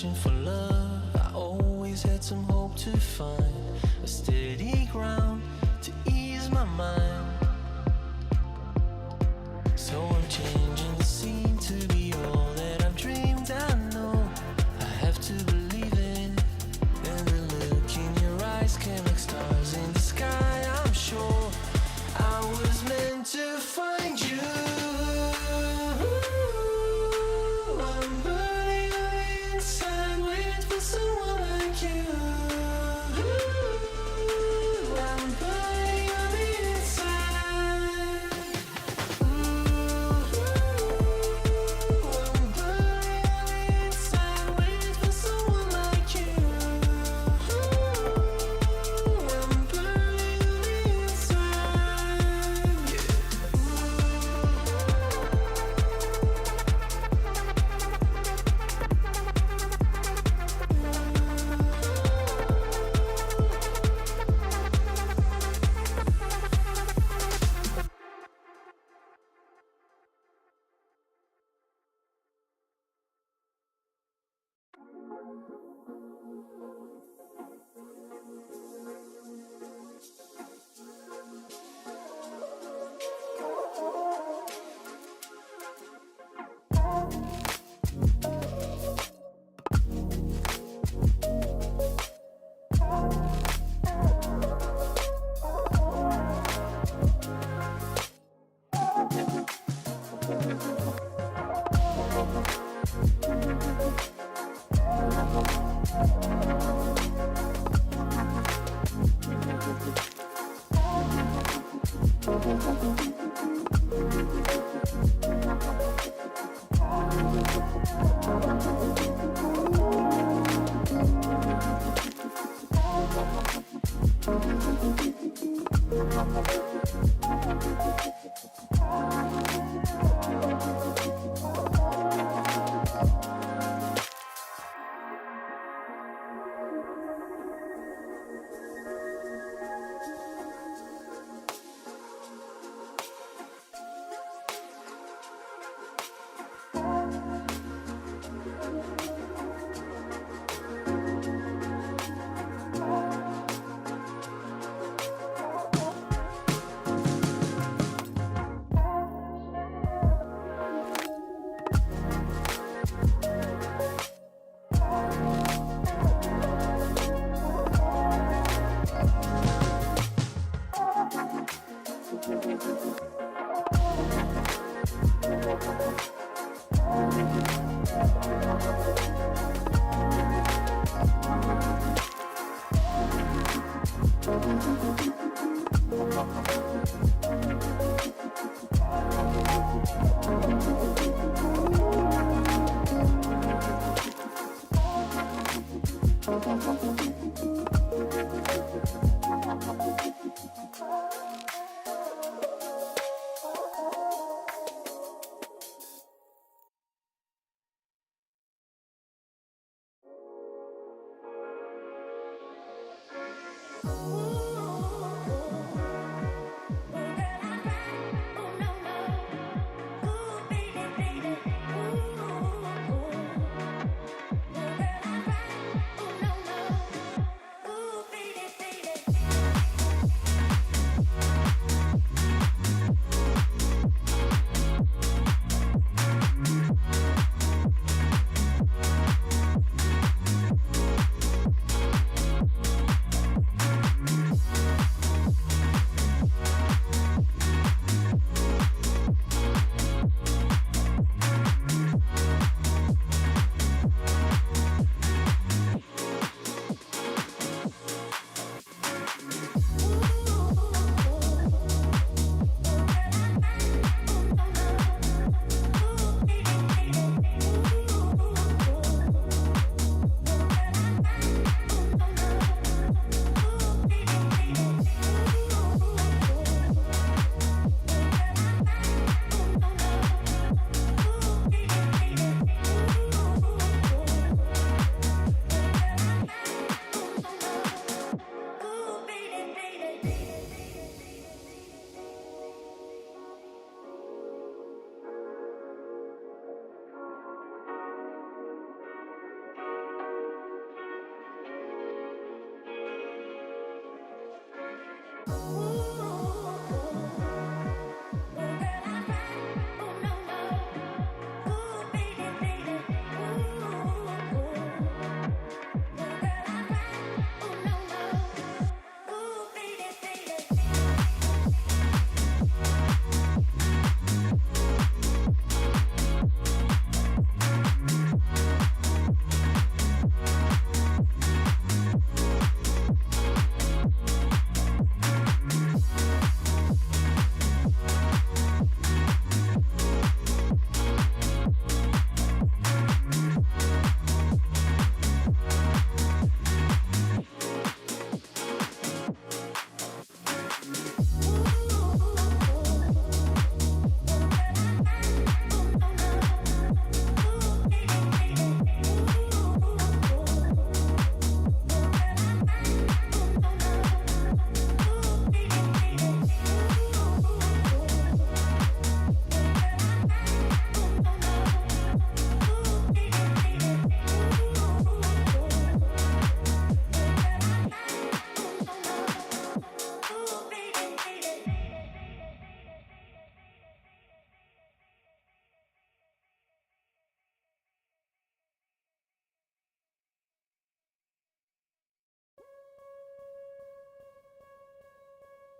searching for love, I always had some hope to find a steady ground to ease my mind. So I'm changing the scene to be all that I've dreamed. I know I have to believe in, and the look in your eyes came like stars in the sky. I'm sure I was meant to find you. I'm burning on the inside, waiting for someone like you. I'm burning on the inside. I'm burning on the inside, waiting for someone like you. I'm burning on the inside.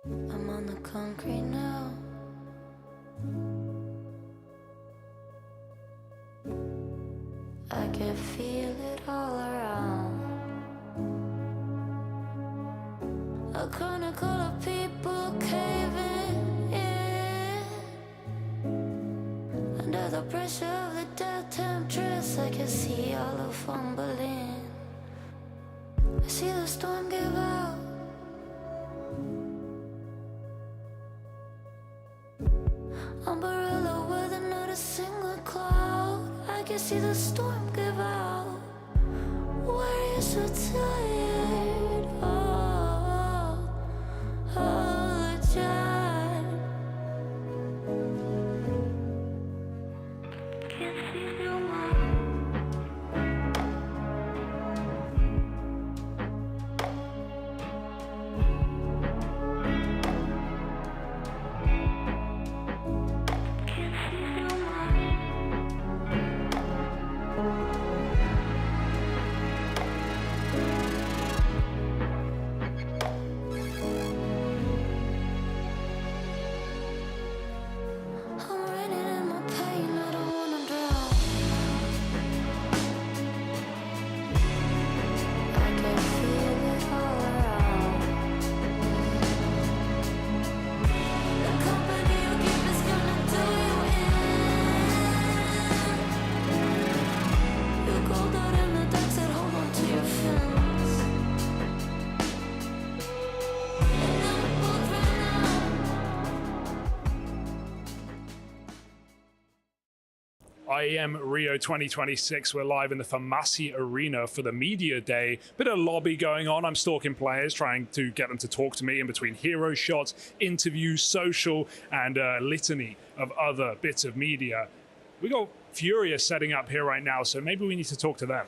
I'm on the concrete now. I can feel it all around. A chronicle of people caving in. Under the pressure of the death temptress, I can see all of fumbling. I see the storm give out. Umbrella weather, not a single cloud. I can see the storm give out. Why are you so tired all the time? Can't see no more. IEM Rio 2026, we're live in the Pharmacy Arena for the media day. Bit of lobby going on. I'm stalking players, trying to get them to talk to me in between hero shots, interviews, social, and a litany of other bits of media. We got FURIA setting up here right now, so maybe we need to talk to them.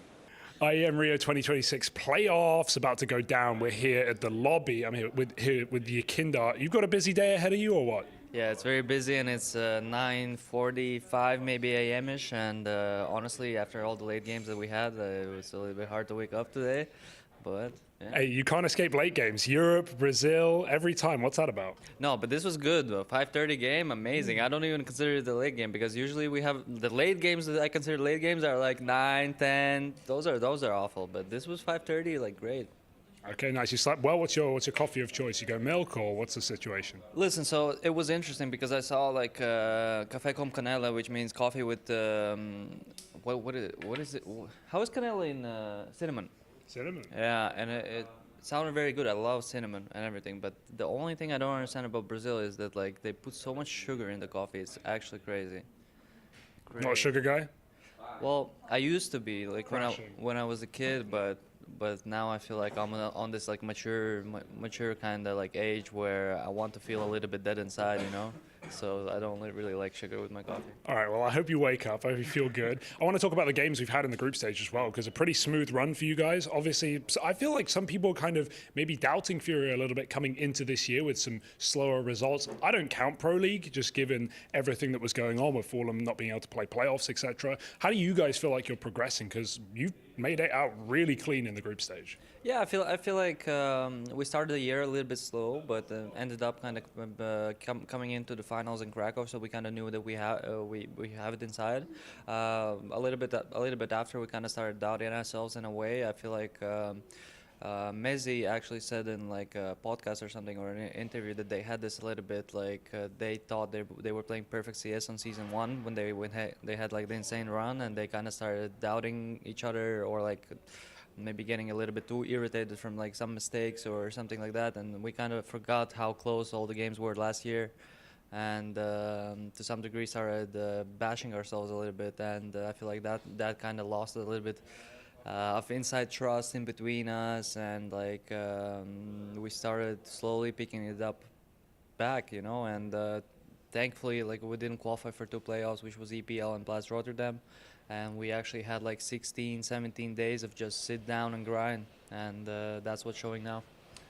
IEM Rio 2026 playoffs about to go down. We're here at the lobby. I'm here with the Akindar. You've got a busy day ahead of you, or what? Yeah, it's very busy, and it's 9:45 maybe a.m.-ish, and honestly, after all the late games that we had, it was a little bit hard to wake up today, but yeah. Hey, you can't escape late games. Europe, Brazil, every time. What's that about? No, but this was good, though. 5:30 game, amazing. I don't even consider it the late game, because usually we have the late games that I consider late games are like 9, 10. Those are awful, but this was 5:30, like great. Okay, nice. You slept well. What's your coffee of choice? You go milk, or what's the situation? Listen, so it was interesting because I saw like café con canela, which means coffee with what is it? How is canela in cinnamon? Cinnamon. Yeah, and it sounded very good. I love cinnamon and everything, but the only thing I don't understand about Brazil is that like they put so much sugar in the coffee. It's actually crazy. Not a sugar guy? Well, I used to be like Crashing. when I was a kid, but now I feel like I'm on this like mature kind of like age where I want to feel a little bit dead inside, you know. so I don't really like sugar with my coffee. All right, well, I hope you wake up. I hope you feel good. I want to talk about the games we've had in the group stage as well, because a pretty smooth run for you guys. Obviously, I feel like some people kind of maybe doubting FURIA a little bit coming into this year with some slower results. I don't count Pro League, just given everything that was going on with Fulham not being able to play playoffs, etc. How do you guys feel like you're progressing? Because you've made it out really clean in the group stage. Yeah, I feel like we started the year a little bit slow, but ended up kind of coming into the finals in Krakow, so we kind of knew that we have it inside. A little bit after, we kind of started doubting ourselves in a way. I feel like Mezzi actually said in like a podcast or something or an interview that they had this a little bit like they thought they were playing perfect CS on season 1 when they had like the insane run, and they kind of started doubting each other or like maybe getting a little bit too irritated from like some mistakes or something like that, and we kind of forgot how close all the games were last year, and to some degree started bashing ourselves a little bit, and I feel like that kind of lost a little bit of inside trust in between us, and like we started slowly picking it up back, you know, and thankfully like we didn't qualify for 2 playoffs, which was EPL and Blast Rotterdam, and we actually had like 17 days of just sit down and grind, and that's what's showing now.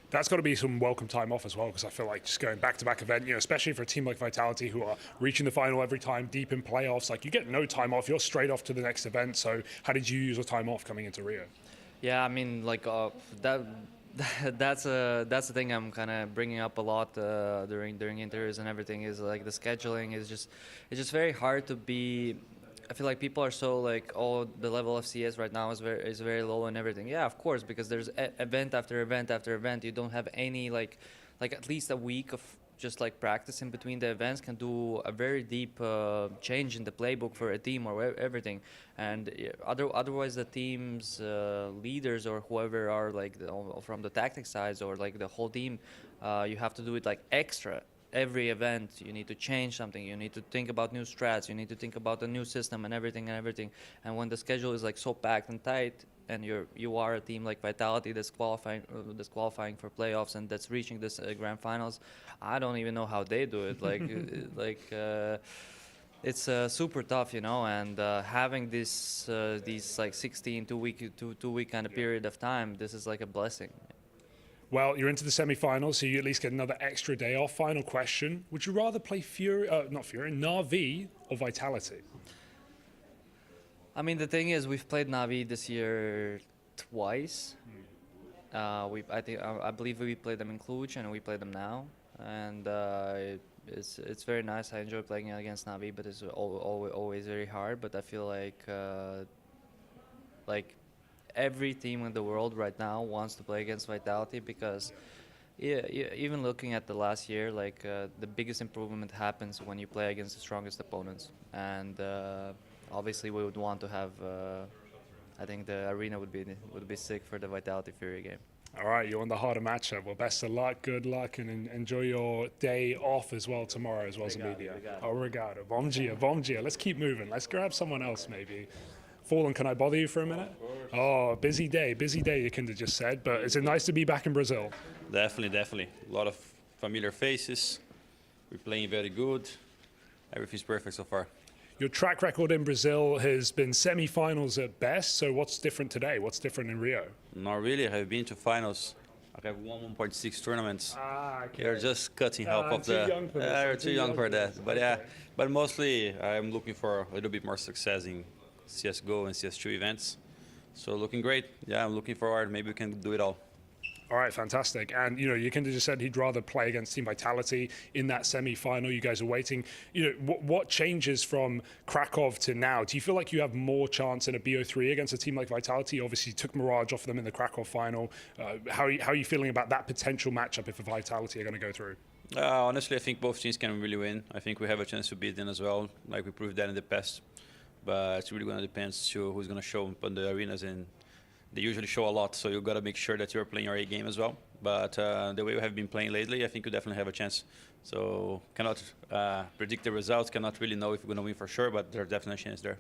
That's got to be some welcome time off as well, because I feel like just going back-to-back event, you know, especially for a team like Vitality who are reaching the final every time, deep in playoffs, like you get no time off, you're straight off to the next event. So how did you use your time off coming into Rio? Yeah, I mean, like that's the thing I'm kind of bringing up a lot during interviews and everything, is like the scheduling is just, it's just very hard to be. I feel like people are so like, oh, the level of CS right now is very low and everything. Yeah, of course, because there's event after event after event. You don't have any like at least a week of just like practice in between the events can do a very deep change in the playbook for a team or everything. And otherwise the team's leaders or whoever are like from the tactic sides or like the whole team, you have to do it like extra. Every event you need to change something, you need to think about new strats, you need to think about a new system and everything. And when the schedule is like so packed and tight, and you are a team like Vitality that's qualifying for playoffs and that's reaching this grand finals, I don't even know how they do it. Like it's super tough, you know, and having these like 16 two-week kind of period of time, this is like a blessing. Well, you're into the semi-finals, so you at least get another extra day off. Final question: would you rather play Na'Vi or Vitality? I mean, the thing is, we've played Na'Vi this year twice. I believe we played them in Cluj and we play them now, and it's very nice. I enjoy playing against Na'Vi, but it's always very hard. But I feel like every team in the world right now wants to play against Vitality, because even looking at the last year, like the biggest improvement happens when you play against the strongest opponents, and obviously we would want to have I think the arena would be sick for the Vitality FURIA game. All right, you're on the harder matchup. Well, best of luck, good luck, and enjoy your day off as well tomorrow, as well as the media. Obrigado. Bom dia. Let's keep moving. Let's grab someone else maybe. Fallen, can I bother you for a minute? Oh, busy day, you kind of just said, but is it nice to be back in Brazil? Definitely. A lot of familiar faces. We're playing very good. Everything's perfect so far. Your track record in Brazil has been semi-finals at best, so what's different today? What's different in Rio? Not really. I've been to finals. I have won 1.6 tournaments. Okay. You're just cutting half of the... You're too young for that. But yeah, but mostly I'm looking for a little bit more success in CSGO and CS2 events. So looking great. Yeah, I'm looking forward. Maybe we can do it all. All right, fantastic. And, you know, Yakinda just said he'd rather play against Team Vitality in that semi-final. You guys are waiting. You know, what changes from Krakow to now? Do you feel like you have more chance in a BO3 against a team like Vitality? Obviously, you took Mirage off them in the Krakow final. How are you feeling about that potential matchup if Vitality are going to go through? Honestly, I think both teams can really win. I think we have a chance to beat them as well, like we proved that in the past. But it's really going to depend on who's going to show up on the arenas, and they usually show a lot, so you've got to make sure that you're playing your A game as well. But the way we have been playing lately, I think we definitely have a chance. So cannot predict the results, cannot really know if we're going to win for sure, but there's definitely a chance there.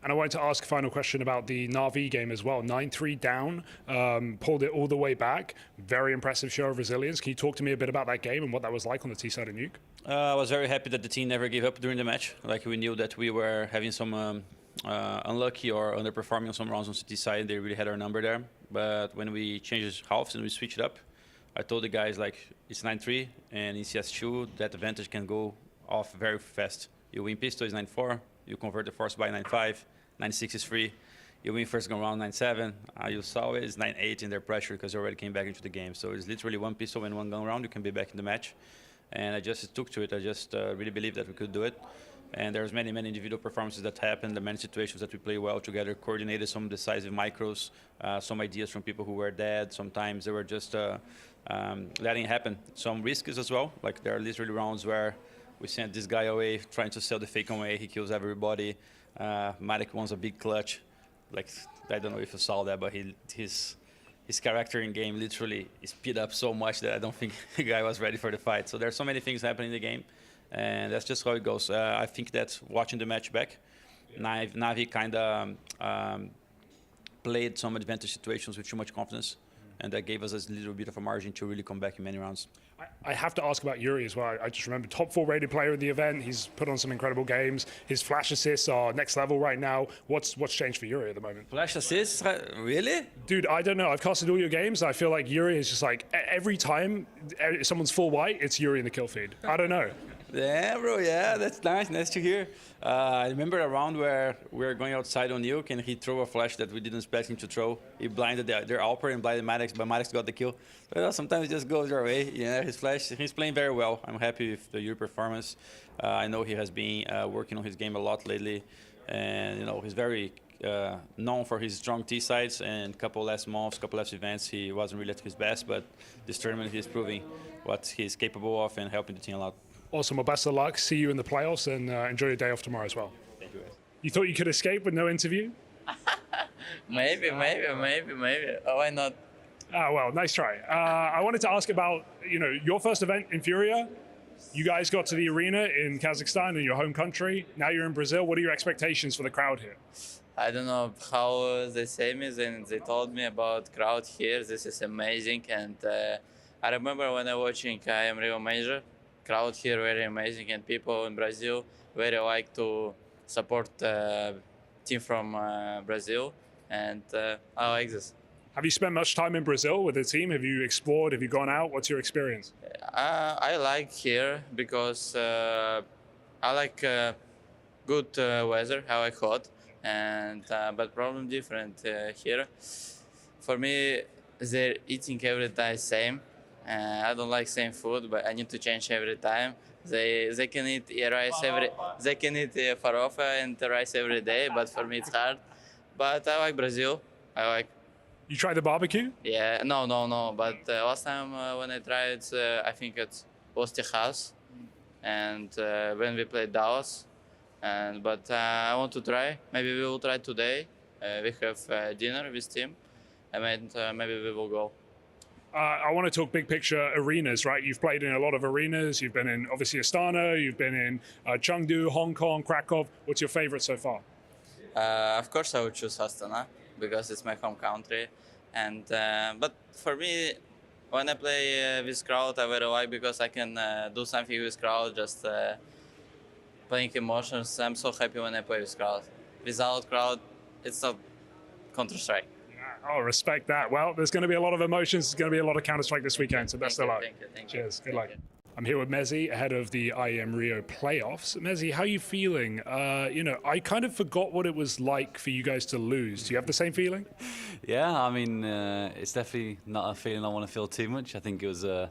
And I wanted to ask a final question about the Na'Vi game as well. 9-3 down, pulled it all the way back. Very impressive show of resilience. Can you talk to me a bit about that game and what that was like on the T side of Nuke? I was very happy that the team never gave up during the match. Like, we knew that we were having some unlucky or underperforming on some rounds on CT side. They really had our number there. But when we changed halves and we switched it up, I told the guys, like, it's 9-3, and in CS2, that advantage can go off very fast. You win pistol is 9-4, you convert the force by 9-5, 9-6 is free. You win first gun round 9-7, you saw it, it's 9-8 in their pressure because they already came back into the game. So it's literally one pistol and one gun round, you can be back in the match. And I just took to it, I just really believed that we could do it. And there's many individual performances that happened, the many situations that we play well together, coordinated some decisive micros, some ideas from people who were dead. Sometimes they were just letting it happen. Some risks as well, like there are literally rounds where we sent this guy away, trying to sell the fake away, he kills everybody. Marek wants a big clutch. Like, I don't know if you saw that, but his character in game literally speed up so much that I don't think the guy was ready for the fight. So there's so many things happening in the game. And that's just how it goes. I think that watching the match back, Na'Vi kind of played some advantage situations with too much confidence, and that gave us a little bit of a margin to really come back in many rounds. I have to ask about Yuri as well. I just remember top 4 rated player of the event. He's put on some incredible games. His flash assists are next level right now. What's changed for Yuri at the moment? Flash assists? Really? Dude, I don't know. I've casted all your games. I feel like Yuri is just like every time someone's full white, it's Yuri in the kill feed. I don't know. Yeah, bro, yeah, that's nice to hear. I remember a round where we were going outside on Nuke and he threw a flash that we didn't expect him to throw. He blinded their Alper and blinded Maddox, but Maddox got the kill. But sometimes it just goes your way. Yeah, his flash, he's playing very well. I'm happy with the Yuri performance. I know he has been working on his game a lot lately. And, you know, he's very known for his strong T-sides, and a couple last months, couple last events, he wasn't really at his best, but this tournament he's proving what he's capable of and helping the team a lot. Awesome. Well, best of luck. See you in the playoffs, and enjoy your day off tomorrow as well. Thank you, guys. You thought you could escape with no interview? Maybe. Oh, why not? Ah, well, nice try. I wanted to ask about, your first event in FURIA. You guys got to the arena in Kazakhstan, in your home country. Now you're in Brazil. What are your expectations for the crowd here? I don't know how they say me, and they told me about crowd here. This is amazing, and I remember when I watching IEM Rio Major, crowd here very amazing, and people in Brazil very like to support team from Brazil, and I like this. Have you spent much time in Brazil with the team? Have you explored? Have you gone out? What's your experience? I like here because I like good weather. I like hot, and but problem different here. For me, they're eating every time same. I don't like same food, but I need to change every time. They can eat rice they can eat farofa and rice every day, but for me it's hard. But I like Brazil. You tried the barbecue? Yeah, no. But last time when I tried, I think it was Texas, and when we played Dallas. But I want to try. Maybe we will try today. We have dinner with team, and maybe we will go. I want to talk big picture arenas, right? You've played in a lot of arenas. You've been in, obviously, Astana. You've been in Chengdu, Hong Kong, Krakow. What's your favorite so far? Of course, I would choose Astana because it's my home country. And but for me, when I play with crowd, I very like because I can do something with crowd, just playing emotions. I'm so happy when I play with crowd. Without crowd, it's not Counter-Strike. Oh, respect that. Well, there's going to be a lot of emotions. There's going to be a lot of Counter-Strike this weekend, so best of luck. Thank you. Cheers. Good luck. I'm here with Mezzi ahead of the IEM Rio playoffs. Mezzi, how are you feeling? I kind of forgot what it was like for you guys to lose. Do you have the same feeling? Yeah, I mean, it's definitely not a feeling I want to feel too much. I think it was a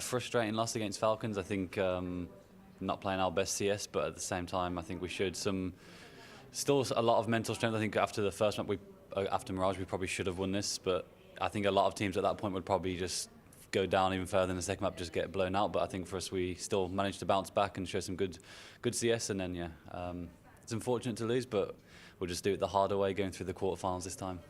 frustrating loss against Falcons. I think not playing our best CS, but at the same time, I think we showed still a lot of mental strength. I think after the first map, after Mirage, we probably should have won this, but I think a lot of teams at that point would probably just go down even further in the second map, just get blown out. But I think for us, we still managed to bounce back and show some good CS. And then, it's unfortunate to lose, but we'll just do it the harder way, going through the quarterfinals this time.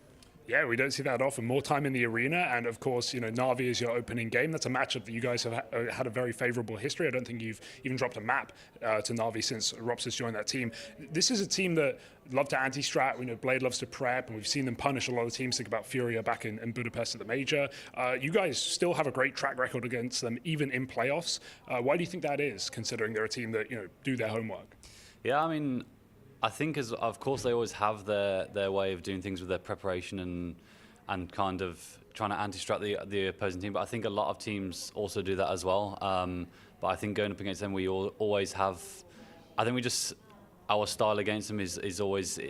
Yeah, we don't see that often. More time in the arena, and of course, Na'Vi is your opening game. That's a matchup that you guys have had a very favorable history. I don't think you've even dropped a map to Na'Vi since Rops has joined that team. This is a team that love to anti-strat. We know Blade loves to prep, and we've seen them punish a lot of teams. Think about FURIA back in Budapest at the major. You guys still have a great track record against them, even in playoffs. Why do you think that is, considering they're a team that do their homework? Yeah, I mean, I think of course they always have their way of doing things with their preparation and kind of trying to anti-strat the opposing team. But I think a lot of teams also do that as well. But I think going up against them, we always have. I think our style against them is always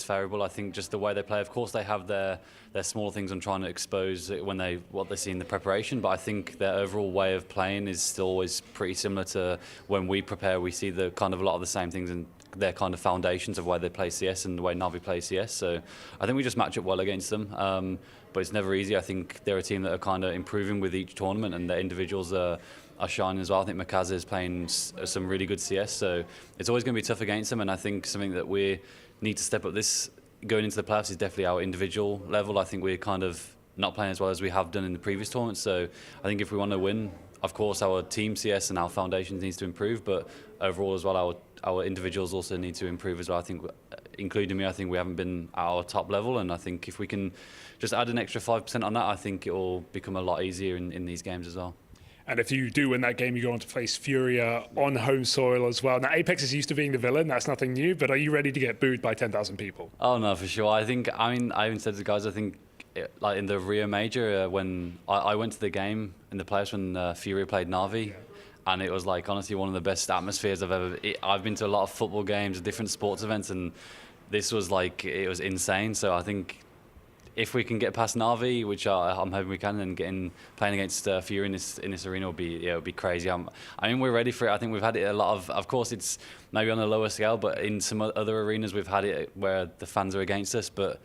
favourable. I think just the way they play. Of course, they have their small things on trying to expose what they see in the preparation. But I think their overall way of playing is still always pretty similar to when we prepare. We see the kind of a lot of the same things in their kind of foundations of why they play CS and the way Na'Vi play CS. So I think we just match up well against them. But it's never easy. I think they're a team that are kind of improving with each tournament, and their individuals are shining as well. I think Makaza is playing some really good CS, so it's always going to be tough against them. And I think something that we need to step up this going into the playoffs is definitely our individual level. I think we're kind of not playing as well as we have done in the previous tournaments. So I think if we want to win, of course, our team CS and our foundations needs to improve, but overall as well, our individuals also need to improve as well. I think, including me, I think we haven't been at our top level, and I think if we can just add an extra 5% on that, I think it will become a lot easier in these games as well. And if you do win that game, you go on to face FURIA on home soil as well. Now, Apex is used to being the villain. That's nothing new. But are you ready to get booed by 10,000 people? Oh, no, for sure. I even said to the guys, I think, like in the Rio Major, when I went to the game in the playoffs when FURIA played Na'Vi, and it was like honestly one of the best atmospheres I've been to a lot of football games, different sports events, and this was like, it was insane. So I think if we can get past Na'Vi, which I'm hoping we can, and playing against FURIA in this arena would be crazy. I mean, we're ready for it. I think we've had it a lot of course it's maybe on a lower scale, but in some other arenas we've had it where the fans are against us. But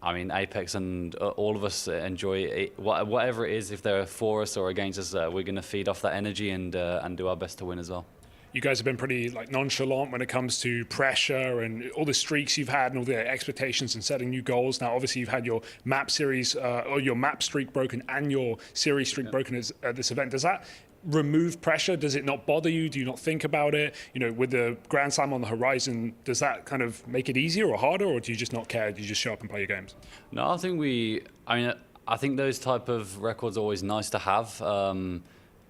I mean, Apex and all of us enjoy it. Whatever it is, if they're for us or against us, we're going to feed off that energy and do our best to win as well. You guys have been pretty nonchalant when it comes to pressure and all the streaks you've had and all the expectations and setting new goals. Now, obviously, you've had your map series or your map streak broken and your series streak broken at this event. Does that remove pressure? Does it not bother you? Do you not think about it? With the Grand Slam on the horizon, does that kind of make it easier or harder, or do you just not care? Do you just show up and play your games? No, I think those type of records are always nice to have.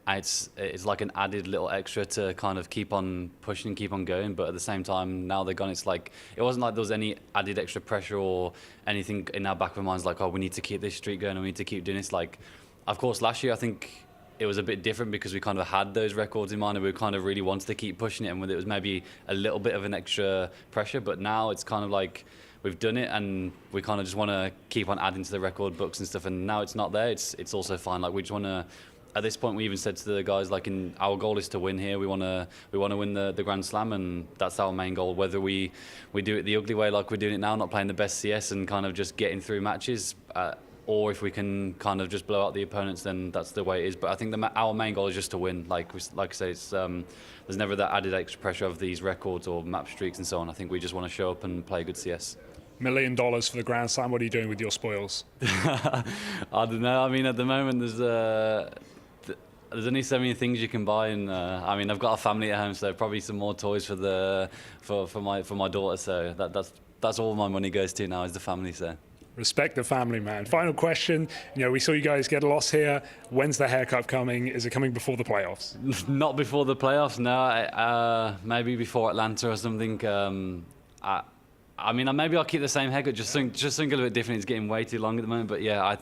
It's like an added little extra to kind of keep on pushing and keep on going. But at the same time, now they're gone, it's like, it wasn't like there was any added extra pressure or anything in our back of our minds like, oh, we need to keep this streak going, and we need to keep doing this. Like, of course, last year I think it was a bit different because we kind of had those records in mind and we kind of really wanted to keep pushing it, and it was maybe a little bit of an extra pressure. But now it's kind of like we've done it and we kind of just want to keep on adding to the record books and stuff, and now it's not there. It's also fine. Like, we just want to, at this point, we even said to the guys, like, our goal is to win here. We want to win the Grand Slam, and that's our main goal. Whether we do it the ugly way, like we're doing it now, not playing the best CS and kind of just getting through matches, or if we can kind of just blow out the opponents, then that's the way it is. But I think our main goal is just to win. Like I say, it's there's never that added extra pressure of these records or map streaks and so on. I think we just want to show up and play good CS. $1 million for the Grand Slam. What are you doing with your spoils? I don't know. I mean, at the moment, there's only so many things you can buy, and I mean, I've got a family at home, so probably some more toys for my daughter. So that's all my money goes to now, is the family. So respect the family, man. Final question. We saw you guys get a loss here. When's the haircut coming? Is it coming before the playoffs? Not before the playoffs. No, maybe before Atlanta or something. I mean, maybe I'll keep the same haircut. Just think a little bit different. It's getting way too long at the moment. But yeah,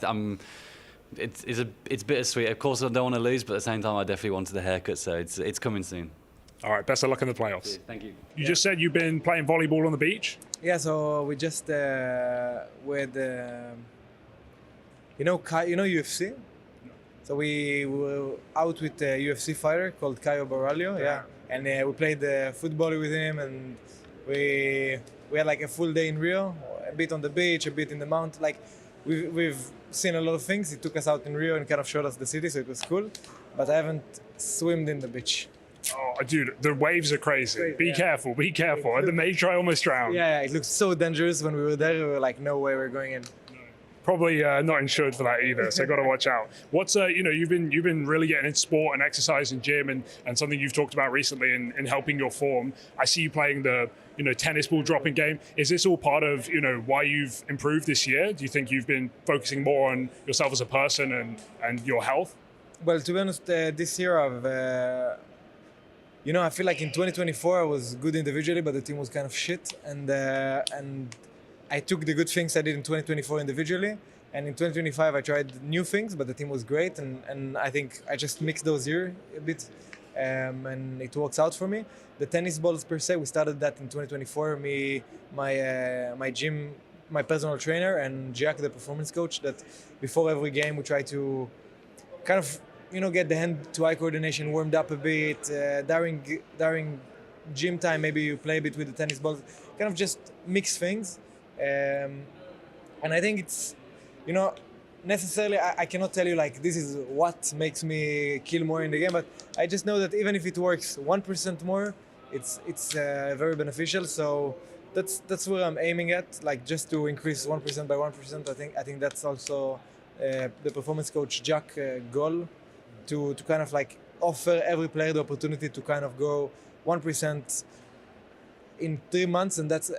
it's bittersweet. Of course, I don't want to lose, but at the same time, I definitely wanted the haircut, so it's coming soon. All right, best of luck in the playoffs. Thank you. You just said you've been playing volleyball on the beach? Yeah, so we just with UFC. So we were out with a UFC fighter called Caio Baralho, yeah, and we played football with him, and we had like a full day in Rio, a bit on the beach, a bit in the mountain. Like we've seen a lot of things. He took us out in Rio and kind of showed us the city, so it was cool. But I haven't swimmed in the beach. Oh, dude, the waves are crazy. Be careful. At the major, I almost drowned. Yeah, it looked so dangerous when we were there. We were like, no way we're going in. Probably not insured for that either, so got to watch out. What's you've been really getting into sport and exercise and gym and something you've talked about recently in helping your form. I see you playing the tennis ball dropping game. Is this all part of why you've improved this year? Do you think you've been focusing more on yourself as a person and your health? Well, to be honest, this year I've, I feel like in 2024 I was good individually, but the team was kind of shit. And I took the good things I did in 2024 individually, and in 2025 I tried new things, but the team was great. And I think I just mixed those here a bit, and it works out for me. The tennis balls per se, we started that in 2024. Me, my gym, my personal trainer, and Jack, the performance coach. That before every game we try to kind of get the hand-to-eye coordination warmed up a bit. During gym time, maybe you play a bit with the tennis balls. Kind of just mix things, and I think it's necessarily I cannot tell you like this is what makes me kill more in the game, but I just know that even if it works 1% more, it's very beneficial. So that's where I'm aiming at, like just to increase 1% by 1%. I think that's also the performance coach Jack goal, to kind of like offer every player the opportunity to kind of go 1% in 3 months, and that's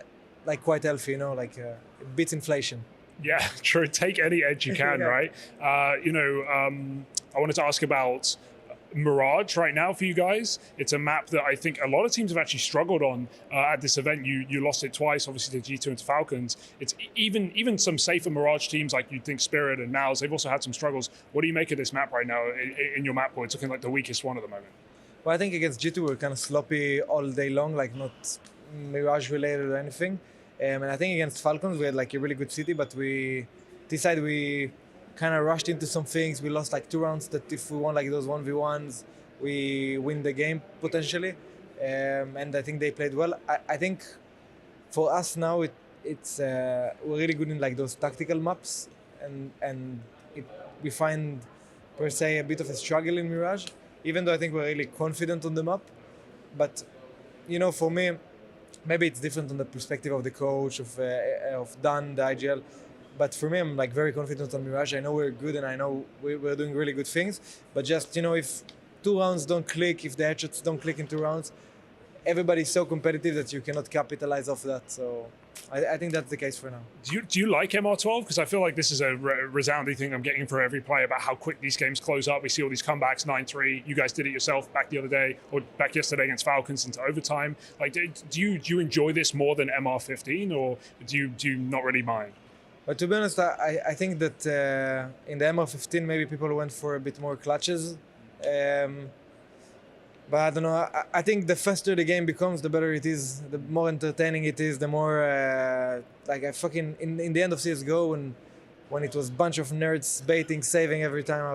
like quite healthy, like it beats inflation. Yeah, true. Take any edge you can, right? I wanted to ask about Mirage right now for you guys. It's a map that I think a lot of teams have actually struggled on at this event. You lost it twice, obviously to G2 and to Falcons. It's even some safer Mirage teams like you'd think Spirit and Nows, they've also had some struggles. What do you make of this map right now in your map pool? It's looking like the weakest one at the moment. Well, I think against G2 we're kind of sloppy all day long, like not Mirage related or anything. And I think against Falcons we had like a really good city, but we decided we kind of rushed into some things. We lost like 2 rounds that if we won like those 1v1s, we win the game potentially. And I think they played well. I think for us now it's we're really good in like those tactical maps, and we find per se a bit of a struggle in Mirage, even though I think we're really confident on the map. But for me, maybe it's different on the perspective of the coach, of Dan, the IGL. But for me, I'm like very confident on Mirage. I know we're good, and I know we're doing really good things. But just if 2 rounds don't click, if the headshots don't click in 2 rounds, everybody's so competitive that you cannot capitalize off that. So I think that's the case for now. Do you like MR12? Because I feel like this is a resounding thing I'm getting for every player about how quick these games close up. We see all these comebacks, 9-3. You guys did it yourself back the other day, or back yesterday against Falcons into overtime. Like, do you enjoy this more than MR15, or do you not really mind? But to be honest, I think that in the MR15 maybe people went for a bit more clutches. But I don't know. I think the faster the game becomes, the better it is. The more entertaining it is, the more like I fucking in the end of CS:GO when it was a bunch of nerds baiting, saving every time. I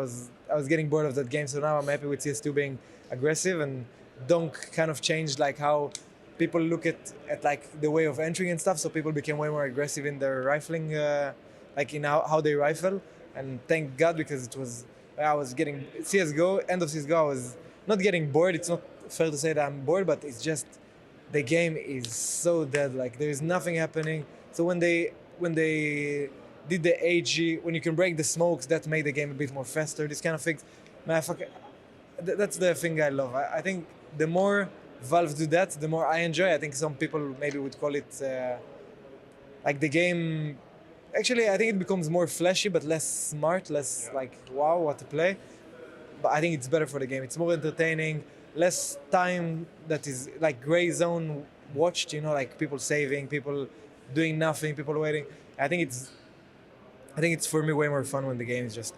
was getting bored of that game. So now I'm happy with CS2 being aggressive, and Donk kind of changed like how people look at like the way of entering and stuff. So people became way more aggressive in their rifling, like in how they rifle. And thank God, because I was getting CS:GO, end of CS:GO, I was not getting bored. It's not fair to say that I'm bored, but it's just the game is so dead. Like there is nothing happening. So when they did the AG, when you can break the smokes, that made the game a bit more faster. This kind of things, man, that's the thing I love. I think the more Valve do that, the more I enjoy. I think some people maybe would call it like the game. Actually, I think it becomes more flashy, but less smart, less like wow, what to play. But I think it's better for the game. It's more entertaining, less time that is like gray zone watched, like people saving, people doing nothing, people waiting. I think it's for me way more fun when the game is just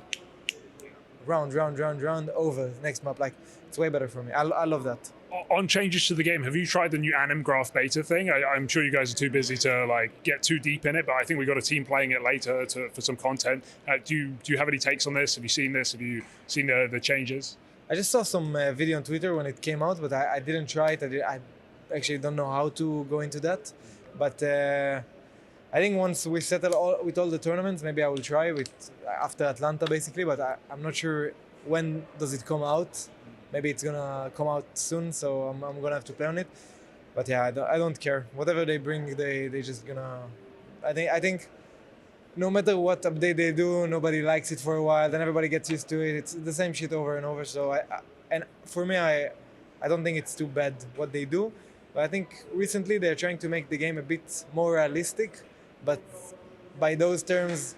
round, over, next map. Like it's way better for me. I love that. On changes to the game, have you tried the new anim graph beta thing? I'm sure you guys are too busy to like get too deep in it, but I think we got a team playing it later for some content. Do you have any takes on this? Have you seen this? Have you seen the changes? I just saw some video on Twitter when it came out, but I didn't try it. I actually don't know how to go into that. But I think once we settle with all the tournaments, maybe I will try after Atlanta basically, but I'm not sure when does it come out. Maybe it's gonna come out soon, so I'm gonna have to play on it. But yeah, I don't care. Whatever they bring, they just gonna. I think no matter what update they do, nobody likes it for a while. Then everybody gets used to it. It's the same shit over and over. So and for me, I don't think it's too bad what they do. But I think recently they're trying to make the game a bit more realistic. But by those terms,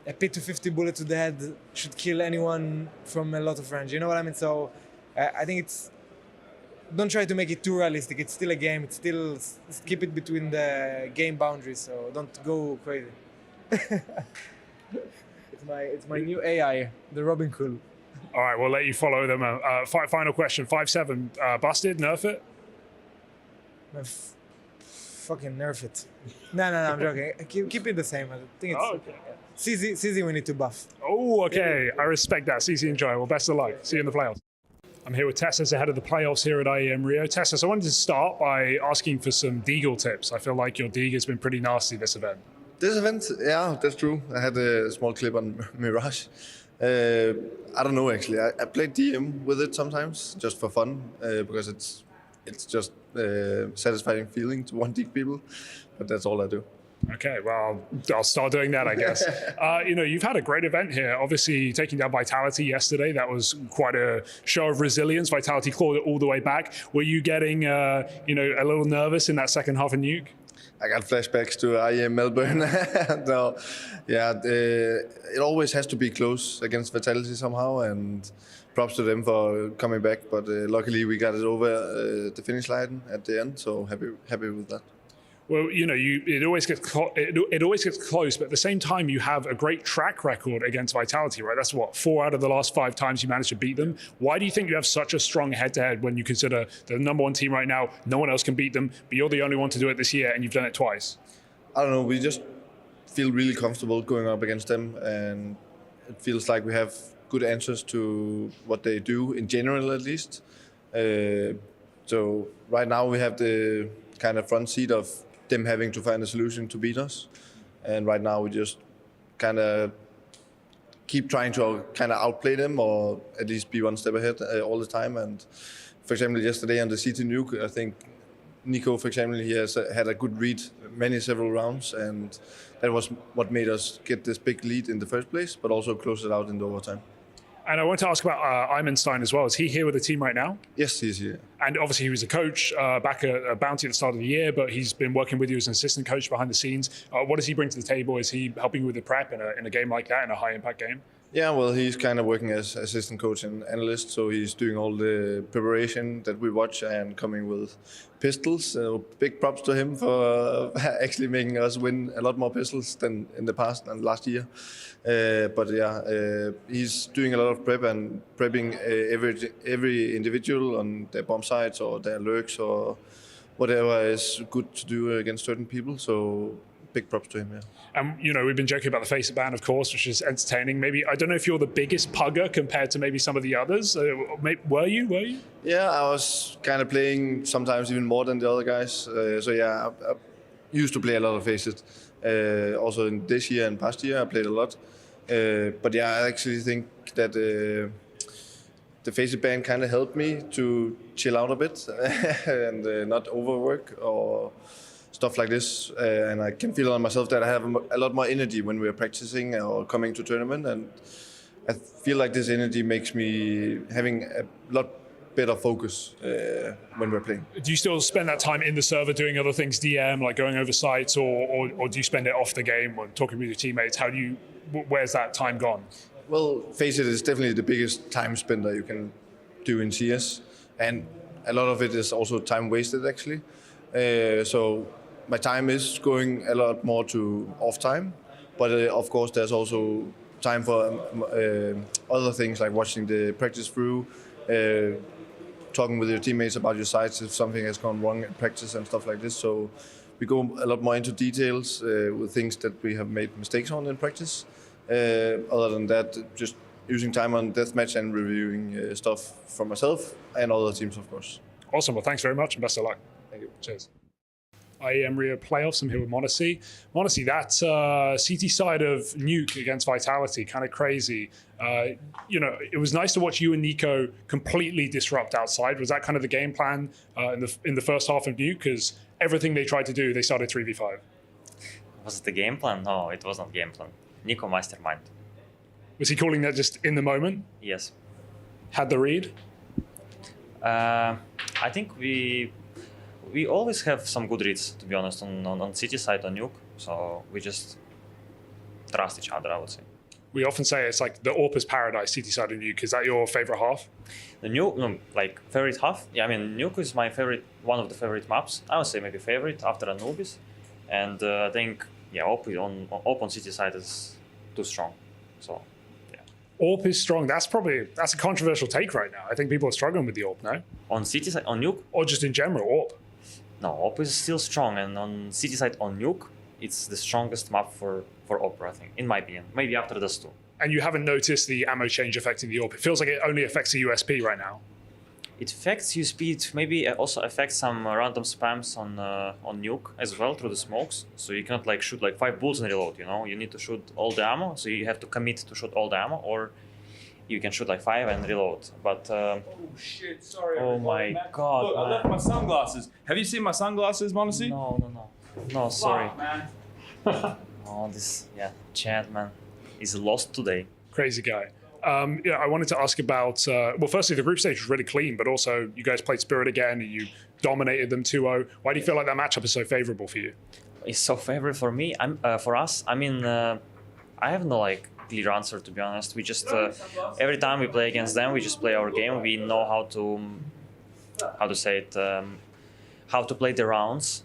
a P250 bullet to the head should kill anyone from a lot of range. You know what I mean? So I think it's, don't try to make it too realistic. It's still a game. It's still, keep it between the game boundaries. So don't go crazy. It's my new AI, the Robin Cool. All right, we'll let you follow them. Final question, 5-7, busted, nerf it? Fucking nerf it. No, I'm joking. Keep it the same. I think it's okay. CZ we need to buff. Oh, okay. I respect that. CC, enjoy. Well, best of luck. See you in the playoffs. I'm here with Tessus ahead of the playoffs here at IEM Rio. Tessus, I wanted to start by asking for some Deagle tips. I feel like your Deagle has been pretty nasty this event. This event, yeah, that's true. I had a small clip on Mirage. I don't know actually. I played DM with it sometimes just for fun because it's just satisfying feeling to one dig people, but that's all I do. Okay, well, I'll start doing that, I guess. You've had a great event here. Obviously, taking down Vitality yesterday, that was quite a show of resilience. Vitality clawed it all the way back. Were you getting, a little nervous in that second half of Nuke? I got flashbacks to IEM Melbourne. No, yeah, it always has to be close against Vitality somehow, and props to them for coming back. But luckily, we got it over the finish line at the end, so happy with that. Well, it always gets close, but at the same time, you have a great track record against Vitality, right? That's 4 out of the last 5 times you managed to beat them. Why do you think you have such a strong head-to-head when you consider the #1 team right now? No one else can beat them, but you're the only one to do it this year, and you've done it twice. I don't know. We just feel really comfortable going up against them, and it feels like we have good answers to what they do in general, at least. So right now we have the kind of front seat of them having to find a solution to beat us, and right now we just kind of keep trying to kind of outplay them or at least be one step ahead all the time. And for example, yesterday on the CT Nuke, I think Nico, for example, he has had a good read several rounds, and that was what made us get this big lead in the first place, but also close it out in the overtime. And I want to ask about Eimenstein as well. Is he here with the team right now? Yes, he's here. And obviously he was a coach back at Bounty at the start of the year, but he's been working with you as an assistant coach behind the scenes. What does he bring to the table? Is he helping you with the prep in a game like that, in a high-impact game? Yeah, well, he's kind of working as assistant coach and analyst, so he's doing all the preparation that we watch and coming with pistols. So big props to him for actually making us win a lot more pistols than in the past and last year. He's doing a lot of prep and prepping every individual on their bomb sites or their lurks or whatever is good to do against certain people. So big props to him, yeah. We've been joking about the Facer ban, of course, which is entertaining. Maybe, I don't know if you're the biggest pugger compared to maybe some of the others. Were you? Yeah, I was kind of playing sometimes even more than the other guys. I used to play a lot of Facet. Also in this year and past year, I played a lot. I actually think that the Facet ban kind of helped me to chill out a bit and not overwork or stuff like this, and I can feel on myself that I have a lot more energy when we're practicing or coming to tournament, and I feel like this energy makes me having a lot better focus when we're playing. Do you still spend that time in the server doing other things, DM, like going over sites, or do you spend it off the game or talking with your teammates? Where's that time gone? Well, face it, it's definitely the biggest time spender you can do in CS, and a lot of it is also time wasted actually. So my time is going a lot more to off time, but of course there's also time for other things like watching the practice through, talking with your teammates about your sites if something has gone wrong in practice and stuff like this. So we go a lot more into details with things that we have made mistakes on in practice. Other than that, just using time on deathmatch and reviewing stuff for myself and other teams, of course. Awesome. Well, thanks very much and best of luck. Thank you. Cheers. IEM Rio playoffs. I'm here with Monacy. Monacy, that CT side of Nuke against Vitality, kind of crazy. It was nice to watch you and Nico completely disrupt outside. Was that kind of the game plan in the first half of Nuke? Because everything they tried to do, they started 3v5. Was it the game plan? No, it was not game plan. Nico Mastermind. Was he calling that just in the moment? Yes. Had the read? I think we always have some good reads, to be honest, on city side, on nuke. So we just trust each other, I would say. We often say it's like the Orpa's paradise, city side and nuke. Is that your favorite half? The nuke, no, like favorite half. Yeah, I mean nuke is my favorite, one of the favorite maps. I would say maybe favorite after Anubis, and I think open city side is too strong. So yeah. Orp is strong. That's a controversial take right now. I think people are struggling with the Orp now. On city side on nuke, or just in general Orp. No, Orp is still strong, and on city side on nuke, it's the strongest map for Opera, I think, in my opinion. Maybe after the two. And you haven't noticed the ammo change affecting the AWP. It feels like it only affects the USP right now. It affects USP. It maybe also affects some random spams on nuke as well through the smokes. So you cannot like shoot like 5 bullets and reload. You know, you need to shoot all the ammo. So you have to commit to shoot all the ammo, or you can shoot like 5 and reload. But oh shit! Sorry. Oh my god! Look, man. I left my sunglasses. Have you seen my sunglasses, Monesi? No, sorry. Fuck, man. Oh, this Chad man is lost today. Crazy guy. Yeah, I wanted to ask about, well, firstly, the group stage was really clean, but also you guys played Spirit again and you dominated them 2-0. Why do you feel like that matchup is so favorable for you? It's so favorable for me. For us. I mean, I have no like clear answer, to be honest. We just every time we play against them, we just play our game. We know how to say it, how to play the rounds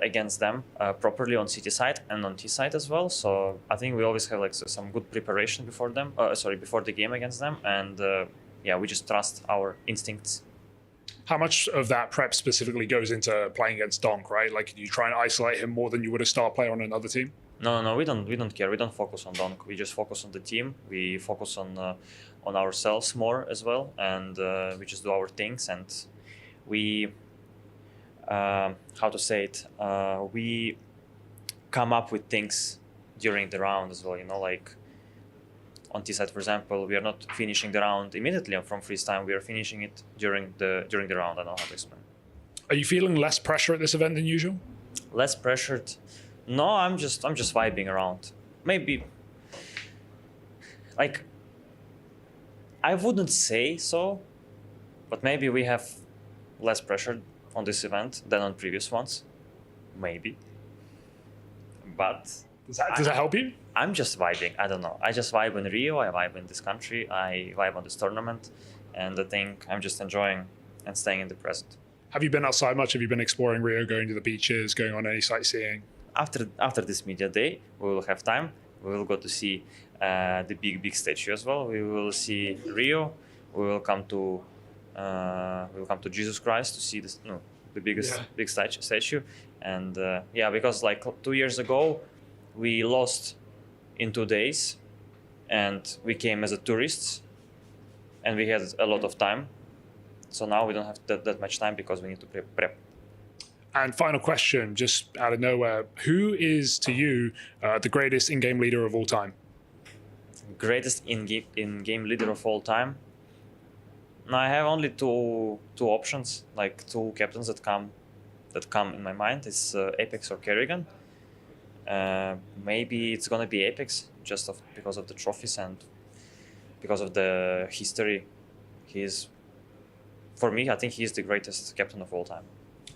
against them properly on city side and on T side as well. So I think we always have like some good preparation before them. Before the game against them, and yeah, we just trust our instincts. How much of that prep specifically goes into playing against Donk, right? Like, you try and isolate him more than you would a star player on another team? No, we don't care. We don't focus on Donk. We just focus on the team. We focus on ourselves more as well, and we just do our things. And we, how to say it? We come up with things during the round as well. You know, like on T side, for example, we are not finishing the round immediately from freeze time. We are finishing it during the round. I don't know how to explain. Are you feeling less pressure at this event than usual? Less pressured? No, I'm just vibing around. Maybe, like, I wouldn't say so, but maybe we have less pressure on this event than on previous ones. Maybe. But does that help you? I'm just vibing. I don't know. I just vibe in Rio. I vibe in this country. I vibe on this tournament, and I think I'm just enjoying and staying in the present. Have you been outside much? Have you been exploring Rio, going to the beaches, going on any sightseeing? After this media day, we will have time. We will go to see the big statue as well. We will see Rio. We will come to Jesus Christ to see the biggest big statue. And yeah, because like 2 years ago, we lost in 2 days, and we came as a tourists, and we had a lot of time. So now we don't have that much time because we need to prep. And final question, just out of nowhere, who is to you the greatest in-game leader of all time? Greatest in-game leader of all time? No, I have only two options, like 2 captains that come in my mind. It's Apex or Kerrigan. Maybe it's gonna be Apex, just because of the trophies and because of the history. For me, I think he's the greatest captain of all time.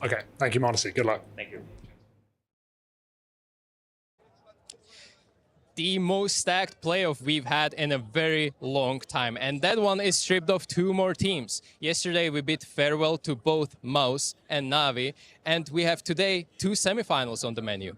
Okay, thank you, Monesi. Good luck. Thank you. The most stacked playoff we've had in a very long time, and that one is stripped of 2 more teams. Yesterday we bid farewell to both Mouse and Navi, and we have today 2 semifinals on the menu.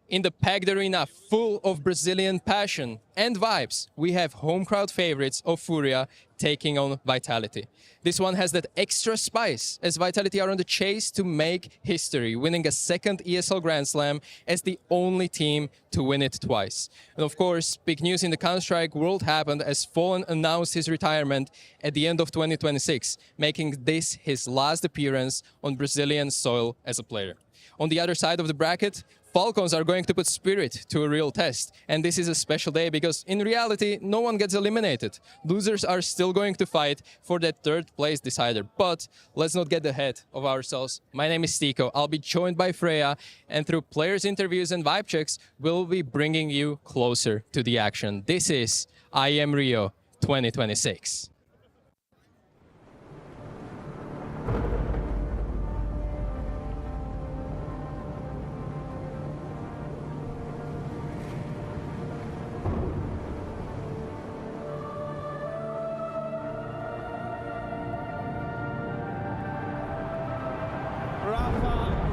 In the packed arena full of Brazilian passion and vibes, we have home crowd favorites of FURIA taking on Vitality. This one has that extra spice, as Vitality are on the chase to make history, winning a 2nd ESL Grand Slam as the only team to win it twice. And of course, big news in the Counter-Strike world happened as Fallen announced his retirement at the end of 2026, making this his last appearance on Brazilian soil as a player. On the other side of the bracket, Falcons are going to put spirit to a real test. And this is a special day because in reality, no one gets eliminated. Losers are still going to fight for that third place decider. But let's not get ahead of ourselves. My name is Stiko. I'll be joined by FURIA, and through players' interviews and vibe checks, we'll be bringing you closer to the action. This is IEM Rio 2026.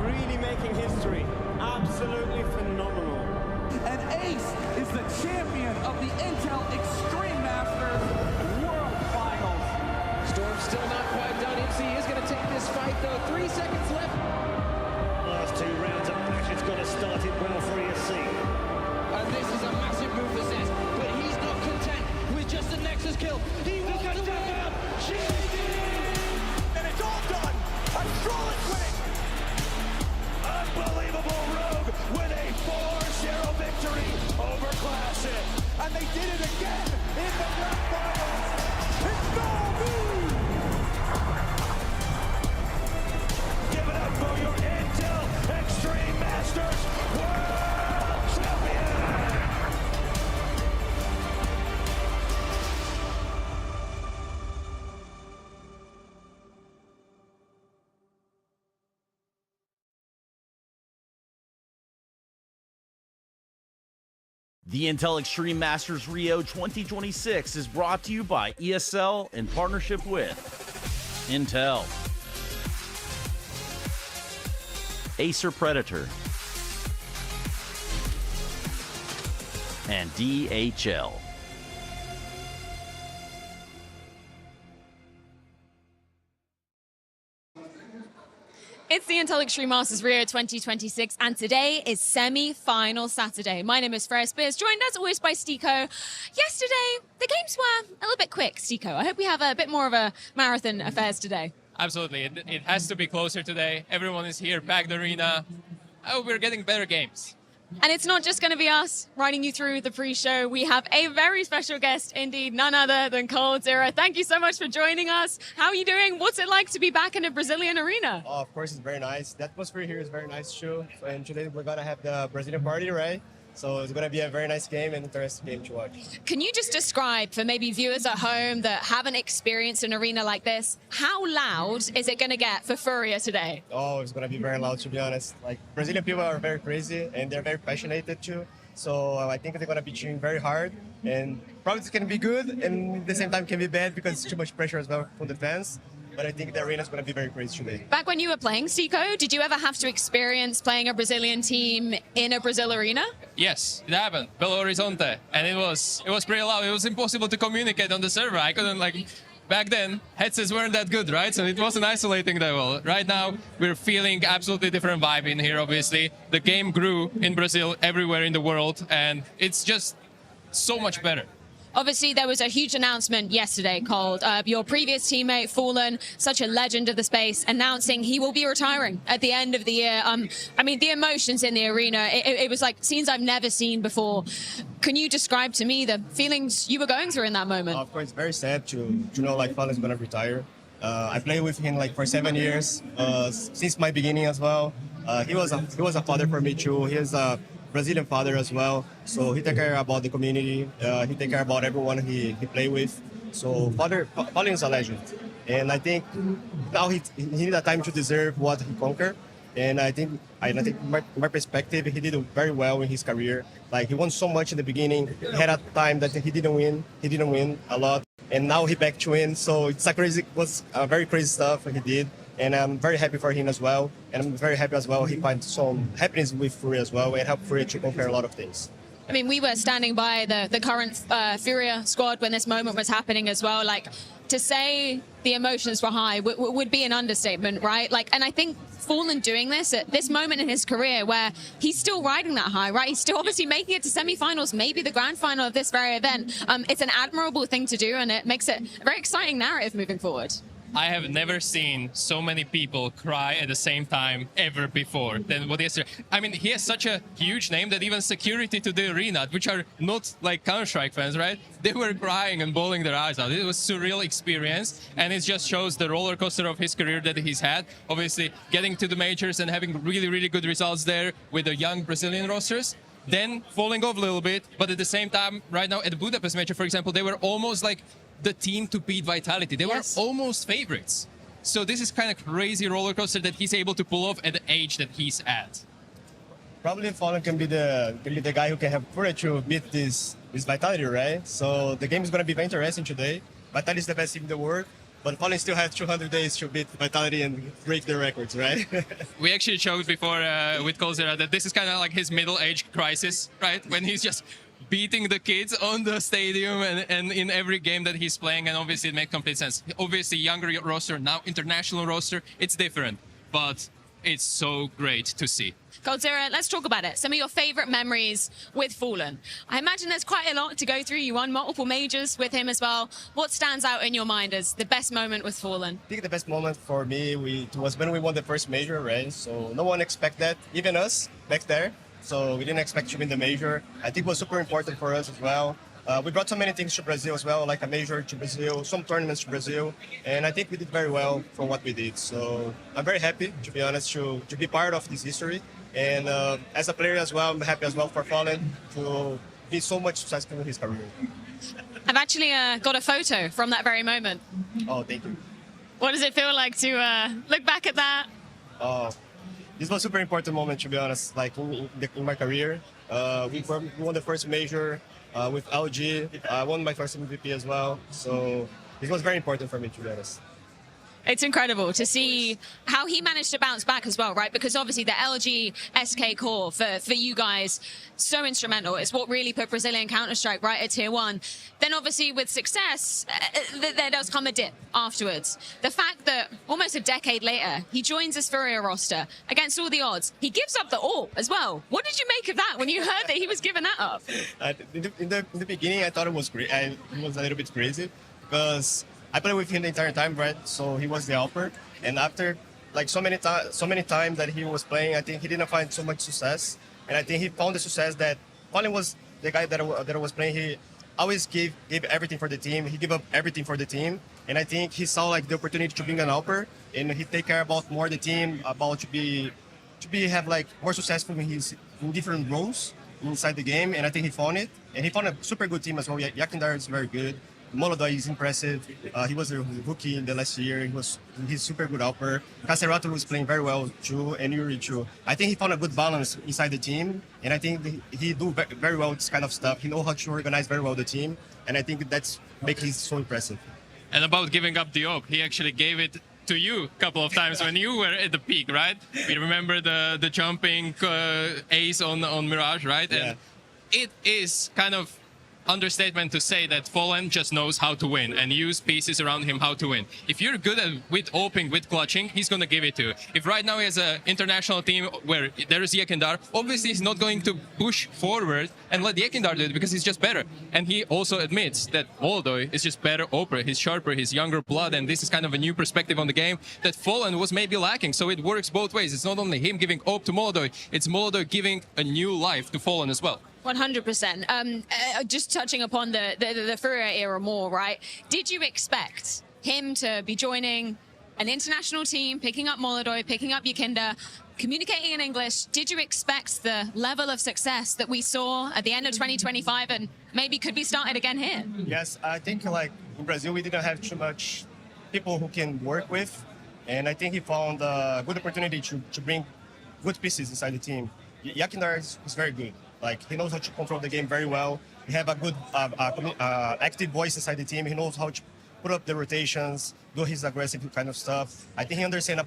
Really making history. Absolutely phenomenal. And Ace is the champion of the Intel Extreme Masters World Finals. Storm's still not quite done. MC is going to take this fight, though. 3 seconds left. Last 2 rounds of action's got to start it well for ESC. And this is a massive move for Zez, but he's not content with just the Nexus kill. He wants to step out. And it's all done. And Strollin's winning. Unbelievable Rogue with a 4-0 victory over Classic. And they did it again in the grand finals. It's Nobu! Give it up for your Intel Extreme Masters World Champion! The Intel Extreme Masters Rio 2026 is brought to you by ESL in partnership with Intel, Acer Predator, and DHL. It's the Intel Extreme Masters Rio 2026, and today is semi-final Saturday. My name is Freya Spears, joined as always by Stiko. Yesterday, the games were a little bit quick, Stiko. I hope we have a bit more of a marathon affairs today. Absolutely. It has to be closer today. Everyone is here, packed arena. I hope we're getting better games. And it's not just going to be us riding you through the pre-show. We have a very special guest indeed, none other than Cold Zero. Thank you so much for joining us. How are you doing? What's it like to be back in a Brazilian arena? Oh, of course, it's very nice. The atmosphere here is very nice too. And today we're going to have the Brazilian party, right? So it's going to be a very nice game and interesting game to watch. Can you just describe for maybe viewers at home that haven't experienced an arena like this, how loud is it going to get for FURIA today? Oh, it's going to be very loud, to be honest. Like, Brazilian people are very crazy and they're very passionate too. So I think they're going to be cheering very hard, and probably it's going to be good and at the same time can be bad because it's too much pressure as well from the fans. But I think the arena is going to be very crazy today. Back when you were playing, Stiko, did you ever have to experience playing a Brazilian team in a Brazil arena? Yes, it happened. Belo Horizonte. And it was pretty loud. It was impossible to communicate on the server. I couldn't, back then, headsets weren't that good, right? So it wasn't isolating that well. Right now, we're feeling absolutely different vibe in here, obviously. The game grew in Brazil, everywhere in the world, and it's just so much better. Obviously, there was a huge announcement yesterday called your previous teammate, Fallen, such a legend of the space, announcing he will be retiring at the end of the year. I mean, the emotions in the arena, it was like scenes I've never seen before. Can you describe to me the feelings you were going through in that moment? Of course, it's very sad to know like Fallen is going to retire. I played with him like for 7 years, since my beginning as well. He was a father for me too. He's a Brazilian father as well, so he take care about the community. He take care about everyone he play with. So Fallen is a legend, and I think now he need a time to deserve what he conquered. And I think my perspective, he did very well in his career. Like, he won so much in the beginning. He had a time that he didn't win. He didn't win a lot, and now he back to win. So it's was very crazy stuff he did. And I'm very happy for him as well. And I'm very happy as well he finds some happiness with FURIA as well and help FURIA to conquer a lot of things. I mean, we were standing by the current FURIA squad when this moment was happening as well. Like, to say the emotions were high would be an understatement, right? Like, and I think Fallen doing this at this moment in his career where he's still riding that high, right? He's still obviously making it to semi-finals, maybe the grand final of this very event. It's an admirable thing to do, and it makes it a very exciting narrative moving forward. I have never seen so many people cry at the same time ever before than what yesterday. I mean, he has such a huge name that even security to the arena, which are not like Counter-Strike fans, right? They were crying and bawling their eyes out. It was a surreal experience, and it just shows the roller coaster of his career that he's had. Obviously, getting to the majors and having really, really good results there with the young Brazilian rosters. Then falling off a little bit, but at the same time, right now at the Budapest Major, for example, they were almost like the team to beat Vitality. They were almost favorites. So this is kind of crazy roller coaster that he's able to pull off at the age that he's at. Probably Fallen can be the guy who can have FURIA to beat this Vitality, right? So the game is going to be very interesting today. Vitality is the best team in the world, but Fallen still has 200 days to beat Vitality and break their records, right? We actually joked before with Colzera that this is kind of like his middle-age crisis, right? When he's just beating the kids on the stadium and in every game that he's playing, and obviously it makes complete sense. Obviously, younger roster, now international roster, it's different, but it's so great to see. Coldzera, let's talk about it. Some of your favorite memories with Fallen. I imagine there's quite a lot to go through. You won multiple majors with him as well. What stands out in your mind as the best moment with Fallen? I think the best moment for me was when we won the first major, right? So no one expected that, even us back there. So we didn't expect to win the major. I think it was super important for us as well. We brought so many things to Brazil as well, like a major to Brazil, some tournaments to Brazil, and I think we did very well for what we did. So I'm very happy, to be honest, to be part of this history. And as a player as well, I'm happy as well for Fallen to be so much successful in his career. I've actually got a photo from that very moment. Oh, thank you. What does it feel like to look back at that? This was a super important moment, to be honest, like in my career. We won the first major with LG. I won my first MVP as well. So it was very important for me, to be honest. It's incredible to see how he managed to bounce back as well, right? Because obviously the LG SK core for you guys, so instrumental. It's what really put Brazilian Counter-Strike right at tier 1. Then obviously with success, there does come a dip afterwards. The fact that almost a decade later, he joins this FURIA roster against all the odds. He gives up the AWP as well. What did you make of that when you heard that he was giving that up? In the beginning, I thought it was great. It was a little bit crazy because I played with him the entire time, right? So he was the helper. And after like so many times that he was playing, I think he didn't find so much success. And I think he found the success that Colin was the guy that I was playing. He always gave everything for the team. He gave up everything for the team. And I think he saw like the opportunity to bring an helper, and he take care about more the team, about to have like more successful in different roles inside the game. And I think he found it. And he found a super good team as well. Yakindar is very good. Molodoi is impressive. He was a rookie in the last year. He's super good helper. Caserato was playing very well too, and Yuri too. I think he found a good balance inside the team, and I think he do very well this kind of stuff. He knows how to organize very well the team, and I think that's makes him so impressive. And about giving up the AWP, he actually gave it to you a couple of times when you were at the peak, right? We remember the jumping ace on Mirage, right? Yeah. And it is kind of understatement to say that Fallen just knows how to win and use pieces around him how to win. If you're good at with opening, with clutching, he's going to give it to you. If right now he has an international team where there is Yakindar, obviously he's not going to push forward and let Yakindar do it because he's just better. And he also admits that Molodoi is just better opener. He's sharper, he's younger blood, and this is kind of a new perspective on the game that Fallen was maybe lacking. So it works both ways. It's not only him giving AWP to Molodoi, it's Molodoi giving a new life to Fallen as well. 100%. Just touching upon the FURIA era more, right? Did you expect him to be joining an international team, picking up Molodoi, picking up Yakinda, communicating in English? Did you expect the level of success that we saw at the end of 2025 and maybe could be started again here? Yes, I think like in Brazil, we didn't have too much people who can work with. And I think he found a good opportunity to bring good pieces inside the team. Yakindar is very good. Like, he knows how to control the game very well. He have a good active voice inside the team. He knows how to put up the rotations, do his aggressive kind of stuff. I think he understands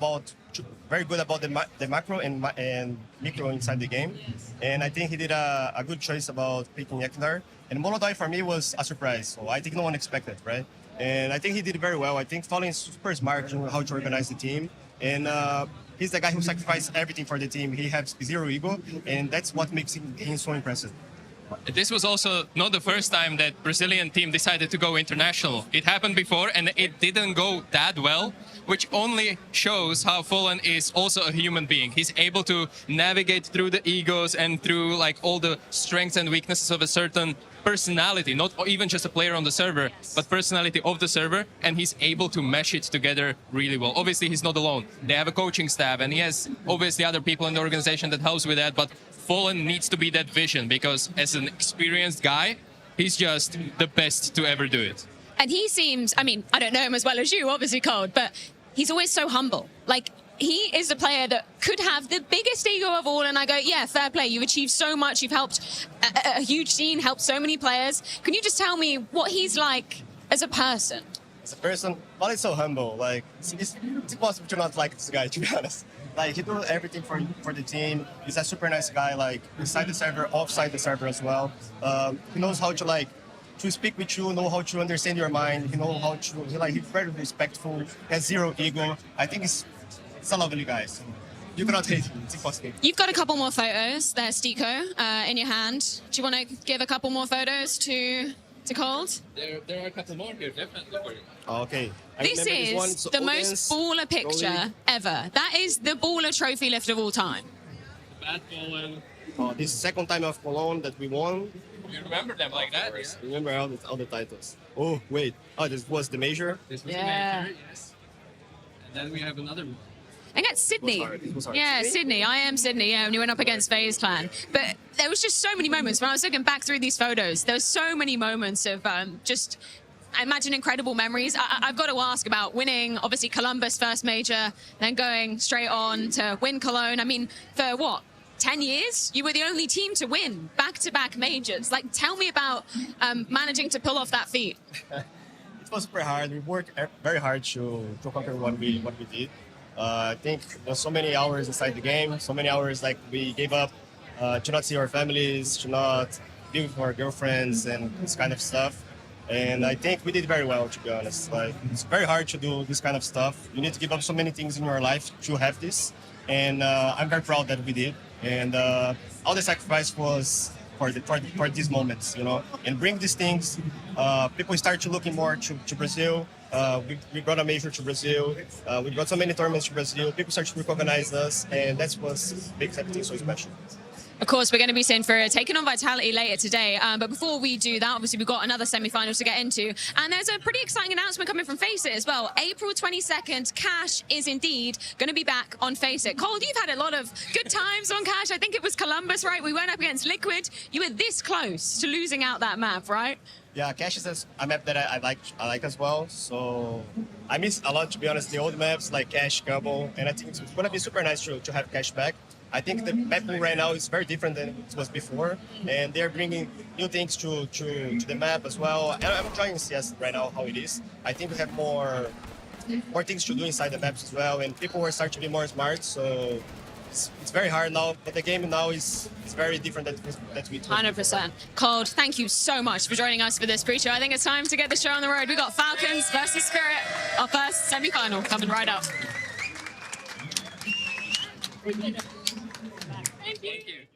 very good about the macro and micro inside the game. And I think he did a good choice about picking Yakindar. And Molodoi for me was a surprise. So I think no one expected, right? And I think he did very well. I think Fallen is super smart on how to organize the team. And he's the guy who sacrificed everything for the team. He has zero ego, and that's what makes him so impressive. This was also not the first time that Brazilian team decided to go international. It happened before and it didn't go that well, which only shows how Fallen is also a human being. He's able to navigate through the egos and through like all the strengths and weaknesses of a certain personality, not even just a player on the server, but personality of the server, and he's able to mesh it together really well. Obviously, he's not alone. They have a coaching staff, and he has obviously other people in the organization that helps with that, but Fallen needs to be that vision, because as an experienced guy, he's just the best to ever do it. And he seems, I mean, I don't know him as well as you, obviously, Cold, but he's always so humble. Like, he is a player that could have the biggest ego of all, and I go, yeah, fair play. You've achieved so much. You've helped a huge scene, helped so many players. Can you just tell me what he's like as a person? As a person, but he's so humble. Like, it's impossible to not like this guy, to be honest. Like, he does everything for the team. He's a super nice guy, like, inside the server, offside the server as well. He knows how to, like, to speak with you, know how to understand your mind. He knows how to, he's very respectful, has zero ego. I think he's a lovely guy. So you cannot hate him. It's impossible. You've got a couple more photos there, Stico, in your hand. Do you want to give a couple more photos to Cold? There are a couple more here, definitely for you. Okay. This is the most baller picture ever. That is the baller trophy lift of all time. Bad Fallen. This is the second time of Cologne that we won. You remember them like that? Yeah. Remember all the titles. Oh, wait. Oh, this was the major? This was the major, yes. And then we have another one. Against Sydney. It was hard. Yeah, Sydney. IEM Sydney, yeah, when you went up against FaZe Clan. But there was just so many moments. When I was looking back through these photos, there was so many moments of just, I imagine, incredible memories. I've got to ask about winning, obviously, Columbus first major, then going straight on to win Cologne. I mean, for what, 10 years? You were the only team to win back-to-back majors. Like, tell me about managing to pull off that feat. It was super hard. We worked very hard to conquer what we did. I think there's so many hours inside the game, so many hours like we gave up to not see our families, to not be with our girlfriends and this kind of stuff. And I think we did very well, to be honest. Like, it's very hard to do this kind of stuff. You need to give up so many things in your life to have this. And I'm very proud that we did. And all the sacrifice was for these moments, you know. And bring these things, people start to looking more to Brazil. We brought a major to Brazil. We brought so many tournaments to Brazil. People start to recognize us, and that's what makes everything so special. Of course, we're going to be seeing FURIA taking on Vitality later today. But before we do that, obviously, we've got another semi-finals to get into. And there's a pretty exciting announcement coming from FACEIT as well. April 22nd, Cash is indeed going to be back on FACEIT. Cold, you've had a lot of good times on Cash. I think it was Columbus, right? We went up against Liquid. You were this close to losing out that map, right? Yeah, Cash is a map that I like as well. So I miss a lot, to be honest, the old maps like Cash, Gumbo, and I think it's going to be super nice to have Cash back. I think the map pool right now is very different than it was before, and they're bringing new things to the map as well. And I'm trying CS right now how it is. I think we have more things to do inside the maps as well, and people are starting to be more smart. So it's very hard now, but the game now is very different that we 100%. Cold, thank you so much for joining us for this pre-show. I think it's time to get the show on the road. We've got Falcons versus Spirit, our first semi-final coming right up. Thank you.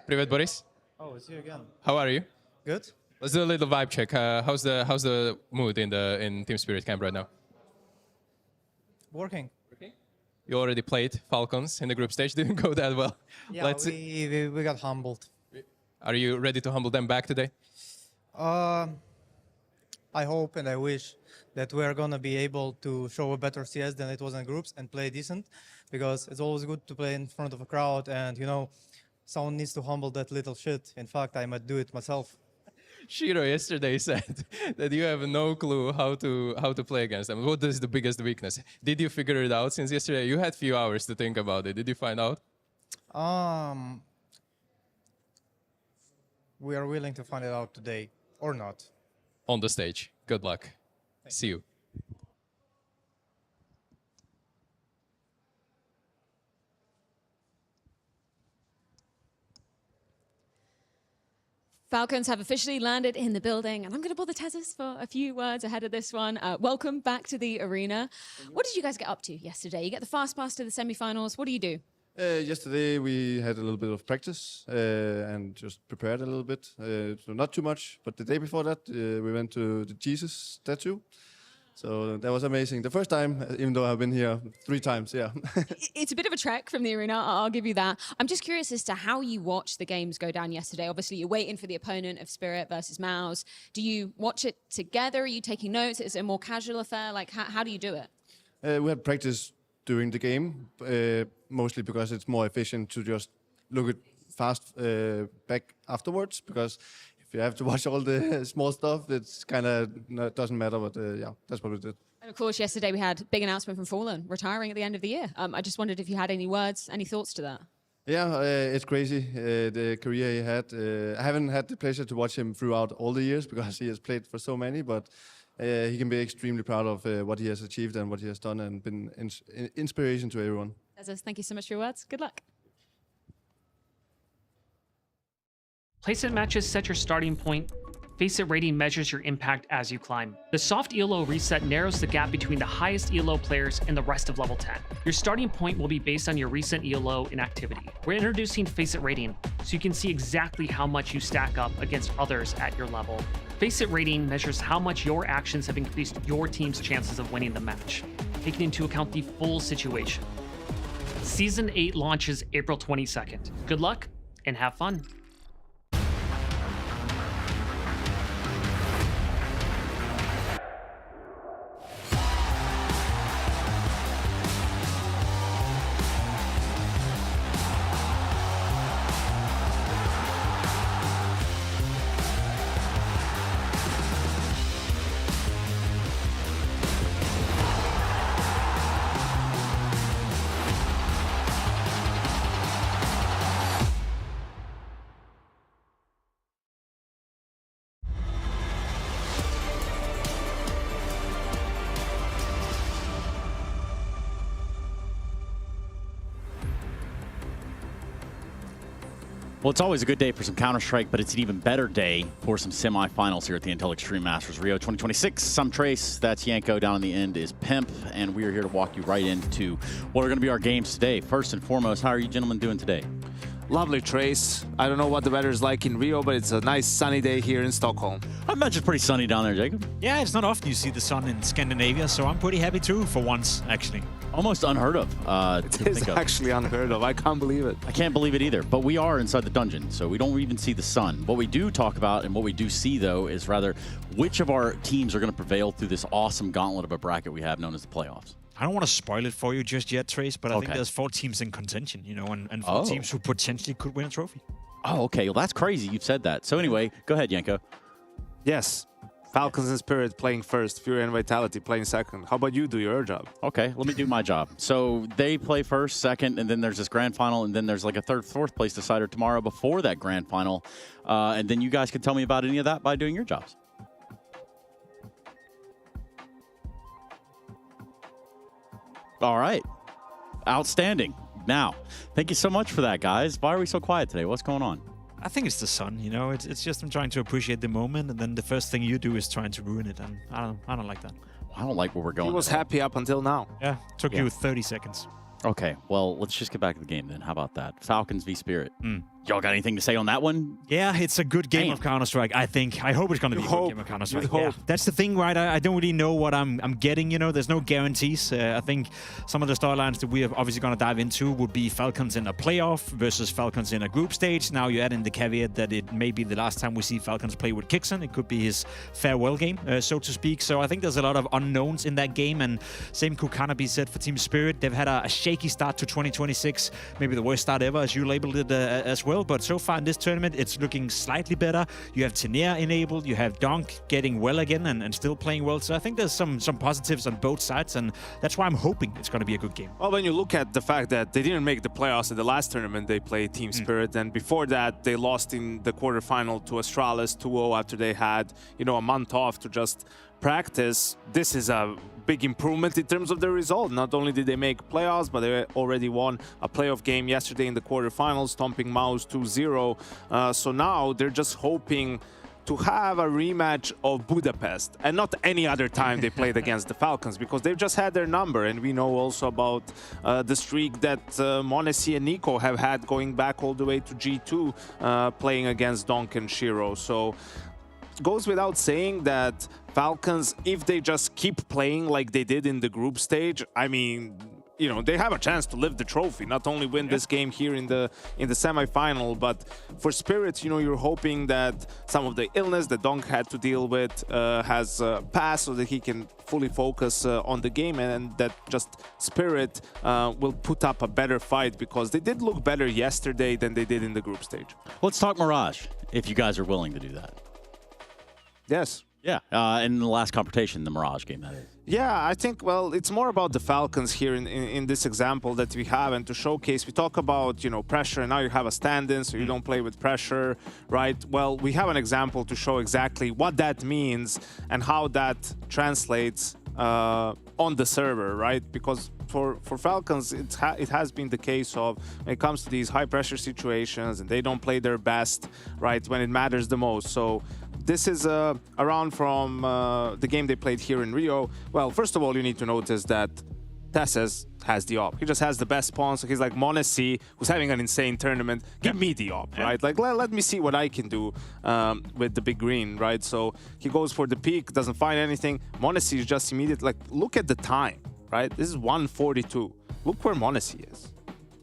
Привет, Boris. Oh, it's you again. How are you? Good. Let's do a little vibe check. How's the mood in Team Spirit camp right now? Working. You already played Falcons in the group stage. Didn't go that well. Yeah, we got humbled. Are you ready to humble them back today? I hope and I wish that we're gonna be able to show a better CS than it was in groups and play decent, because it's always good to play in front of a crowd, and you know, someone needs to humble that little shit. In fact, I might do it myself. Shiro yesterday said that you have no clue how to play against them. What is the biggest weakness? Did you figure it out since yesterday? You had few hours to think about it. Did you find out? We are willing to find it out today, or not. On the stage. Good luck. See you. Falcons have officially landed in the building, and I'm going to bother Tezis for a few words ahead of this one. Welcome back to the arena. What did you guys get up to yesterday? You get the fast pass to the semi-finals. What do you do? Yesterday we had a little bit of practice and just prepared a little bit. So not too much, but the day before that we went to the Jesus statue. So that was amazing. The first time, even though I've been here 3 times, yeah. It's a bit of a trek from the arena, I'll give you that. I'm just curious as to how you watched the games go down yesterday. Obviously, you're waiting for the opponent of Spirit versus Mouse. Do you watch it together? Are you taking notes? Is it a more casual affair? Like, how do you do it? We had practice during the game, mostly because it's more efficient to just look at fast back afterwards, because if you have to watch all the small stuff, it's kind of doesn't matter, but yeah, that's what we did. And of course, yesterday we had a big announcement from Fallen, retiring at the end of the year. I just wondered if you had any words, any thoughts to that? Yeah, it's crazy, the career he had. I haven't had the pleasure to watch him throughout all the years because he has played for so many, but he can be extremely proud of what he has achieved and what he has done and been inspiration to everyone. Thank you so much for your words. Good luck. Placement matches set your starting point. Face-It rating measures your impact as you climb. The soft ELO reset narrows the gap between the highest ELO players and the rest of level 10. Your starting point will be based on your recent ELO in activity. We're introducing Face-It rating, so you can see exactly how much you stack up against others at your level. Face-It rating measures how much your actions have increased your team's chances of winning the match, taking into account the full situation. Season 8 launches April 22nd. Good luck and have fun. Well, it's always a good day for some Counter-Strike, but it's an even better day for some semifinals here at the Intel Extreme Masters Rio 2026. I'm Trace, that's Yanko, down on the end is Pimp, and we are here to walk you right into what are going to be our games today. First and foremost, how are you gentlemen doing today? Lovely, Trace. I don't know what the weather is like in Rio, but it's a nice sunny day here in Stockholm. I imagine it's pretty sunny down there, Jacob. Yeah, it's not often you see the sun in Scandinavia, so I'm pretty happy too, for once, actually. Almost unheard of. It is actually unheard of. I can't believe it. I can't believe it either. But we are inside the dungeon, so we don't even see the sun. What we do talk about and what we do see, though, is rather which of our teams are going to prevail through this awesome gauntlet of a bracket we have known as the playoffs. I don't want to spoil it for you just yet, Trace, but I think there's 4 teams in contention, you know, and 4 teams who potentially could win a trophy. Oh, okay. Well, that's crazy. You've said that. So anyway, go ahead, Yanko. Yes. Falcons and Spirit playing first, FURIA and Vitality playing second. How about you do your job? Okay, let me do my job. So they play first, second, and then there's this grand final, and then there's like a third, fourth place decider tomorrow before that grand final. And then you guys can tell me about any of that by doing your jobs. All right. Outstanding. Now, thank you so much for that, guys. Why are we so quiet today? What's going on? I think it's the sun, you know. It's just I'm trying to appreciate the moment, and then the first thing you do is trying to ruin it, and I don't like that. I don't like where we're going. He was happy up until now. Yeah, took you 30 seconds. Okay, well, let's just get back to the game then. How about that? Falcons v Spirit. Y'all got anything to say on that one? Yeah, it's a good game of Counter-Strike, I think. I hope it's going to be a good game of Counter-Strike. Yeah. That's the thing, right? I don't really know what I'm getting, you know. There's no guarantees. I think some of the storylines that we are obviously going to dive into would be Falcons in a playoff versus Falcons in a group stage. Now you add in the caveat that it may be the last time we see Falcons play with Kixon. It could be his farewell game, so to speak. So I think there's a lot of unknowns in that game, and same could kind of be said for Team Spirit. They've had a shaky start to 2026, maybe the worst start ever, as you labeled it as well. But so far in this tournament, it's looking slightly better. You have Tenea enabled, you have Donk getting well again and still playing well. So I think there's some positives on both sides, and that's why I'm hoping it's going to be a good game. Well, when you look at the fact that they didn't make the playoffs in the last tournament, they played Team Spirit, and before that, they lost in the quarterfinal to Astralis 2-0 after they had, you know, a month off to just practice. This is a big improvement in terms of the result. Not only did they make playoffs, but they already won a playoff game yesterday in the quarterfinals, stomping Mouse 2-0. So now they're just hoping to have a rematch of Budapest and not any other time they played against the Falcons, because they've just had their number. And we know also about the streak that m0NESY and Nico have had going back all the way to G2 playing against Donk and Shiro. So goes without saying that Falcons, if they just keep playing like they did in the group stage, I mean, you know, they have a chance to lift the trophy, not only win this game here in the semi-final, but for Spirit, you know, you're hoping that some of the illness that Donk had to deal with has passed, so that he can fully focus on the game, and that just Spirit will put up a better fight, because they did look better yesterday than they did in the group stage. Let's talk Mirage, if you guys are willing to do that. Yes. Yeah, in the last confrontation, the Mirage game, that is. Yeah, I think, well, it's more about the Falcons here in this example that we have, and to showcase, we talk about, you know, pressure, and now you have a stand-in, so you don't play with pressure, right? Well, we have an example to show exactly what that means and how that translates on the server, right? Because for Falcons, it has been the case of, when it comes to these high-pressure situations, and they don't play their best, right, when it matters the most. So this is a round from the game they played here in Rio. Well, first of all, you need to notice that Tesses has the op. He just has the best pawn, so he's like m0NESY, who's having an insane tournament. Give me the op, right? Like, let me see what I can do with the big green, right? So he goes for the peak, doesn't find anything. m0NESY is just immediate. Like, look at the time, right? This is 1:42. Look where m0NESY is,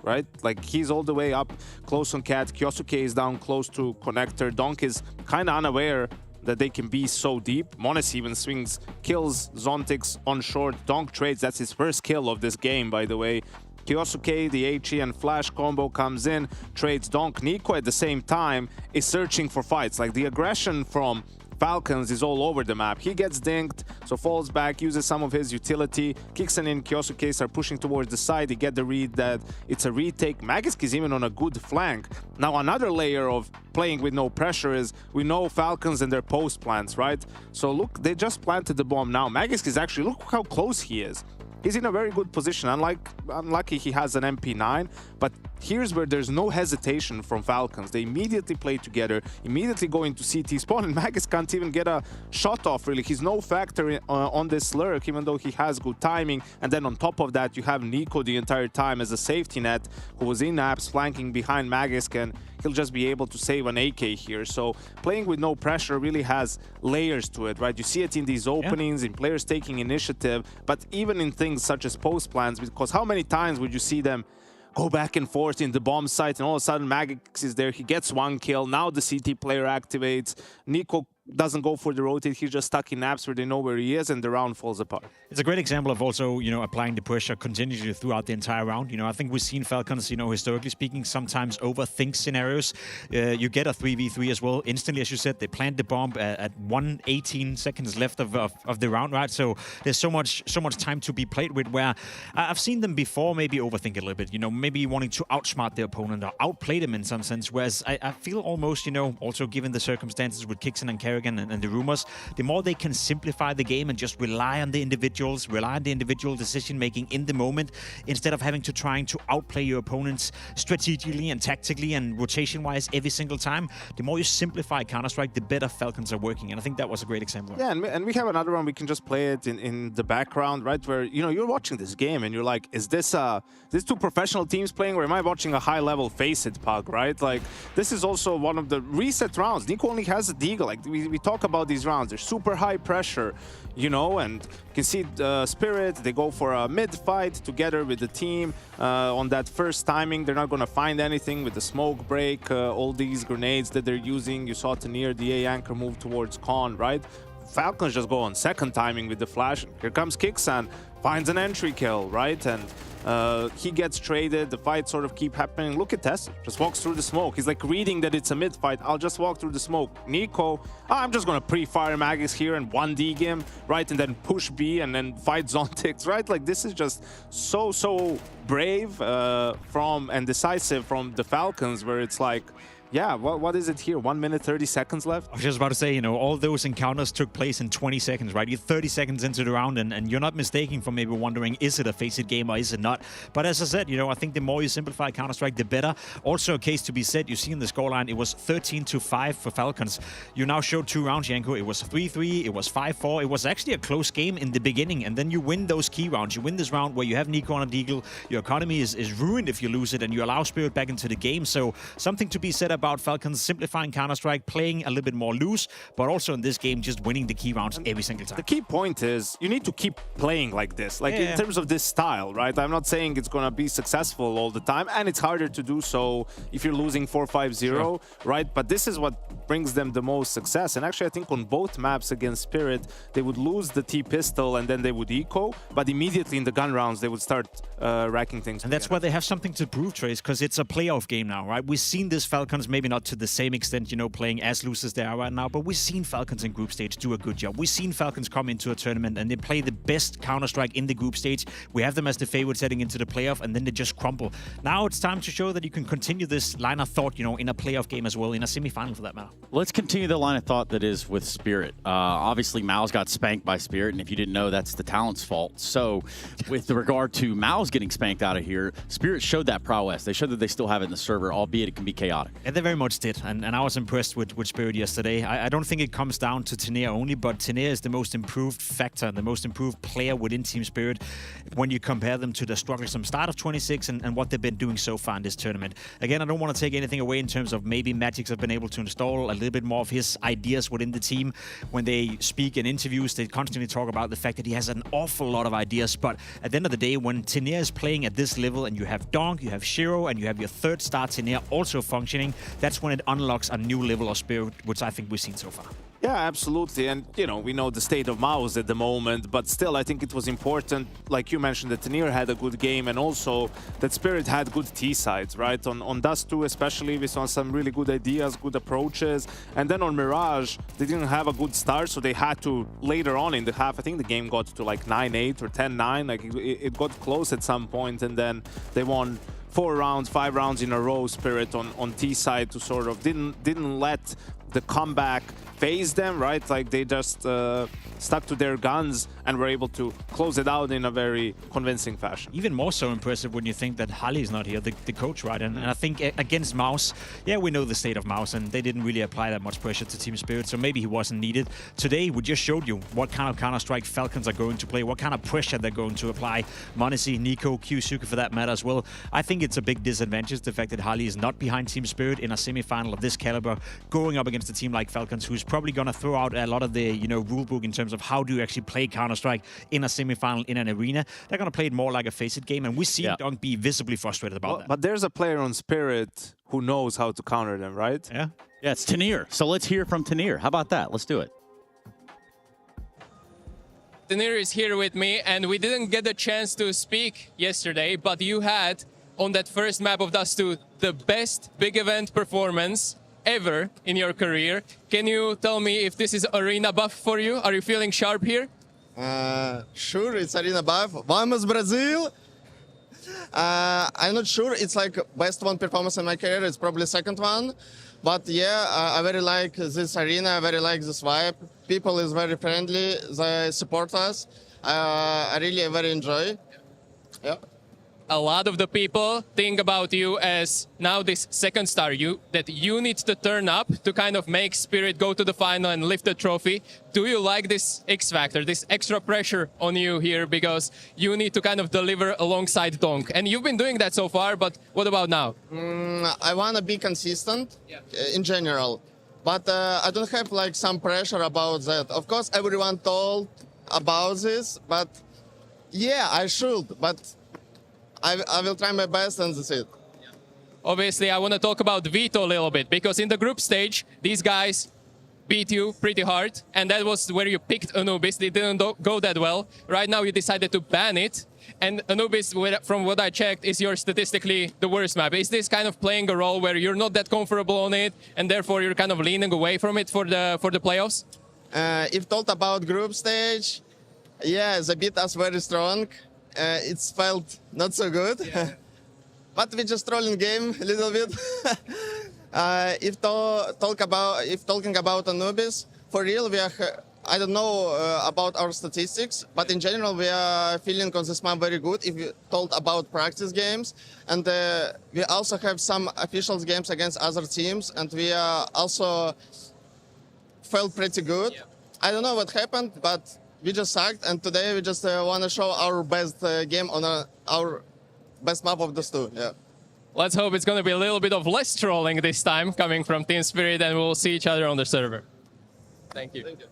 right? Like, he's all the way up close on Cat. Kyosuke is down close to connector. Donk is kind of unaware that they can be so deep. m0NESY even swings, kills Zontix on short. Donk trades. That's his first kill of this game, by the way. Kyosuke, the HE and Flash combo comes in, trades Donk. Nico at the same time is searching for fights. Like, the aggression from Falcons is all over the map. He gets dinked, so falls back, uses some of his utility. Kixen and Kyosuke are pushing towards the side. They get the read that it's a retake. Magisk is even on a good flank. Now, another layer of playing with no pressure is, we know Falcons and their post plants, right? So look, they just planted the bomb now. Magisk is actually, look how close he is. He's in a very good position. Unlucky he has an MP9, but here's where there's no hesitation from Falcons. They immediately play together, immediately go into CT spawn, and Magisk can't even get a shot off, really. He's no factor on this lurk, even though he has good timing. And then on top of that, you have Nico the entire time as a safety net, who was in apps flanking behind Magisk, and he'll just be able to save an AK here. So playing with no pressure really has layers to it, right? You see it in these openings, in players taking initiative, but even in things such as post plans, because how many times would you see them go back and forth in the bomb site, and all of a sudden Magisk is there, he gets one kill, now the CT player activates, Nico doesn't go for the rotate, he's just stuck in apps where they know where he is, and the round falls apart. It's a great example of also, you know, applying the pressure continuously throughout the entire round. You know, I think we've seen Falcons, you know, historically speaking, sometimes overthink scenarios. You get a 3v3 as well. Instantly, as you said, they plant the bomb at 1:18 seconds left of the round, right? So there's so much time to be played with, where I've seen them before maybe overthink a little bit, you know, maybe wanting to outsmart their opponent or outplay them in some sense, whereas I feel almost, you know, also given the circumstances with Kixen and Kerrigan and the rumors, the more they can simplify the game and just rely on the individuals, rely on the individual decision-making in the moment, instead of having to trying to outplay your opponents strategically and tactically and rotation-wise every single time, the more you simplify Counter-Strike, the better Falcons are working. And I think that was a great example. Yeah, and we have another one, we can just play it in the background, right? Where, you know, you're watching this game and you're like, is this two professional teams playing, or am I watching a high-level Face-It pug, right? Like, this is also one of the reset rounds. Nico only has a deagle. Like, we talk about these rounds, they're super high pressure, you know, and you can see Spirit, they go for a mid fight together with the team on that first timing. They're not going to find anything with the smoke break, all these grenades that they're using. You saw Tanir, the A anchor, move towards Con, right? Falcons just go on second timing with the flash. Here comes Kixan, finds an entry kill, right? And he gets traded, the fights sort of keep happening. Look at Tess, just walks through the smoke. He's like reading that it's a mid fight. I'll just walk through the smoke. Nico, I'm just gonna pre-fire Magisk here and 1D him, right? And then push B and then fight Zontix, right? Like, this is just so brave and decisive from the Falcons, where it's like, Yeah, what is it here? 1 minute, 30 seconds left? I was just about to say, you know, all those encounters took place in 20 seconds, right? You're 30 seconds into the round, and you're not mistaken for maybe wondering, is it a face-it game or is it not? But as I said, you know, I think the more you simplify Counter-Strike, the better. Also, a case to be said, you see in the scoreline, it was 13-5 for Falcons. You now showed 2 rounds, Janko. It was 3-3, it was 5-4. It was actually a close game in the beginning, and then you win those key rounds. You win this round where you have Nico on a deagle. Your economy is ruined if you lose it, and you allow Spirit back into the game. So something to be said about Falcons simplifying Counter-Strike, playing a little bit more loose, but also in this game just winning the key rounds every single time. The key point is you need to keep playing like this, like in terms of this style, right? I'm not saying it's going to be successful all the time, and it's harder to do so if you're losing 4-5-0, right? But this is what brings them the most success. And actually, I think on both maps against Spirit, they would lose the T-pistol and then they would eco, but immediately in the gun rounds, they would start racking things. And that's why they have something to prove, Trace, because it's a playoff game now, right? We've seen this Falcons, maybe not to the same extent, you know, playing as loose as they are right now, but we've seen Falcons in group stage do a good job. We've seen Falcons come into a tournament and they play the best Counter-Strike in the group stage. We have them as the favorites heading into the playoff, and then they just crumble. Now it's time to show that you can continue this line of thought, you know, in a playoff game as well, in a semi-final for that matter. Let's continue the line of thought that is with Spirit. Obviously, Mao's got spanked by Spirit, and if you didn't know, that's the talent's fault. So with regard to Mao's getting spanked out of here, Spirit showed that prowess. They showed that they still have it in the server, albeit it can be chaotic. And they very much did, and I was impressed with Spirit yesterday. I don't think it comes down to Tenea only, but Tenea is the most improved factor, the most improved player within Team Spirit when you compare them to the strugglesome start of 26 and what they've been doing so far in this tournament. Again, I don't want to take anything away in terms of maybe Magix have been able to install a little bit more of his ideas within the team. When they speak in interviews, they constantly talk about the fact that he has an awful lot of ideas, but at the end of the day, when Tenea is playing at this level and you have Donk, you have Shiro, and you have your third star Tenea also functioning, that's when it unlocks a new level of Spirit, which I think we've seen so far. Yeah, absolutely. And, you know, we know the state of Mao's at the moment, but still, I think it was important, like you mentioned, that Tenir had a good game and also that Spirit had good T-sides, right? On Dust 2 especially, we saw some really good ideas, good approaches. And then on Mirage, they didn't have a good start, so they had to, later on in the half, I think the game got to like 9-8 or 10-9, like it got close at some point, and then they won 4 rounds, 5 rounds in a row, Spirit on T-side to sort of didn't let the comeback phase them, right? Like they just stuck to their guns and were able to close it out in a very convincing fashion. Even more so impressive when you think that Hali is not here, the coach, right? And I think against Mouse, yeah, we know the state of Mouse, and they didn't really apply that much pressure to Team Spirit, so maybe he wasn't needed. Today, we just showed you what kind of Counter-Strike Falcons are going to play, what kind of pressure they're going to apply. Monesi, Nico, Kyusuke for that matter as well. I think it's a big disadvantage, the fact that Hali is not behind Team Spirit in a semi-final of this caliber, going up against a team like Falcons, who's probably going to throw out a lot of the, you know, rule book in terms of how do you actually play Counter-Strike in a semi-final in an arena. They're going to play it more like a face-it game, and we see Dunk be visibly frustrated about that. But there's a player on Spirit who knows how to counter them, right? Yeah. Yeah, it's Tenir. So let's hear from Tenir. How about that? Let's do it. Tenir is here with me, and we didn't get the chance to speak yesterday, but you had, on that first map of Dust 2, the best big event performance ever in your career. Can you tell me if this is arena buff for you? Are you feeling sharp here? Sure, it's arena buff. Vamos Brazil! I'm not sure. It's like best one performance in my career. It's probably second one. But yeah, I very like this arena. I very like this vibe. People is very friendly. They support us. I really very enjoy. Yeah. A lot of the people think about you as now this second star, that you need to turn up to kind of make Spirit go to the final and lift the trophy. Do you like this X factor, this extra pressure on you here because you need to kind of deliver alongside Donk? And you've been doing that so far, but what about now? I want to be consistent in general, but I don't have like some pressure about that. Of course, everyone told about this, but yeah, I should, but I will try my best and that's it. Obviously, I want to talk about Veto a little bit, because in the group stage, these guys beat you pretty hard, and that was where you picked Anubis. They didn't go that well. Right now, you decided to ban it, and Anubis, from what I checked, is your statistically the worst map. Is this kind of playing a role where you're not that comfortable on it, and therefore you're kind of leaning away from it for the playoffs? If told about group stage, yeah, they beat us very strong. It's felt not so good, but we just trolling game a little bit. If talking about Anubis, for real, we are. I don't know about our statistics, but in general, we are feeling on this map very good. If you told about practice games, and we also have some officials games against other teams, and we also felt pretty good. Yeah. I don't know what happened, but we just sucked, and today we just want to show our best game on our best map of the two. Yeah. Let's hope it's going to be a little bit of less trolling this time coming from Team Spirit, and we'll see each other on the server. Thank you. Thank you.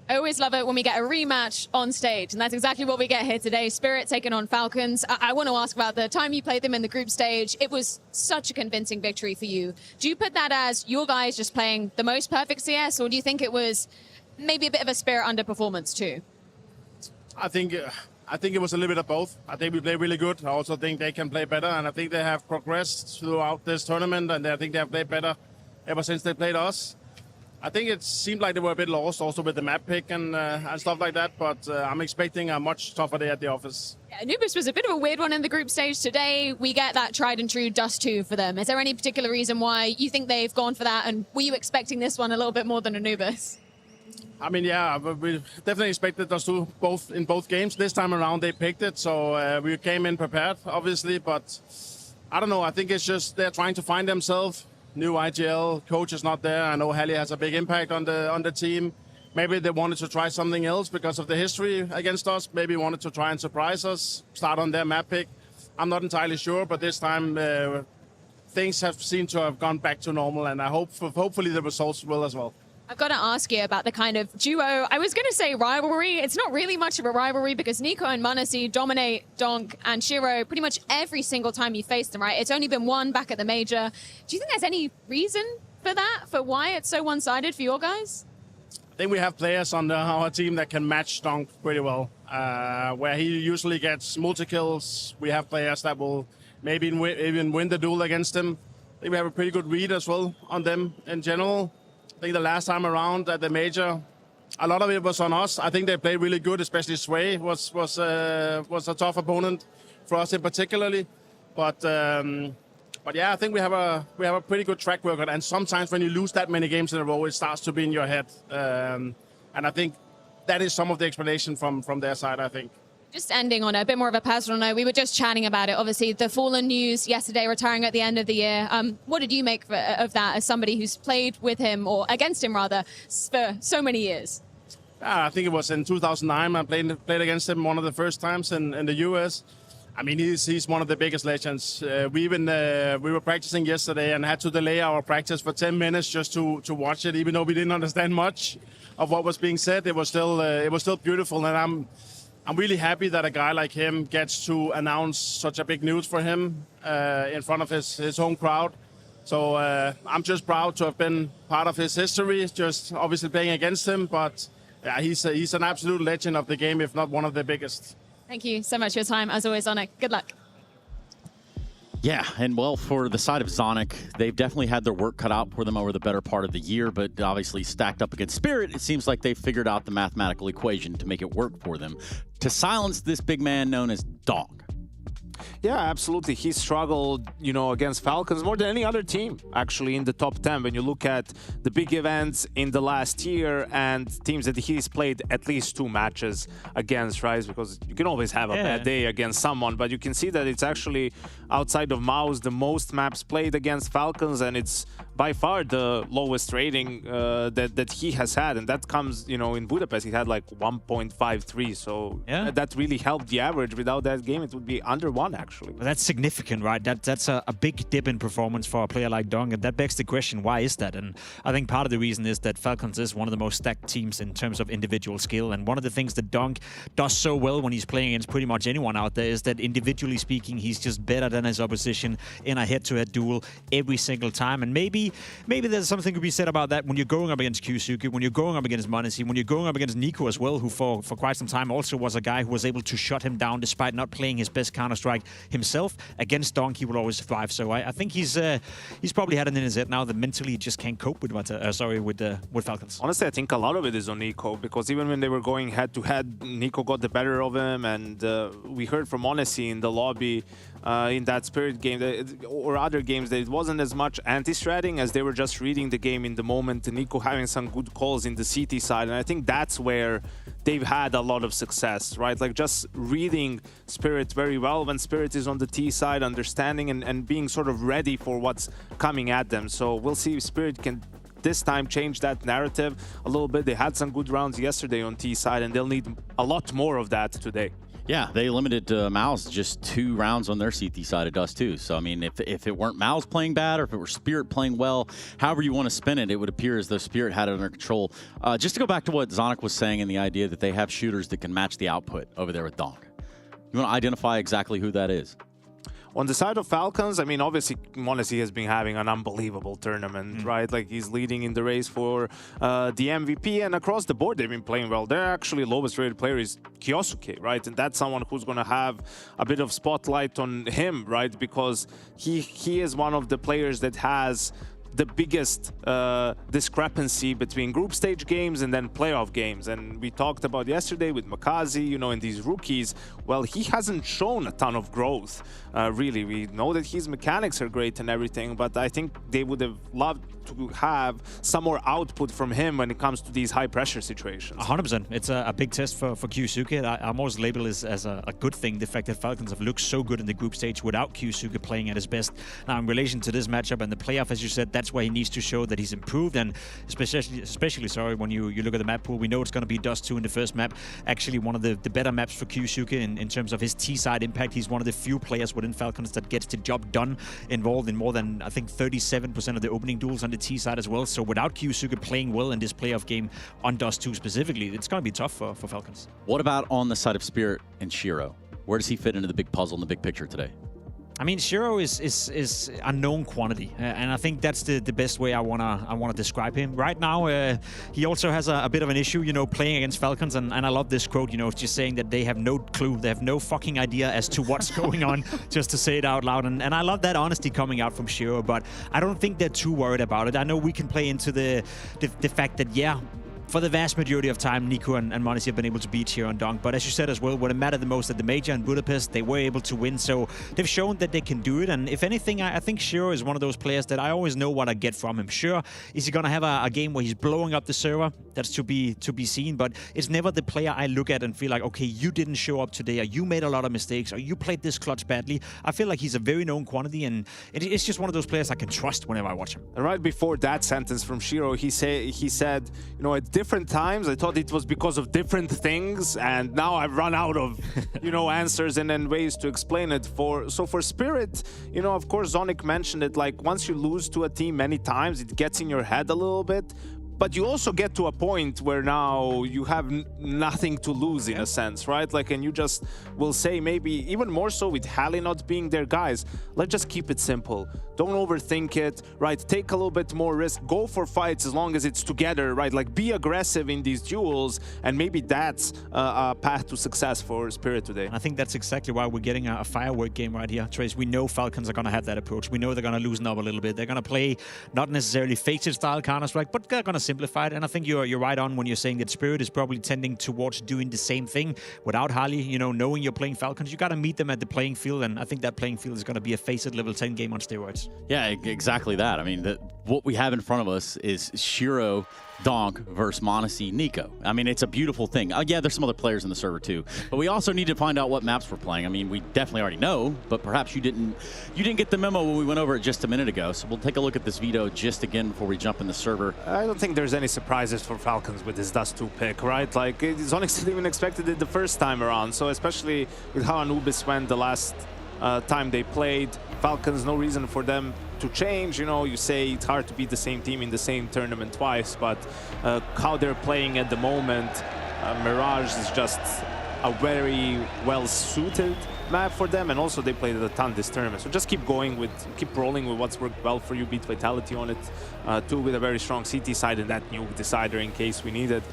I always love it when we get a rematch on stage, and that's exactly what we get here today. Spirit taking on Falcons. I want to ask about the time you played them in the group stage. It was such a convincing victory for you. Do you put that as your guys just playing the most perfect CS, or do you think it was maybe a bit of a Spirit underperformance too? I think it was a little bit of both. I think we play really good. I also think they can play better, and I think they have progressed throughout this tournament, and I think they have played better ever since they played us. I think it seemed like they were a bit lost also with the map pick and stuff like that, but I'm expecting a much tougher day at the office. Yeah, Anubis was a bit of a weird one in the group stage today. We get that tried and true Dust 2 for them. Is there any particular reason why you think they've gone for that, and were you expecting this one a little bit more than Anubis? I mean, yeah, we definitely expected Dust 2 in both games. This time around they picked it, so we came in prepared, obviously, but I don't know. I think it's just they're trying to find themselves. New IGL coach is not there. I know Hallie has a big impact on the team. Maybe they wanted to try something else because of the history against us. Maybe wanted to try and surprise us, start on their map pick. I'm not entirely sure, but this time things have seemed to have gone back to normal, and I hopefully the results will as well. I've got to ask you about the kind of duo. I was going to say rivalry. It's not really much of a rivalry because Nico and m0NESY dominate Donk and Shiro pretty much every single time you face them, right? It's only been one back at the major. Do you think there's any reason for that, for why it's so one-sided for your guys? I think we have players on our team that can match Donk pretty well. Where he usually gets multi-kills, we have players that will maybe even win the duel against him. I think we have a pretty good read as well on them in general. I think the last time around at the major, a lot of it was on us. I think they played really good, especially Sway was a tough opponent for us in particularly. But yeah, I think we have a pretty good track record. And sometimes when you lose that many games in a row, it starts to be in your head. And I think that is some of the explanation from their side, I think. Just ending on a bit more of a personal note, we were just chatting about it. Obviously, the Fallen news yesterday, retiring at the end of the year. What did you make of that as somebody who's played with him, or against him rather, for so many years? I think it was in 2009. I played against him one of the first times in the US. I mean, he's one of the biggest legends. We were practicing yesterday and had to delay our practice for 10 minutes just to watch it, even though we didn't understand much of what was being said. It was still beautiful, and I'm really happy that a guy like him gets to announce such a big news for him in front of his home crowd. So I'm just proud to have been part of his history, just obviously playing against him. But yeah, he's an absolute legend of the game, if not one of the biggest. Thank you so much for your time. As always, Zonic, good luck. Yeah, and well, for the side of Zonic, they've definitely had their work cut out for them over the better part of the year, but obviously stacked up against Spirit, it seems like they've figured out the mathematical equation to make it work for them to silence this big man known as Donk. Yeah, absolutely. He struggled, against Falcons more than any other team, actually, in the top 10. When you look at the big events in the last year and teams that he's played at least 2 matches against, right? Because you can always have a bad day against someone, but you can see that it's actually, outside of Mouse, the most maps played against Falcons, and it's by far the lowest rating that he has had. And that comes, in Budapest, he had like 1.53. So that really helped the average. Without that game, it would be under 1, actually. Well, that's significant, right? That's a big dip in performance for a player like Donk, and that begs the question, why is that? And I think part of the reason is that Falcons is one of the most stacked teams in terms of individual skill, and one of the things that Donk does so well when he's playing against pretty much anyone out there is that, individually speaking, he's just better than his opposition in a head-to-head duel every single time. And maybe there's something to be said about that when you're going up against Kyusuke, when you're going up against m0NESY, when you're going up against Nico as well, who for quite some time also was a guy who was able to shut him down despite not playing his best Counter-Strike himself. Against Donk, he will always thrive. So I think he's probably had it in his head now that mentally he just can't cope with Falcons. Honestly, I think a lot of it is on Nico, because even when they were going head-to-head, Nico got the better of him, and we heard from m0NESY in the lobby in that Spirit game or other games, that it wasn't as much anti-stratting as they were just reading the game in the moment. Nico having some good calls in the CT side, and I think that's where they've had a lot of success, right? Like just reading Spirit very well when Spirit is on the T side, understanding and being sort of ready for what's coming at them. So we'll see if Spirit can this time change that narrative a little bit. They had some good rounds yesterday on T side, and they'll need a lot more of that today. Yeah, they limited Mao's just 2 rounds on their CT side of Dust too. So I mean, if it weren't Mao's playing bad, or if it were Spirit playing well, however you want to spin it, it would appear as though Spirit had it under control. Just to go back to what Zonic was saying, and the idea that they have shooters that can match the output over there with Donk. You want to identify exactly who that is? On the side of Falcons, I mean, obviously, m0NESY has been having an unbelievable tournament, right? Like, he's leading in the race for the MVP, and across the board, they've been playing well. Their actually lowest rated player is Kyosuke, right? And that's someone who's going to have a bit of spotlight on him, right? Because he is one of the players that has the biggest discrepancy between group stage games and then playoff games. And we talked about yesterday with Makazi, you know, and these rookies. Well, he hasn't shown a ton of growth, really. We know that his mechanics are great and everything, but I think they would have loved to have some more output from him when it comes to these high pressure situations. 100%. It's a big test for Kyosuke. I almost label it as a good thing, the fact that Falcons have looked so good in the group stage without Kyosuke playing at his best. Now, in relation to this matchup and the playoff, as you said, that's where he needs to show that he's improved, and especially sorry, when you look at the map pool, we know it's going to be Dust 2 in the first map. Actually, one of the better maps for Kyosuke in terms of his T-side impact. He's one of the few players within Falcons that gets the job done, involved in more than, I think, 37% of the opening duels on the T-side as well. So without Kyosuke playing well in this playoff game on Dust 2 specifically, it's going to be tough for Falcons. What about on the side of Spirit and Shiro? Where does he fit into the big puzzle in the big picture today? I mean, Shiro is a known quantity, and I think that's the best way I wanna describe him. Right now, he also has a bit of an issue, you know, playing against Falcons, and I love this quote, you know, just saying that they have no clue, they have no fucking idea as to what's going on, just to say it out loud, and I love that honesty coming out from Shiro, but I don't think they're too worried about it. I know we can play into the fact that, yeah, for the vast majority of time, Nico and m0NESY have been able to beat Shiro and Donk. But as you said as well, when it mattered the most at the Major in Budapest, they were able to win. So they've shown that they can do it. And if anything, I think Shiro is one of those players that I always know what I get from him. Sure, is he going to have a game where he's blowing up the server? That's to be seen. But it's never the player I look at and feel like, okay, you didn't show up today, or you made a lot of mistakes, or you played this clutch badly. I feel like he's a very known quantity, and it's just one of those players I can trust whenever I watch him. And right before that sentence from Shiro, he said, you know, at different times, I thought it was because of different things, and now I've run out of, you know, answers and ways to explain it. So for Spirit, you know, of course, Zonic mentioned it, like once you lose to a team many times, it gets in your head a little bit. But you also get to a point where now you have nothing to lose in a sense, right? Like, and you just will say, maybe even more so with Halley not being there, guys, let's just keep it simple. Don't overthink it, right? Take a little bit more risk. Go for fights as long as it's together, right? Like, be aggressive in these duels, and maybe that's a path to success for Spirit today. I think that's exactly why we're getting a firework game right here, Trace. We know Falcons are going to have that approach. We know they're going to loosen up a little bit. They're going to play not necessarily Fated style Counter-Strike, but they're going to simplify it. And I think you're right on when you're saying that Spirit is probably tending towards doing the same thing without Harley. You know, knowing you're playing Falcons, you got to meet them at the playing field, and I think that playing field is going to be a Faceit level 10 game on steroids. Yeah, exactly that. I mean, what we have in front of us is Shiro, Donk versus m0NESY, Nico. I mean, it's a beautiful thing. Yeah, there's some other players in the server too, but we also need to find out what maps we're playing. I mean, we definitely already know, but perhaps you didn't get the memo when we went over it just a minute ago. So we'll take a look at this video just again before we jump in the server. I don't think there's any surprises for Falcons with this Dust 2 pick, right? Like, Zonic didn't even expected it the first time around. So especially with how Anubis went the last time they played, Falcons, no reason for them to change. You know, you say it's hard to beat the same team in the same tournament twice, but how they're playing at the moment, Mirage is just a very well-suited map for them, and also they played a ton this tournament. So just keep rolling with what's worked well for you, beat Vitality on it, too, with a very strong CT side and that new decider in case we need it.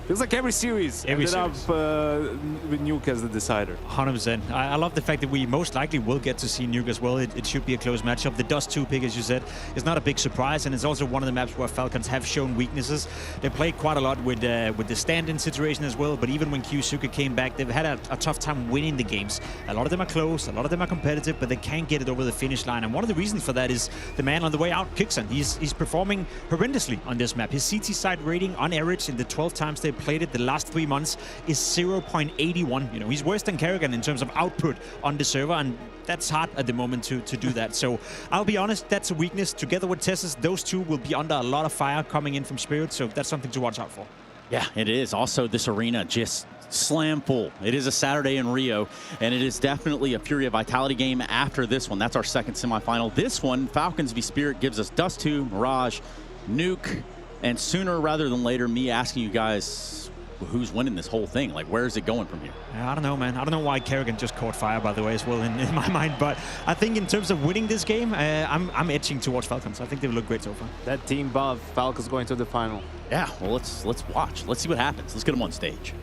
Feels like every series ended up with Nuke as the decider. 100%. I love the fact that we most likely will get to see Nuke as well. It should be a close matchup. The Dust 2 pick, as you said, is not a big surprise, and it's also one of the maps where Falcons have shown weaknesses. They played quite a lot with the stand-in situation as well, but even when Kyusuke came back, they've had a tough time winning the games. A lot of them are close, a lot of them are competitive, but they can't get it over the finish line, and one of the reasons for that is the man on the way out, Kixon. He's performing horrendously on this map. His CT side rating on average in the 12 times they played it the last 3 months is 0.81. You know, he's worse than Kerrigan in terms of output on the server, and that's hard at the moment to do that. So I'll be honest, that's a weakness. Together with Tessus, those two will be under a lot of fire coming in from Spirit, so that's something to watch out for. Yeah, it is. Also, this arena just slam full. It is a Saturday in Rio, and it is definitely a FURIA Vitality game after this one. That's our second semifinal. This one, Falcons v Spirit, gives us Dust 2, Mirage, Nuke, and sooner rather than later, me asking you guys who's winning this whole thing. Like, where is it going from here? I don't know, man. I don't know why Kerrigan just caught fire, by the way, as well, in my mind. But I think in terms of winning this game, I'm edging towards Falcons. I think they've looked great so far. That team buff, Falcons going to the final. Yeah, well, let's watch. Let's see what happens. Let's get them on stage.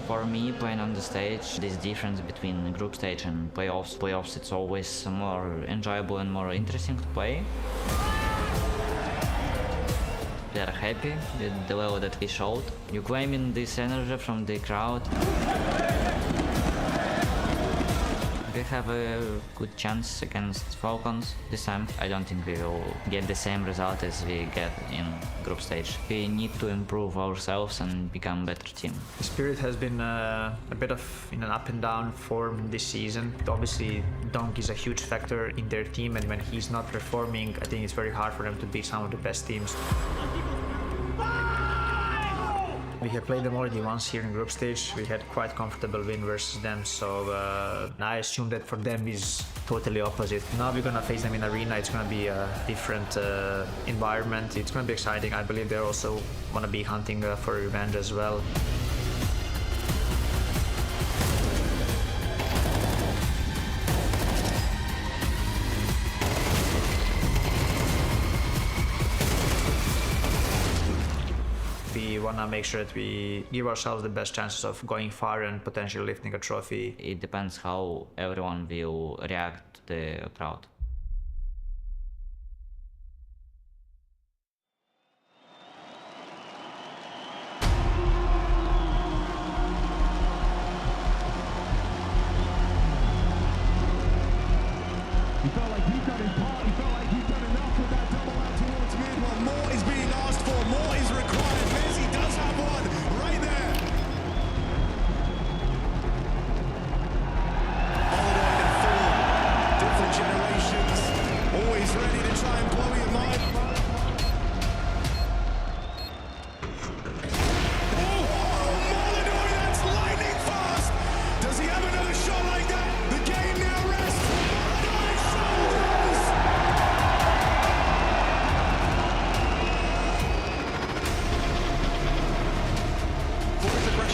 For me, playing on the stage, this difference between group stage and playoffs, it's always more enjoyable and more interesting to play. We are happy with the level that we showed. You claiming this energy from the crowd. We have a good chance against Falcons this time. I don't think we will get the same result as we get in group stage. We need to improve ourselves and become a better team. Spirit has been a bit of in an up and down form this season. Obviously, Donk is a huge factor in their team, and when he's not performing, I think it's very hard for them to beat some of the best teams. We have played them already once here in group stage. We had quite comfortable win versus them, so I assume that for them is totally opposite. Now we're gonna face them in arena. It's gonna be a different environment. It's gonna be exciting. I believe they're also gonna be hunting for revenge as well. We want to make sure that we give ourselves the best chances of going far and potentially lifting a trophy. It depends how everyone will react to the crowd. He felt like he'd done his part. He felt like he'd done enough with that double out towards mid. Well, more is being asked for. More is required. Messi does have one right there. Holiday in full. Different generations. Always ready to try and blow your mind. Oh, Molyneux, that's lightning fast. Does he have another shot like that? The game now rests.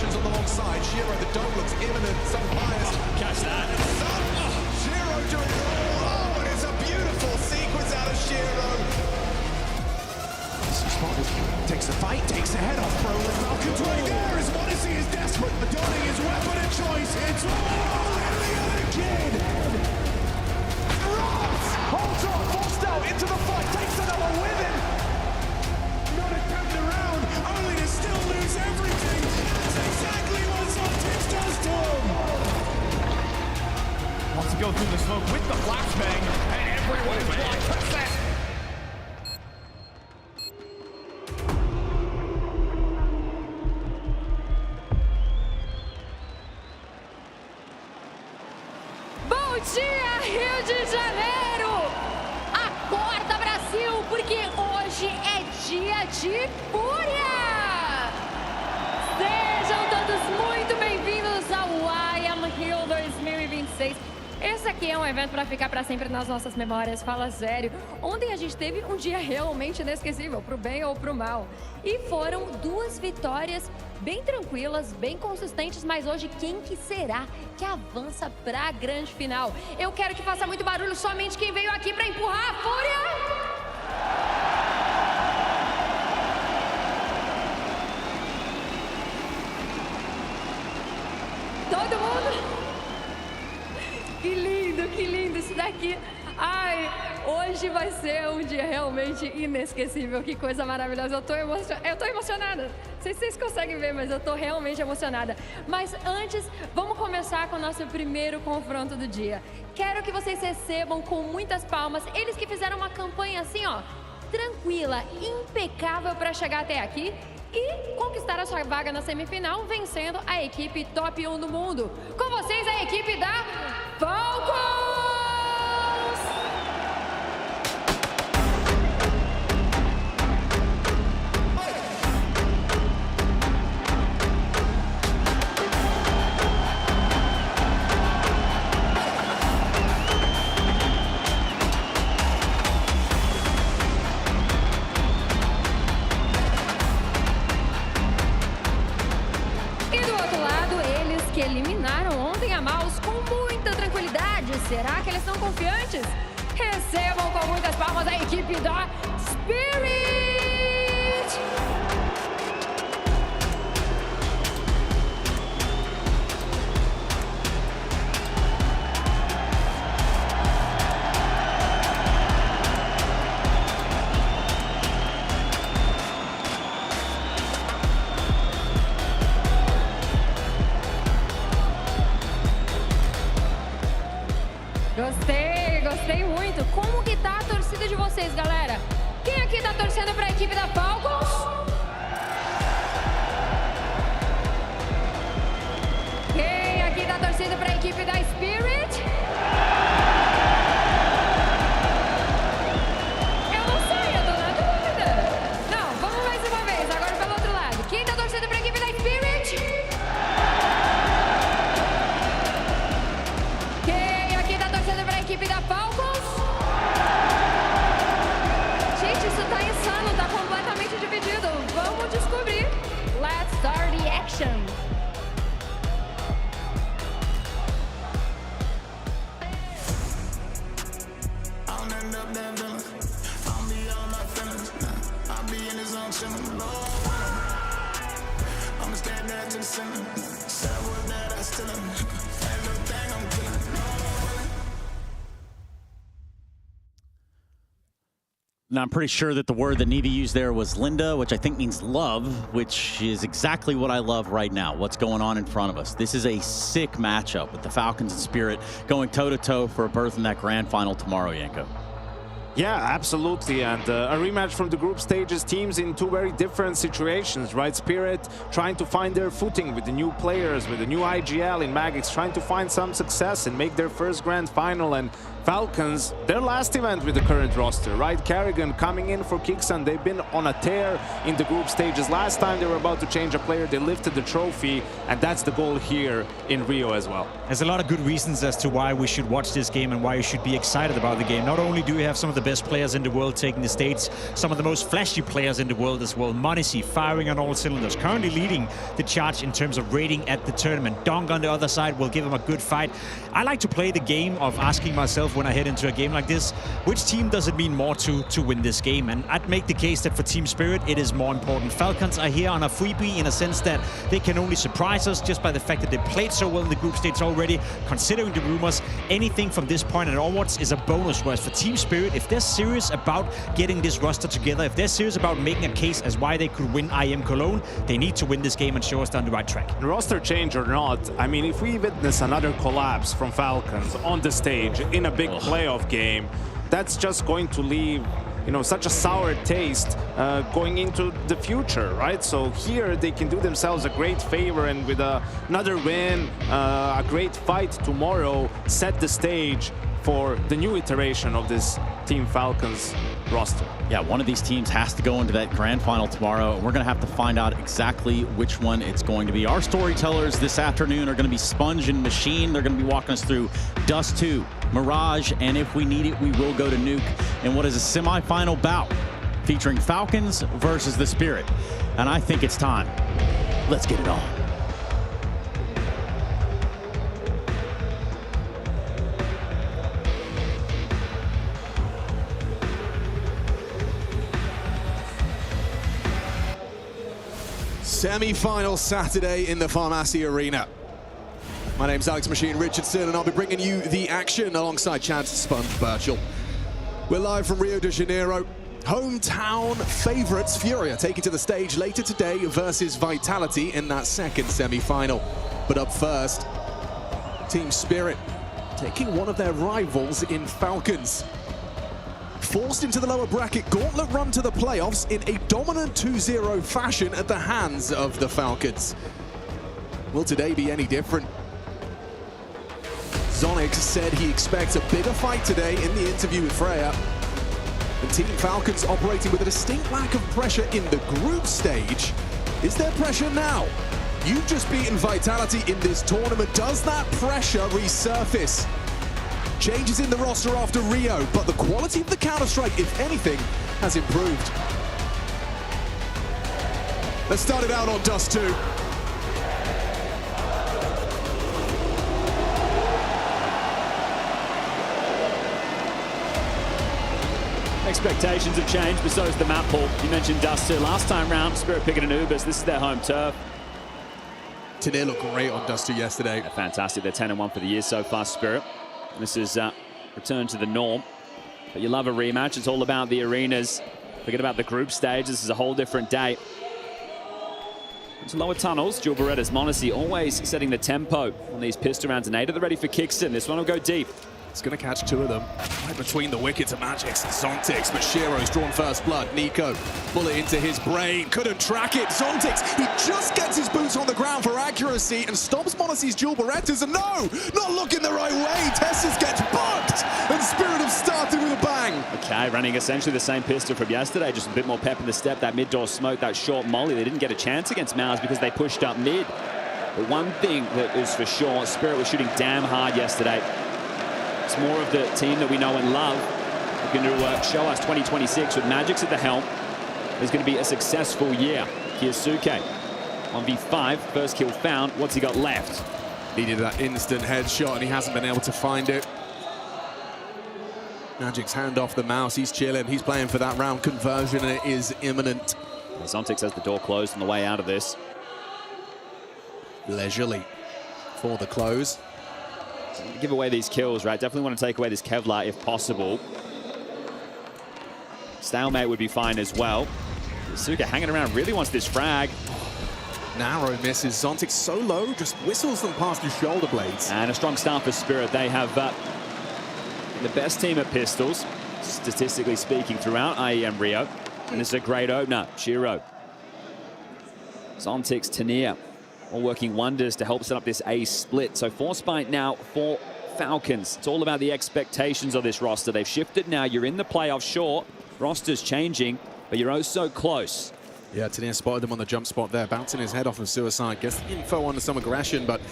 On the long side, Shiro, the dome looks imminent, some bias. Catch that. Shiro doing it all. Oh, and it's a beautiful sequence out of Shiro. Takes the fight, takes the head off, bro. The Falcons right there as Odyssey is desperate. Donning his weapon of choice. It's the other kid. Ross holds on, forced out into the fight, takes another with him. Not a turned around, only to still lose everything. That's exactly what Zontics does to him. Wants to go through the smoke with the flashbang, and everyone is blocked. Touch that. Bom dia, Rio de Janeiro! Acorda, Brasil, porque hoje é dia de FURIA! Sejam todos muito bem-vindos ao IEM Rio 2026. Esse aqui é um evento para ficar para sempre nas nossas memórias, fala sério. Ontem a gente teve um dia realmente inesquecível, pro bem ou pro mal. E foram 2 vitórias bem tranquilas, bem consistentes, mas hoje quem que será que avança para a grande final? Eu quero que faça muito barulho somente quem veio aqui para empurrar a FURIA! todo mundo? Que lindo isso daqui. Ai, hoje vai ser um dia realmente inesquecível. Que coisa maravilhosa. Eu tô emocionada. Não sei se vocês conseguem ver, mas eu tô realmente emocionada. Mas antes, vamos começar com o nosso primeiro confronto do dia. Quero que vocês recebam com muitas palmas eles que fizeram uma campanha assim, ó, tranquila, impecável para chegar até aqui e conquistar a sua vaga na semifinal, vencendo a equipe top 1 do mundo. Com vocês, a equipe da Falcons! Será que eles estão confiantes? Recebam com muitas palmas a equipe da Spirit! Gostei muito. Como que tá a torcida de vocês, galera? Quem aqui tá torcendo pra equipe da Falcons? Quem aqui tá torcendo pra equipe da Spirit? Eu não sei, eu tô na dúvida. Não, vamos mais uma vez, agora pelo outro lado. Quem tá torcendo pra equipe da Spirit? Quem aqui tá torcendo pra equipe da Falcons? Gente, isso tá insano, tá completamente dividido. Vamos descobrir. Let's start the action. Now, I'm pretty sure that the word that Neva used there was Linda, which I think means love, which is exactly what I love right now, what's going on in front of us. This is a sick matchup with the Falcons and Spirit going toe-to-toe for a berth in that grand final tomorrow, Yanko. Yeah, absolutely. And a rematch from the group stages, teams in two very different situations, right? Spirit trying to find their footing with the new players, with the new IGL in Magix, trying to find some success and make their first grand final. And Falcons, their last event with the current roster, right? Carrigan coming in for kicks, and they've been on a tear in the group stages. Last time they were about to change a player, they lifted the trophy, and that's the goal here in Rio as well. There's a lot of good reasons as to why we should watch this game and why you should be excited about the game. Not only do we have some of the best players in the world taking the stage, some of the most flashy players in the world as well. Monacy firing on all cylinders, currently leading the charge in terms of rating at the tournament. Dong on the other side will give him a good fight. I like to play the game of asking myself when I head into a game like this, which team does it mean more to win this game? And I'd make the case that for Team Spirit, it is more important. Falcons are here on a freebie in a sense that they can only surprise us just by the fact that they played so well in the group stage already. Considering the rumors, anything from this point and onwards is a bonus. Whereas for Team Spirit, if they're serious about getting this roster together, if they're serious about making a case as why they could win IEM Cologne, they need to win this game and show us down the right track. Roster change or not, I mean, if we witness another collapse from Falcons on the stage in a big playoff game, that's just going to leave, you know, such a sour taste going into the future, right? So here they can do themselves a great favor, and with another win, a great fight tomorrow, set the stage for the new iteration of this Team Falcons roster. Yeah, one of these teams has to go into that grand final tomorrow, and we're going to have to find out exactly which one it's going to be. Our storytellers this afternoon are going to be Sponge and Machine. They're going to be walking us through Dust 2, Mirage, and if we need it, we will go to Nuke in what is a semi-final bout featuring Falcons versus the Spirit. And I think it's time. Let's get it on. Semi-final Saturday in the Pharmacy Arena. My name's Alex Machine Richardson, and I'll be bringing you the action alongside Chad Sponge Birchall. We're live from Rio de Janeiro. Hometown favourites FURIA taking to the stage later today versus Vitality in that second semi-final. But up first, Team Spirit taking one of their rivals in Falcons. Forced into the lower bracket gauntlet run to the playoffs in a dominant 2-0 fashion at the hands of the Falcons. Will today be any different? Zonix said he expects a bigger fight today in the interview with FURIA. And Team Falcons operating with a distinct lack of pressure in the group stage. Is there pressure now? You've just beaten Vitality in this tournament. Does that pressure resurface? Changes in the roster after Rio, but the quality of the Counter-Strike, if anything, has improved. Let's start it out on Dust 2. Expectations have changed, but so has the map pool. You mentioned Dust 2 last time round. Spirit picking an Ubers. This is their home turf. Tanair looked great on Dust 2 yesterday. Yeah, fantastic. They're 10-1 for the year so far, Spirit. This is return to the norm. But you love a rematch. It's all about the arenas. Forget about the group stage. This is a whole different day. It's lower tunnels. Dual Berettas, Monacy always setting the tempo on these pistol rounds. And Ada, they're ready for Kickson. This one will go deep. It's going to catch two of them. Right between the wickets of Magix and Zontix, but Shiro's drawn first blood. Nico, bullet into his brain, couldn't track it. Zontix, he just gets his boots on the ground for accuracy and stops Monacy's Dual Berettas, and no, not looking the right way. Tessus gets booked, and Spirit have started with a bang. Okay, running essentially the same pistol from yesterday, just a bit more pep in the step. That mid-door smoke, that short molly, they didn't get a chance against Mars because they pushed up mid. But one thing that is for sure, Spirit was shooting damn hard yesterday. It's more of the team that we know and love. We're going to show us 2026 with Magix at the helm. It's going to be a successful year. Kiyasuke, 1v5, first kill found. What's he got left? Needed that instant headshot, and he hasn't been able to find it. Magic's hand off the mouse. He's chilling. He's playing for that round conversion, and it is imminent. Zontix has the door closed on the way out of this. Leisurely for the close. Give away these kills, right? Definitely want to take away this Kevlar if possible. Stalemate would be fine as well. Suka hanging around, really wants this frag. Narrow misses. Zontix so low, just whistles them past his shoulder blades. And a strong start for Spirit. They have the best team at pistols, statistically speaking, throughout IEM Rio. And this is a great opener. Shiro, Zontix, Tanair, all working wonders to help set up this A split. So force fight now for Falcons. It's all about the expectations of this roster. They've shifted now. You're in the playoffs, sure. Roster's changing, but you're oh so close. Yeah, Tanair spotted them on the jump spot there, bouncing his head off of Suicide. Gets the info on some aggression, but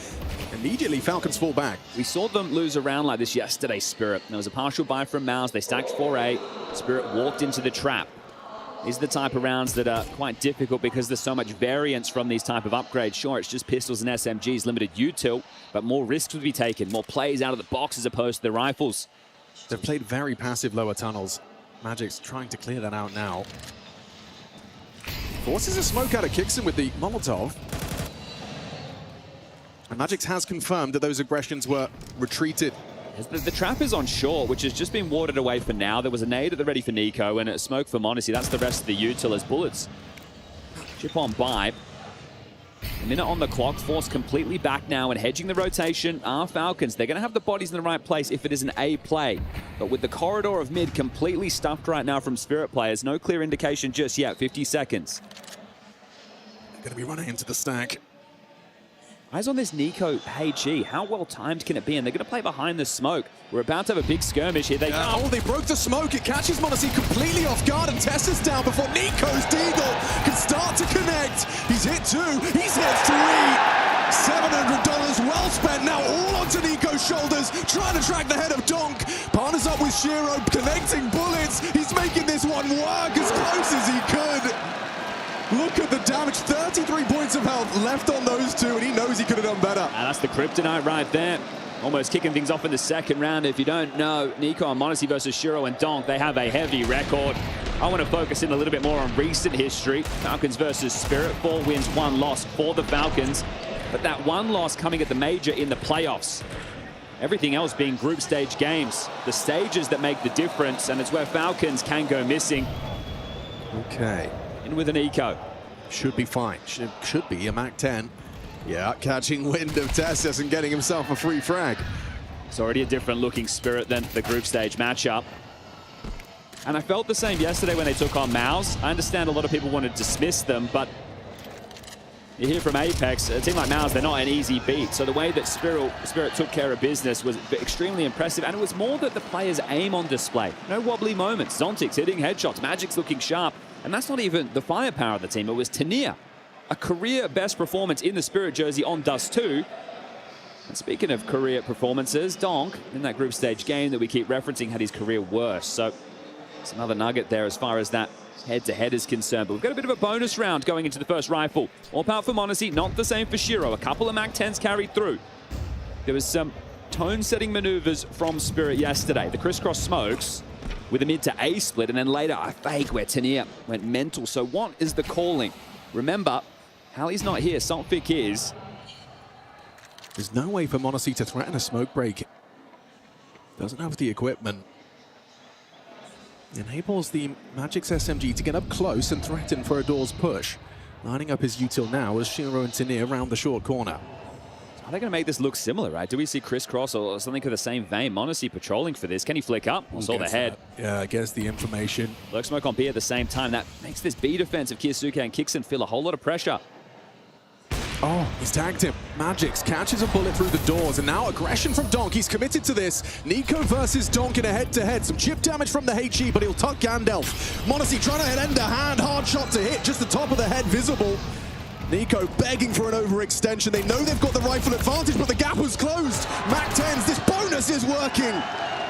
immediately Falcons fall back. We saw them lose a round like this yesterday, Spirit. There was a partial buy from Mouse. They stacked 4A. Spirit walked into the trap. These are the type of rounds that are quite difficult because there's so much variance from these type of upgrades. Sure, it's just pistols and SMGs, limited util, but more risks would be taken, more plays out of the box as opposed to the rifles. They've played very passive lower tunnels. Magic's trying to clear that out now. Forces a smoke out of Kickson with the Molotov. And Magix has confirmed that those aggressions were retreated. The trap is on short, which has just been warded away for now. There was a nade at the ready for Nico and a smoke for Monacy. That's the rest of the util as bullets chip on by. A minute on the clock, Force completely back now and hedging the rotation are Falcons. They're going to have the bodies in the right place if it is an A play. But with the corridor of mid completely stuffed right now from Spirit players, no clear indication just yet. 50 seconds. They're going to be running into the stack. Eyes on this Nico HE. How well timed can it be? And they're going to play behind the smoke. We're about to have a big skirmish here. Oh, they broke the smoke. It catches Monacy completely off guard, and Tessa's down before Nico's Deagle can start to connect. He's hit 2. He's hit 3. $700 well spent now, all onto Nico's shoulders, trying to track the head of Donk. Partners up with Shiro, connecting bullets. He's making this one work as close as he could. Look at the damage, 33 points of health left on those two, and he knows he could have done better. And that's the kryptonite right there. Almost kicking things off in the second round. If you don't know, Nico and Monacy versus Shiro and Donk, they have a heavy record. I want to focus in a little bit more on recent history. Falcons versus Spirit, 4 wins, 1 loss for the Falcons. but that one loss coming at the major in the playoffs. Everything else being group stage games. The stages that make the difference, and it's where Falcons can go missing. Okay. In with an eco. Should be fine. Should be a MAC-10. Yeah, catching wind of Tessus and getting himself a free frag. It's already a different looking Spirit than the group stage matchup. And I felt the same yesterday when they took on Mouse. I understand a lot of people want to dismiss them, but you hear from Apex, a team like Mouse, they're not an easy beat. So the way that Spirit took care of business was extremely impressive. And it was more that the players' aim on display. No wobbly moments. Zontic's hitting headshots. Magic's looking sharp. And that's not even the firepower of the team. It was Tania. A career best performance in the Spirit jersey on Dust 2. And speaking of career performances, Donk, in that group stage game that we keep referencing, had his career worst. So it's another nugget there as far as that head-to-head is concerned. But we've got a bit of a bonus round going into the first rifle. All power for m0NESY, not the same for Shiro. A couple of MAC-10s carried through. There was some tone-setting maneuvers from Spirit yesterday. The crisscross smokes with a mid to A split, and then later a fake where Tania went mental. So what is the calling? Remember, Hallie's not here, Saltfic is. There's no way for m0NESY to threaten a smoke break. Doesn't have the equipment. Enables the Magic's SMG to get up close and threaten for a door's push. Lining up his util now as Shiro and Tania round the short corner. Are they going to make this look similar, right? Do we see crisscross or something of the same vein? m0NESY patrolling for this. Can he flick up? I saw the head. Yeah, I guess the information. Lurk smoke on B at the same time. That makes this B defense of Kyosuke and Kixon feel a whole lot of pressure. Oh, he's tagged him. Magix catches a bullet through the doors, and now aggression from Donk. He's committed to this. Nico versus Donk in a head-to-head. Some chip damage from the HE, but he'll tuck Gandalf. m0NESY trying to end a hand. Hard shot to hit, just the top of the head visible. Nico begging for an overextension. They know they've got the rifle advantage, but the gap was closed. MAC-10s, this bonus is working.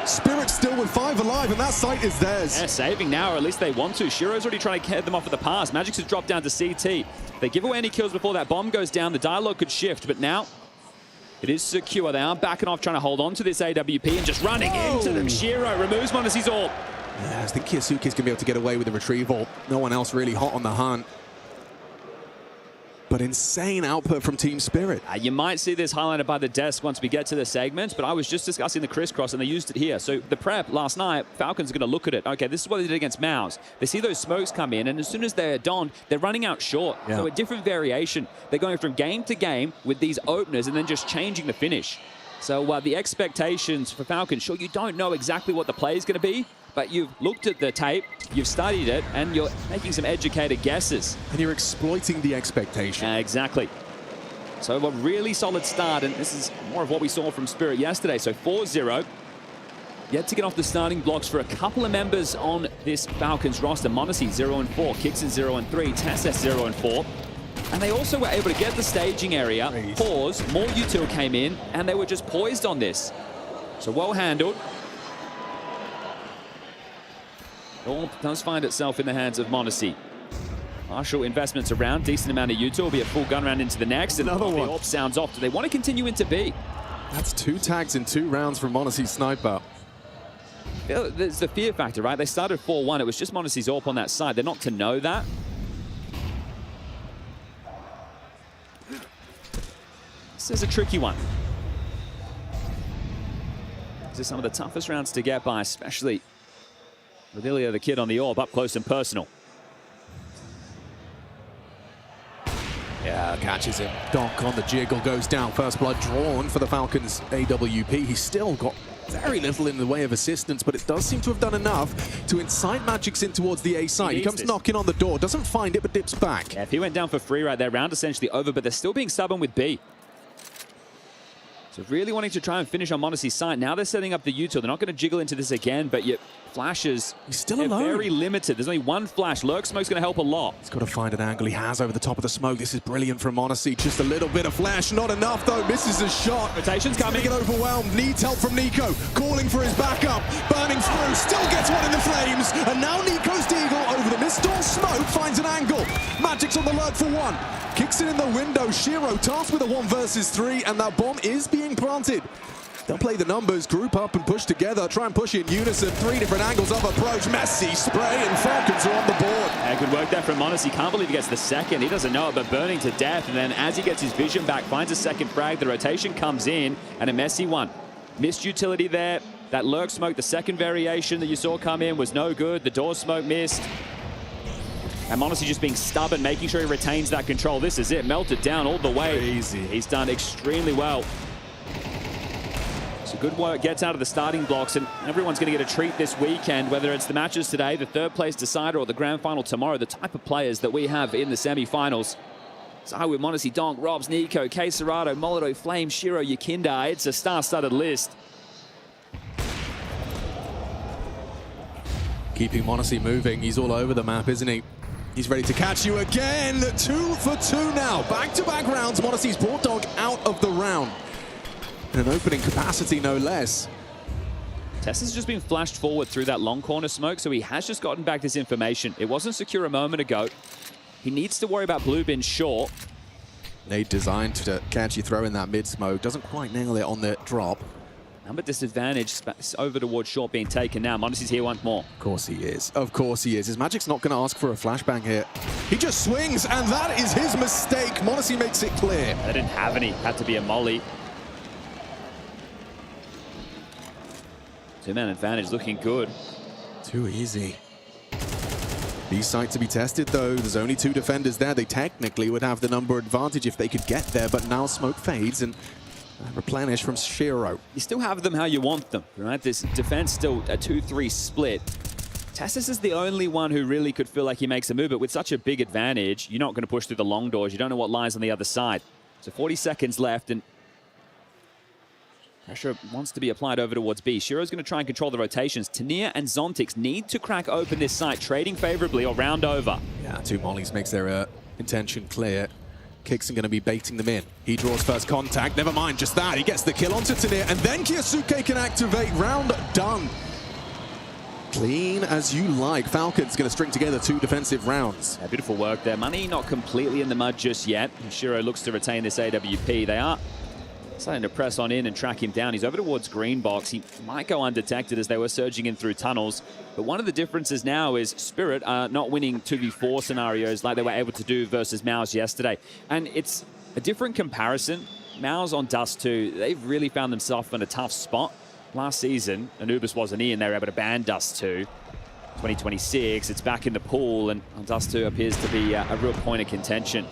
Spirit still with 5 alive, and that site is theirs. Yeah, saving now, or at least they want to. Shiro's already trying to head them off at the pass. Magix has dropped down to CT. They give away any kills before that bomb goes down. The dialogue could shift, but now it is secure. They are backing off, trying to hold on to this AWP and just running into them. Shiro removes m0NESY's AWP. Yeah, I think Kyosuke's going to be able to get away with the retrieval. No one else really hot on the hunt. But insane output from Team Spirit. You might see this highlighted by the desk once we get to the segments, but I was just discussing the crisscross and they used it here. So the prep last night, Falcons are going to look at it. Okay, this is what they did against Mouse. They see those smokes come in, and as soon as they're donned, they're running out short. Yeah. So a different variation. They're going from game to game with these openers and then just changing the finish. So the expectations for Falcons, sure, you don't know exactly what the play is going to be, but you've looked at the tape, you've studied it, and you're making some educated guesses. And you're exploiting the expectation. Exactly. So a really solid start, and this is more of what we saw from Spirit yesterday. So 4-0. Yet to get off the starting blocks for a couple of members on this Falcons roster. m0NESY 0-4, Kixon 0-3, Tessus 0-4. And they also were able to get the staging area, pause, more util came in, and they were just poised on this. So well handled. All does find itself in the hands of m0NESY. Partial investments around, decent amount of util, will be a full gun round into the next, and another one. The AWP sounds off. Do they want to continue into B? That's 2 tags in 2 rounds from m0NESY sniper. There's the fear factor, right? They started 4-1. It was just m0NESY's AWP on that side. They're not to know that. This is a tricky one. These are some of the toughest rounds to get by, especially with Ilya, the kid on the AWP, up close and personal. Yeah, catches him. Donk on the jiggle, goes down. First blood drawn for the Falcons AWP. He's still got very little in the way of assistance, but it does seem to have done enough to incite Magix in towards the A side. He comes knocking on the door, doesn't find it, but dips back. Yeah, if he went down for free right there, round essentially over, but they're still being stubborn with B. So really wanting to try and finish on m0NESY's side. Now they're setting up the util. They're not going to jiggle into this again, but yet flashes, he's still alone. Very limited. There's only one flash. Lurk smoke's going to help a lot. He's got to find an angle. He has over the top of the smoke. This is brilliant from m0NESY. Just a little bit of flash. Not enough, though. Misses a shot. Rotation's coming. Get overwhelmed. Needs help from Nico. Calling for his backup. Burning through. Still gets one in the flames. And now Nico's deagle over the mist door smoke finds an angle. Magic's on the lurk for one. Kicks it in the window. Shiro tasked with a 1 versus 3, and that bomb is being planted. They'll play the numbers, group up and push together, try and push in unison. 3 different angles of approach. Messi, spray, and Falcons are on the board. Yeah, good work there from Monos. He can't believe he gets the second. He doesn't know it, but burning to death. And then as he gets his vision back, finds a second frag. The rotation comes in, and a Messi one. Missed utility there. That lurk smoke, the second variation that you saw come in, was no good. The door smoke missed. And Monos just being stubborn, making sure he retains that control. This is it. Melted down all the way. Crazy. He's done extremely well. So good work, gets out of the starting blocks, and everyone's going to get a treat this weekend, whether it's the matches today, the third place decider, or the grand final tomorrow. The type of players that we have in the semi-finals. So with Monosy, Donk, Robs, Nico, K. Serrato, Molotov, Flame, Shiro, Yakinda. It's a star-studded list. Keeping Monosy moving. He's all over the map, isn't he? He's ready to catch you again. 2 for 2 now. Back-to-back rounds. Monosy's brought Donk out of the round. In an opening capacity, no less. Tessa's just been flashed forward through that long corner smoke, so he has just gotten back this information. It wasn't secure a moment ago. He needs to worry about blue bin short. Nade designed to catch you throw in that mid smoke. Doesn't quite nail it on the drop. Number disadvantage over towards short being taken now. Monos is here once more. Of course he is. Of course he is. His Magic's not going to ask for a flashbang here. He just swings, and that is his mistake. Monosy makes it clear. They didn't have any. Had to be a molly. Two-man advantage looking good. Too easy. B-site to be tested, though. There's only 2 defenders there. They technically would have the number advantage if they could get there, but now smoke fades and replenish from Shiro. You still have them how you want them, right? This defense still a 2-3 split. Tassis is the only one who really could feel like he makes a move, but with such a big advantage, you're not going to push through the long doors. You don't know what lies on the other side. So 40 seconds left, and pressure wants to be applied over towards B. Shiro's going to try and control the rotations. Tania and Zontix need to crack open this site, trading favorably or round over. Yeah, 2 mollies makes their intention clear. Kixon going to be baiting them in. He draws first contact. Never mind just that. He gets the kill onto Tania, and then Kyosuke can activate. Round done. Clean as you like. Falcons going to string together 2 defensive rounds. Yeah, beautiful work there. Money not completely in the mud just yet. Shiro looks to retain this AWP. They are starting to press on in and track him down. He's over towards green box. He might go undetected as they were surging in through tunnels. But one of the differences now is Spirit are not winning 2v4 scenarios like they were able to do versus Mouse yesterday. And it's a different comparison. Mouse on Dust 2, they've really found themselves in a tough spot. Last season, Anubis wasn't in. They were able to ban Dust 2. 2026, it's back in the pool, and Dust 2 appears to be a real point of contention.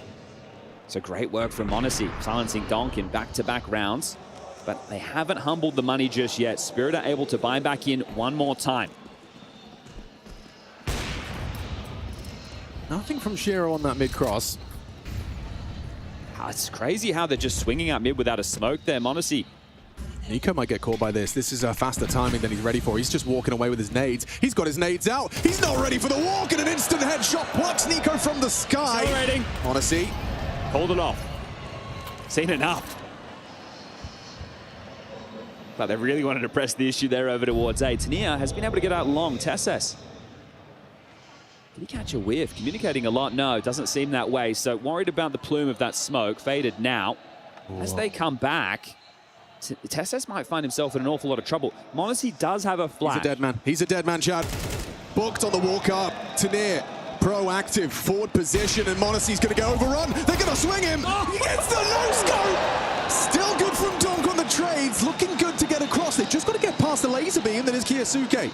So great work from Monosy, silencing Donk in back-to-back rounds. But they haven't humbled the money just yet. Spirit are able to buy back in one more time. Nothing from Shiro on that mid-cross. It's crazy how they're just swinging out mid without a smoke there, Monosy. Nico might get caught by this. This is faster timing than he's ready for. He's just walking away with his nades. He's got his nades out. He's not ready for the walk, and an instant headshot plucks Nico from the sky. Accelerating. Monosy. Hold it off. Seen enough. But they really wanted to press the issue there over towards A. Tania has been able to get out long. Tesses. Did he catch a whiff? Communicating a lot? No, it doesn't seem that way. So worried about the plume of that smoke. Faded now. Whoa. As they come back, Tesses might find himself in an awful lot of trouble. Monosy does have a flash. He's a dead man. He's a dead man, Chad. Booked on the walk up. Tania. Proactive forward position, and Monosy's going to get overrun. They're going to swing him. He gets the no-scope. Still good from Donk on the trades. Looking good to get across. They've just got to get past the laser beam. Then is Kyosuke.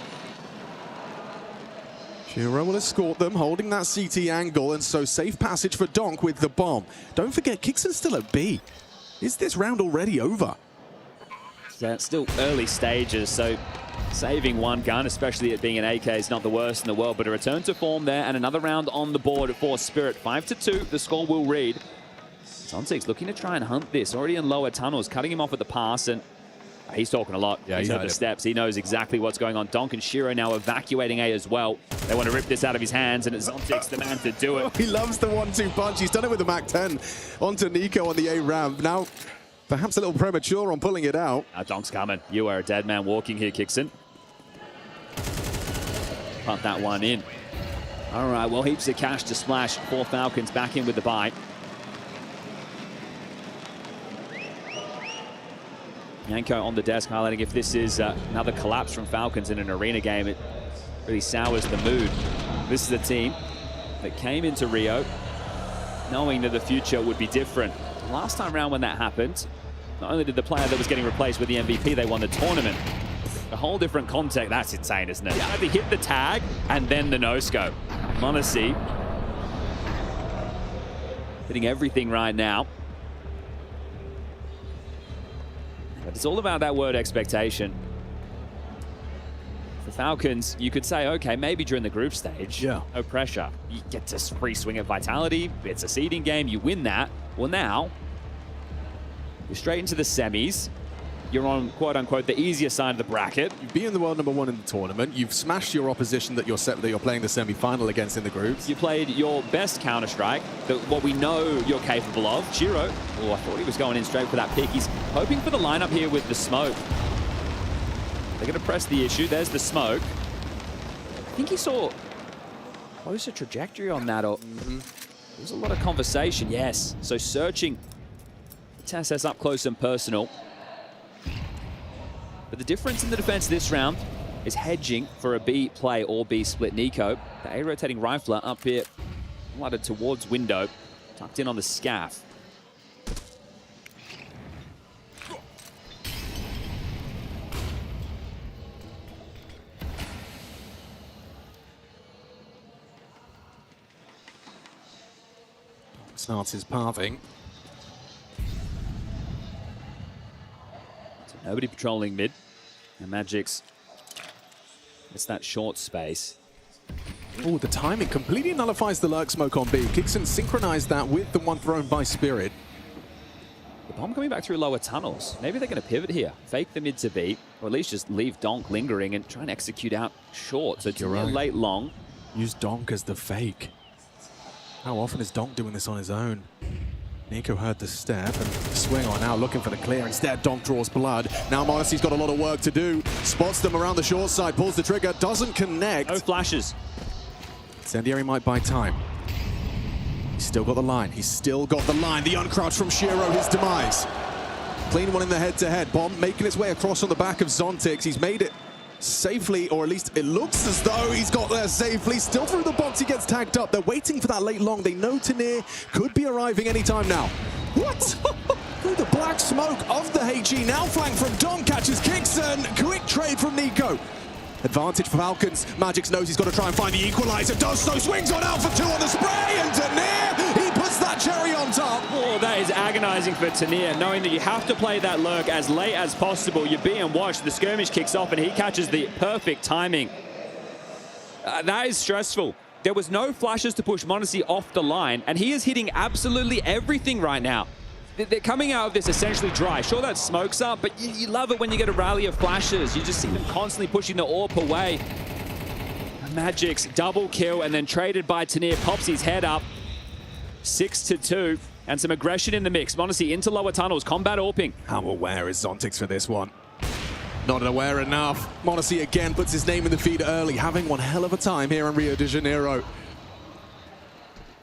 Shiro will escort them, holding that CT angle, and so safe passage for Donk with the bomb. Don't forget, Kixon's still at B. Is this round already over? Yeah, it's still early stages, so saving one gun, especially it being an AK, is not the worst in the world, but a return to form there, and another round on the board for Spirit. 5-2, the score will read. Zontix looking to try and hunt this, already in lower tunnels, cutting him off at the pass, and he's talking a lot. Yeah, he's heard the steps. He knows exactly what's going on. Donk and Shiro now evacuating A as well. They want to rip this out of his hands, and it's Zontix the man to do it. He loves the 1-2 punch. He's done it with the MAC-10 onto Nico on the A ramp. Now, perhaps a little premature on pulling it out. Donk's coming. You are a dead man walking here, Kixon. Punt that one in. All right, well, heaps of cash to splash for Falcons back in with the buy. Yanko on the desk highlighting if this is another collapse from Falcons in an arena game, it really sours the mood. This is a team that came into Rio knowing that the future would be different. Last time around when that happened, not only did the player that was getting replaced with the MVP, they won the tournament. A whole different context. That's insane, isn't it? Yeah, they hit the tag and then the no-scope. m0NESY hitting everything right now. But it's all about that word expectation. For Falcons, you could say, okay, maybe during the group stage, no pressure. You get to free swing at Vitality. It's a seeding game. You win that. Well, now you're straight into the semis. You're on, quote-unquote, the easier side of the bracket. You've been the world #1 in the tournament. You've smashed your opposition that you're playing the semi-final against in the groups. You played your best Counter-Strike, what we know you're capable of. Shiro, oh, I thought he was going in straight for that pick. He's hoping for the lineup here with the smoke. They're going to press the issue. There's the smoke. I think he saw closer trajectory on that. Or There's a lot of conversation. Yes. So searching TSS up close and personal. But the difference in the defense this round is hedging for a B play or B split. Nico, the A rotating rifler up here, lighted towards window, tucked in on the scaff. Starts his pathing. So nobody patrolling mid. And Magic's, it's that short space. Oh, the timing completely nullifies the lurk smoke on B. Kixon synchronized that with the one thrown by Spirit. The bomb coming back through lower tunnels. Maybe they're going to pivot here. Fake the mid to B, or at least just leave Donk lingering and try and execute out short. So it's a late long. Use Donk as the fake. How often is Donk doing this on his own? Nico heard the step and swing on out, looking for the clear. Instead, Donk draws blood. Now m0NESY's got a lot of work to do. Spots them around the short side, pulls the trigger, doesn't connect. No flashes. Incendiary might buy time. He's still got the line. He's still got the line. The uncrouch from Shiro, his demise. Clean one in the head-to-head. Bomb making its way across on the back of Zontix. He's made it safely, or at least it looks as though he's got there safely. Still through the box, he gets tagged up. They're waiting for that late long. They know Tanir could be arriving anytime now. What? Through the black smoke of the HE, now flanked from Dom, catches Kixon. Quick trade from Nico. Advantage for Falcons. Magic's knows he's got to try and find the equalizer. Does so, swings on out for 2 on the spray, and Tanir, he puts that cherry on top. Oh, that is agonizing for Tanir, knowing that you have to play that lurk as late as possible. You're being watched, the skirmish kicks off, and he catches the perfect timing. That is stressful. There was no flashes to push m0NESY off the line, and he is hitting absolutely everything right now. They're coming out of this essentially dry. Sure, that smoke's up, but you love it when you get a rally of flashes. You just see them constantly pushing the AWP away. Magic's double kill and then traded by Tanir, pops his head up. 6-2, and some aggression in the mix. m0NESY into lower tunnels, combat AWPing. How aware is Zontix for this one? Not aware enough. m0NESY again puts his name in the feed early, having one hell of a time here in Rio de Janeiro.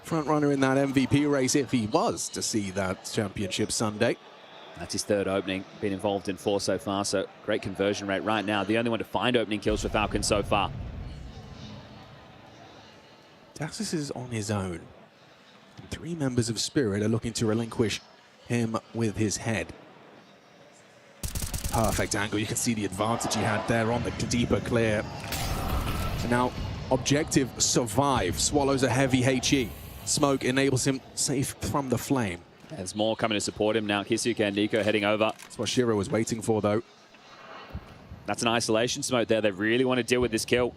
Front runner in that MVP race if he was to see that championship Sunday. That's his third opening, been involved in 4 so far, so great conversion rate right now. The only one to find opening kills for Falcons so far. TSS is on his own. 3 members of Spirit are looking to relinquish him with his head. Perfect angle. You can see the advantage he had there on the deeper clear. So now, objective survive. Swallows a heavy HE. Smoke enables him safe from the flame. There's more coming to support him now. Kisuke and Nico heading over. That's what Shiro was waiting for, though. That's an isolation smoke there. They really want to deal with this kill.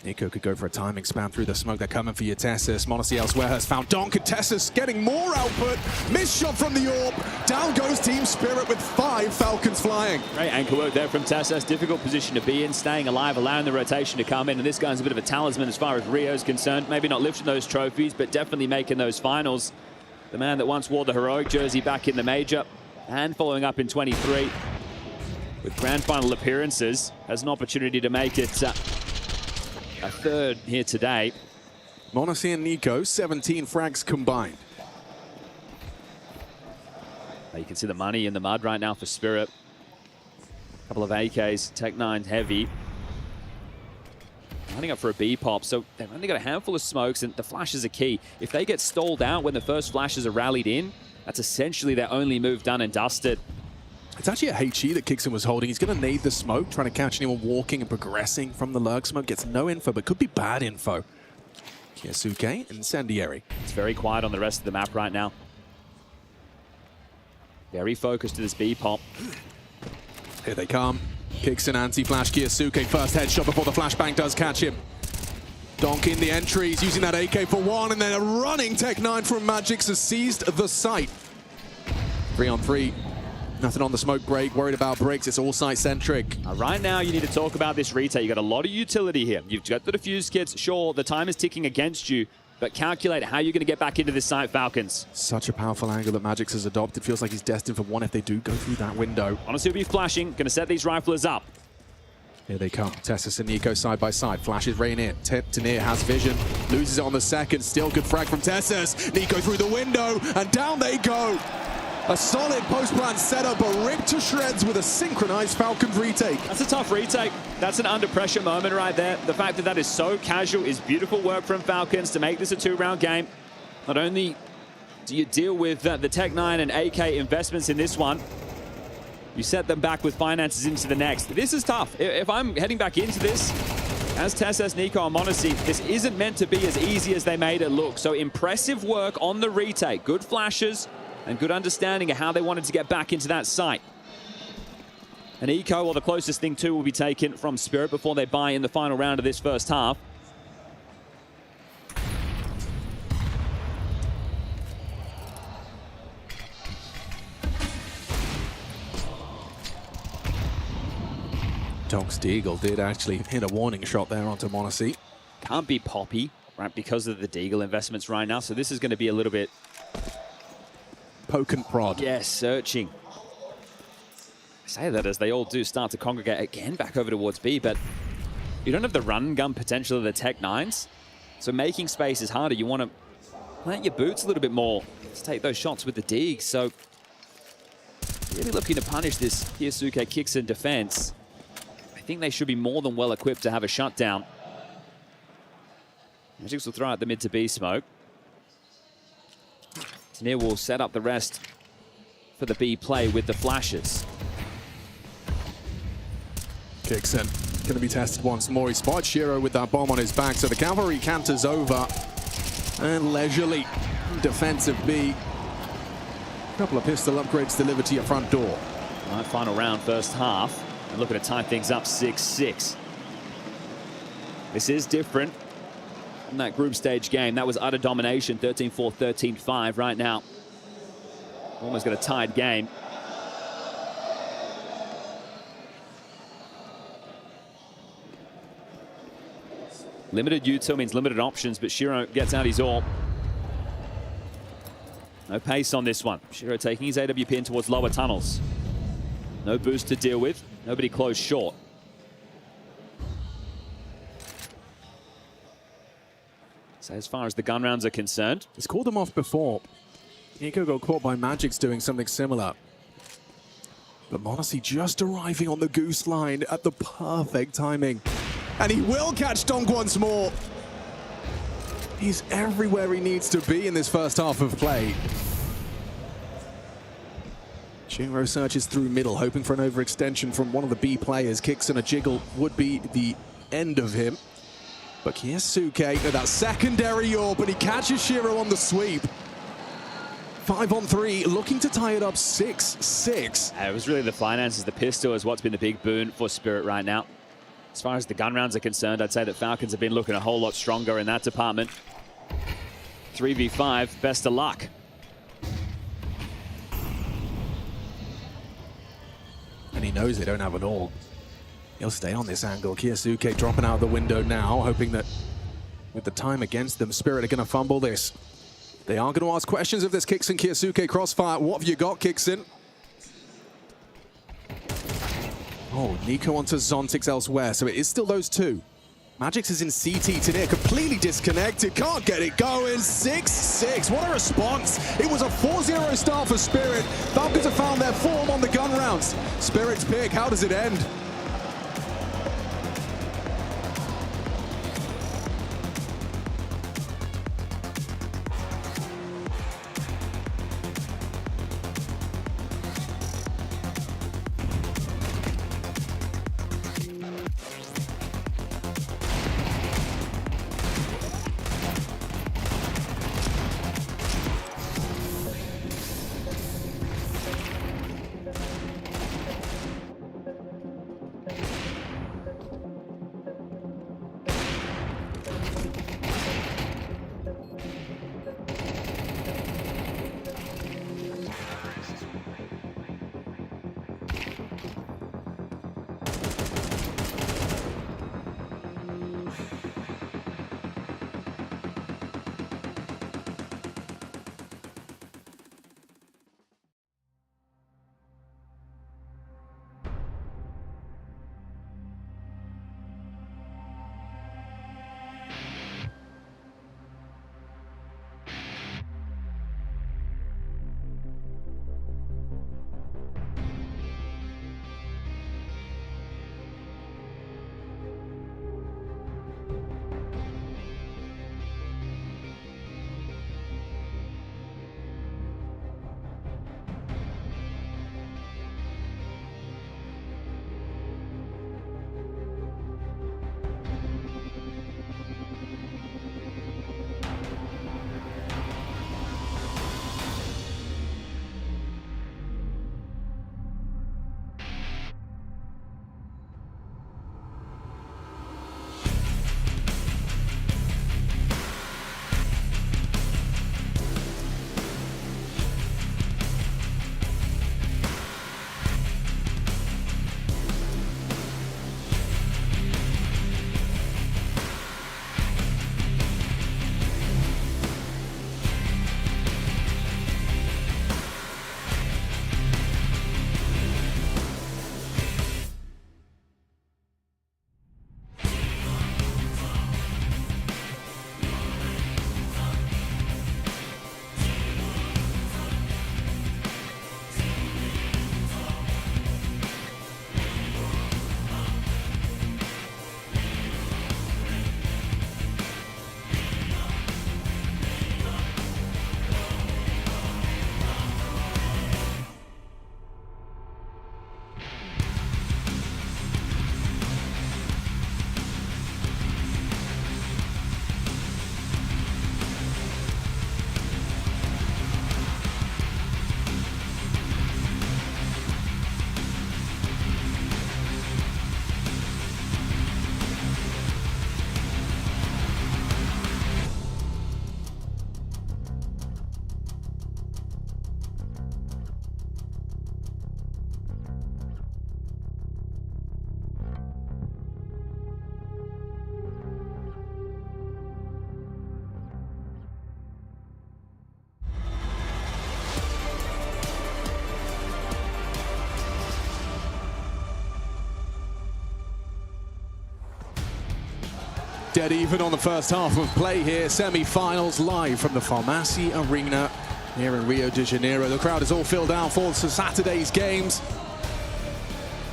Nico could go for a timing spam through the smoke. They're coming for you, TSS. m0NESY elsewhere has found Donk, and TSS getting more output. Missed shot from the AWP. Down goes Team Spirit with 5 Falcons flying. Great anchor work there from TSS. Difficult position to be in, staying alive, allowing the rotation to come in. And this guy's a bit of a talisman as far as Rio's concerned. Maybe not lifting those trophies, but definitely making those finals. The man that once wore the heroic jersey back in the major and following up in 23 with grand final appearances has an opportunity to make it a third here today. m0NESY and Nico, 17 frags combined. You can see the money in the mud right now for Spirit. A couple of AKs, Tech-9 heavy. Lining up for a B pop, so they've only got a handful of smokes, and the flashes are key. If they get stalled out when the first flashes are rallied in, that's essentially their only move done and dusted. It's actually a HE that Kixon was holding. He's going to need the smoke, trying to catch anyone walking and progressing from the lurk smoke. Gets no info, but could be bad info. Kiyasuke, Incendiary. It's very quiet on the rest of the map right now. Very focused to this B pop. Here they come. Kixon anti-flash Kiyasuke. First headshot before the flashbang does catch him. Donk in the entries, using that AK for one, and then a running Tech-9 from Magix has seized the site. 3-on-3. Nothing on the smoke break, worried about bricks, it's all site-centric. Right now, you need to talk about this retake. You've got a lot of utility here. You've got the defuse kits. Sure, the time is ticking against you, but calculate how you're going to get back into this site, Falcons. Such a powerful angle that Magix has adopted. Feels like he's destined for one if they do go through that window. Honestly, will be flashing. Going to set these riflers up. Here they come. Tessus and Nico side by side. Flashes rain in. Tanir has vision. Loses it on the second. Still good frag from Tessus. Nico through the window, and down they go. A solid post-plan setup, but ripped to shreds with a synchronized Falcons retake. That's a tough retake. That's an under-pressure moment right there. The fact that that is so casual is beautiful work from Falcons to make this a 2-round game. Not only do you deal with the Tech-9 and AK investments in this one, you set them back with finances into the next. This is tough. If I'm heading back into this, as Tessus, Nico, and m0NESY, this isn't meant to be as easy as they made it look. So impressive work on the retake. Good flashes and good understanding of how they wanted to get back into that site. An eco, or the closest thing to, will be taken from Spirit before they buy in the final round of this first half. Donk's Deagle did actually hit a warning shot there onto m0NESY. Can't be Poppy, right, because of the Deagle investments right now. So this is going to be a little bit... poke and prod. Yes, searching. I say that as they all do start to congregate again back over towards B, but you don't have the run gun potential of the Tech-9s. So making space is harder. You want to plant your boots a little bit more to take those shots with the Deeg. So really looking to punish this Kiyasuke Kixon defense. I think they should be more than well equipped to have a shutdown. Magix will throw out the mid to B smoke. Tanir will set up the rest for the B play with the flashes. Kixon going to be tested once more. He spots Shiro with that bomb on his back, so the cavalry canters over. And leisurely defensive B. A couple of pistol upgrades delivered to your front door. All right, final round, first half. And looking to tie things up 6-6. This is different from that group stage game. That was utter domination, 13-4, 13-5 right now. Almost got a tied game. Limited util means limited options, but Shiro gets out his all. No pace on this one. Shiro taking his AWP in towards lower tunnels. No boost to deal with. Nobody close short. So as far as the gun rounds are concerned, he's called them off before. Nico got caught by Magix doing something similar. But m0NESY just arriving on the goose line at the perfect timing. And he will catch Donk once more. He's everywhere he needs to be in this first half of play. Shinro searches through middle, hoping for an overextension from one of the B players. Kicks and a jiggle would be the end of him. But Kiyasuke, that secondary AWP, but he catches Shiro on the sweep. 5-on-3, looking to tie it up 6-6. It was really the finances. The pistol is what's been the big boon for Spirit right now. As far as the gun rounds are concerned, I'd say that Falcons have been looking a whole lot stronger in that department. 3v5, best of luck. And he knows they don't have it all. He'll stay on this angle. Kiyasuke dropping out the window now, hoping that with the time against them, Spirit are going to fumble this. They are going to ask questions of this Kixon Kiyasuke crossfire. What have you got, Kixon? Oh, Nico onto Zontix elsewhere, so it is still those two. Magix is in CT today, completely disconnected, can't get it going. 6-6, what a response. It was a 4-0 start for Spirit. Falcons have found their form on the gun rounds. Spirit's pick, how does it end? Dead even on the first half of play here. Semi-finals live from the Pharmacy Arena here in Rio de Janeiro. The crowd is all filled out for Saturday's games.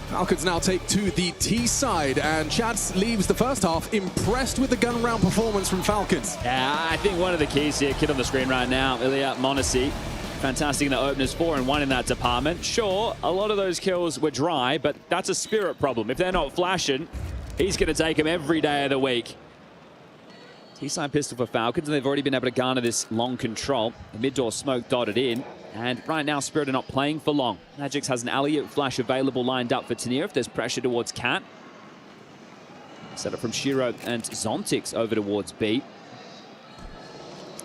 Falcons now take to the T side, and Chads leaves the first half impressed with the gun round performance from Falcons. Yeah, I think one of the keys here, kid on the screen right now, Ilya Monesi. Fantastic in the openers, 4-1 in that department. Sure, a lot of those kills were dry, but that's a Spirit problem. If they're not flashing, he's going to take them every day of the week. T-side pistol for Falcons, and they've already been able to garner this long control. The mid-door smoke dotted in, and right now Spirit are not playing for long. Magix has an alley-oop flash available lined up for Tanier if there's pressure towards Cat. Set up from Shiro and Zontix over towards B.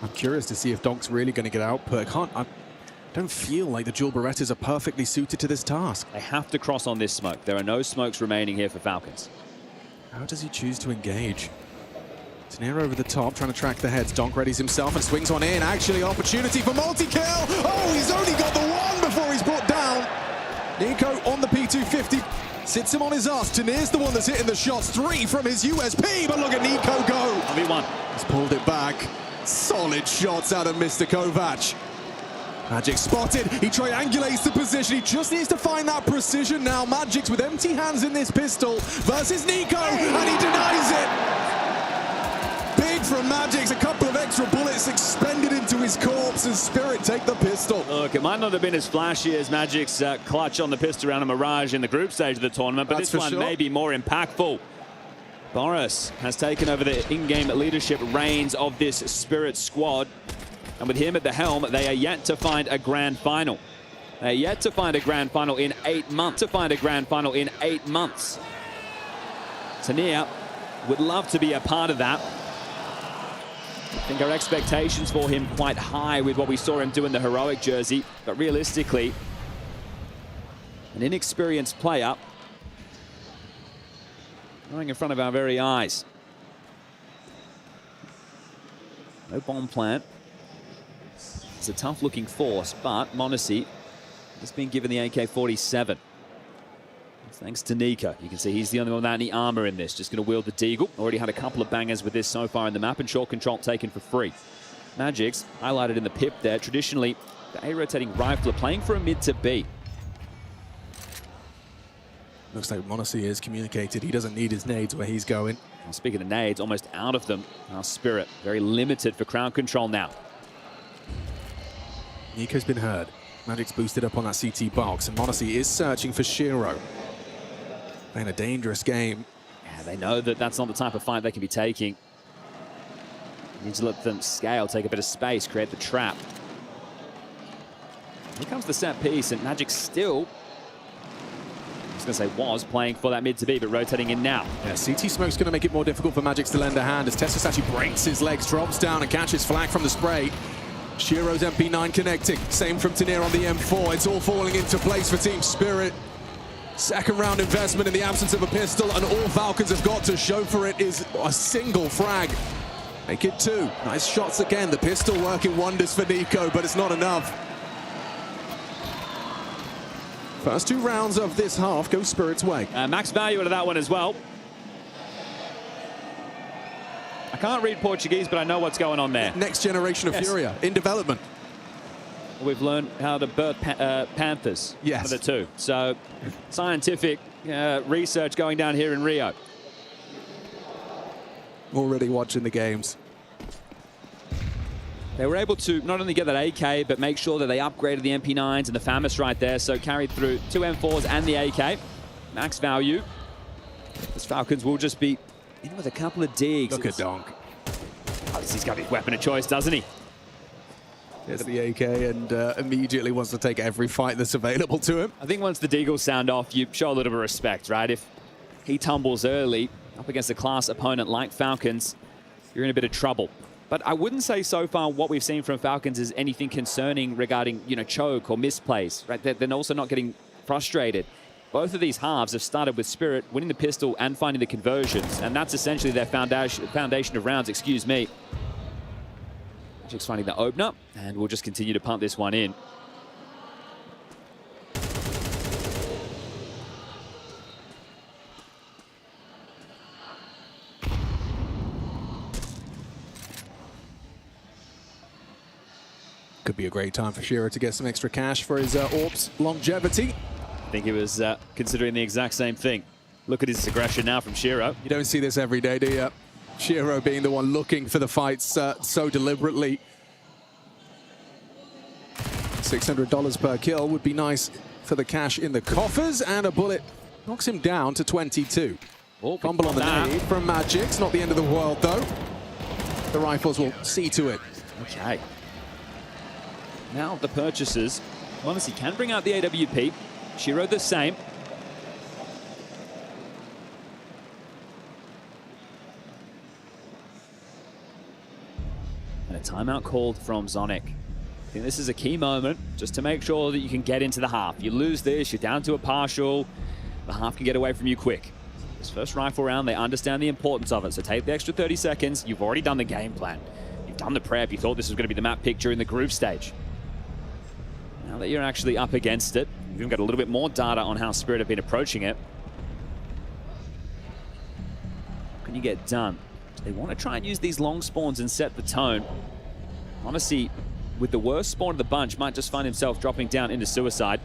I'm curious to see if Donk's really going to get output. I don't feel like the dual Berettas are perfectly suited to this task. They have to cross on this smoke. There are no smokes remaining here for Falcons. How does he choose to engage? Tanier over the top, trying to track the heads. Donk readies himself and swings one in. Actually, opportunity for multi-kill. Oh, he's only got the one before he's brought down. Nico on the P250. Sits him on his ass. Tanir's the one that's hitting the shots. 3 from his USP, but look at Nico go. 1v1. He's pulled it back. Solid shots out of Mr. Kovac. Magic spotted. He triangulates the position. He just needs to find that precision now. Magic's with empty hands in this pistol versus Nico, and he denies it. Big from Magic's. A couple of extra bullets expended into his corpse as Spirit take the pistol. Look, it might not have been as flashy as Magic's clutch on the pistol around a Mirage in the group stage of the tournament, but That's this one may be more impactful. Boris has taken over the in-game leadership reins of this Spirit squad. And with him at the helm, they are yet to find a grand final. They are yet to find a grand final in 8 months. Tanir would love to be a part of that. I think our expectations for him quite high with what we saw him do in the heroic jersey. But realistically, an inexperienced player going in front of our very eyes. No bomb plant. It's a tough-looking force, but m0NESY has been given the AK-47. Thanks to Nico. You can see he's the only one without any armor in this. Just going to wield the Deagle. Already had a couple of bangers with this so far in the map, and short control taken for free. Magic's highlighted in the pip there. Traditionally, the A-rotating rifler playing for a mid to B. Looks like m0NESY is communicated. He doesn't need his nades where he's going. Well, speaking of nades, almost out of them. Our Spirit, very limited for crowd control now. Nico's been heard. Magic's boosted up on that CT box, and m0NESY is searching for Shiro. Playing a dangerous game. Yeah, they know that that's not the type of fight they can be taking. You need to let them scale, take a bit of space, create the trap. Here comes the set piece, and Magic still, I was going to say was, playing for that mid to B, but rotating in now. Yeah, CT smoke's going to make it more difficult for Magic's to lend a hand as Tessus actually breaks his legs, drops down, and catches flag from the spray. Shiro's MP9 connecting. Same from Tanir on the M4. It's all falling into place for Team Spirit. Second round investment in the absence of a pistol, and all Falcons have got to show for it is a single frag. Make it 2. Nice shots again. The pistol working wonders for Nico, but it's not enough. First 2 rounds of this half go Spirit's way. Max value out of that one as well. I can't read Portuguese, but I know what's going on there. Next generation of FURIA in development. We've learned how to birth panthers for the 2. So scientific research going down here in Rio. Already watching the games. They were able to not only get that AK, but make sure that they upgraded the MP9s and the FAMAS right there. So carried through 2 M4s and the AK. Max value. This Falcons will just be in with a couple of digs. Look at Donk. Oh, he's got his weapon of choice, doesn't he? There's the AK and immediately wants to take every fight that's available to him. I think once the Deagles sound off, you show a little bit of respect, right? If he tumbles early up against a class opponent like Falcons, you're in a bit of trouble. But I wouldn't say so far what we've seen from Falcons is anything concerning regarding, choke or misplays, right? They're also not getting frustrated. Both of these halves have started with Spirit, winning the pistol and finding the conversions, and that's essentially their foundation of rounds, excuse me. Magic's finding the opener, and we'll just continue to punt this one in. Could be a great time for Shiro to get some extra cash for his Orbs longevity. I think he was considering the exact same thing. Look at his aggression now from Shiro. You don't see this every day, do you? Shiro being the one looking for the fights so deliberately. $600 per kill would be nice for the cash in the coffers, and a bullet knocks him down to 22. Fumble on the nade from Magic. It's not the end of the world, though. The rifles will see to it. Okay. Now the purchases. m0NESY can bring out the AWP. Shiro the same. And a timeout called from Zonic. I think this is a key moment just to make sure that you can get into the half. You lose this, you're down to a partial. The half can get away from you quick. This first rifle round, they understand the importance of it. So take the extra 30 seconds. You've already done the game plan. You've done the prep. You thought this was going to be the map pick during the group stage. Now that you're actually up against it, you've even got a little bit more data on how Spirit have been approaching it. can you get done? They want to try and use these long spawns and set the tone. Honestly, with the worst spawn of the bunch, might just find himself dropping down into suicide.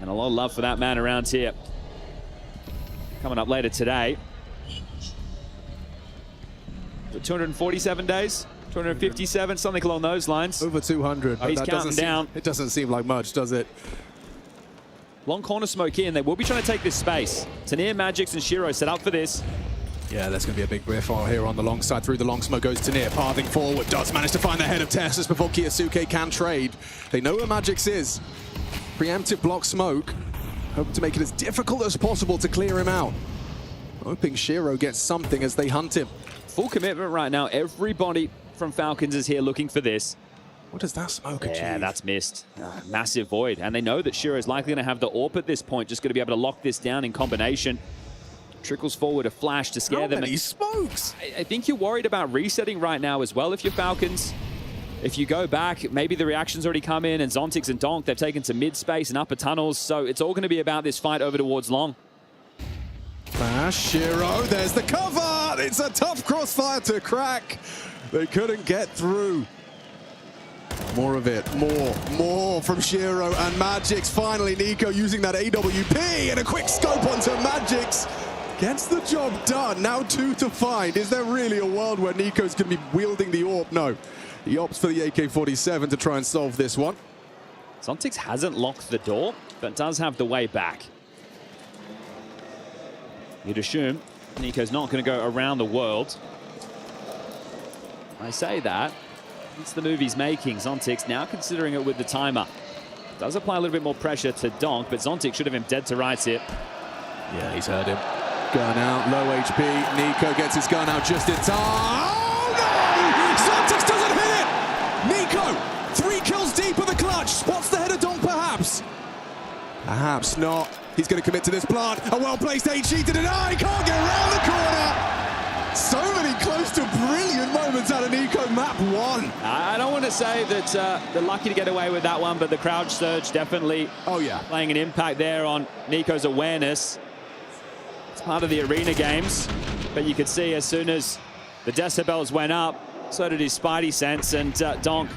And a lot of love for that man around here. Coming up later today. 247 days? 257, something along those lines. Over 200. Oh, he's counting down. It doesn't seem like much, does it? Long corner smoke here, and they will be trying to take this space. Tanir, Magix, and Shiro set up for this. Yeah, there's going to be a big rear fire here on the long side. Through the long smoke goes Tanir, pathing forward. Does manage to find the head of Tessus before Kiyosuke can trade. They know where Magix is. Preemptive block smoke. Hoping to make it as difficult as possible to clear him out. Hoping Shiro gets something as they hunt him. Full commitment right now. Everybody from Falcons is here looking for this. What does that smoke achieve? Yeah, that's missed. Massive void. And they know that Shiro is likely going to have the AWP at this point, just going to be able to lock this down in combination. Trickles forward a flash to scare them. How many smokes? I think you're worried about resetting right now as well if you're Falcons. If you go back, maybe the reaction's already come in, and Zontix and Donk, they've taken some mid-space and upper tunnels, so it's all going to be about this fight over towards long. Shiro, there's the cover! It's a tough crossfire to crack. They couldn't get through. More of it, more from Shiro and Magix. Finally, Nico using that AWP and a quick scope onto Magix. Gets the job done. Now 2 to find. Is there really a world where Nico's going to be wielding the AWP? No. He opts for the AK-47 to try and solve this one. Zontix hasn't locked the door, but does have the way back. You'd assume Nico's not going to go around the world. I say that. It's the move he's making. Zontix now considering it with the timer. Does apply a little bit more pressure to Donk, but Zontix should have him dead to rights here. Yeah, he's heard him. Gun out, low HP. Nico gets his gun out just in time. Oh no! Zontix doesn't hit it! Nico, 3 kills deep in the clutch. Spots the head of Donk perhaps. Perhaps not. He's going to commit to this plant. A well-placed HE to deny. Can't get around the corner. So many close to brilliant moments out of Nico. Map 1. I don't want to say that they're lucky to get away with that one, but the crowd surge definitely playing an impact there on Nico's awareness. It's part of the arena games, but you could see as soon as the decibels went up, so did his spidey sense, and Donk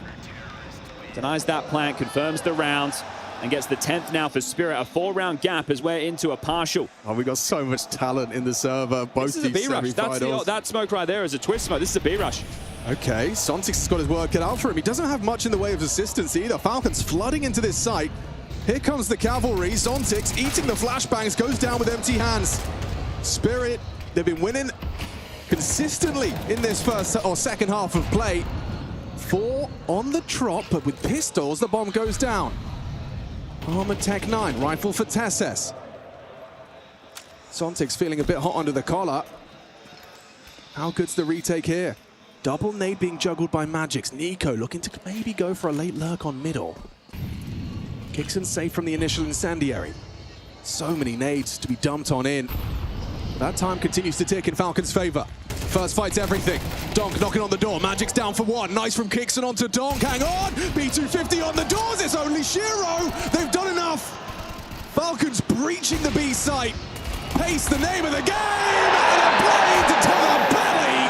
denies that plant, confirms the round, and gets the 10th now for Spirit. A 4-round gap as we're into a partial. Oh, we got so much talent in the server. Both this is these a B-rush. That smoke right there is a twist smoke. This is a B-rush. Okay, Zontix has got his work cut out for him. He doesn't have much in the way of assistance either. Falcons flooding into this site. Here comes the cavalry. Zontix eating the flashbangs, goes down with empty hands. Spirit, they've been winning consistently in this first or second half of play. 4 on the trot, but with pistols, the bomb goes down. Armored Tech 9, rifle for Tessus. Zontix feeling a bit hot under the collar. How good's the retake here? Double nade being juggled by Magix. Nico looking to maybe go for a late lurk on middle. Kixon safe from the initial incendiary. So many nades to be dumped on in. That time continues to tick in Falcons' favor. First fight's everything. Donk knocking on the door. Magic's down for 1. Nice from Kixon onto Donk. Hang on. B250 on the doors. It's only Shiro. They've done enough. Falcons breaching the B site. Pace the name of the game. And a blade to the belly.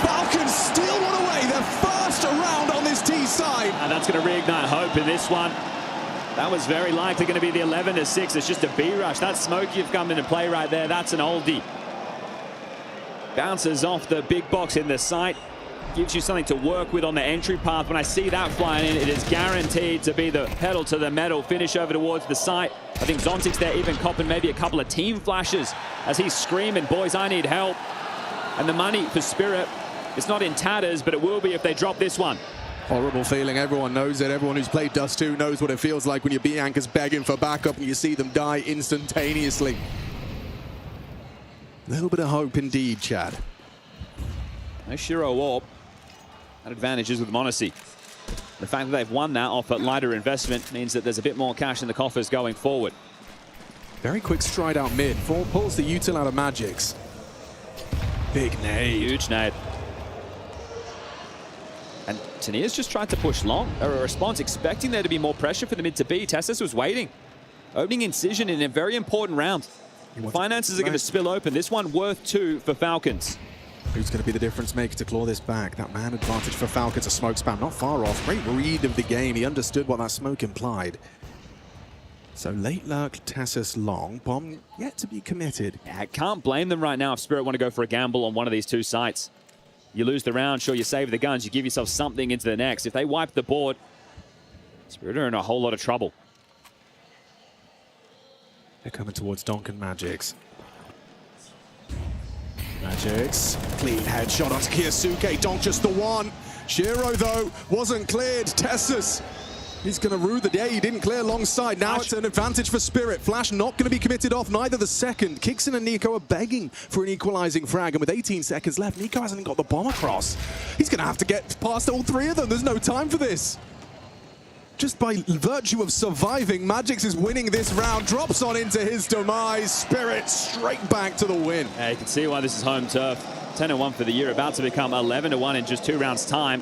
Falcons steal one away. Their first round on this T side. And that's going to reignite hope in this one. That was very likely going to be the 11-6. It's just a B-rush. That smoke you've come into play right there. That's an oldie. Bounces off the big box in the site. Gives you something to work with on the entry path. When I see that flying in, it is guaranteed to be the pedal to the metal finish over towards the site. I think Zontix there even copping maybe a couple of team flashes as he's screaming, boys, I need help. And the money for Spirit, it's not in tatters, but it will be if they drop this one. Horrible feeling, everyone knows it. Everyone who's played Dust 2 knows what it feels like when your B-Anchor's begging for backup and you see them die instantaneously. A little bit of hope indeed, Chad. No Shiro AWP. That advantage is with Monacy. The fact that they've won that off a lighter investment means that there's a bit more cash in the coffers going forward. Very quick stride out mid. Pulls the util out of Magix. Big nade. Huge nade. And Tanir's just tried to push long, a response, expecting there to be more pressure for the mid to B. Tessus was waiting. Opening incision in a very important round. Finances are going to spill open. This one worth 2 for Falcons. Who's going to be the difference maker to claw this back? That man advantage for Falcons. A smoke spam, not far off. Great read of the game. He understood what that smoke implied. So late lurk, Tessus long. Bomb yet to be committed. Yeah, I can't blame them right now if Spirit want to go for a gamble on one of these 2 sites. You lose the round, sure, you save the guns, you give yourself something into the next. If they wipe the board, Spirit are in a whole lot of trouble. They're coming towards Donk and Magix. Magix, clean headshot onto Kiyasuke. Donk just the one. Shiro, though, wasn't cleared. Tessus, he's going to rue the day he didn't clear alongside. Now it's an advantage for Spirit. Flash not going to be committed off, neither the second. Kixon and Nico are begging for an equalizing frag, and with 18 seconds left, Nico hasn't got the bomb across. He's going to have to get past all 3 of them. There's no time for this. Just by virtue of surviving, Magix is winning this round, drops on into his demise. Spirit straight back to the win. Yeah, you can see why this is home turf. 10-1 for the year, about to become 11-1 in just 2 rounds' time.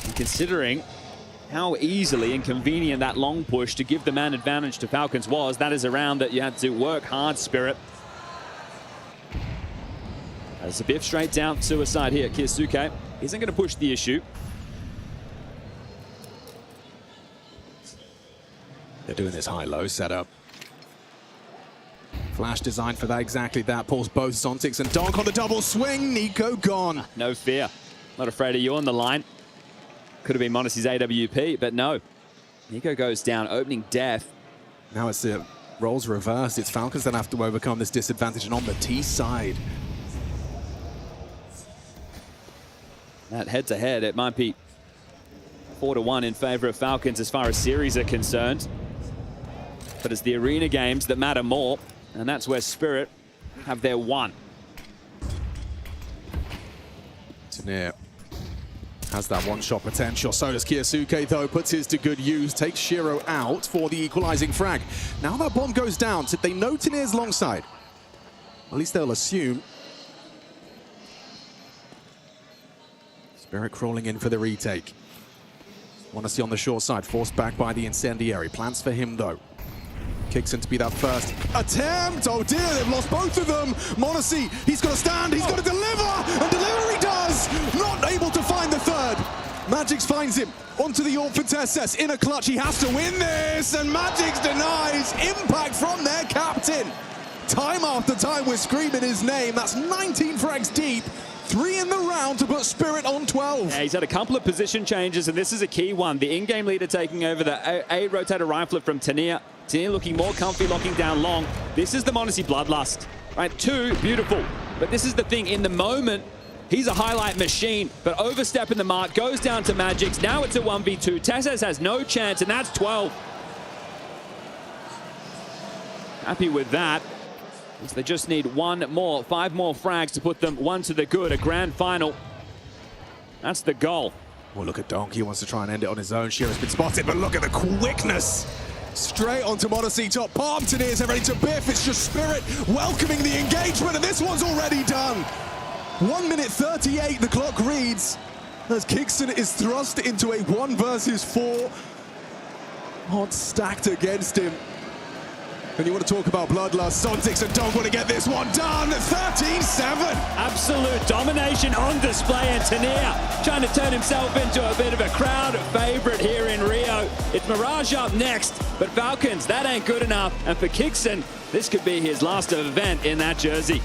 And considering how easily and convenient that long push to give the man advantage to Falcons was, that is a round that you had to work hard, Spirit. There's a biff straight down suicide here. Kiyasuke isn't going to push the issue. They're doing this high-low setup. Flash designed for that, exactly that. Pulls both Zontics and Donk on the double swing. Nico gone. No fear. Not afraid of you on the line. Could have been Monacy's AWP, but no. Nico goes down, opening death. Now it's the roles reversed. It's Falcons that have to overcome this disadvantage, and on the T side. That head-to-head, it might be 4-1 in favor of Falcons as far as series are concerned. But it's the arena games that matter more, and that's where Spirit have their 1. Tanir has that one-shot potential. So does Kiyasuke, though. Puts his to good use. Takes Shiro out for the equalizing frag. Now that bomb goes down, so they know Tanir's long side. At least they'll assume. Spirit crawling in for the retake. Want to see on the short side. Forced back by the incendiary. Plans for him, though. Kicks in to be that first attempt. Oh dear, they've lost both of them. Monacy, he's got to stand, he's got to deliver, and deliver he does. Not able to find the third. Magix finds him onto the Orphan Tessus. In a clutch, he has to win this, and Magix denies. Impact from their captain. Time after time we're screaming his name. That's 19 frags deep. 3 in the round to put Spirit on 12. Yeah, he's had a couple of position changes, and this is a key one. The in-game leader taking over the A rotator rifler from Tanir. Tanir looking more comfy, locking down long. This is the Monacy Bloodlust. Right, 2, beautiful. But this is the thing, in the moment, he's a highlight machine, but overstepping the mark, goes down to Magix. Now it's a 1v2. Tessus has no chance, and that's 12. Happy with that. So they just need 5 more frags to put them 1 to the good, a grand final. That's the goal. Well, look at Donk. He wants to try and end it on his own. Shiro's been spotted, but look at the quickness. Straight onto Monacy, top palm. Tanir's ready to biff. It's just Spirit welcoming the engagement, and this one's already done. 1 minute 38, the clock reads, as Kixon is thrust into a 1 versus 4. Odds stacked against him. And you want to talk about bloodlust, Zontics and Donk want to get this one done. 13-7. Absolute domination on display, and Tanir trying to turn himself into a bit of a crowd favorite here in Rio. It's Mirage up next, but Falcons, that ain't good enough. And for Kixon, this could be his last event in that jersey.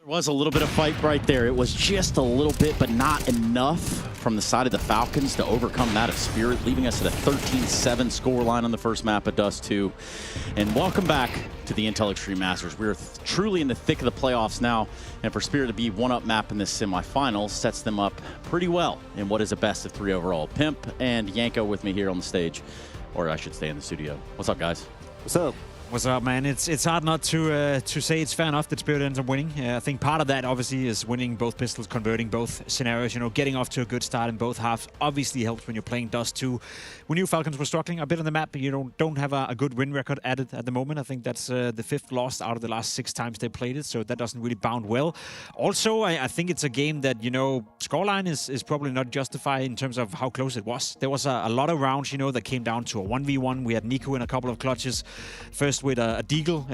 There was a little bit of fight right there. It was just a little bit, but not enough from the side of the Falcons to overcome that of Spirit, leaving us at a 13-7 scoreline on the first map of Dust 2. And welcome back to the Intel Extreme Masters. We're truly in the thick of the playoffs now, and for Spirit to be one-up map in this semifinal sets them up pretty well in what is a best of 3 overall. Pimp and Yanko with me here on the stage, or I should stay in the studio. What's up, guys? What's up? What's up, man? It's hard not to say it's fair enough that Spirit ends up winning. I think part of that obviously is winning both pistols, converting both scenarios. You know, getting off to a good start in both halves obviously helps when you're playing Dust 2. We knew Falcons were struggling a bit on the map, but you don't have a good win record at it at the moment. I think that's the 5th loss out of the last 6 times they played it, so that doesn't really bound well. Also, I think it's a game that, you know, scoreline is probably not justified in terms of how close it was. There was a lot of rounds, you know, that came down to a 1v1. We had Nico in a couple of clutches, first with a Deagle,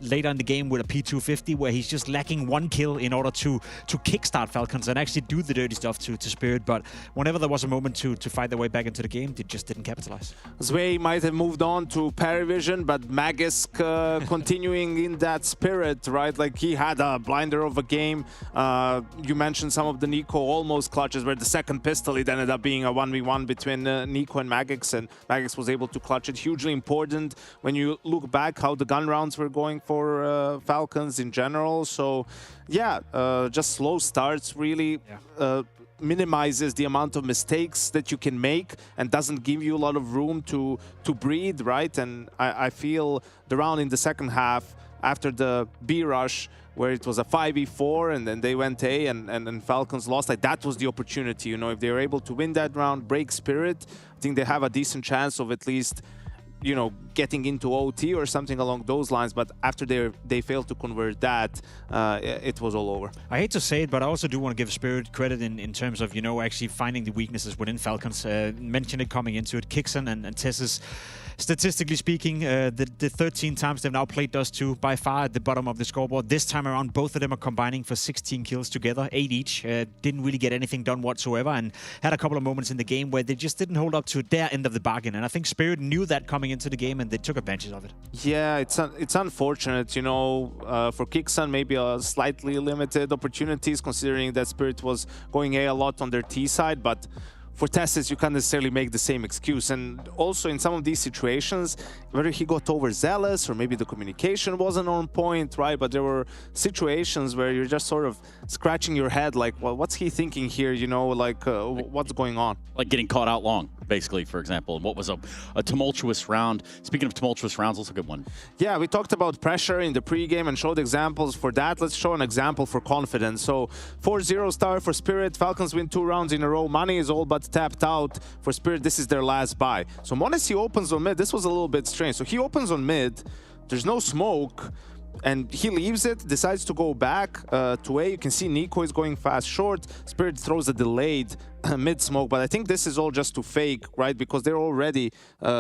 later in the game with a P250, where he's just lacking 1 kill in order to kickstart Falcons and actually do the dirty stuff to Spirit. But whenever there was a moment to fight their way back into the game, they just didn't capitalize. Zwei might have moved on to Paravision, but Magisk continuing in that spirit, right? Like, he had a blinder of a game. You mentioned some of the Nico almost clutches where the second pistol, it ended up being a 1v1 between Nico and Magix, and Magix was able to clutch it. Hugely important when you look back how the gun rounds were going for Falcons in general. So yeah, just slow starts really minimizes the amount of mistakes that you can make and doesn't give you a lot of room to breathe, right? And I feel the round in the second half after the B rush, where it was a 5v4 and then they went A and Falcons lost, like, that was the opportunity. You know, if they were able to win that round, break Spirit, I think they have a decent chance of at least, you know, getting into OT or something along those lines. But after they failed to convert that, it was all over. I hate to say it, but I also do want to give Spirit credit in terms of, you know, actually finding the weaknesses within Falcons. Mentioned it coming into it. Kixon and Tess's, statistically speaking, the 13 times they've now played Dust 2, by far at the bottom of the scoreboard. This time around, both of them are combining for 16 kills together, 8 each. Didn't really get anything done whatsoever, and had a couple of moments in the game where they just didn't hold up to their end of the bargain. And I think Spirit knew that coming into the game, and they took advantage of it. Yeah, it's unfortunate, you know, for Kixon, maybe a slightly limited opportunities, considering that Spirit was going A lot on their T side, but for Tessis, you can't necessarily make the same excuse. And also in some of these situations, whether he got overzealous or maybe the communication wasn't on point, right? But there were situations where you're just sort of scratching your head like, well, what's he thinking here? You know, like, what's going on? Like getting caught out long, basically, for example. What was a tumultuous round. Speaking of tumultuous rounds, also a good one. Yeah, we talked about pressure in the pregame and showed examples for that. Let's show an example for confidence. So 4-0 start for Spirit. Falcons win 2 rounds in a row. Money is all but tapped out for Spirit. This is their last buy. So m0NESY opens on mid. This was a little bit strange. So he opens on mid. There's no smoke. And he leaves it, decides to go back to A. You can see Nico is going fast short. Spirit throws a delayed mid-smoke, but I think this is all just to fake, right? Because they're already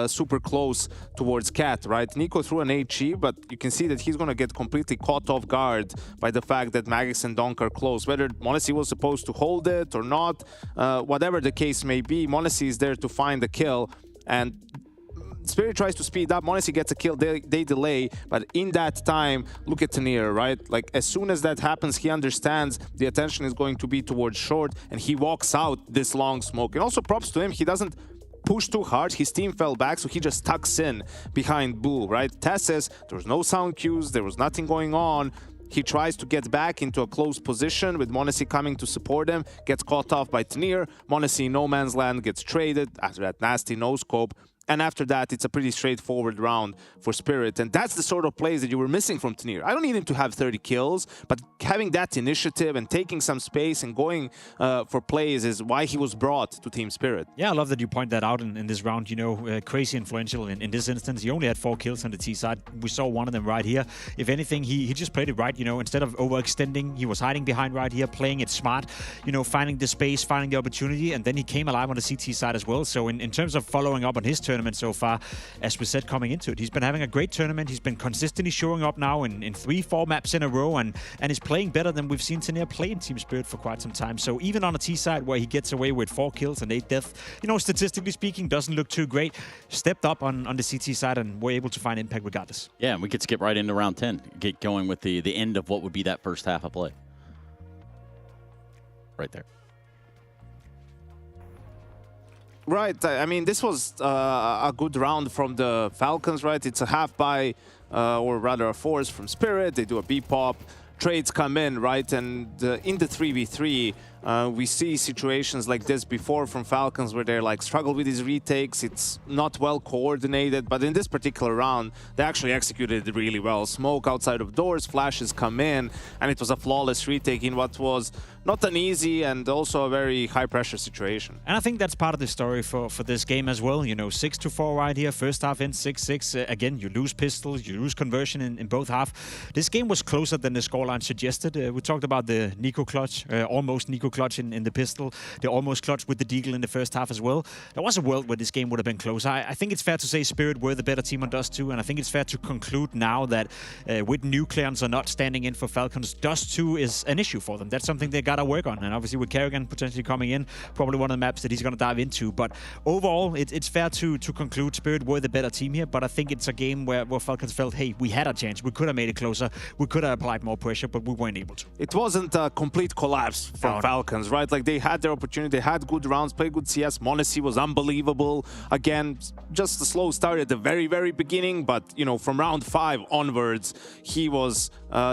super close towards Cat, right? Nico threw an HE, but you can see that he's going to get completely caught off guard by the fact that Magix and Donk are close. Whether m0NESY was supposed to hold it or not, whatever the case may be, m0NESY is there to find the kill. And Spirit tries to speed up, m0NESY gets a kill, they delay, but in that time, look at Tanir, right? Like, as soon as that happens, he understands the attention is going to be towards short, and he walks out this long smoke. And also props to him, he doesn't push too hard, his team fell back, so he just tucks in behind Bull, right? Tess says there was no sound cues, there was nothing going on. He tries to get back into a close position with m0NESY coming to support him, gets caught off by Tanir. m0NESY in no man's land gets traded after that nasty no-scope. And after that, it's a pretty straightforward round for Spirit. And that's the sort of plays that you were missing from Tanir. I don't need him to have 30 kills, but having that initiative and taking some space and going for plays is why he was brought to Team Spirit. Yeah, I love that you point that out in this round. You know, crazy influential in this instance. He only had 4 kills on the T side. We saw one of them right here. If anything, he just played it right. You know, instead of overextending, he was hiding behind right here, playing it smart, you know, finding the space, finding the opportunity, and then he came alive on the CT side as well. So in terms of following up on his tournament so far, as we said coming into it, he's been having a great tournament. He's been consistently showing up now in 3-4 maps in a row, and is playing better than we've seen Tanir play in Team Spirit for quite some time. So even on a T side where he gets away with 4 kills and 8 deaths, you know, statistically speaking, doesn't look too great. Stepped up on the CT side and were able to find impact regardless. Yeah, and we could skip right into round 10, get going with the end of what would be that first half of play. right there. Right. I mean, this was a good round from the Falcons, right? It's a half buy, or rather a force from Spirit. They do a B-pop. Trades come in, right? And in the 3v3, we see situations like this before from Falcons where they're like struggle with these retakes. It's not well coordinated, but in this particular round, they actually executed it really well. Smoke outside of doors, flashes come in, and it was a flawless retake in what was not an easy and also a very high pressure situation. And I think that's part of the story for this game as well. You know, 6-4 right here. First half in 6-6. Again, you lose pistols, you lose conversion in both half. This game was closer than the scoreline suggested. We talked about the Nico clutch, almost Nico clutch in the pistol. They almost clutched with the Deagle in the first half as well. There was a world where this game would have been close. I think it's fair to say Spirit were the better team on Dust 2, and I think it's fair to conclude now that with Nucleons are not standing in for Falcons, Dust 2 is an issue for them. That's something they gotta work on, and obviously with Kerrigan potentially coming in, probably one of the maps that he's gonna dive into. But overall, it's fair to conclude Spirit were the better team here, but I think it's a game where Falcons felt, hey, we had a chance. We could have made it closer. We could have applied more pressure, but we weren't able to. It wasn't a complete collapse from Falcons, right? Like, they had their opportunity, they had good rounds, played good CS. m0NESY was unbelievable. Again, just a slow start at the very, very beginning, but, you know, from round 5 onwards, he was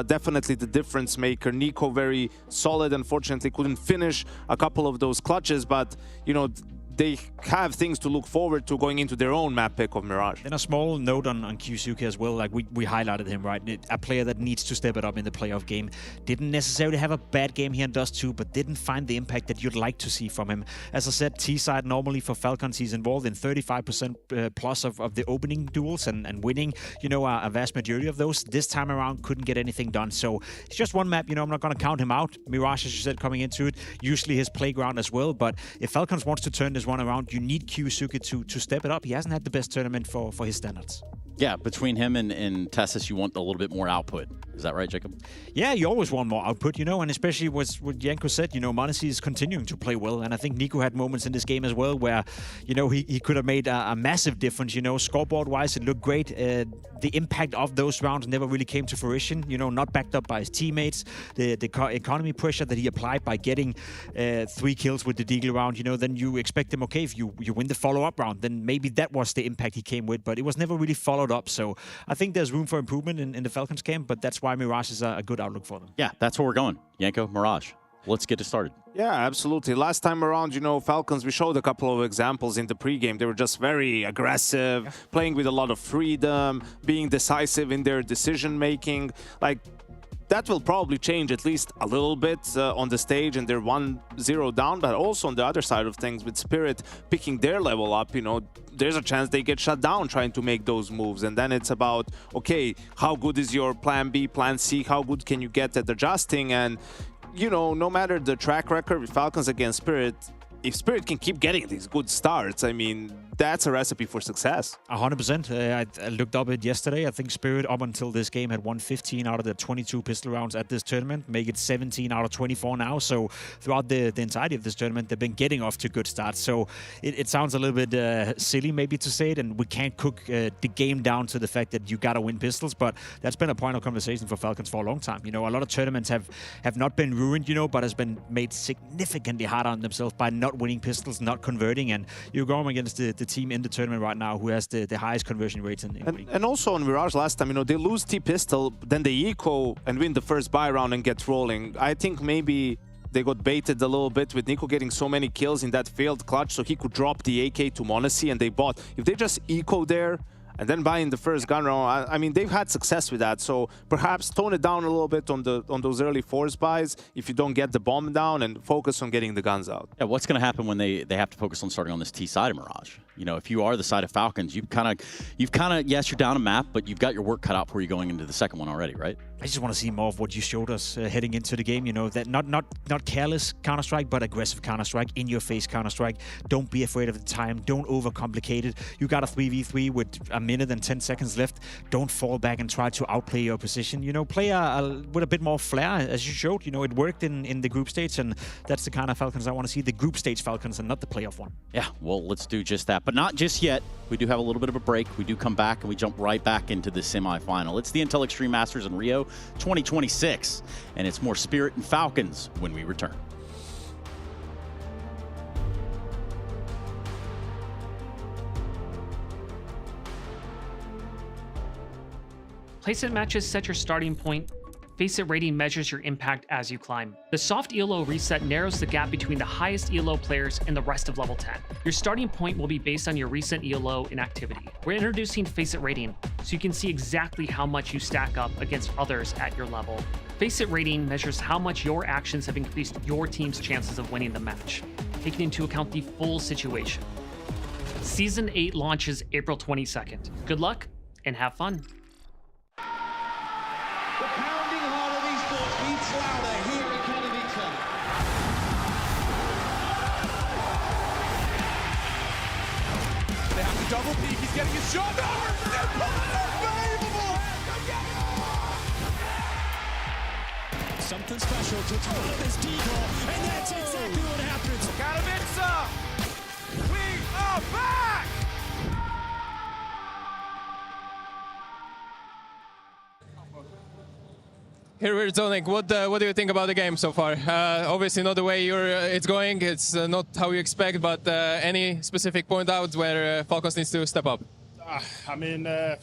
definitely the difference maker. Nico very solid. Unfortunately, couldn't finish a couple of those clutches, but, you know, they have things to look forward to going into their own map pick of Mirage. Then a small note on QSuke as well. Like we highlighted him, right? A player that needs to step it up in the playoff game. Didn't necessarily have a bad game here in Dust 2, but didn't find the impact that you'd like to see from him. As I said, T-side normally for Falcons, he's involved in 35% plus of the opening duels and winning, you know, a vast majority of those. This time around, couldn't get anything done. So it's just one map, you know, I'm not going to count him out. Mirage, as you said, coming into it, usually his playground as well. But if Falcons wants to turn this one around, you need QSuke to step it up. He hasn't had the best tournament for his standards. Yeah, between him and Tessus, you want a little bit more output. Is that right, Jacob? Yeah, you always want more output, you know, and especially what Janko said, you know, m0NESY is continuing to play well, and I think Nico had moments in this game as well where, you know, he could have made a massive difference, you know, scoreboard-wise, it looked great. The impact of those rounds never really came to fruition, you know, not backed up by his teammates. The economy pressure that he applied by getting 3 kills with the Deagle round, you know, then you expect him, okay, if you win the follow-up round, then maybe that was the impact he came with, but it was never really followed up. So I think there's room for improvement in the Falcons camp, but that's why Mirage is a good outlook for them. Yeah, that's where we're going. Janko, Mirage, let's get it started. Yeah, absolutely. Last time around, you know, Falcons, we showed a couple of examples in the pregame. They were just very aggressive, playing with a lot of freedom, being decisive in their decision-making. Like, that will probably change at least a little bit on the stage, and they're 1-0 down, but also on the other side of things, with Spirit picking their level up, you know, there's a chance they get shut down trying to make those moves. And then it's about, okay, how good is your plan B, plan C? How good can you get at adjusting? And, you know, no matter the track record with Falcons against Spirit, if Spirit can keep getting these good starts, I mean, that's a recipe for success. 100%. I looked up it yesterday. I think Spirit, up until this game, had won 15 out of the 22 pistol rounds at this tournament, make it 17 out of 24 now. So throughout the entirety of this tournament, they've been getting off to good starts. So it sounds a little bit silly maybe to say it, and we can't cook the game down to the fact that you got to win pistols, but that's been a point of conversation for Falcons for a long time. You know, a lot of tournaments have not been ruined, you know, but has been made significantly harder on themselves by not winning pistols, not converting, and you're going against the team in the tournament right now who has the highest conversion rates in the league. And also on Mirage last time, you know, they lose T-pistol, then they eco and win the first buy round and get rolling. I think maybe they got baited a little bit with Nico getting so many kills in that failed clutch, so he could drop the AK to m0NESY, and they bought. If they just eco there and then buy in the first gun round, I mean, they've had success with that. So perhaps tone it down a little bit on those early force buys if you don't get the bomb down, and focus on getting the guns out. Yeah, what's going to happen when they have to focus on starting on this T side of Mirage? You know, if you are the side of Falcons, you've kind of, yes, you're down a map, but you've got your work cut out for you going into the second one already, right? I just want to see more of what you showed us heading into the game. You know, that not careless Counter-Strike, but aggressive Counter-Strike, in-your-face Counter-Strike. Don't be afraid of the time. Don't overcomplicate it. You got a 3v3 with a minute and 10 seconds left. Don't fall back and try to outplay your position. You know, play with a bit more flair, as you showed. You know, it worked in the group stage, and that's the kind of Falcons I want to see. The group stage Falcons and not the playoff one. Yeah, well, let's do just that. But not just yet. We do have a little bit of a break. We do come back, and we jump right back into the semifinal. It's the Intel Extreme Masters in Rio 2026, and it's more Spirit and Falcons when we return. Placement matches set your starting point. Face It rating measures your impact as you climb. The soft ELO reset narrows the gap between the highest ELO players and the rest of level 10. Your starting point will be based on your recent ELO in activity. We're introducing Face It rating, so you can see exactly how much you stack up against others at your level. Face It rating measures how much your actions have increased your team's chances of winning the match, taking into account the full situation. Season 8 launches April 22nd. Good luck and have fun. The pounding heart of esports beats louder here in Katowice. They have to double peek. He's getting his shot. Unbelievable! Something special to throw this decoy, and that's exactly what happens. Katowice! We are back! Here we're zoning. What do you think about the game so far? Obviously not the way it's going. It's not how you expect, but any specific point out where Falcons needs to step up? I mean, I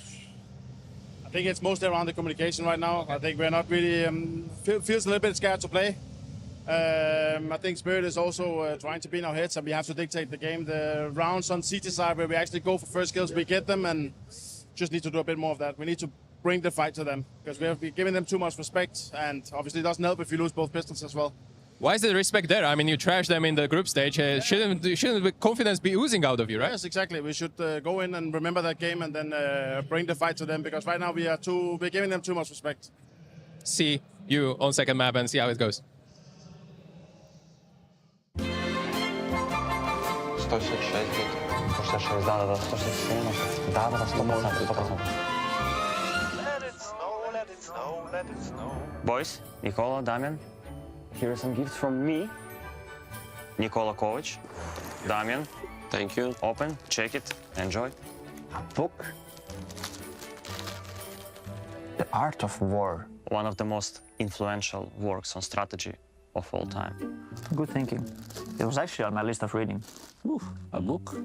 think it's mostly around the communication right now. I think we're not really, feels a little bit scared to play. I think Spirit is also trying to be in our heads, and we have to dictate the game. The rounds on CT side where we actually go for first kills, we get them, and just need to do a bit more of that. We need to bring the fight to them, because we have been giving them too much respect, and obviously it doesn't help if you lose both pistols as well. Why is the respect there? I mean, you trashed them in the group stage. Shouldn't the confidence be oozing out of you, right? Yes, exactly. We should go in and remember that game, and then bring the fight to them, because right now we're giving them too much respect. See you on second map and see how it goes. 166 бит. 166, да, 167, да, 100%. Let it snow. Boys, Nikola, Damian, here are some gifts from me. Nikola Kovac, Damian. Thank you. Open, check it, enjoy. A book. The Art of War. One of the most influential works on strategy of all time. Good thinking. It was actually on my list of reading. Oof, a book?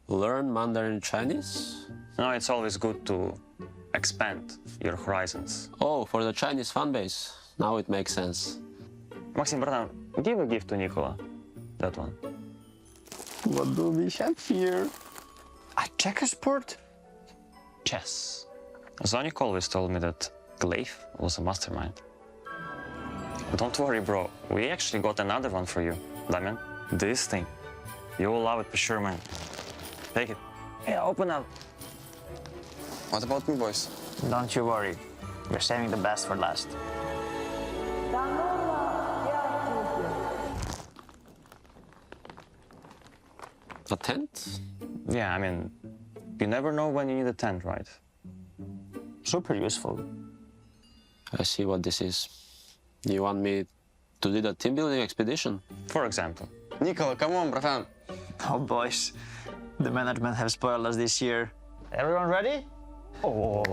Learn Mandarin Chinese? No, it's always good to expand your horizons. Oh, for the Chinese fan base. Now it makes sense. Maxim, bratan, give a gift to Nikola. That one. What do we have here? A checkers board? Chess. Zonik always told me that Glaive was a mastermind. Don't worry, bro. We actually got another one for you, Damian. This thing. You will love it for sure, man. Take it. Yeah, open up. What about me, boys? Don't you worry. We're saving the best for last. A tent? Yeah, I mean, you never know when you need a tent, right? Super useful. I see what this is. You want me to lead a team building expedition? For example. Nikola, come on, brathan. Oh, boys. The management have spoiled us this year. Everyone ready? Oh.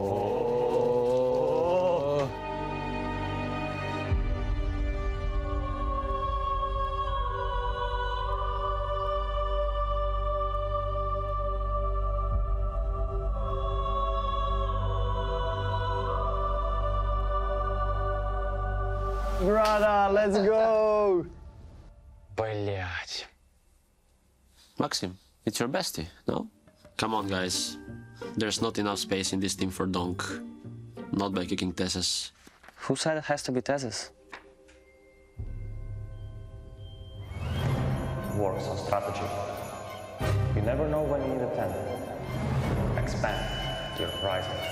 Brother, let's go! Блять. Maxim, it's your bestie, no? Come on, guys. There's not enough space in this team for Donk. Not by kicking Tesses. Who said it has to be Tesses? Works on strategy. You never know when you need a tent. Expand your horizons.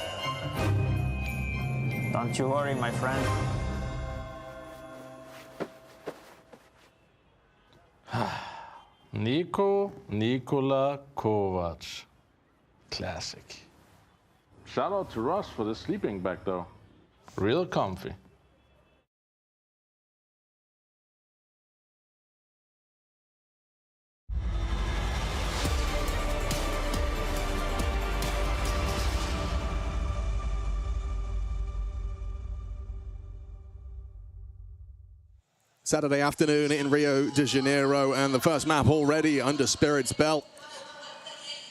Don't you worry, my friend. Nikola Kovac. Classic. Shout out to Russ for the sleeping bag though. Real comfy. Saturday afternoon in Rio de Janeiro, and the first map already under Spirit's belt.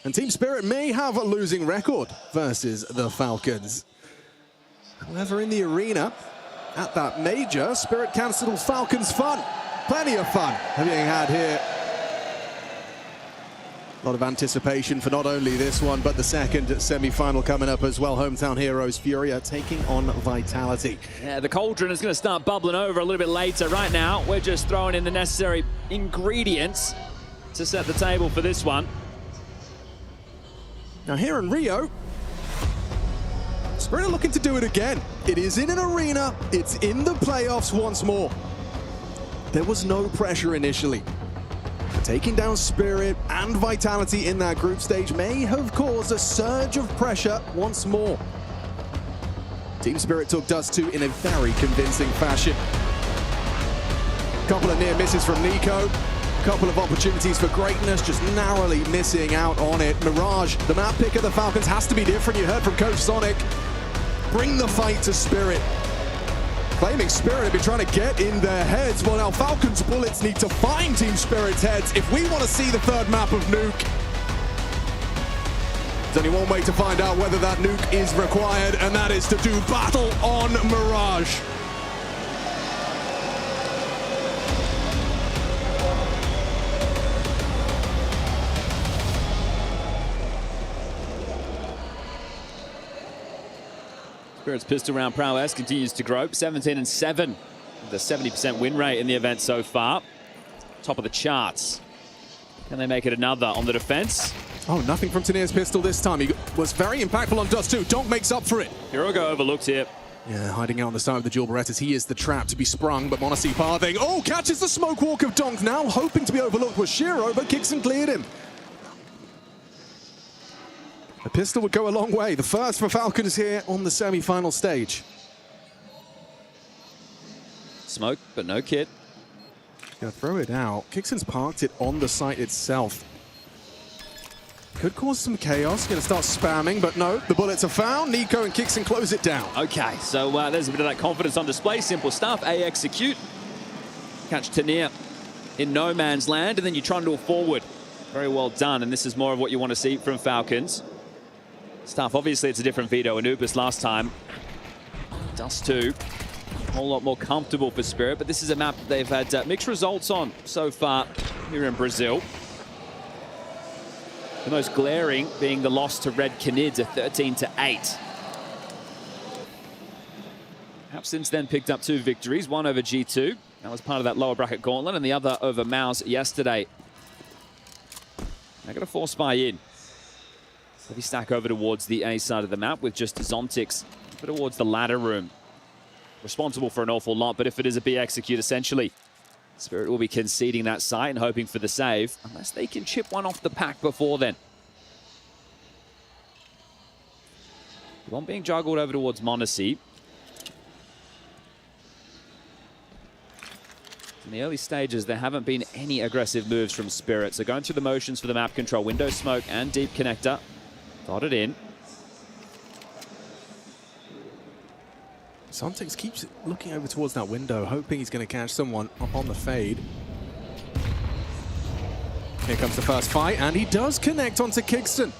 And Team Spirit may have a losing record versus the Falcons. However, in the arena, at that major, Spirit cancelled Falcons fun. Plenty of fun being had here. A lot of anticipation for not only this one, but the second semi-final coming up as well. Hometown heroes FURIA taking on Vitality. Yeah, the cauldron is going to start bubbling over a little bit later. Right now, we're just throwing in the necessary ingredients to set the table for this one. Now here in Rio, Spirit are looking to do it again. It is in an arena, it's in the playoffs once more. There was no pressure initially. Taking down Spirit and Vitality in that group stage may have caused a surge of pressure once more. Team Spirit took Dust 2 in a very convincing fashion. Couple of near misses from Nico. Couple of opportunities for greatness, just narrowly missing out on it. Mirage, the map pick of the Falcons, has to be different. You heard from Coach Sonic. Bring the fight to Spirit. Claiming Spirit have been trying to get in their heads. Well, now Falcons bullets need to find Team Spirit's heads if we want to see the third map of Nuke. There's only one way to find out whether that nuke is required, and that is to do battle on Mirage. Spirit's pistol round prowess continues to grow. 17-7, with a 70% win rate in the event so far. Top of the charts. Can they make it another on the defense? Oh, nothing from Tanir's pistol this time. He was very impactful on Dust 2. Donk makes up for it. Hirogo overlooked here. Yeah, hiding out on the side of the dual Berettas. He is the trap to be sprung, but Monacy pathing. Oh, catches the smoke walk of Donk now. Hoping to be overlooked was Shiro, but Kixon cleared him. The pistol would go a long way. The first for Falcons here on the semi-final stage. Smoke, but no kit. Gonna throw it out. Kixon's parked it on the site itself. Could cause some chaos. Gonna start spamming, but no. The bullets are found. Nico and Kixon close it down. Okay, so there's a bit of that confidence on display. Simple stuff. A execute. Catch Tanir in no man's land, and then you trundle forward. Very well done, and this is more of what you want to see from Falcons. Stuff, obviously it's a different Vito and Upus last time. Dust 2, a whole lot more comfortable for Spirit, but this is a map they've had mixed results on so far here in Brazil. The most glaring being the loss to Red Canids, a 13-8. Have since then picked up 2 victories, one over G2. That was part of that lower bracket gauntlet, and the other over Mouse yesterday. They're going to force buy in. Heavy stack over towards the A side of the map with just Zontix towards the ladder room. Responsible for an awful lot, but if it is a B execute, essentially, Spirit will be conceding that site and hoping for the save, unless they can chip one off the pack before then. One being juggled over towards Monacy. In the early stages, there haven't been any aggressive moves from Spirit, so going through the motions for the map control, window smoke and deep connector. Dotted in. Zontix keeps looking over towards that window, hoping he's going to catch someone up on the fade. Here comes the first fight, and he does connect onto Kixon.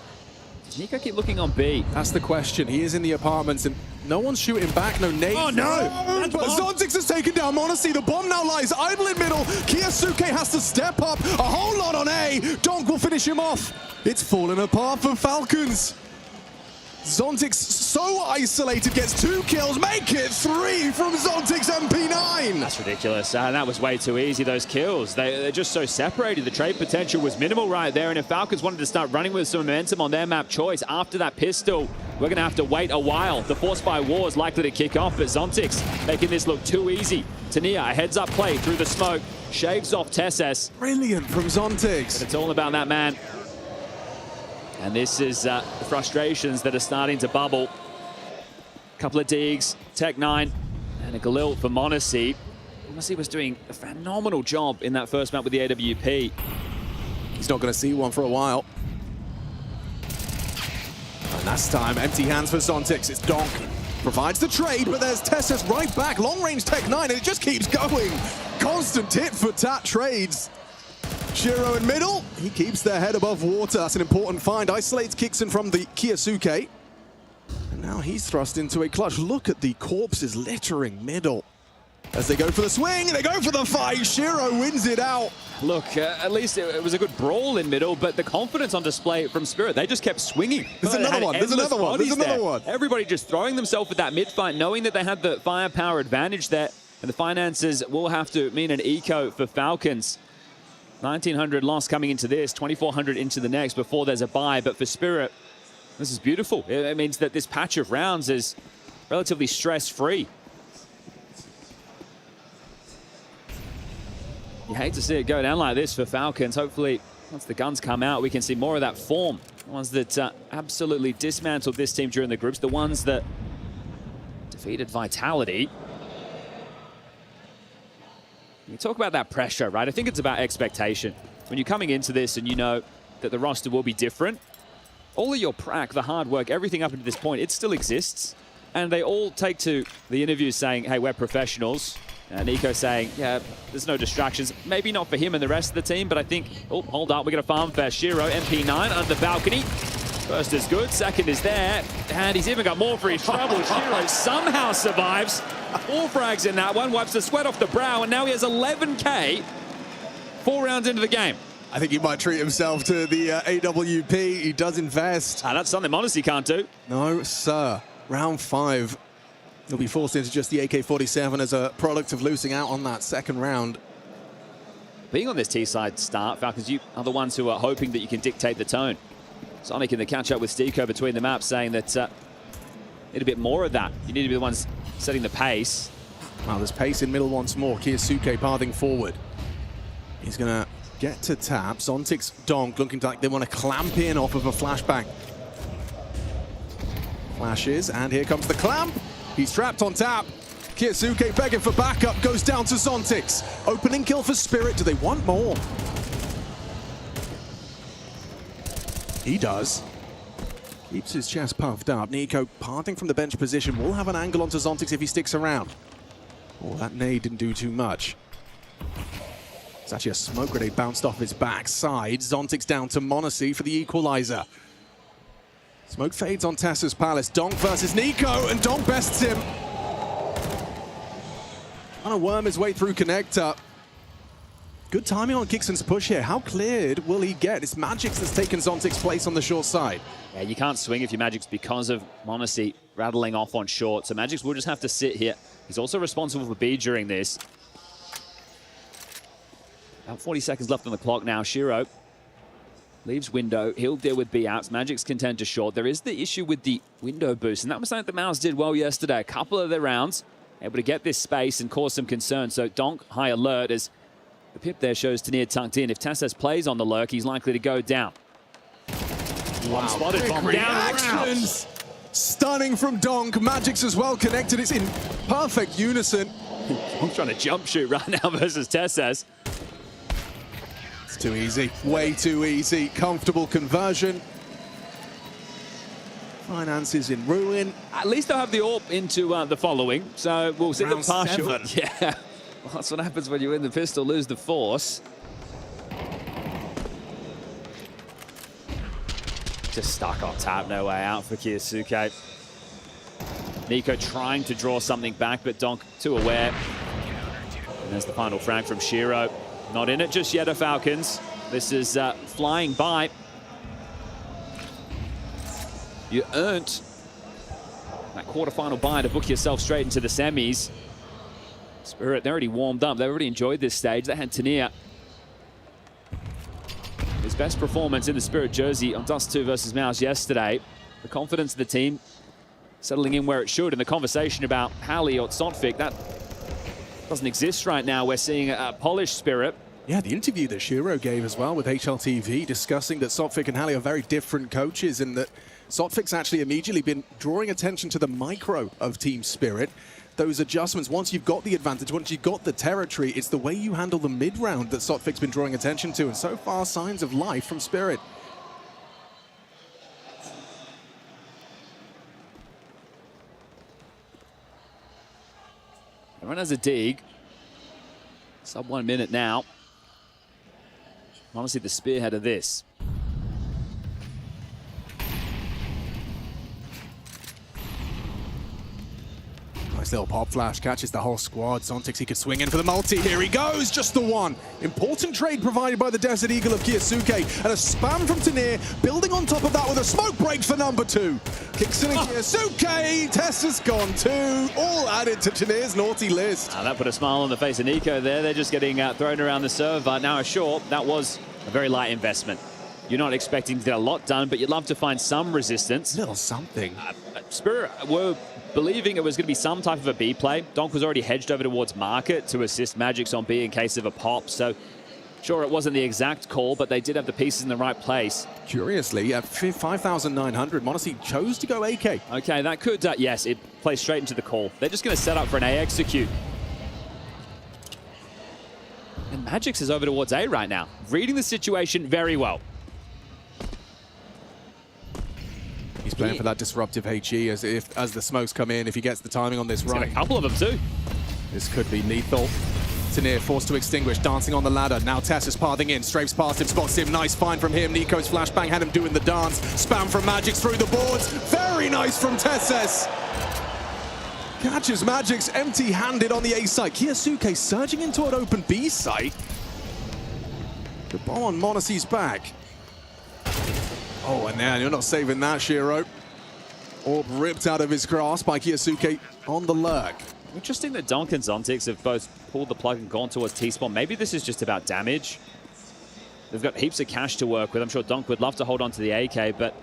Does Nico keep looking on B? That's the question. He is in the apartments, and no one's shooting back. No nades. Oh, no! But Zontix has taken down Monacy. The bomb now lies idle in middle. Kiyosuke has to step up. A whole lot on A. Donk will finish him off. It's fallen apart for Falcons. Zontix, so isolated, gets 2 kills. Make it 3 from Zontix MP9. That's ridiculous. That was way too easy, those kills. They're just so separated. The trade potential was minimal right there. And if Falcons wanted to start running with some momentum on their map choice after that pistol, we're going to have to wait a while. The Force by War is likely to kick off, but Zontix making this look too easy. Tanir, a heads-up play through the smoke, shaves off Tesses. Brilliant from Zontix. But it's all about that man. And this is the frustrations that are starting to bubble. Couple of digs, Tech 9, and a Galil for Monacy. Monacy was doing a phenomenal job in that first map with the AWP. He's not going to see one for a while. And last time, empty hands for Zontix. It's Donk. Provides the trade, but there's Tessus right back. Long range Tech 9, and it just keeps going. Constant tit for tat trades. Shiro in middle. He keeps their head above water. That's an important find. Isolates Kixon from the Kyosuke. And now he's thrust into a clutch. Look at the corpses littering middle. As they go for the swing, they go for the fight. Shiro wins it out. Look, at least it was a good brawl in middle, but the confidence on display from Spirit, they just kept swinging. There's another one. There's another one. There's another one. Everybody just throwing themselves at that mid-fight, knowing that they had the firepower advantage there. And the finances will have to mean an eco for Falcons. 1,900 loss coming into this, 2,400 into the next before there's a buy. But for Spirit, this is beautiful. It means that this patch of rounds is relatively stress-free. You hate to see it go down like this for Falcons. Hopefully, once the guns come out, we can see more of that form. The ones that absolutely dismantled this team during the groups. The ones that defeated Vitality. You talk about that pressure, right? I think it's about expectation. When you're coming into this and you know that the roster will be different, all of your prac, the hard work, everything up until this point, it still exists. And they all take to the interviews saying, hey, we're professionals. Nico saying, yeah, there's no distractions. Maybe not for him and the rest of the team, but I think, oh, hold up, we're going to farm fast. Shiro, MP9 under the balcony. First is good, second is there, and he's even got more for his trouble. Shiro somehow survives. 4 frags in that one, wipes the sweat off the brow, and now he has 11K 4 rounds into the game. I think he might treat himself to the AWP. He does invest. That's something Modesty can't do. No, sir. Round 5. He'll be forced into just the AK-47 as a product of losing out on that second round. Being on this T-side start, Falcons, you are the ones who are hoping that you can dictate the tone. Sonic in the catch-up with Stico between the maps saying that need a bit more of that. You need to be the ones setting the pace. Well, there's pace in middle once more. Kyosuke pathing forward. He's going to get to tap. Zontic's Donk looking like they want to clamp in off of a flashbang. Flashes, and here comes the clamp. He's trapped on tap. Kyosuke begging for backup, goes down to Zontix. Opening kill for Spirit. Do they want more? He does. Keeps his chest puffed up. Nico parting from the bench position. Will have an angle onto Zontix if he sticks around. Oh, that nade didn't do too much. It's actually a smoke grenade bounced off his backside. Zontix down to Monacy for the equalizer. Smoke fades on Tessa's Palace. Donk versus Nico, and Donk bests him. Trying to worm his way through connector. Good timing on Kixon's push here. How cleared will he get? It's Magix that's taken Zontic's place on the short side. Yeah, you can't swing if you're Magix because of Monacy rattling off on short. So Magix will just have to sit here. He's also responsible for B during this. About 40 seconds left on the clock now. Shiro leaves window. He'll deal with B outs. Magic's contend to short. There is the issue with the window boost, and that was something that Mouse did well yesterday. A couple of their rounds, able to get this space and cause some concern. So Donk, high alert as the pip there shows Tanier tucked in. If Tasses plays on the lurk, he's likely to go down. One spotted, bomb down. Stunning from Donk. Magic's as well connected. It's in perfect unison. I'm trying to jump shoot right now versus Tasses. It's too easy. Way too easy. Comfortable conversion. Finances in ruin. At least they'll have the AWP into the following. So we'll see the partial. 7. Yeah. Well, that's what happens when you win the pistol, lose the force. Just stuck on tap, no way out for Kyosuke. Nico trying to draw something back, but Donk too aware. And there's the final frag from Shiro. Not in it just yet, Falcons. This is flying by. You earned that quarterfinal bye to book yourself straight into the semis. Spirit, they're already warmed up. They already enjoyed this stage. They had Tanier. His best performance in the Spirit jersey on Dust 2 versus Mouse yesterday. The confidence of the team settling in where it should. And the conversation about Halley or Sotfik, that doesn't exist right now. We're seeing a polished Spirit. Yeah, the interview that Shiro gave as well with HLTV discussing that Sotfik and Halley are very different coaches and that Sotfik's actually immediately been drawing attention to the micro of Team Spirit. Those adjustments, once you've got the advantage, once you've got the territory, it's the way you handle the mid-round that Sotfik's been drawing attention to, and so far, signs of life from Spirit. Everyone has a dig. Sub 1 minute now. Honestly, the spearhead of this. Nice little pop flash, catches the whole squad. Zontix, he could swing in for the multi. Here he goes, just the one. Important trade provided by the Desert Eagle of Kyosuke. And a spam from Tanir, building on top of that with a smoke break for number 2. Kicks in Kyosuke, Tessa's gone too. All added to Tanir's naughty list. That put a smile on the face of Nico there. They're just getting thrown around the serve. Now, sure, that was a very light investment. You're not expecting to get a lot done, but you'd love to find some resistance. Little something. Spirit were believing it was going to be some type of a B play. Donk was already hedged over towards Market to assist Magix on B in case of a pop. So, sure, it wasn't the exact call, but they did have the pieces in the right place. Curiously, at 5,900, Monacy chose to go AK. Okay, that could, yes, it plays straight into the call. They're just going to set up for an A execute. And Magix is over towards A right now, reading the situation very well. He's playing for that disruptive HE as the smokes come in. If he gets the timing on this right. A couple of them too. This could be lethal. Tanir forced to extinguish, dancing on the ladder. Now Tessa's pathing in, strafes past him, spots him. Nice find from him. Nico's flashbang had him doing the dance. Spam from Magix through the boards. Very nice from Tesses. Catches Magix empty-handed on the A site. Kyosuke surging into an open B site. The bomb on Monacy's back. Oh, and now you're not saving that, Shiro. Orb ripped out of his grasp by Kyosuke on the lurk. Interesting that Donk and Zontix have both pulled the plug and gone towards T-spawn. Maybe this is just about damage. They've got heaps of cash to work with. I'm sure Donk would love to hold on to the AK, but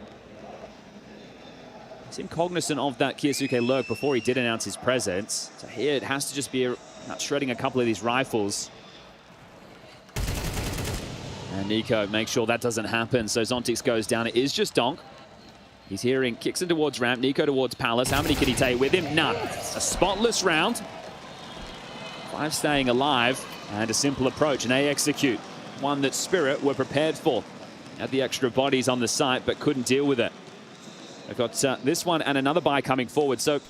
he seemed cognizant of that Kyosuke lurk before he did announce his presence. So here it has to just be shredding a couple of these rifles. And Nico makes sure that doesn't happen. So Zontix goes down. It is just Donk. He's hearing kicks in towards ramp. Nico towards Palace. How many can he take with him? None. A spotless round. 5 staying alive. And a simple approach. An A execute. One that Spirit were prepared for. Had the extra bodies on the site, but couldn't deal with it. They've got this one and another buy coming forward. So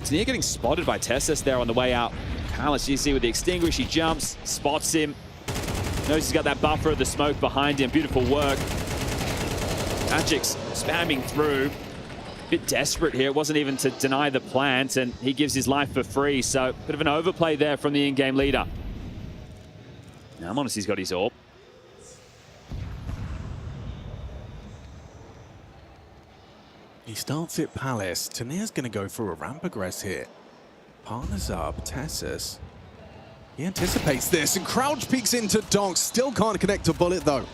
Tanir getting spotted by Tessus there on the way out. Palace, you see with the extinguish, he jumps, spots him. Knows he's got that buffer of the smoke behind him. Beautiful work. Magix spamming through. Bit desperate here. It wasn't even to deny the plant, and he gives his life for free. So, bit of an overplay there from the in-game leader. Now, Monacy's got his orb. He starts at Palace. Tanir's going to go for a ramp aggress here. Partners up. Tessus. He anticipates this, and Crouch peeks into Donk. Still can't connect a bullet, though.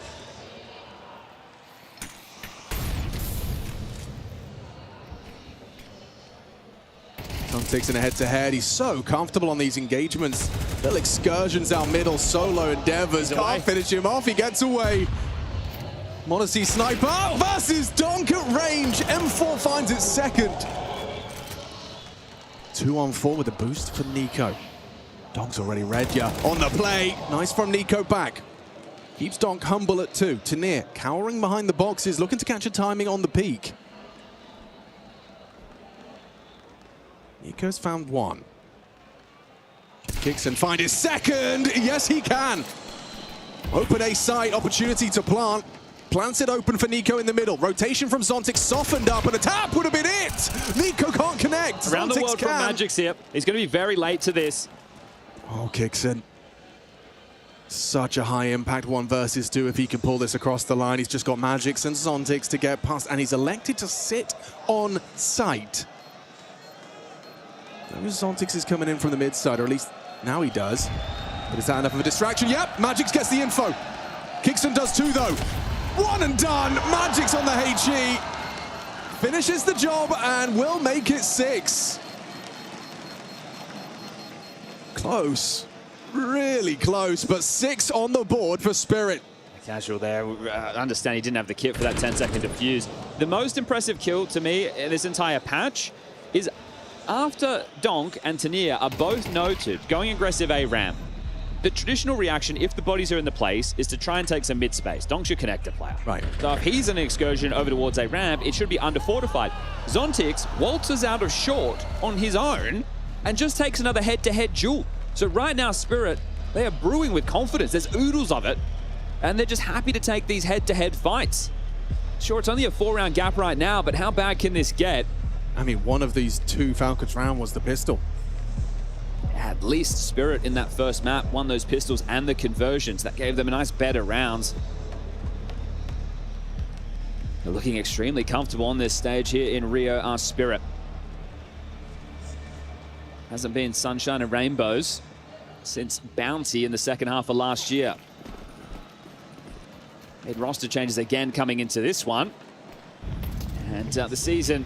Donk takes in a head-to-head. He's so comfortable on these engagements. Little excursions out middle, solo endeavors. Can't finish him off. He gets away. Monacy sniper versus Donk at range. M4 finds its second. 2-on-4 with a boost for Nico. Donk's already read ya on the play. Nice from Nico back. Keeps Donk humble at 2. Tanir cowering behind the boxes, looking to catch a timing on the peak. Nico's found one. Kicks and find his second. Yes, he can. Open A site, opportunity to plant. Plants it open for Nico in the middle. Rotation from Zontix softened up, and a tap would have been it. Nico can't connect. Around Zontix the world can. from Magix here. He's going to be very late to this. Oh, Kixon. Such a high impact 1 versus 2 if he can pull this across the line. He's just got Magix and Zontix to get past, and he's elected to sit on site. Zontix is coming in from the mid side, or at least now he does. But is that enough of a distraction? Yep, Magix gets the info. Kixon does too, though. 1 and done. Magix on the HE. Finishes the job and will make it 6. Close. Really close, but 6 on the board for Spirit. Casual there. I understand he didn't have the kit for that 10-second defuse. The most impressive kill to me in this entire patch is after Donk and Tanir are both noted going aggressive A ramp. The traditional reaction, if the bodies are in the place, is to try and take some mid space. Donk's your connector player. Right. So if he's an excursion over towards a ramp, it should be under fortified. Zontix waltzes out of short on his own and just takes another head-to-head duel. So right now, Spirit, they are brewing with confidence. There's oodles of it. and they're just happy to take these head-to-head fights. Sure, it's only a 4-round gap right now, but how bad can this get? I mean, one of these 2 Falcons round was the pistol. At least Spirit in that first map won those pistols and the conversions. That gave them a nice better rounds. They're looking extremely comfortable on this stage here in Rio, our Spirit. Hasn't been sunshine and rainbows since Bounty in the second half of last year. Made roster changes again coming into this one. And the season,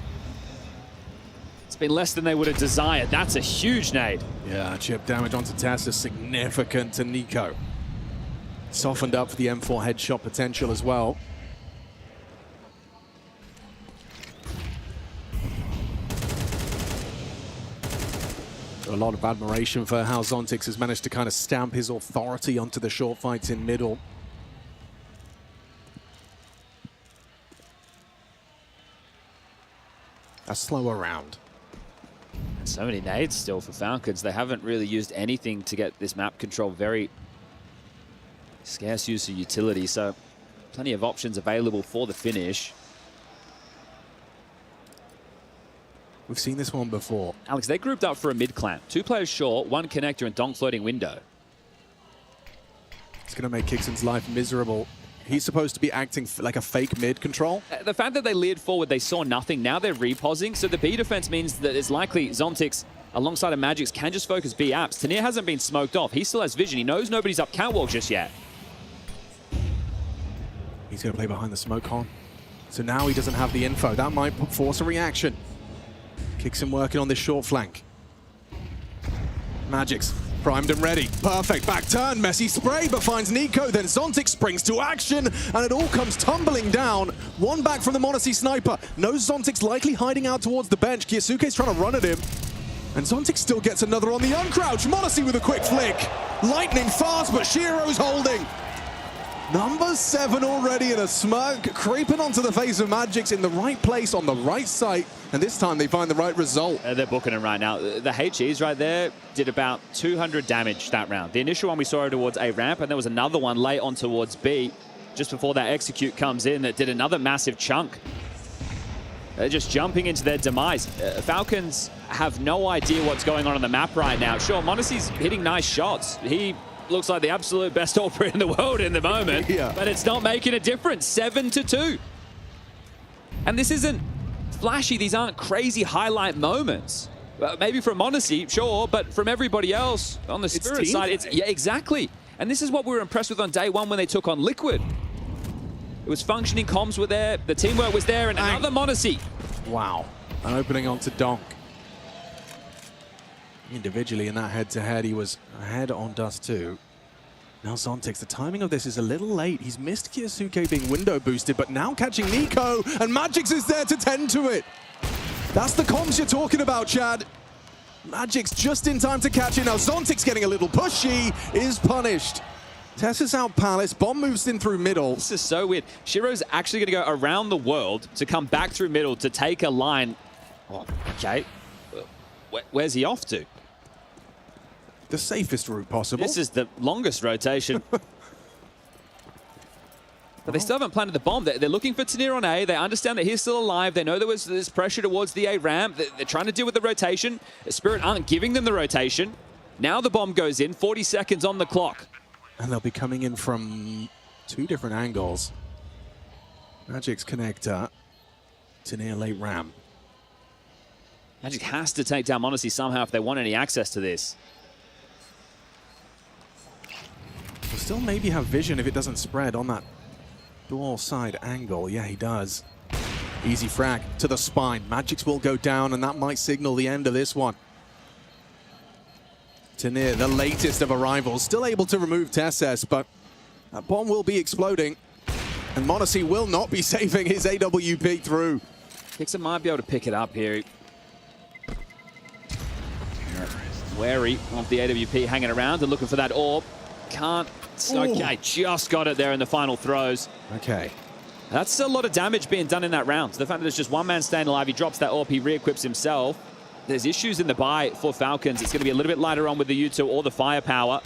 it's been less than they would have desired. That's a huge nade. Yeah, chip damage onto Tess is significant to Nico. Softened up for the M4 headshot potential as well. A lot of admiration for how Zontix has managed to kind of stamp his authority onto the short fights in middle. A slower round. And so many nades still for Falcons. They haven't really used anything to get this map control. Very scarce use of utility, so plenty of options available for the finish. We've seen this one before. Alex, they grouped up for a mid-clamp. 2 players short, 1 connector, and donk floating window. It's going to make Kixon's life miserable. He's supposed to be acting like a fake mid control. The fact that they leered forward, they saw nothing. Now they're reposing, so the B defense means that it's likely Zontix, alongside of Magix, can just focus B apps. Tanir hasn't been smoked off. He still has vision. He knows nobody's up catwalk just yet. He's going to play behind the smoke con. So now he doesn't have the info. That might force a reaction. Kixon working on this short flank. Magix primed and ready. Perfect back turn. Messy spray, but finds Nico. Then Zontix springs to action, and it all comes tumbling down. 1 back from the m0NESY sniper. Knows Zontix likely hiding out towards the bench. Kiyasuke's trying to run at him. And Zontix still gets another on the uncrouch. m0NESY with a quick flick. Lightning fast, but Shiro's holding. Number 7 already in a smirk, creeping onto the face of Magix in the right place on the right site, and this time they find the right result. They're booking him right now. The HEs right there did about 200 damage that round. The initial one we saw towards A ramp, and there was another one late on towards B, just before that execute comes in, that did another massive chunk. They're just jumping into their demise. Falcons have no idea what's going on the map right now. Sure, m0NESY's hitting nice shots. He looks like the absolute best operator in the world in the moment, but it's not making a difference. 7-2. And this isn't flashy. These aren't crazy highlight moments. Maybe from m0NESY, sure, but from everybody else on the Spirit side, yeah, exactly. And this is what we were impressed with on day 1 when they took on Liquid. It was functioning, comms were there, the teamwork was there, and another m0NESY. Wow. An opening onto Donk. Individually in that head-to-head, he was ahead on Dust 2. Now Zontix, the timing of this is a little late. He's missed Kiyasuke being window boosted, but now catching Nico, and Magix is there to tend to it. That's the comms you're talking about, Chad. Magix just in time to catch it. Now Zontix getting a little pushy, is punished. Tessa's out Palace, bomb moves in through middle. This is so weird. Shiro's actually going to go around the world to come back through middle to take a line. Oh, okay. Where's he off to? The safest route possible. This is the longest rotation. But they still haven't planted the bomb. They're looking for Tanir on A. They understand that he's still alive. They know there was this pressure towards the A ramp. They're trying to deal with the rotation. Spirit aren't giving them the rotation. Now the bomb goes in. 40 seconds on the clock. And they'll be coming in from 2 different angles. Magic's connector. Tanir late ramp. Magic has to take down m0NESY somehow if they want any access to this. He'll still maybe have vision if it doesn't spread on that door side angle. Yeah, he does. Easy frag to the spine. Magix will go down, and that might signal the end of this one. Tanir, the latest of arrivals, still able to remove Tesses, but that bomb will be exploding, and m0NESY will not be saving his AWP through. Kixon might be able to pick it up here. Wary of the AWP hanging around and looking for that orb. Can't. Okay, just got it there in the final throws. Okay. That's a lot of damage being done in that round. The fact that there's just one man staying alive, he drops that orb, he re-equips himself. There's issues in the buy for Falcons. It's going to be a little bit lighter on with the U2 or the firepower.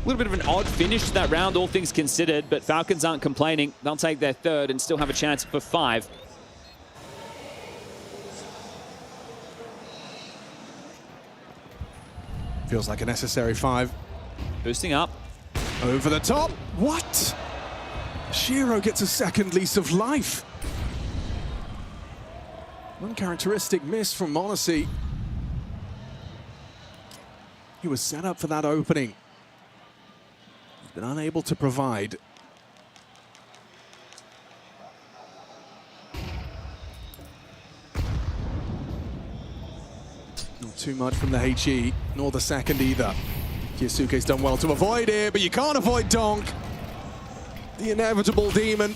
little bit of an odd finish to that round, all things considered, but Falcons aren't complaining. They'll take their third and still have a chance for 5. Feels like a necessary 5. Boosting up. Over the top. What? Shiro gets a second lease of life. Uncharacteristic miss from Monacy. He was set up for that opening. He's been unable to provide. Not too much from the HE, nor the second either. Kyosuke's done well to avoid it, but you can't avoid Donk. The inevitable demon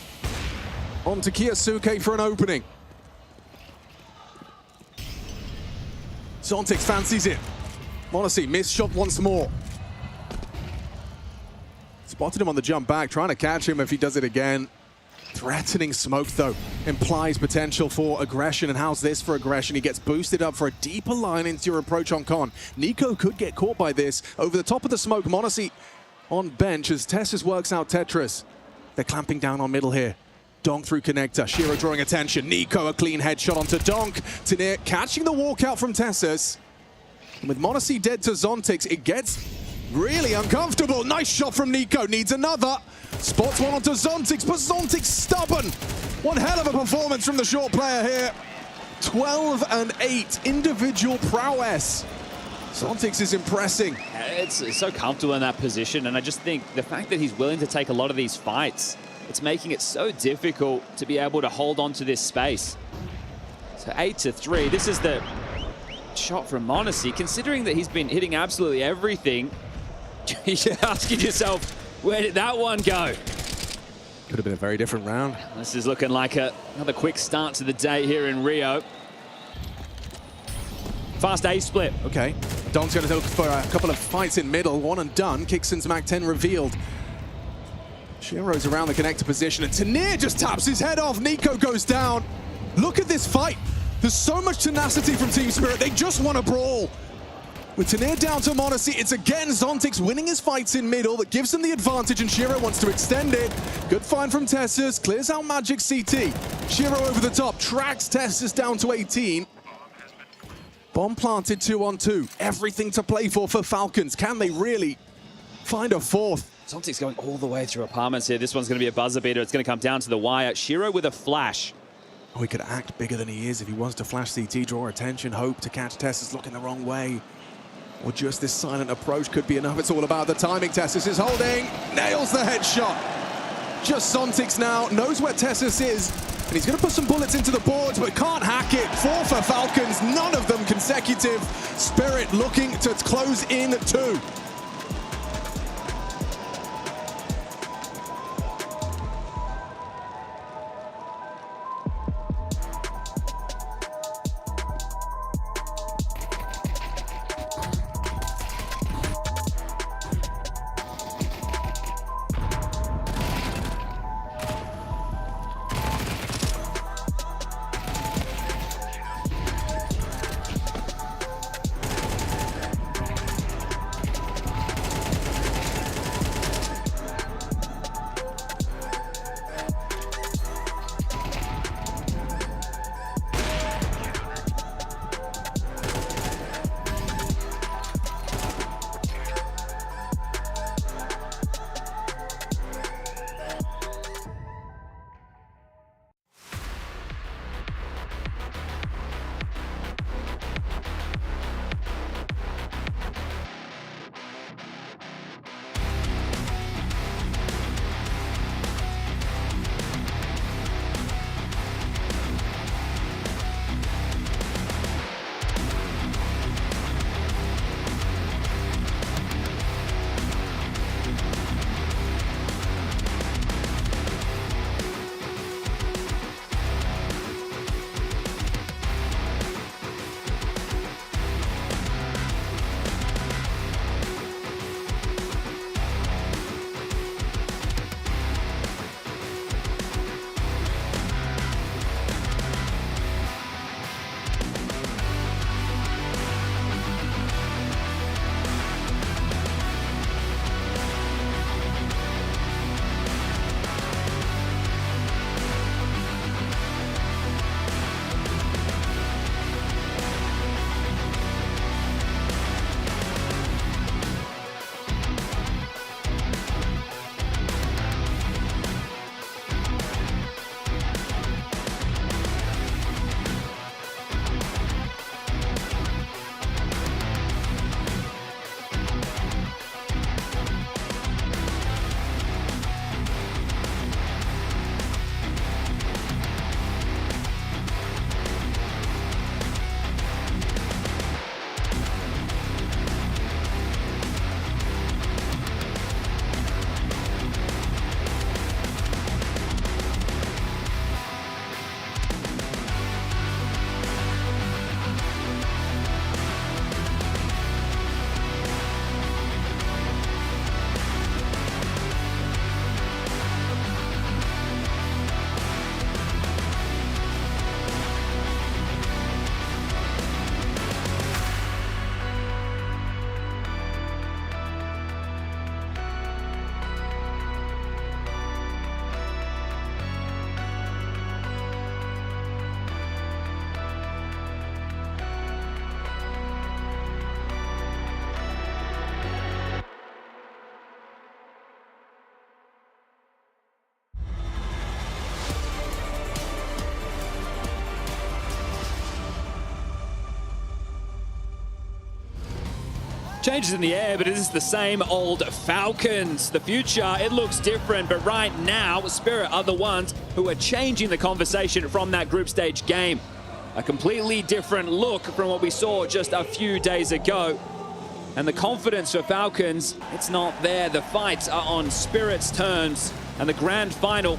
onto Kyosuke for an opening. Zontix fancies it. Monacy missed shot once more. Spotted him on the jump back, trying to catch him if he does it again. Threatening smoke, though, implies potential for aggression. And how's this for aggression? He gets boosted up for a deeper line into your approach on Con. Nico could get caught by this. Over the top of the smoke, Monacy on bench as Tessus works out Tetris. They're clamping down on middle here. Donk through connector. Shiro drawing attention. Nico a clean headshot onto Donk. Tanir catching the walkout from Tessus. And with Monacy dead to Zontix, it gets really uncomfortable. Nice shot from Nico. Needs another. Spots one onto Zontix, but Zontix stubborn. One hell of a performance from the short player here. 12 and 8 individual prowess. Zontix is impressing. It's so comfortable in that position, and I just think the fact that he's willing to take a lot of these fights, it's making it so difficult to be able to hold on to this space. So 8-3, this is the shot from Monacy. Considering that he's been hitting absolutely everything, you're asking yourself, where did that one go? Could have been a very different round. This is looking like another quick start to the day here in Rio. Fast A split. Okay, Don's going to look for a couple of fights in middle. One and done. Kickson's Mac 10 revealed. Shiro's around the connector position, and Tanir just taps his head off. Nico goes down. Look at this fight. There's so much tenacity from Team Spirit. They just want to brawl. With Tanir down to Monacy, it's again Zontix winning his fights in middle that gives him the advantage, and Shiro wants to extend it. Good find from Tessus, clears out Magic CT. Shiro over the top, tracks Tessus down to 18. Bomb planted 2-on-2. Everything to play for Falcons. Can they really find a fourth? Zontix going all the way through apartments here. This one's going to be a buzzer beater. It's going to come down to the wire. Shiro with a flash. Oh, he could act bigger than he is if he wants to flash CT, draw attention, hope to catch Tessus looking the wrong way. Or just this silent approach could be enough. It's all about the timing. Tessus is holding, nails the headshot. Just Zontix now, knows where Tessus is, and he's going to put some bullets into the boards, but can't hack it. 4 for Falcons, none of them consecutive. Spirit looking to close in 2. Changes in the air, but it is the same old Falcons. The future, it looks different, but right now, Spirit are the ones who are changing the conversation from that group stage game. A completely different look from what we saw just a few days ago. And the confidence for Falcons, it's not there. The fights are on Spirit's terms. And the grand final,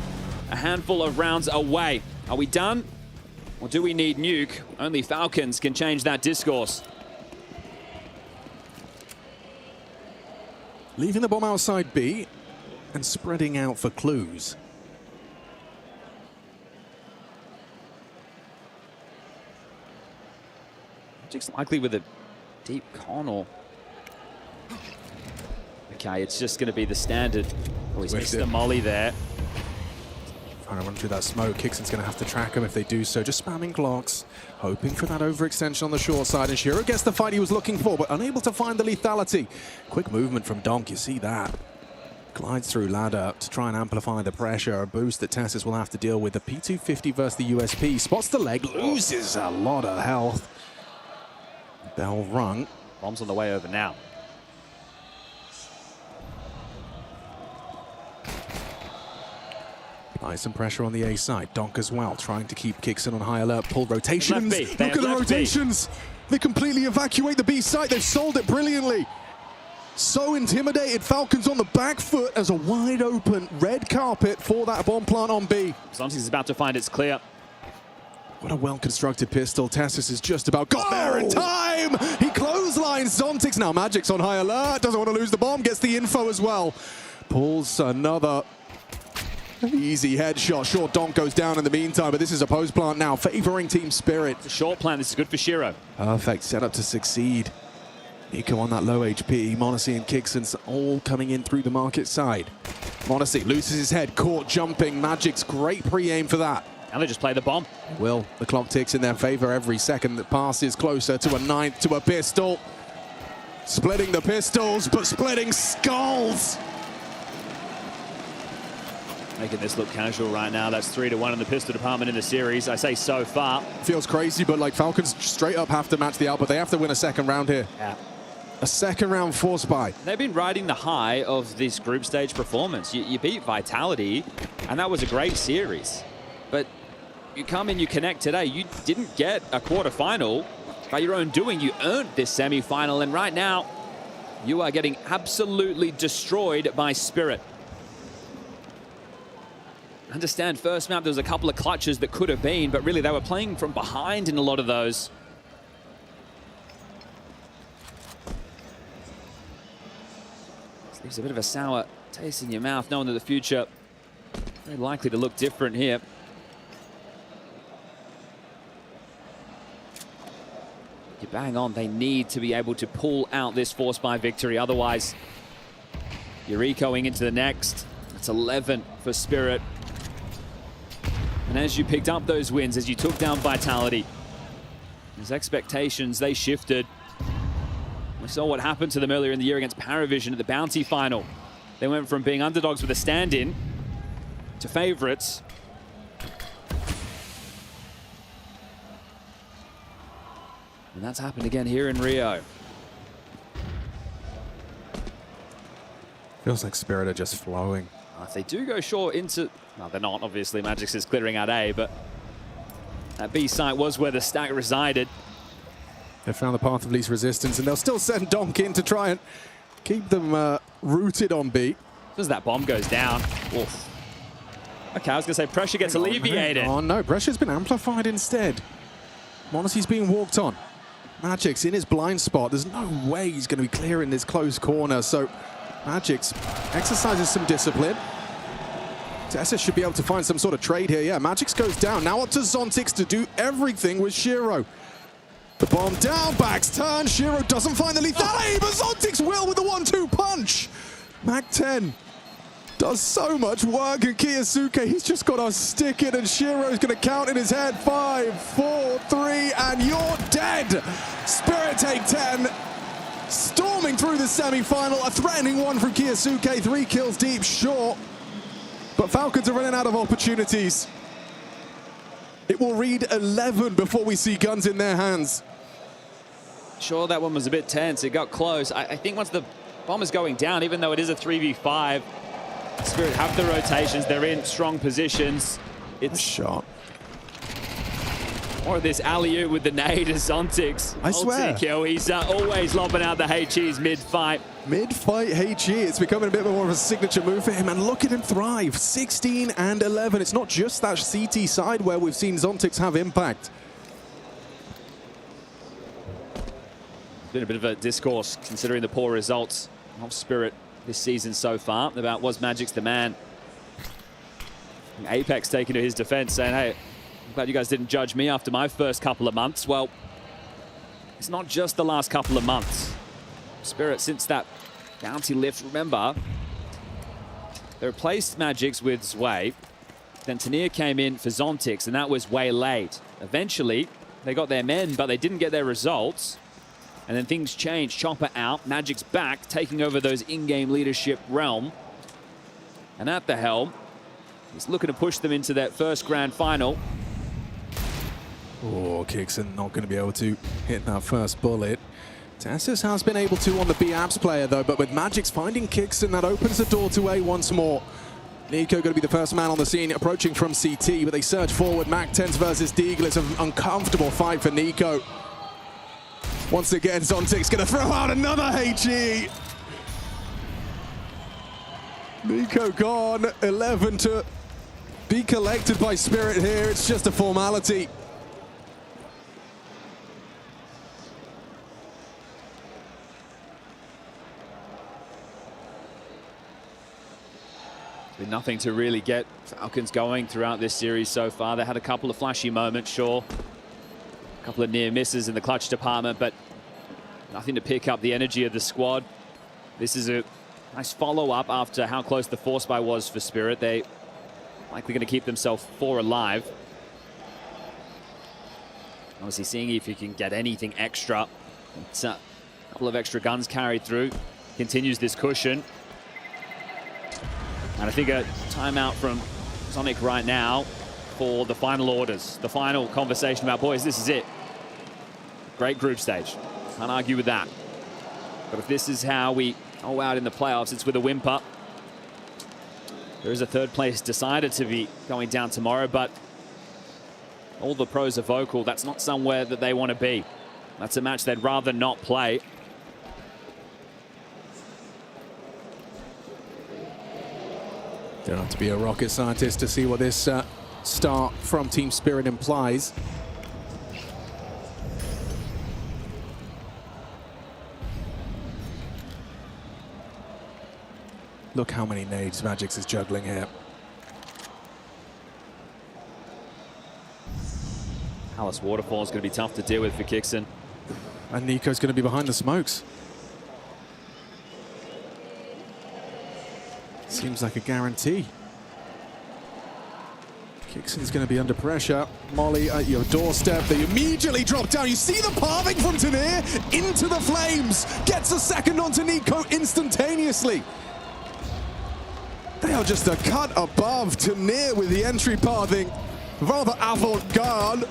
a handful of rounds away. Are we done? Or do we need Nuke? Only Falcons can change that discourse. Leaving the bomb outside B and spreading out for clues. Magic's likely with a deep con or... Okay, it's just going to be the standard. Oh, he's missed the molly there. Trying to run through that smoke. Kixon's going to have to track him if they do so. Just spamming clocks, hoping for that overextension on the short side. And Shiro gets the fight he was looking for, but unable to find the lethality. Quick movement from Donk, you see that. Glides through ladder to try and amplify the pressure. A boost that Tessus will have to deal with. The P250 versus the USP. Spots the leg, loses a lot of health. Bell rung. Bomb's on the way over now. Apply some pressure on the A side. Donk as well, trying to keep Kixon on high alert. Pull rotations. Look at the rotations. They completely evacuate the B site. They've sold it brilliantly. So intimidated. Falcons on the back foot as a wide open red carpet for that bomb plant on B. Zontics is about to find it's clear. What a well-constructed pistol. Tessus has just about got there in time. He clotheslines Zontics. Now Magic's on high alert. Doesn't want to lose the bomb. Gets the info as well. Pulls another easy headshot. Sure, Donk goes down in the meantime, but this is a post plant now, favoring Team Spirit. It's a short plan. This is good for Shiro. Perfect setup to succeed. Nico on that low HP. Monacy and Kixon's all coming in through the market side. Monacy loses his head, caught jumping. Magic's great pre-aim for that. And they just play the bomb. Will, the clock ticks in their favor every second that passes closer to a ninth, to a pistol. Splitting the pistols, but splitting skulls. Making this look casual right now. That's 3-1 in the pistol department in the series. I say so far. Feels crazy, but like Falcons straight up have to match the output. They have to win a second round here. Yeah. A second round force buy. They've been riding the high of this group stage performance. You beat Vitality, and that was a great series. But you come in, you connect today. You didn't get a quarterfinal by your own doing. You earned this semi-final, and right now, you are getting absolutely destroyed by Spirit. I understand first map there was a couple of clutches that could have been, but really they were playing from behind in a lot of those. This leaves a bit of a sour taste in your mouth, knowing that the future very likely to look different here. You bang on, they need to be able to pull out this force by victory, otherwise you're ecoing into the next. That's 11 for Spirit. And as you picked up those wins, as you took down Vitality, his expectations, they shifted. We saw what happened to them earlier in the year against Paravision at the Bounty Final. They went from being underdogs with a stand-in to favorites. And that's happened again here in Rio. Feels like Spirit are just flowing. If they do go short into... No, they're not, obviously. Magix is clearing out A, but that B site was where the stack resided. They found the path of least resistance, and they'll still send Donk in to try and keep them rooted on B. As soon as that bomb goes down, oof. Okay, I was going to say pressure gets alleviated. Oh, no, pressure's been amplified instead. Monacy's being walked on. Magic's in his blind spot. There's no way he's going to be clearing this close corner, so Magic's exercises some discipline. Tessus should be able to find some sort of trade here. Yeah, Magic's goes down. Now up to Zontics to do everything with Shiro. The bomb down, backs turn. Shiro doesn't find the lethality, but Zontics will with the 1-2 punch. Mac 10 does so much work, and Kiyosuke, he's just got to stick it, and Shiro's going to count in his head. 5, 4, 3, and you're dead. Spirit take 10. Storming through the semi-final. A threatening one from Kiyosuke. 3 kills deep, short. But Falcons are running out of opportunities. It will read 11 before we see guns in their hands. Sure, that one was a bit tense. It got close. I think once the bomb is going down, even though it is a 3v5, Spirit have the rotations. They're in strong positions. It's a shot. More of this alley-oop with the nade as Zontix. I swear. Kill. He's always lobbing out the HEs mid-fight. Mid-fight HE, it's becoming a bit more of a signature move for him, and look at him thrive. 16 and 11. It's not just that CT side where we've seen Zontix have impact. Been a bit of a discourse considering the poor results of Spirit this season so far about was Magic's the man. And Apex taking to his defense saying, hey, I'm glad you guys didn't judge me after my first couple of months. Well, it's not just the last couple of months. Spirit, since that bounty lift, remember, they replaced Magic's with Zwei. Then Tanir came in for Zontix, and that was way late. Eventually, they got their men, but they didn't get their results. And then things changed. Chopper out, Magic's back, taking over those in-game leadership realm. And at the helm, he's looking to push them into that first grand final. Oh, Kixon not going to be able to hit that first bullet. Tassus has been able to on the B-Abs player, though, but with Magic's finding Kixon, that opens the door to A once more. Nico going to be the first man on the scene, approaching from CT, but they surge forward. Mac-10s versus Deagle. It's an uncomfortable fight for Nico. Once again, Zontix going to throw out another HE. Nico gone. 11 to be collected by Spirit here. It's just a formality. Been nothing to really get Falcons going throughout this series so far. They had a couple of flashy moments, sure. A couple of near misses in the clutch department, but nothing to pick up the energy of the squad. This is a nice follow-up after how close the force buy was for Spirit. They likely going to keep themselves 4 alive. Obviously seeing if you can get anything extra. It's a couple of extra guns carried through. Continues this cushion. And I think a timeout from Sonic right now for the final orders. The final conversation about, boys, this is it. Great group stage. Can't argue with that. But if this is how we go out in the playoffs, it's with a whimper. There is a third place decider to be going down tomorrow, but all the pros are vocal. That's not somewhere that they want to be. That's a match they'd rather not play. Don't have to be a rocket scientist to see what this start from Team Spirit implies. Look how many nades Magic's is juggling here. Palace Waterfall is going to be tough to deal with for Kixon. And Nico's going to be behind the smokes. Seems like a guarantee. Kixon's going to be under pressure. Molly at your doorstep. They immediately drop down. You see the palming from Tanir into the flames. Gets a second onto Nico instantaneously. They are just a cut above Tanir with the entry pathing. Rather avant-garde.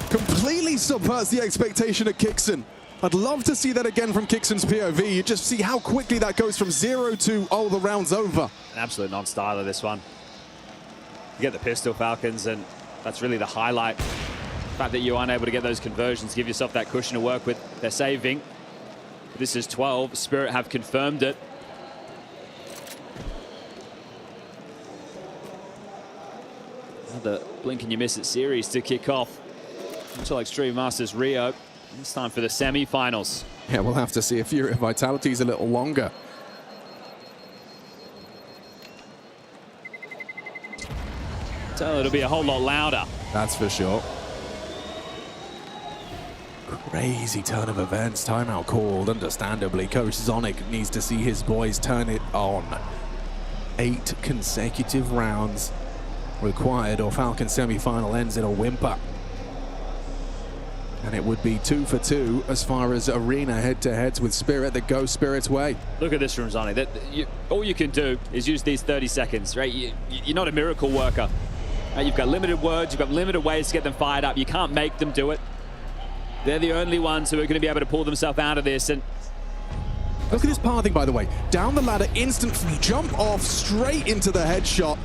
Completely subverts the expectation of Kixon. I'd love to see that again from Kixon's POV. You just see how quickly that goes from 0 to, oh, the round's over. An absolute non-styler, this one. You get the pistol, Falcons, and that's really the highlight. The fact that you aren't able to get those conversions, give yourself that cushion to work with. They're saving. This is 12. Spirit have confirmed it. Another blink and you miss it series to kick off until Extreme Masters Rio. It's time for the semi-finals. Yeah, we'll have to see if FURIA Vitality's a little longer. So it'll be a whole lot louder. That's for sure. Crazy turn of events. Timeout called, understandably. Coach Zonic needs to see his boys turn it on. 8 consecutive rounds required, or Falcon semi-final ends in a whimper. And it would be 2 for 2 as far as arena head-to-heads with Spirit that go Spirit's way. Look at this from Zoni. All you can do is use these 30 seconds, right? You're not a miracle worker. You've got limited words, you've got limited ways to get them fired up. You can't make them do it. They're the only ones who are going to be able to pull themselves out of this. And look at his pathing, by the way. Down the ladder, instant jump off, straight into the headshot,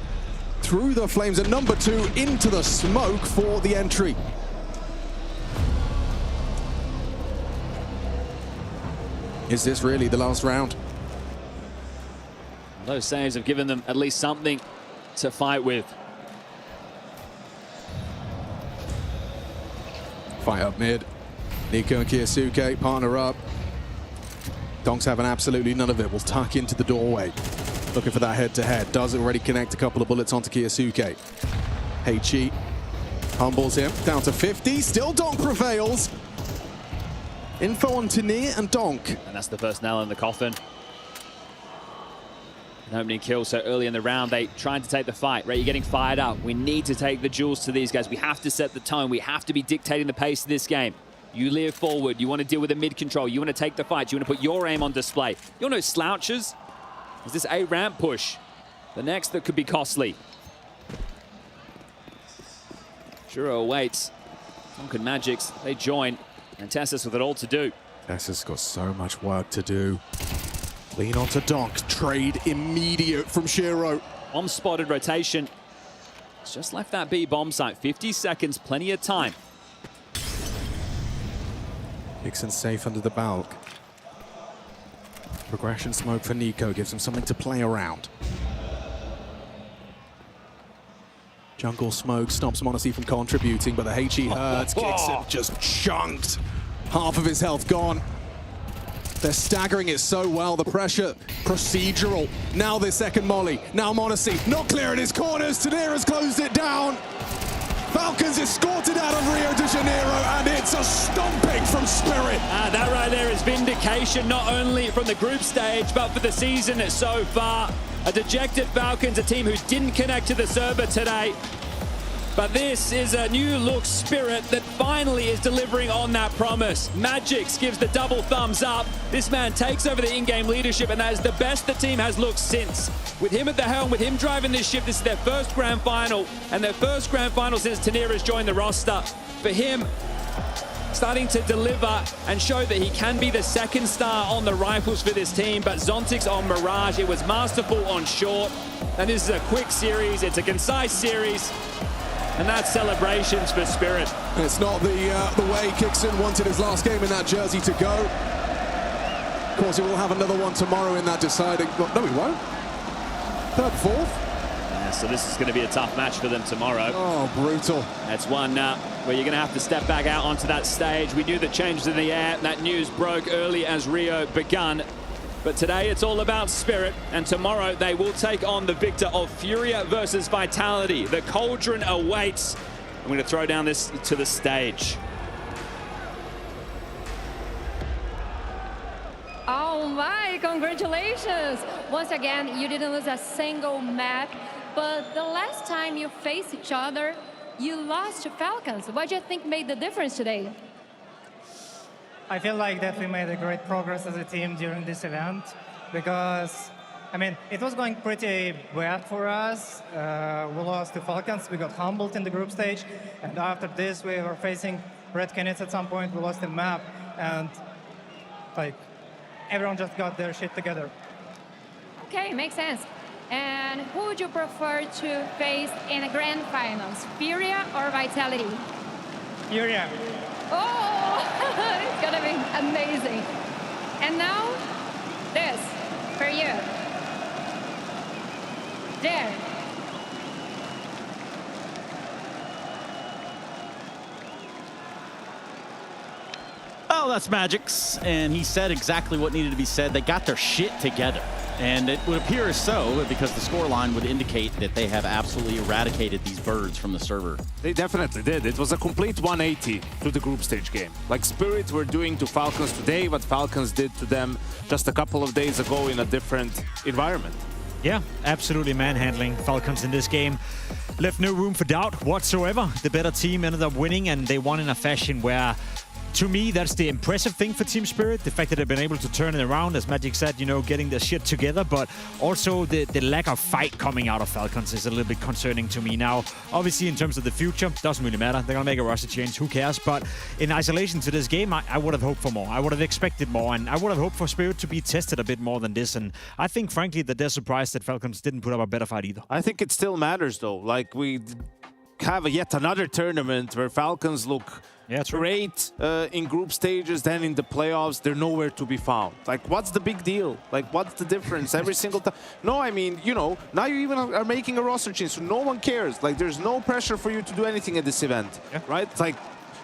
through the flames, and number 2 into the smoke for the entry. Is this really the last round? those saves have given them at least something to fight with. Fight up mid. Nico and Kiyosuke partner up. Donks having absolutely none of it. Will tuck into the doorway. Looking for that head-to-head. Does already connect a couple of bullets onto Kiyosuke. Heichi humbles him. Down to 50. Still Donk prevails. Info on Tanir and Donk. And that's the first nail in the coffin. An opening kill so early in the round. They trying to take the fight. Right, you're getting fired up. We need to take the jewels to these guys. We have to set the tone. We have to be dictating the pace of this game. You live forward. You want to deal with the mid control. You want to take the fight. You want to put your aim on display. You're no slouchers. Is this a ramp push? The next that could be costly. Shuro awaits. Donk and Magix, they join. And Tessus with it all to do. Tessus got so much work to do. Lean onto Donk. Trade immediate from Shiro. Bomb spotted rotation. It's just left that B bomb site. 50 seconds, plenty of time. Hickson safe under the bulk. Progression smoke for Nico gives him something to play around. Jungle smoke stops Monacy from contributing, but the Heichi hurts. Hickson just chunked. Half of his health gone. They're staggering it so well. The pressure, procedural. Now their second molly. Now Monacy not clearing his corners. Tanir has closed it down. Falcons escorted out of Rio de Janeiro, and it's a stomping from Spirit. That right there is vindication, not only from the group stage, but for the season so far. A dejected Falcons, a team who didn't connect to the server today. But this is a new look Spirit that finally is delivering on that promise. Magix gives the double thumbs up. This man takes over the in-game leadership, and that is the best the team has looked since. With him at the helm, with him driving this ship, this is their first grand final, and their first grand final since Tanir has joined the roster. For him, starting to deliver and show that he can be the second star on the rifles for this team. But Zontix on Mirage, it was masterful on short. And this is a quick series, it's a concise series. And that's celebrations for Spirit. It's not the way Kickson wanted his last game in that jersey to go. Of course, he will have another one tomorrow in that deciding... No, he won't. Third, fourth. Yeah, so this is going to be a tough match for them tomorrow. Oh, brutal. That's one where you're going to have to step back out onto that stage. We knew the changes in the air. That news broke early as Rio begun. But today it's all about Spirit, and tomorrow they will take on the victor of FURIA versus Vitality. The cauldron awaits. I'm going to throw down this to the stage. Oh my, congratulations! Once again, you didn't lose a single map, but the last time you faced each other, you lost to Falcons. What do you think made the difference today? I feel like that we made a great progress as a team during this event because, I mean, it was going pretty bad for us. We lost to Falcons, we got humbled in the group stage, and after this we were facing Red Canids at some point, we lost the map, and like, everyone just got their shit together. Okay, makes sense. And who would you prefer to face in the grand finals, FURIA or Vitality? FURIA. Oh, it's gonna be amazing. And now, this for you. There. Oh, that's Magix, and he said exactly what needed to be said. They got their shit together. And it would appear as so, because the scoreline would indicate that they have absolutely eradicated these birds from the server. They definitely did. It was a complete 180 to the group stage game. Like Spirit were doing to Falcons today, what Falcons did to them just a couple of days ago in a different environment. Yeah, absolutely manhandling Falcons in this game. Left no room for doubt whatsoever. The better team ended up winning, and they won in a fashion where to me, that's the impressive thing for Team Spirit. The fact that they've been able to turn it around, as Magic said, you know, getting their shit together. But also the lack of fight coming out of Falcons is a little bit concerning to me. Now, obviously, in terms of the future, doesn't really matter. They're going to make a roster change. Who cares? But in isolation to this game, I would have hoped for more. I would have expected more. And I would have hoped for Spirit to be tested a bit more than this. And I think, frankly, that they're surprised that Falcons didn't put up a better fight either. I think it still matters, though. Like, we have yet another tournament where Falcons look great in group stages, then in the playoffs, they're nowhere to be found. Like, what's the big deal? Like, what's the difference every single time? No, I mean, you know, now you even are making a roster change, so no one cares. Like, there's no pressure for you to do anything at this event, right? It's like,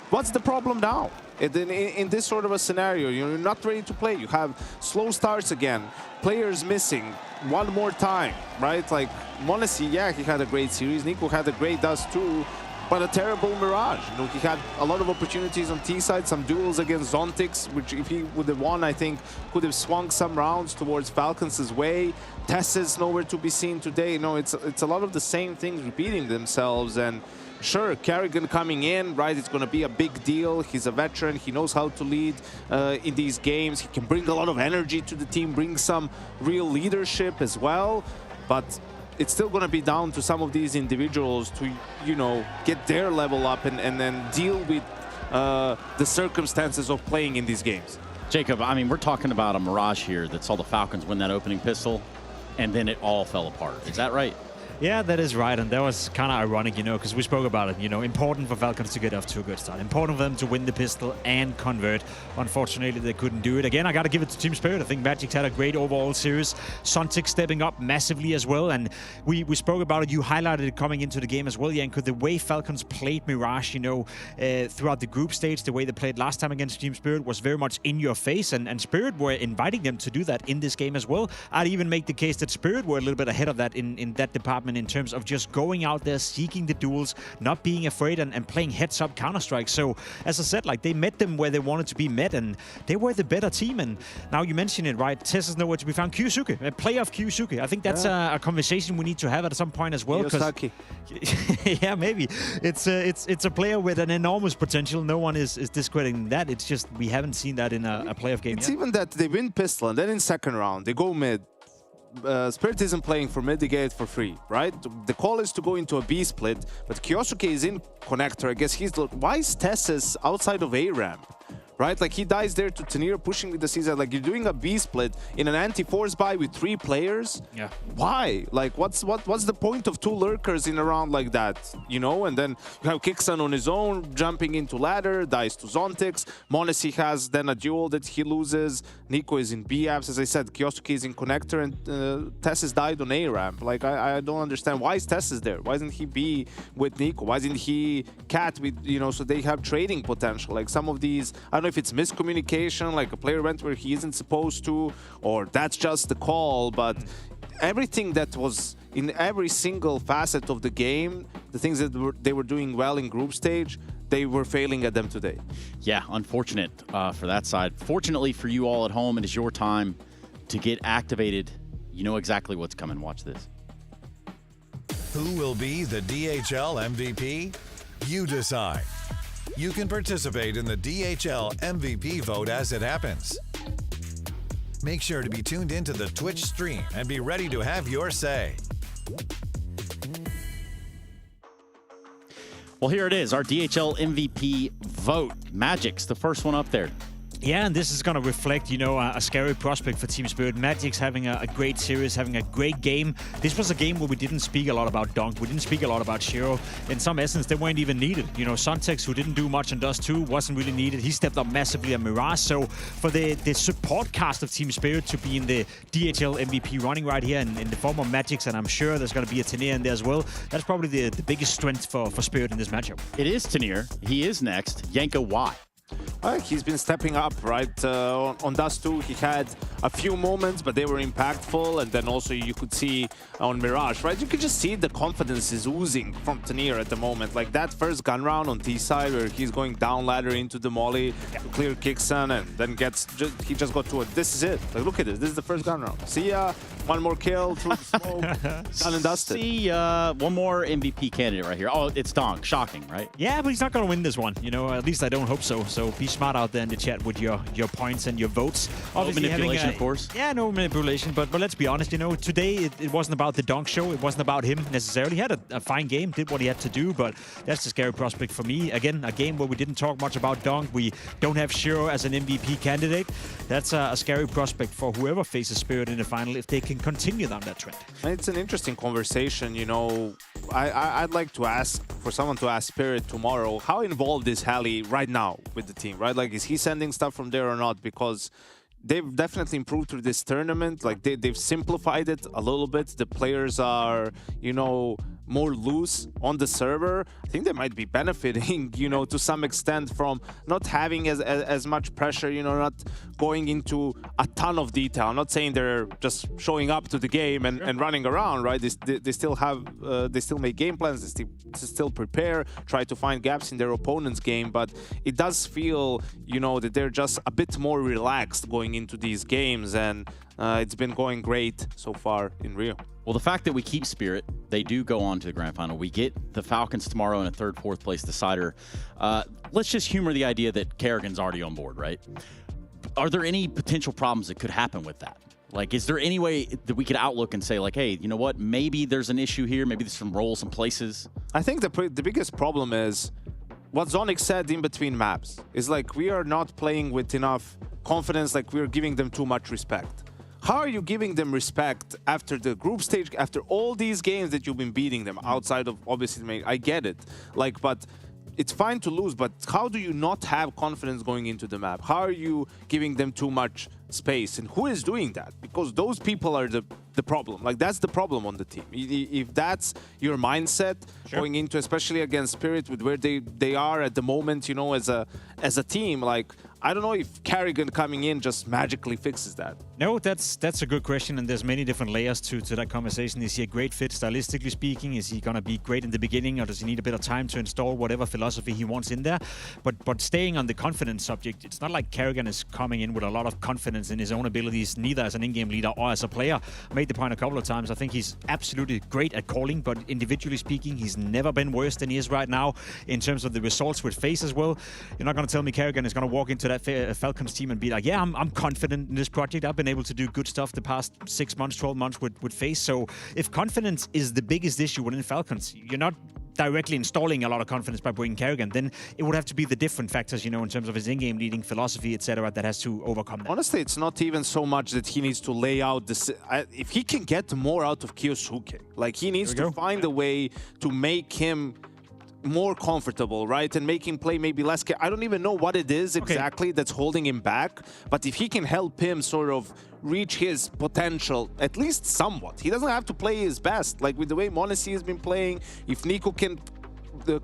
what's the problem now? In this sort of a scenario, you're not ready to play. You have slow starts again, players missing one more time, right? Like, m0NESY, yeah, he had a great series. Nico had a great Dust too, but a terrible Mirage. You know, he had a lot of opportunities on T-side, some duels against Zontix, which if he would have won, I think could have swung some rounds towards Falcons' way. Tessa's nowhere to be seen today. You know, it's a lot of the same things repeating themselves. And sure, Carrigan coming in, right, it's going to be a big deal. He's a veteran. He knows how to lead in these games. He can bring a lot of energy to the team, bring some real leadership as well. But it's still going to be down to some of these individuals to, you know, get their level up and then deal with the circumstances of playing in these games. Jacob, I mean, we're talking about a Mirage here that saw the Falcons win that opening pistol, and then it all fell apart. Is that right? Yeah, that is right, and that was kind of ironic, you know, because we spoke about it, you know, important for Falcons to get off to a good start, important for them to win the pistol and convert. Unfortunately, they couldn't do it. Again, I got to give it to Team Spirit. I think Magic's had a great overall series. Zontix stepping up massively as well, and we spoke about it. You highlighted it coming into the game as well, Janko. The way Falcons played Mirage, you know, throughout the group stage, the way they played last time against Team Spirit was very much in your face, and Spirit were inviting them to do that in this game as well. I'd even make the case that Spirit were a little bit ahead of that in that department in terms of just going out there, seeking the duels, not being afraid, and playing heads-up Counter-Strike. So, as I said, like, they met them where they wanted to be met, and they were the better team. And now you mention it, right? Tess is nowhere to be found. Kyusuke, a playoff Kyusuke. I think that's a conversation we need to have at some point as well. Yeah, maybe. It's a player with an enormous potential. No one is discrediting that. It's just we haven't seen that in a playoff game yet. It's even that they win pistol, and then in second round, they go mid. Spirit isn't playing for mid, they get it for free, right? The call is to go into a B split, but Kyosuke is in connector. I guess he's the... Why is Tessus outside of A ramp? Right? Like, he dies there to Tanir, pushing with the Caesar. Like, you're doing a B split in an anti-force buy with 3 players. Yeah. Why? Like, what's the point of 2 lurkers in a round like that? You know? And then you have Kixan on his own, jumping into ladder, dies to Zontix. m0NESY has then a duel that he loses. Nico is in B apps, as I said. Kyosuke is in connector, and Tessus died on A ramp. Like, I don't understand. Why is Tessus there? Why isn't he B with Nico? Why isn't he Cat with, you know, so they have trading potential? Like, some of these, I don't know if it's miscommunication, like a player went where he isn't supposed to, or that's just the call, but everything that was in every single facet of the game, the things that they were doing well in group stage, they were failing at them today. Yeah, unfortunate for that side. Fortunately for you all at home, it is your time to get activated. You know exactly what's coming. Watch this. Who will be the DHL MVP? You decide. You can participate in the DHL MVP vote as it happens. Make sure to be tuned into the Twitch stream and be ready to have your say. Well, here it is, our DHL MVP vote. Magic's the first one up there. Yeah, and this is going to reflect, you know, a scary prospect for Team Spirit. Magic's having a great series, having a great game. This was a game where we didn't speak a lot about Dunk. We didn't speak a lot about Shiro. In some essence, they weren't even needed. You know, Zontix, who didn't do much in Dust 2, wasn't really needed. He stepped up massively at Mirage. So for the support cast of Team Spirit to be in the DHL MVP running right here in the form of Magic's, and I'm sure there's going to be a Tanir in there as well, that's probably the biggest strength for Spirit in this matchup. It is Tanir. He is next. Janko, why? He's been stepping up, right? On Dust 2, he had a few moments, but they were impactful. And then also you could see on Mirage, right? You could just see the confidence is oozing from Tanir at the moment. Like that first gun round on T-side where he's going down ladder into the molly to clear Kixan, and then he just got to it. This is it. Like, look at this. This is the first gun round. See ya. One more kill through the smoke. Done and dusted. See, one more MVP candidate right here. Oh, it's Donk. Shocking, right? Yeah, but he's not going to win this one. You know, at least I don't hope so. So be smart out there in the chat with your points and your votes. Obviously, manipulation, of course. Yeah, no manipulation. But let's be honest, you know, today it wasn't about the dunk show. It wasn't about him necessarily. He had a fine game, did what he had to do, but that's the scary prospect for me. Again, a game where we didn't talk much about dunk. We don't have Shiro as an MVP candidate. That's a scary prospect for whoever faces Spirit in the final if they can continue down that trend. It's an interesting conversation, you know. I'd like to ask for someone to ask Spirit tomorrow, how involved is Halley right now with the team, right? Like, is he sending stuff from there or not? Because they've definitely improved through this tournament. Like, they've simplified it a little bit. The players are, you know, more loose on the server. I think they might be benefiting, you know, to some extent from not having as much pressure, you know, not going into a ton of detail. I'm not saying they're just showing up to the game and running around, right? They still have, they still make game plans, they still prepare, try to find gaps in their opponent's game, but it does feel, you know, that they're just a bit more relaxed going into these games, and it's been going great so far in Rio. Well, the fact that we keep Spirit, they do go on to the grand final. We get the Falcons tomorrow in a third, fourth place decider. Let's just humor the idea that Kerrigan's already on board, right? Are there any potential problems that could happen with that? Like, is there any way that we could outlook and say, like, hey, you know what? Maybe there's an issue here. Maybe there's some roles, some places. I think the biggest problem is what Zonic said in between maps. Is like, we are not playing with enough confidence, like we're giving them too much respect. How are you giving them respect after the group stage, after all these games that you've been beating them outside of, obviously, I get it. Like, but it's fine to lose, but how do you not have confidence going into the map? How are you giving them too much space? And who is doing that? Because those people are the problem. Like, that's the problem on the team. If that's your mindset going into, especially against Spirit, with where they are at the moment, you know, as a team, like, I don't know if Kerrigan coming in just magically fixes that. No, that's a good question, and there's many different layers to that conversation. Is he a great fit stylistically speaking? Is he going to be great in the beginning, or does he need a bit of time to install whatever philosophy he wants in there? But staying on the confidence subject, it's not like Kerrigan is coming in with a lot of confidence in his own abilities, neither as an in-game leader or as a player. I made the point a couple of times. I think he's absolutely great at calling, but individually speaking, he's never been worse than he is right now in terms of the results with FaZe as well. You're not going to tell me Kerrigan is going to walk into that Falcons team and be like, yeah, I'm confident in this project. I've been able to do good stuff the past 6 months, 12 months with FaZe. So if confidence is the biggest issue within Falcons, you're not directly installing a lot of confidence by bringing Kerrigan, then it would have to be the different factors, you know, in terms of his in-game leading philosophy, etc., that has to overcome that. Honestly, it's not even so much that he needs to lay out this. If he can get more out of Kyosuke, like, he needs to find a way to make him more comfortable, right? And make him play maybe less. I don't even know what it is exactly that's holding him back, but if he can help him sort of reach his potential, at least somewhat. He doesn't have to play his best. Like, with the way m0NESY has been playing, if Nico can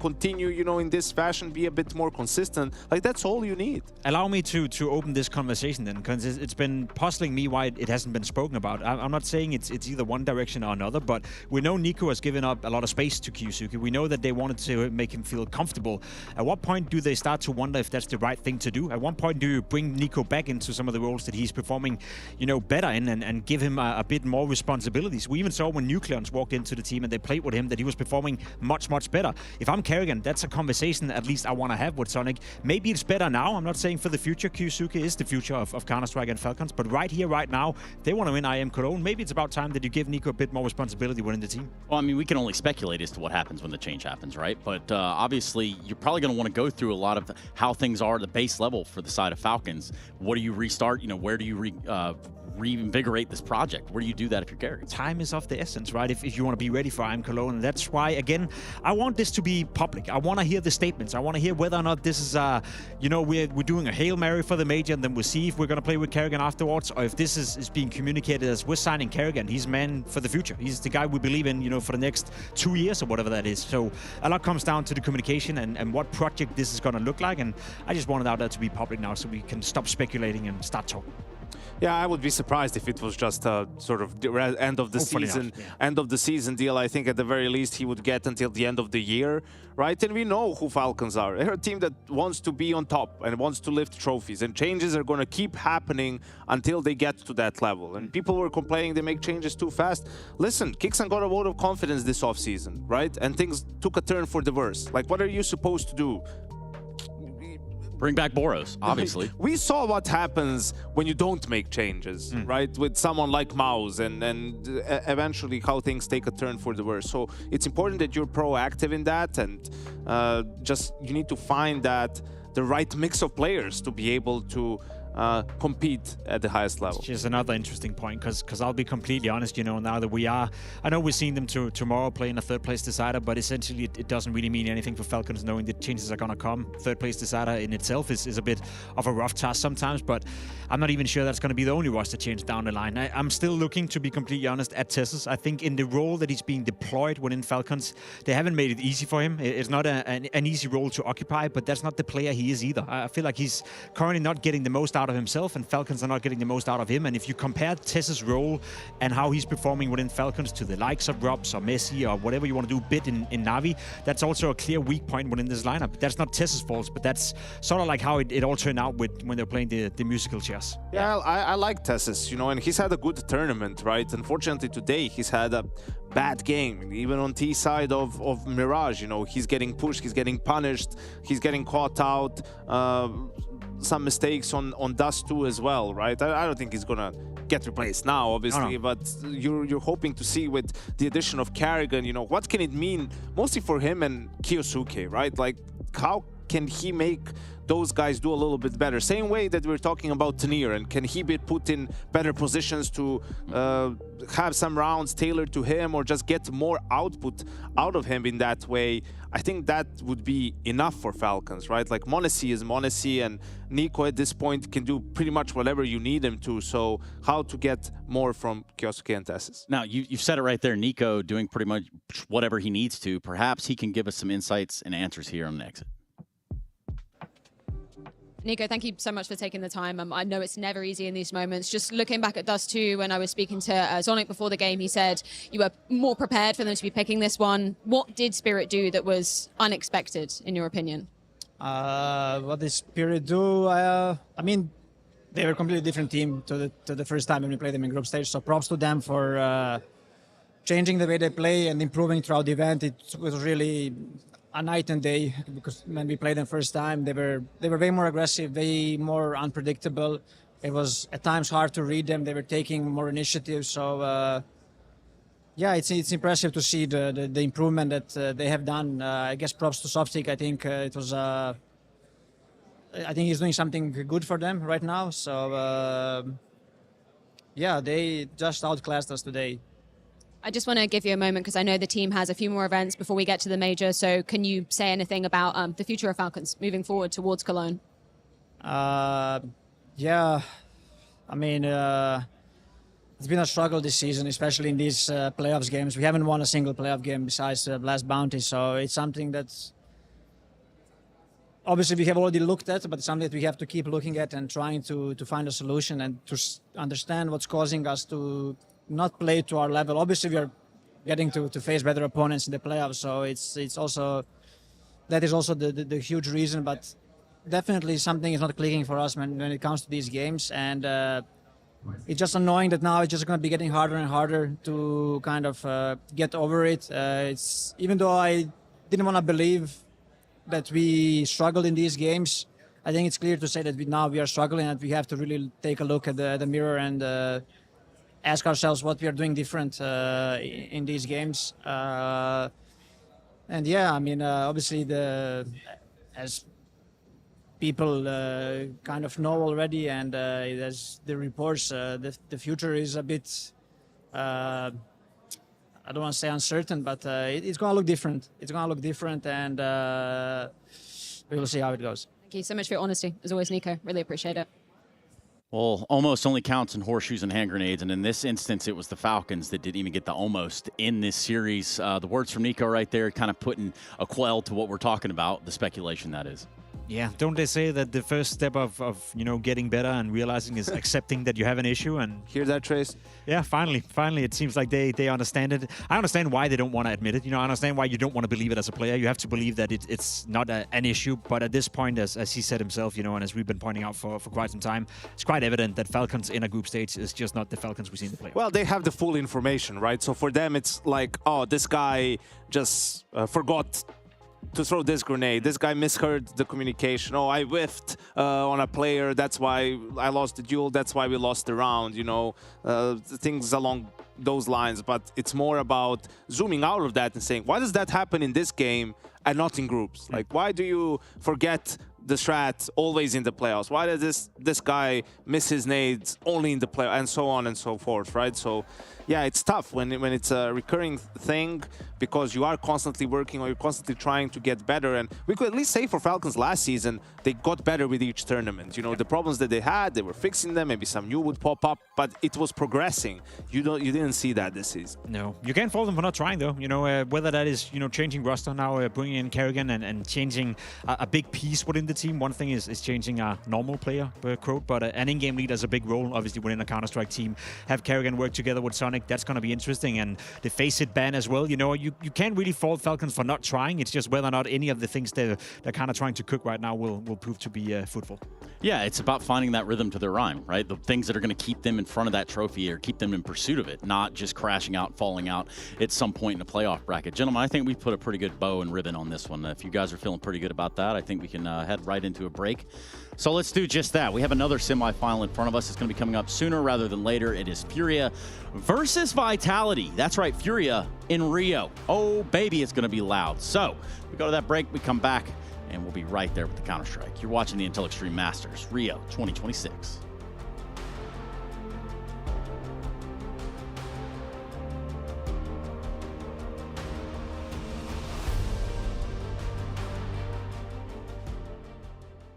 continue, you know, in this fashion, be a bit more consistent, like, that's all you need. Allow me to open this conversation then, because it's been puzzling me why it hasn't been spoken about. I'm not saying it's either one direction or another, but we know Nico has given up a lot of space to Kyosuke. We know that they wanted to make him feel comfortable. At what point do they start to wonder if that's the right thing to do? At what point do you bring Nico back into some of the roles that he's performing, you know, better in, and give him a bit more responsibilities? We even saw when Nucleons walked into the team and they played with him that he was performing much, much better. If I'm Kerrigan, that's a conversation at least I want to have with Zonic. Maybe it's better now. I'm not saying for the future. Kyosuke is the future of Counter-Strike and Falcons, but right here, right now, if they want to win IEM Cologne, maybe it's about time that you give Nico a bit more responsibility within the team. Well, I mean, we can only speculate as to what happens when the change happens, right? But obviously, you're probably going to want to go through a lot of how things are at the base level for the side of Falcons. What do you restart? You know, where do you reinvigorate this project? Where do you do that if you're Kerrigan? Time is of the essence, right? If you want to be ready for IEM Cologne. And that's why, again, I want this to be public. I want to hear the statements. I want to hear whether or not this is, you know, we're doing a Hail Mary for the major, and then we'll see if we're going to play with Kerrigan afterwards, or if this is being communicated as we're signing Kerrigan. He's man for the future. He's the guy we believe in, you know, for the next 2 years or whatever that is. So a lot comes down to the communication and what project this is going to look like. And I just wanted out there to be public now so we can stop speculating and start talking. Yeah, I would be surprised if it was just a sort of end of the season deal. I think at the very least he would get until the end of the year, right? And we know who Falcons are. They're a team that wants to be on top and wants to lift trophies, and changes are going to keep happening until they get to that level. And people were complaining they make changes too fast. Listen, Kixan got a vote of confidence this offseason, right? And things took a turn for the worse. Like, what are you supposed to do? Bring back Boros, obviously. We saw what happens when you don't make changes, right? With someone like Maus and eventually how things take a turn for the worse. So it's important that you're proactive in that, and just you need to find that the right mix of players to be able to compete at the highest level. Which is another interesting point, because I'll be completely honest, you know, now that I know we're seeing them tomorrow playing a third place decider, but essentially it doesn't really mean anything for Falcons knowing that changes are going to come. Third place decider in itself is a bit of a rough task sometimes, but I'm not even sure that's going to be the only roster change down the line. I'm still looking, to be completely honest, at TeSeS. I think in the role that he's being deployed within Falcons, they haven't made it easy for him. It's not an easy role to occupy, but that's not the player he is either. I feel like he's currently not getting the most out of himself, and Falcons are not getting the most out of him. And if you compare TeSeS' role and how he's performing within Falcons to the likes of Robs or Messi or whatever you want to do bit in Na'Vi, that's also a clear weak point within this lineup. That's not TeSeS' fault, but that's sort of like how it all turned out when they're playing the musical chairs. Yeah, I like TeSeS, you know, and he's had a good tournament, right? Unfortunately today he's had a bad game, even on T side of Mirage, you know, he's getting pushed, he's getting punished, he's getting caught out, some mistakes on Dust 2 as well, right? I don't think he's gonna get replaced now, obviously, but you're hoping to see with the addition of Carrigan, you know, what can it mean mostly for him and Kiyosuke, right? Like, how can he make those guys do a little bit better? Same way that we're talking about Tanir, and can he be put in better positions to have some rounds tailored to him, or just get more output out of him in that way? I think that would be enough for Falcons, right? Like, m0NESY is m0NESY, and Nico at this point can do pretty much whatever you need him to. So how to get more from Kiyosuke and TeSeS? Now, you've said it right there, Nico doing pretty much whatever he needs to. Perhaps he can give us some insights and answers here on the exit. Nico, thank you so much for taking the time. I know it's never easy in these moments. Just looking back at Dust 2, when I was speaking to Zonic before the game, he said you were more prepared for them to be picking this one. What did Spirit do that was unexpected, in your opinion? What did Spirit do? I mean, they were a completely different team to the first time when we played them in group stage. So props to them for changing the way they play and improving throughout the event. It was really a night and day, because when we played them first time, they were way more aggressive, way more unpredictable. It was at times hard to read them. They were taking more initiative. So yeah, it's impressive to see the improvement that they have done. I guess props to Softic. I think it was. I think he's doing something good for them right now. So yeah, they just outclassed us today. I just want to give you a moment, because I know the team has a few more events before we get to the major. So can you say anything about the future of Falcons moving forward towards Cologne? Yeah, I mean, it's been a struggle this season, especially in these playoffs games. We haven't won a single playoff game besides the last bounty. So it's something that's obviously we have already looked at, but it's something that we have to keep looking at and trying to find a solution and to understand what's causing us to not play to our level. Obviously, we are getting to face better opponents in the playoffs, so it's also that is also the huge reason. But definitely something is not clicking for us when it comes to these games, and it's just annoying that now it's just going to be getting harder and harder to kind of get over it. It's even though I didn't want to believe that we struggled in these games, I think it's clear to say that we are struggling, and we have to really take a look at the mirror and ask ourselves what we are doing different in these games. And yeah, I mean, obviously as people kind of know already, and as the reports, the future is a bit, I don't want to say uncertain, but it's going to look different. It's going to look different, and we will see how it goes. Thank you so much for your honesty, as always, Nico. Really appreciate it. Well, almost only counts in horseshoes and hand grenades, and in this instance, it was the Falcons that didn't even get the almost in this series. The words from Nico right there kind of putting a quell to what we're talking about, the speculation that is. Yeah, don't they say that the first step of you know, getting better and realizing is accepting that you have an issue? And hear that, Trace? Yeah, finally, it seems like they understand it. I understand why they don't want to admit it. You know, I understand why you don't want to believe it as a player. You have to believe that it's not an issue. But at this point, as he said himself, you know, and as we've been pointing out for quite some time, it's quite evident that Falcons in a group stage is just not the Falcons we see in the playoffs. Well, they have the full information, right? So for them, it's like, oh, this guy just forgot to throw this grenade. This guy misheard the communication. Oh, I whiffed on a player. That's why I lost the duel. That's why we lost the round, you know, things along those lines. But it's more about zooming out of that and saying, why does that happen in this game and not in groups? Like, why do you forget the strat always in the playoffs? Why does this guy miss his nades only in the play, and so on and so forth, right? So yeah, it's tough when it's a recurring thing, because you are constantly working or you're constantly trying to get better. And we could at least say for Falcons last season, they got better with each tournament. You know, the problems that they had, they were fixing them. Maybe some new would pop up, but it was progressing. You didn't see that this season. No, you can't fault them for not trying though. You know, whether that is, you know, changing roster now, bringing in Kerrigan and changing a big piece within the team. One thing is changing a normal player quote, but an in-game lead has a big role, obviously, within a Counter-Strike team. Have Kerrigan work together with Sonic, that's going to be interesting. And the Face It ban as well. You know, you can't really fault Falcons for not trying. It's just whether or not any of the things they're kind of trying to cook right now will prove to be fruitful. Yeah, it's about finding that rhythm to their rhyme, right? The things that are going to keep them in front of that trophy or keep them in pursuit of it, not just crashing out, falling out at some point in the playoff bracket. Gentlemen, I think we put a pretty good bow and ribbon on this one. If you guys are feeling pretty good about that, I think we can head right into a break. So let's do just that. We have another semifinal in front of us. It's going to be coming up sooner rather than later. It is FURIA versus Vitality. That's right, FURIA in Rio. Oh, baby, it's going to be loud. So we go to that break, we come back, and we'll be right there with the Counter-Strike. You're watching the Intel Extreme Masters, Rio 2026.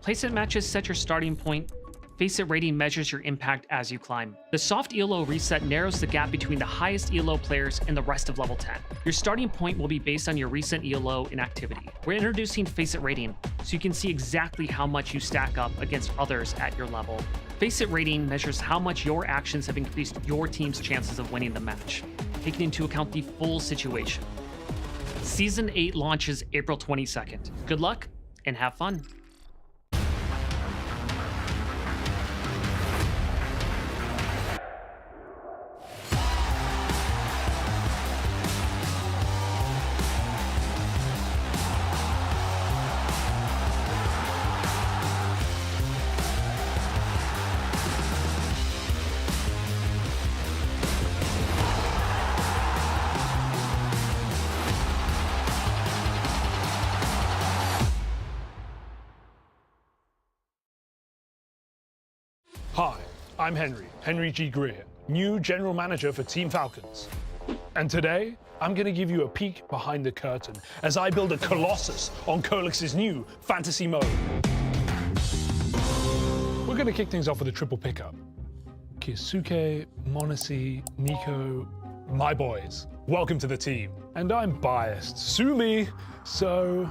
Placement matches set your starting point. Face It rating measures your impact as you climb. The soft ELO reset narrows the gap between the highest ELO players and the rest of level 10. Your starting point will be based on your recent ELO in activity. We're introducing Face It rating, so you can see exactly how much you stack up against others at your level. Face It rating measures how much your actions have increased your team's chances of winning the match, taking into account the full situation. Season 8 launches April 22nd. Good luck and have fun. Hi, I'm Henry G. Greer, new General Manager for Team Falcons. And today, I'm going to give you a peek behind the curtain as I build a colossus on Kolex's new fantasy mode. We're going to kick things off with a triple pickup. Kisuke, Monesi, Nico, my boys. Welcome to the team. And I'm biased. Sue me. So,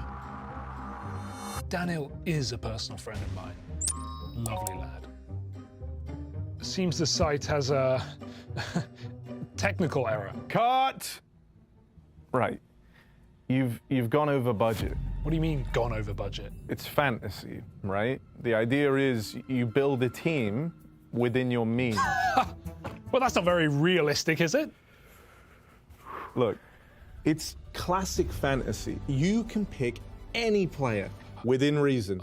Daniel is a personal friend of mine. Lovely lad. Seems the site has a technical error. Cut! Right. You've gone over budget. What do you mean, gone over budget? It's fantasy, right? The idea is you build a team within your means. Well, that's not very realistic, is it? Look, it's classic fantasy. You can pick any player within reason,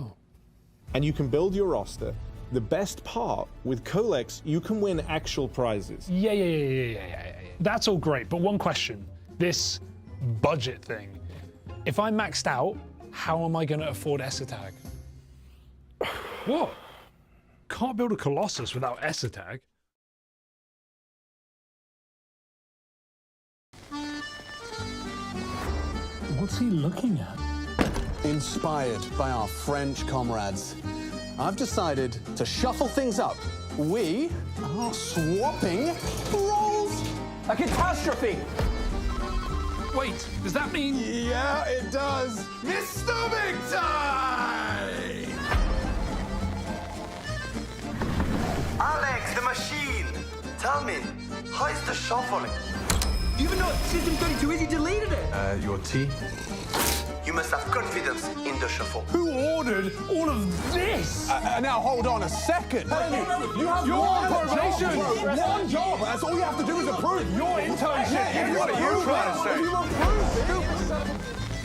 and you can build your roster. The best part, with Kolex, you can win actual prizes. Yeah. That's all great, but one question. This budget thing. If I'm maxed out, how am I going to afford Esatag? What? Can't build a Colossus without Esatag. What's he looking at? Inspired by our French comrades, I've decided to shuffle things up. We are swapping roles. A catastrophe. Wait, does that mean? Yeah, it does. Mr. Big Time! Alex, the machine. Tell me, how is the shuffling? Even though System 32 is, he deleted it. Your tea? You must have confidence in the shuffle. Who ordered all of this? Now hold on a second. You have one probation. One job. That's all you have to do is approve. Your internship. What are you trying to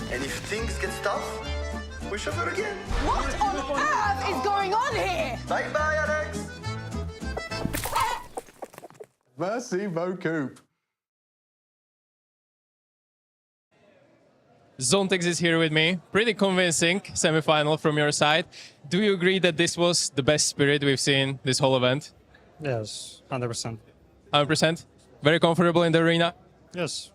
say? And if things get tough, we shuffle again. What on earth is going on here? Bye-bye, Alex. Merci beaucoup. Zontex is here with me. Pretty convincing semi-final from your side. Do you agree that this was the best spirit we've seen this whole event? Yes, 100%. 100%? Very comfortable in the arena? Yes.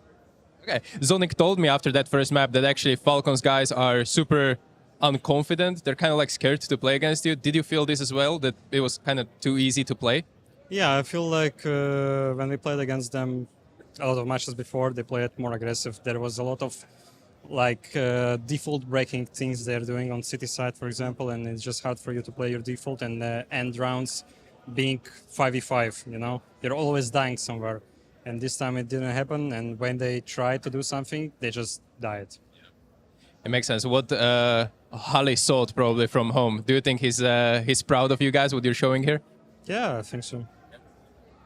Okay. Zonik told me after that first map that actually Falcons guys are super unconfident. They're kind of like scared to play against you. Did you feel this as well, that it was kind of too easy to play? Yeah, I feel like when we played against them a lot of matches before, they played more aggressive. There was a lot of like default breaking things they're doing on city side, for example, and it's just hard for you to play your default and end rounds being 5v5, you know? You're always dying somewhere. And this time it didn't happen, and when they tried to do something, they just died. It makes sense. What Hali saw it probably from home. Do you think he's proud of you guys, what you're showing here? Yeah, I think so.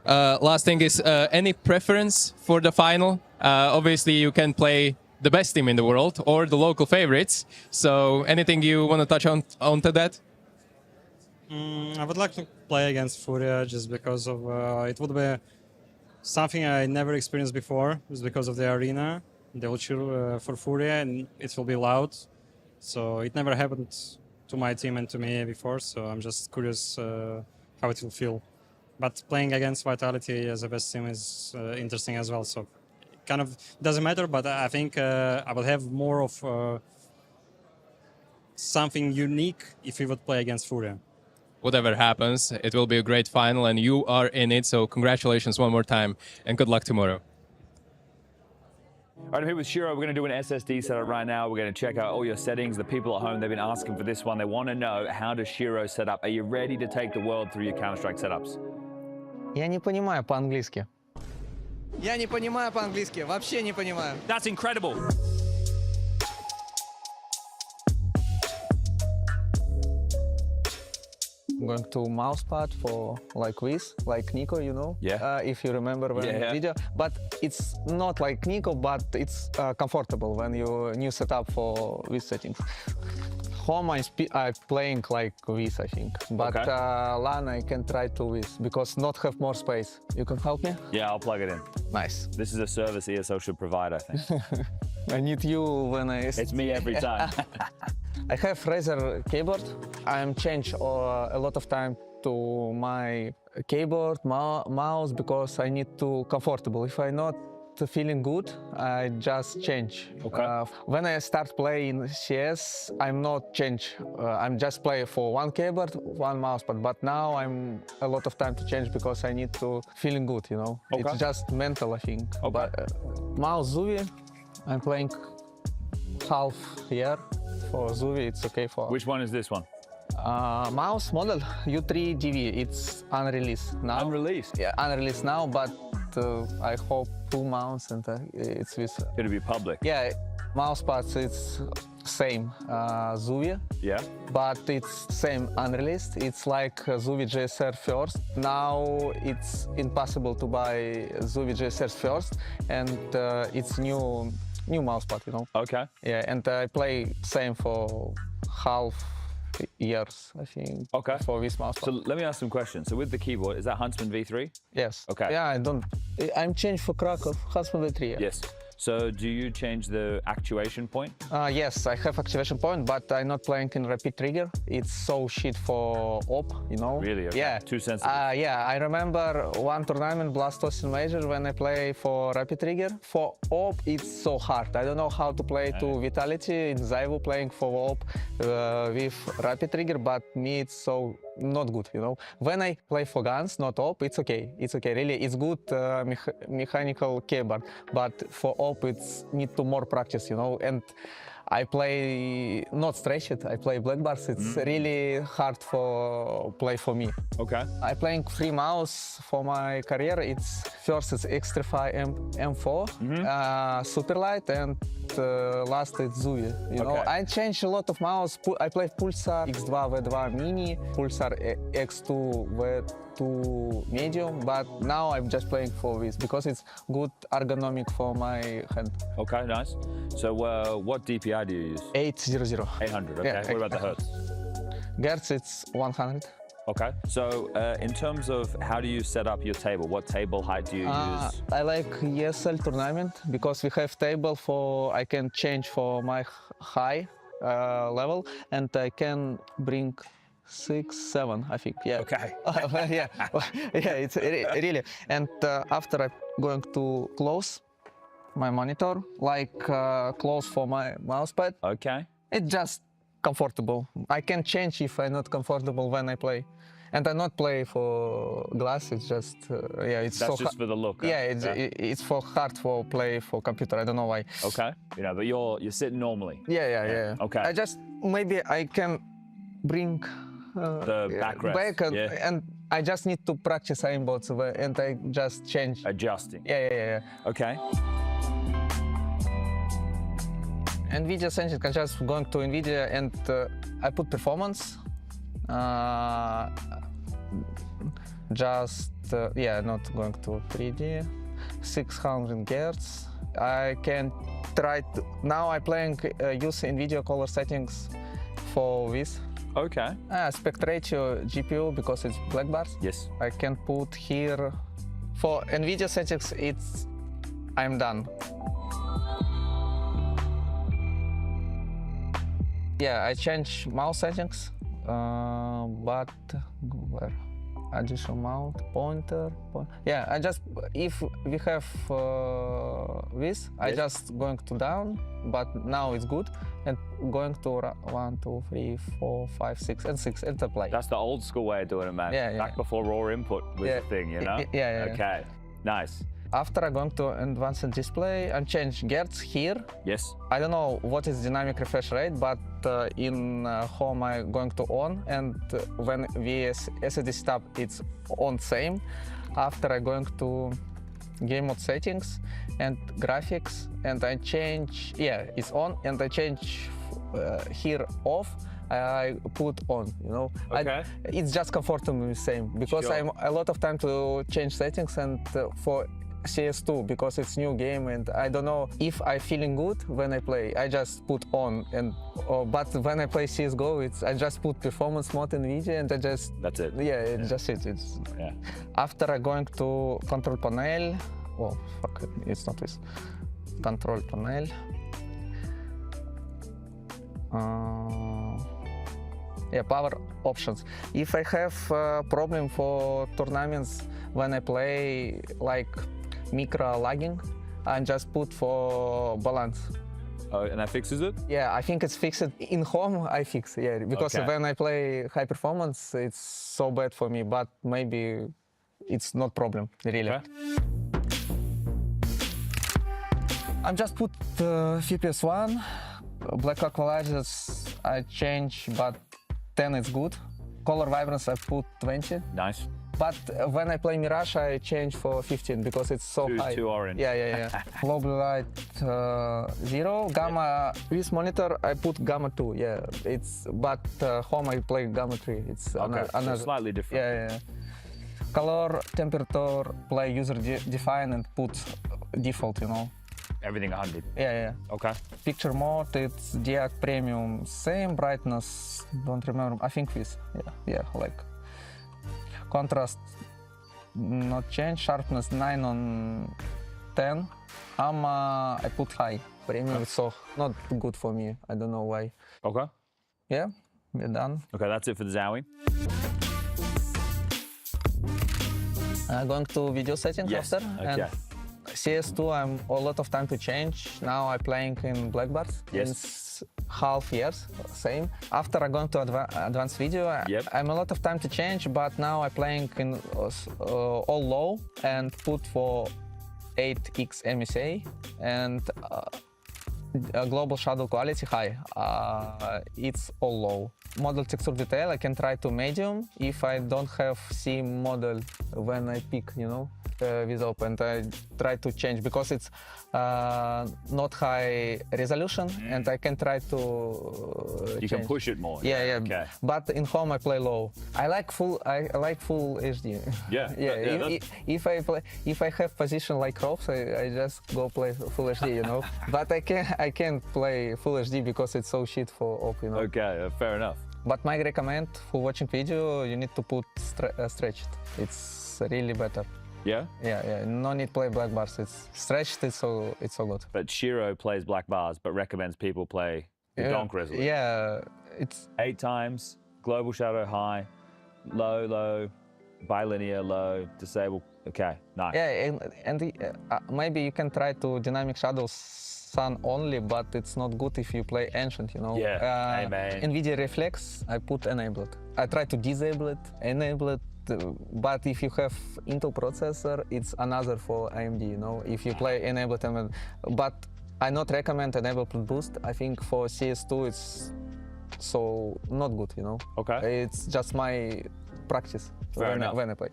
Last thing is, any preference for the final? Obviously, you can play the best team in the world or the local favorites. So anything you want to touch onto that? I would like to play against FURIA just because of it would be something I never experienced before. It's because of the arena. They will cheer for FURIA and it will be loud. So it never happened to my team and to me before. So I'm just curious how it will feel. But playing against Vitality as a best team is interesting as well. So it kind of doesn't matter, but I think I will have more of something unique if we would play against FURIA. Whatever happens, it will be a great final and you are in it. So congratulations one more time and good luck tomorrow. All right, I'm here with Shiro. We're going to do an SSD setup right now. We're going to check out all your settings. The people at home, they've been asking for this one. They want to know, how does Shiro set up? Are you ready to take the world through your Counter-Strike setups? Я не понимаю по-английски. Я не понимаю по-английски. Вообще не понимаю. That's incredible. Going to mousepad for like this, like Nico, you know? Yeah. If you remember when video. But it's not like Nico, but it's comfortable when you new setup for these settings. Home I'm playing like this, I think. But LAN I can try to this because not have more space. You can help me? Yeah, I'll plug it in. Nice. This is a service ESO should provide, I think. I need you when I... It's me every time. I have Razer keyboard. I'm changed a lot of time to my keyboard, mouse, because I need to comfortable. If I'm not feeling good, I just change. Okay. When I start playing CS, I'm not change. I'm just play for one keyboard, one mousepad. But now I'm a lot of time to change because I need to feeling good, you know. Okay. It's just mental, I think. Okay. But mouse Zuvi, I'm playing half year. For Zuvi, it's okay for... Which one is this one? Mouse model U3DV. It's unreleased now. Unreleased? Yeah, unreleased now, but I hope 2 months and it's with... It'll be public? Yeah, mouse pads, it's same Zuvi. Yeah. But it's same unreleased. It's like Zuvi JSR first. Now it's impossible to buy Zuvi JSR first, and it's new mousepad, you know. Okay. Yeah, and I play same for half years, I think. Okay. For this mousepad. So let me ask some questions. So with the keyboard, is that Huntsman V3? Yes. Okay. Yeah, I'm changed for Krakow, Huntsman V3. Yeah. Yes. So do you change the actuation point? Yes, I have activation point, but I'm not playing in rapid trigger. It's so shit for op, you know? Really? Okay. Yeah. Too sensitive? Yeah, I remember one tournament, Blastos in Major, when I play for rapid trigger. For op, it's so hard. I don't know how to play to Vitality in Zaivu playing for op with rapid trigger, but me it's so not good, you know. When I play for guns, not op, it's okay. It's okay, really. It's good mechanical keyboard, but for op, it's need to more practice, you know. And I play not stretched. I play black bars. It's really hard for play for me. Okay. I playing free mouse for my career. It's first it's X35 M4 super light, and last it's Zui. You know, I changed a lot of mouse. I play Pulsar X2 V2 Mini, Pulsar X2 V2 Medium, but now I'm just playing for this because it's good ergonomic for my hand. Okay, nice. So what DPI do you use? 800. 800, okay. What about the hertz? Hertz, it's 100. Okay, so in terms of how do you set up your table? What table height do you use? I like ESL tournament because we have table for I can change for my high level, and I can bring 6, 7, I think. Yeah. Okay. Yeah, it's really. And after I'm going to close my monitor, like close for my mousepad. Okay. It's just comfortable. I can change if I'm not comfortable when I play. And I not play for glass. It's just it's That's so just for the look. Huh? Yeah, it's for hard for play for computer. I don't know why. Okay, but you're sitting normally. Yeah. Okay. I just maybe I can bring the backrest. And I just need to practice aimbots and I just change. Adjusting. Yeah. Okay. NVIDIA settings. I just going to NVIDIA and I put performance. Not going to 3D. 600 Hz. I can try to. Now I'm playing use NVIDIA color settings for this. Okay. Aspect ratio GPU because it's black bars. Yes. I can put here for NVIDIA settings. I'm done. Yeah, I change mouse settings, but where? Additional mount, pointer. Yeah, I just if we have this, I just going to down, but now it's good, and going to 1, 2, 3, 4, 5, 6, and 6, and apply. That's the old school way of doing it, man. Back before raw input was the thing, you know. Yeah. Okay, nice. After I'm going to advanced display and change Hertz here. Yes. I don't know what is dynamic refresh rate, but in home I'm going to on, and when VS SSD stop it's on same. After I'm going to game mode settings and graphics, and I change, it's on, and I change here off. I put on, Okay. It's just comfortable same because I'm a lot of time to change settings and for CS2 because it's new game and I don't know if I feeling good when I play. I just put on but when I play CS:GO, I just put performance mode in NVIDIA and I just that's it. Yeah, it's just it. After I'm going to control panel. Oh fuck, it's not this. Control panel. Power options. If I have a problem for tournaments when I play like micro lagging, I just put for balance. Oh, and that fixes it? Yeah, I think it's fixed. In home, I fix because when I play high performance, it's so bad for me, but maybe it's not problem, really. Okay. I just put FPS 1, black equalizers I change, but 10 is good. Color vibrance I put 20. Nice. But when I play Mirage, I change for 15 because it's so high. Too orange. Yeah. Low blue light 0. Gamma. This monitor I put gamma 2. Yeah, but home I play gamma 3. It's another slightly different. Yeah. Color, temperature, play user define and put default. Everything 100. Yeah. Okay. Picture mode, it's DIAC premium, same brightness. Don't remember. I think this. Yeah, like. Contrast not change. Sharpness 9 on 10. I put high. Premium, so not good for me. I don't know why. Okay. Yeah, we're done. Okay, that's it for the Zowie. Going to video settings after. Okay. And CS2, I'm a lot of time to change. Now I'm playing in black bars. Yes. Half years, same. After I go to advanced video, I'm a lot of time to change, but now I'm playing in all low and put for 8x MSA and global shadow quality high. It's all low. Model texture detail I can try to medium if I don't have see model when I pick, with op, and I try to change because it's not high resolution, and I can try to. You can push it more. Yeah, yeah. Okay. But in home I play low. I like full HD. Yeah. Yeah. If I have position like ropes, I just go play full HD, you know. But I can't play full HD because it's so shit for op, you know. Okay, fair enough. But my recommend for watching video, you need to put stretched. It's really better. Yeah? Yeah. No need play black bars. It's stretched. It's so good. But Shiro plays black bars, but recommends people play the donk resolution. Yeah, it's 8 times, global shadow high, low, bilinear low, disable. Okay, nice. Yeah, and maybe you can try to dynamic shadows sun only, but it's not good if you play ancient, you know. Yeah, amen. NVIDIA reflex, I put enabled. I try to disable it, enable it, but if you have Intel processor, it's another for AMD, you know. If you play enabled, but I not recommend enabled boost. I think for CS2 it's so not good, you know. Okay. It's just my practice when I play.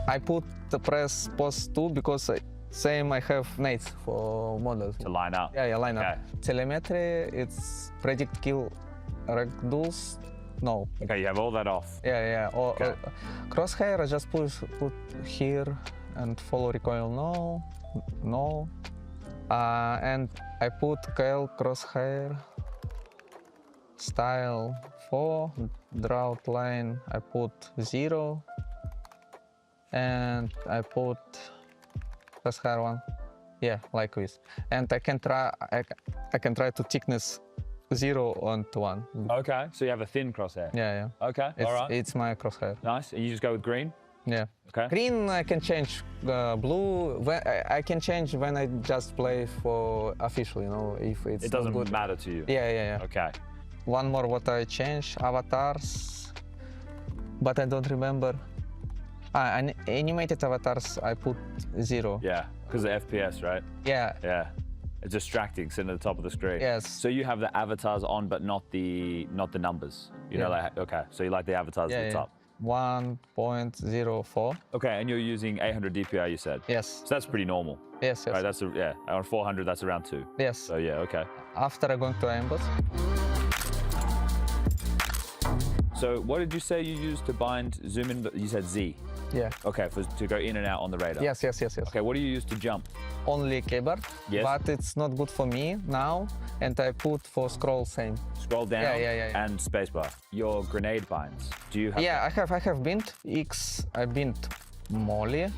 I put the press post 2 because same I have nades for models. To line up. Yeah, line up. Okay. Telemetry, it's predict kill ragdolls. No. Okay, you have all that off. Yeah. Crosshair, I just put here and follow recoil. No. And I put KL crosshair style 4, drought line. I put 0, and I put crosshair 1. Yeah, like this. And I can try to thickness 0 onto 1. Okay, so you have a thin crosshair. Yeah. Okay, all right. It's my crosshair. Nice. And you just go with green? Yeah. Okay. Green I can change. Blue I can change when I just play for official, you know, if it's It doesn't not good. matter to you? Yeah. Okay. One more what I change, avatars, but I don't remember. Animated avatars I put 0. Yeah, because of FPS, right? Yeah. Yeah. It's distracting, sitting at the top of the screen. Yes. So you have the avatars on, but not the numbers. You know, like, okay. So you like the avatars at the top. 1.04. Okay, and you're using 800 DPI, you said. Yes. So that's pretty normal. Yes. Right, that's on 400, that's around 2. Yes. So yeah, okay. After I going to aimbot. So what did you say you used to bind zoom in? You said Z. Yeah. Okay, to go in and out on the radar. Yes. Okay, what do you use to jump? Only keyboard. Yes. But it's not good for me now, and I put for scroll same. Scroll down. Yeah. And spacebar. Your grenade binds. Do you have? Yeah, I have bind X. I bind Molly.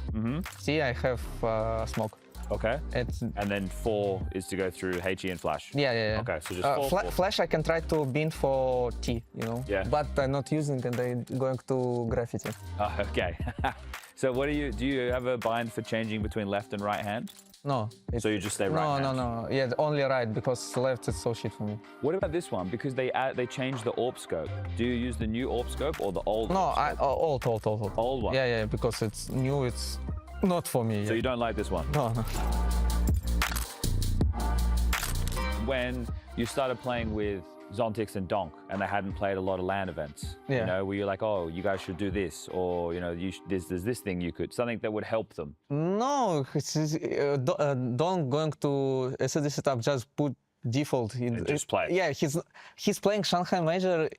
C. I have smoke. Okay. And then 4 is to go through HE and flash. Yeah. Okay, so just 4. Flash I can try to bind for T, you know. Yeah. But I'm not using, and I'm going to graffiti. Oh, okay. So what do you have a bind for changing between left and right hand? No. So you just stay right hand? No. Yeah, only right, because left is so shit for me. What about this one? Because they changed the AWP scope. Do you use the new AWP scope or the old? No, old. Old one? Yeah, because it's new, it's not for me. So you don't like this one? No. When you started playing with Zontix and Donk and they hadn't played a lot of LAN events, you know, were you like, oh, you guys should do this, or you know, there's this thing you could, something that would help them? No, Donk going to SSD setup, just put default. Just play. Yeah, he's playing Shanghai Major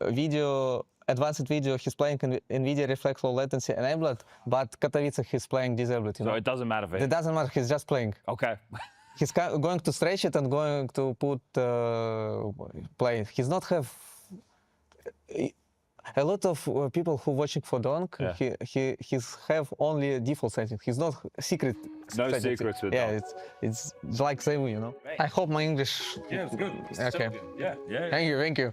video. Advanced video, he's playing NVIDIA Reflex Low Latency enabled, but Katowice he's playing disabled. So it doesn't matter for him? It doesn't matter, he's just playing. Okay. He's going to stretch it and going to put play. He's not have a lot of people who watching for Donk. Yeah. He's have only default settings. He's not secret. No settings. secrets with Yeah, Donk. it's like same, you know. I hope my English. Yeah, it's good. Okay. Yeah. Thank you.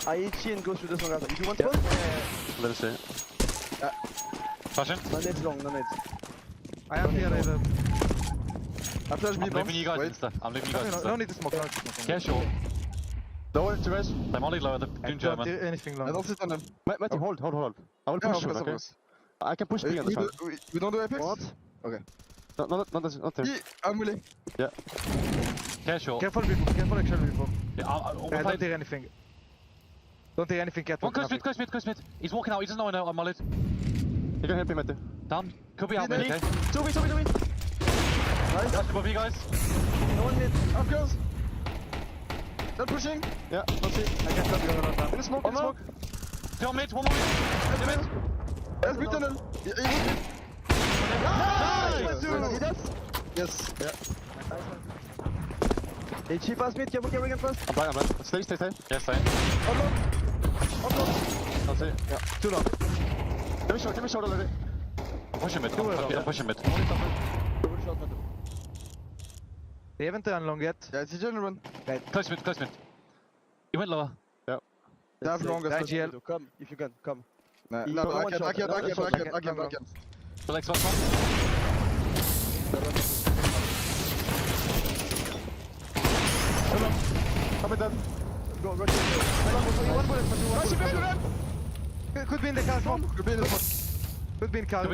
I eat and go through this one. You want to go? Let us see. Flashing? No nades long, no nades. I am here, I flash B bomb. I'm leaving you guys insta. No need to smoke, Okay, sure. Lower to res. I'm only lower, they're doing German. Anything long. I don't sit on them. Matthew, hold. I will push him, okay? I can push B on the front. We don't do Apex? What? Okay. Not there. I'm willing. Yeah. Okay, sure. Careful actually before. Yeah, I don't hear anything. Don't take anything cat. One close mid. He's walking out, he doesn't know I know, I'm mollied. You can help him, Matthew. Down. Could be out mid, okay? 2v. Nice. That's above you guys. No one mid. Up girls. They're pushing. Yeah, let's see. I can't help you around that. In the smoke, Two on mid, one more mid. Two mid. Let's be tunnel. Nice! Yes. Yeah. Hey, cheap ass mid, careful, careful again first. I'm blind. Stay. Yes, stay. I'll see. Yeah. Too long. Give me shot already. Push him mid. Push him mid. They haven't done long yet. Yeah, it's a general run. Right. Close mid. You went lower. Yeah. They have longer. Come, if you can, come. No, I can't. Relax, one. Come in. Go, rush. Could be in the car smoke. Could be in the smoke. Could be in car.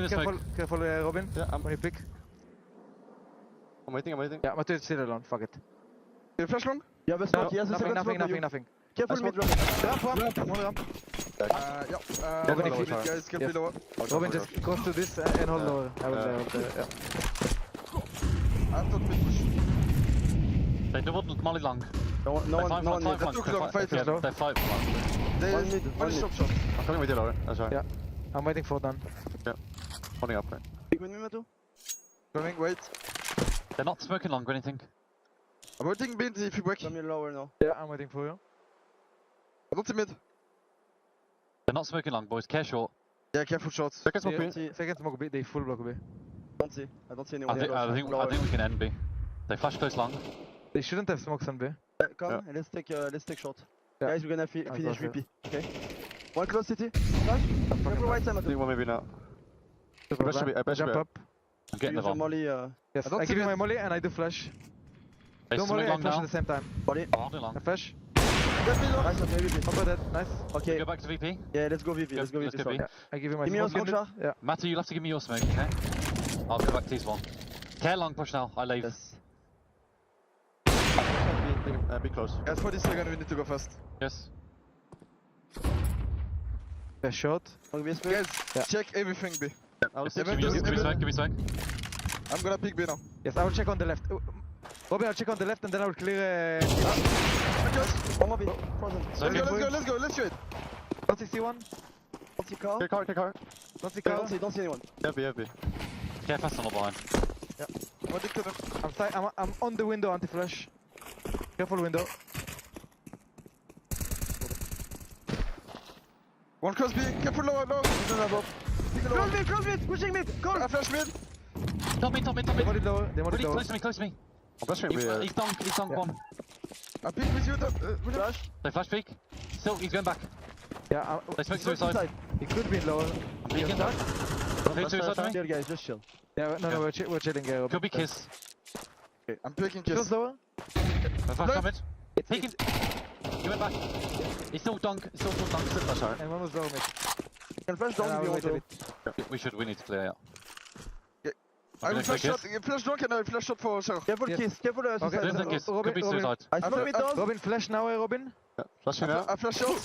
Careful, Robin. Yeah, when you pick. I'm waiting. Yeah, Matthew is still alone. Fuck it. You flash long? Yeah, but smoke. Yes, nothing. Careful mid. Ramp. Robin, guys, careful lower. Robin, just go to this and hold lower. I will yeah. I'm not mid push. They doubled molly long. No one mid. They're too long. Fight slow. They're 5 long. One shot. I'm coming with you, Laura. That's right. Yeah. I'm waiting for Dan. Yeah. Holding up, right? Big with me, Matu. Coming, wait. They're not smoking long or anything. I'm waiting mid if you break. Come lower now. Yeah, I'm waiting for you. I don't see mid. They're not smoking long, boys. Care short. Yeah, careful shots. Second smoke B. They full block B. I don't see anyone. I think we can end B. They flash close long. They shouldn't have smokes on B. Come, let's take shot. Yeah. Guys, we're gonna finish VP. Okay. One close city. Flash. Careful right side, Matu. One maybe now. I jump up. I'm getting the bomb. Molly. Yes, I give you my molly and I do flash. Don't molly and flash at the same time. Molly. Long. I flash. Nice, Over that. Nice. Okay. Go back to VP. Yeah, let's go VP. Let's go VP. Yeah. I give you my smoke. Give me your smoke, yeah. Matthew, you'll have to give me your smoke, okay? I'll go back to T1. Care long push now. I leave. Yes. Be close. Guys, 40 seconds, we need to go fast. Yes. Yeah, shot. Guys, check everything B. Give me smoke. I'm gonna pick B now. Yes, I will check on the left. Robin, I'll check on the left and then I will clear. One more B. Let's go. Let's do it. Don't see one. Don't see car. Don't see car. Don't see anyone. Yeah, B. Care fast on the behind. Yeah. I'm on the window, anti-flash. Careful window. One cross B. Careful lower. Cross mid. Pushing mid. Go. I flash mid. Top mid. They want it lower. Close to me. He's dunk one. I peek with you. Flash. They flash peek. Still, he's going back. Yeah. They smoke suicide. He could be lower. I'm peeking. Clear suicide to me. Here, guys, just chill. Yeah, no, we're chilling. Could be kiss. Okay, I'm peeking kiss. Close lower. Flash comment. Peeking. He went back. He's still dunk. Still flash out. And one was lower mid. Can flash down if you want. We need to clear out. I will flash shot. Flash dunk and I flash shot for Sarah. Careful kiss. Careful suicide. Kiss. Could be suicide. I smoke mid down. Robin, flash now, Robin. Yeah, flash now. I flash shot.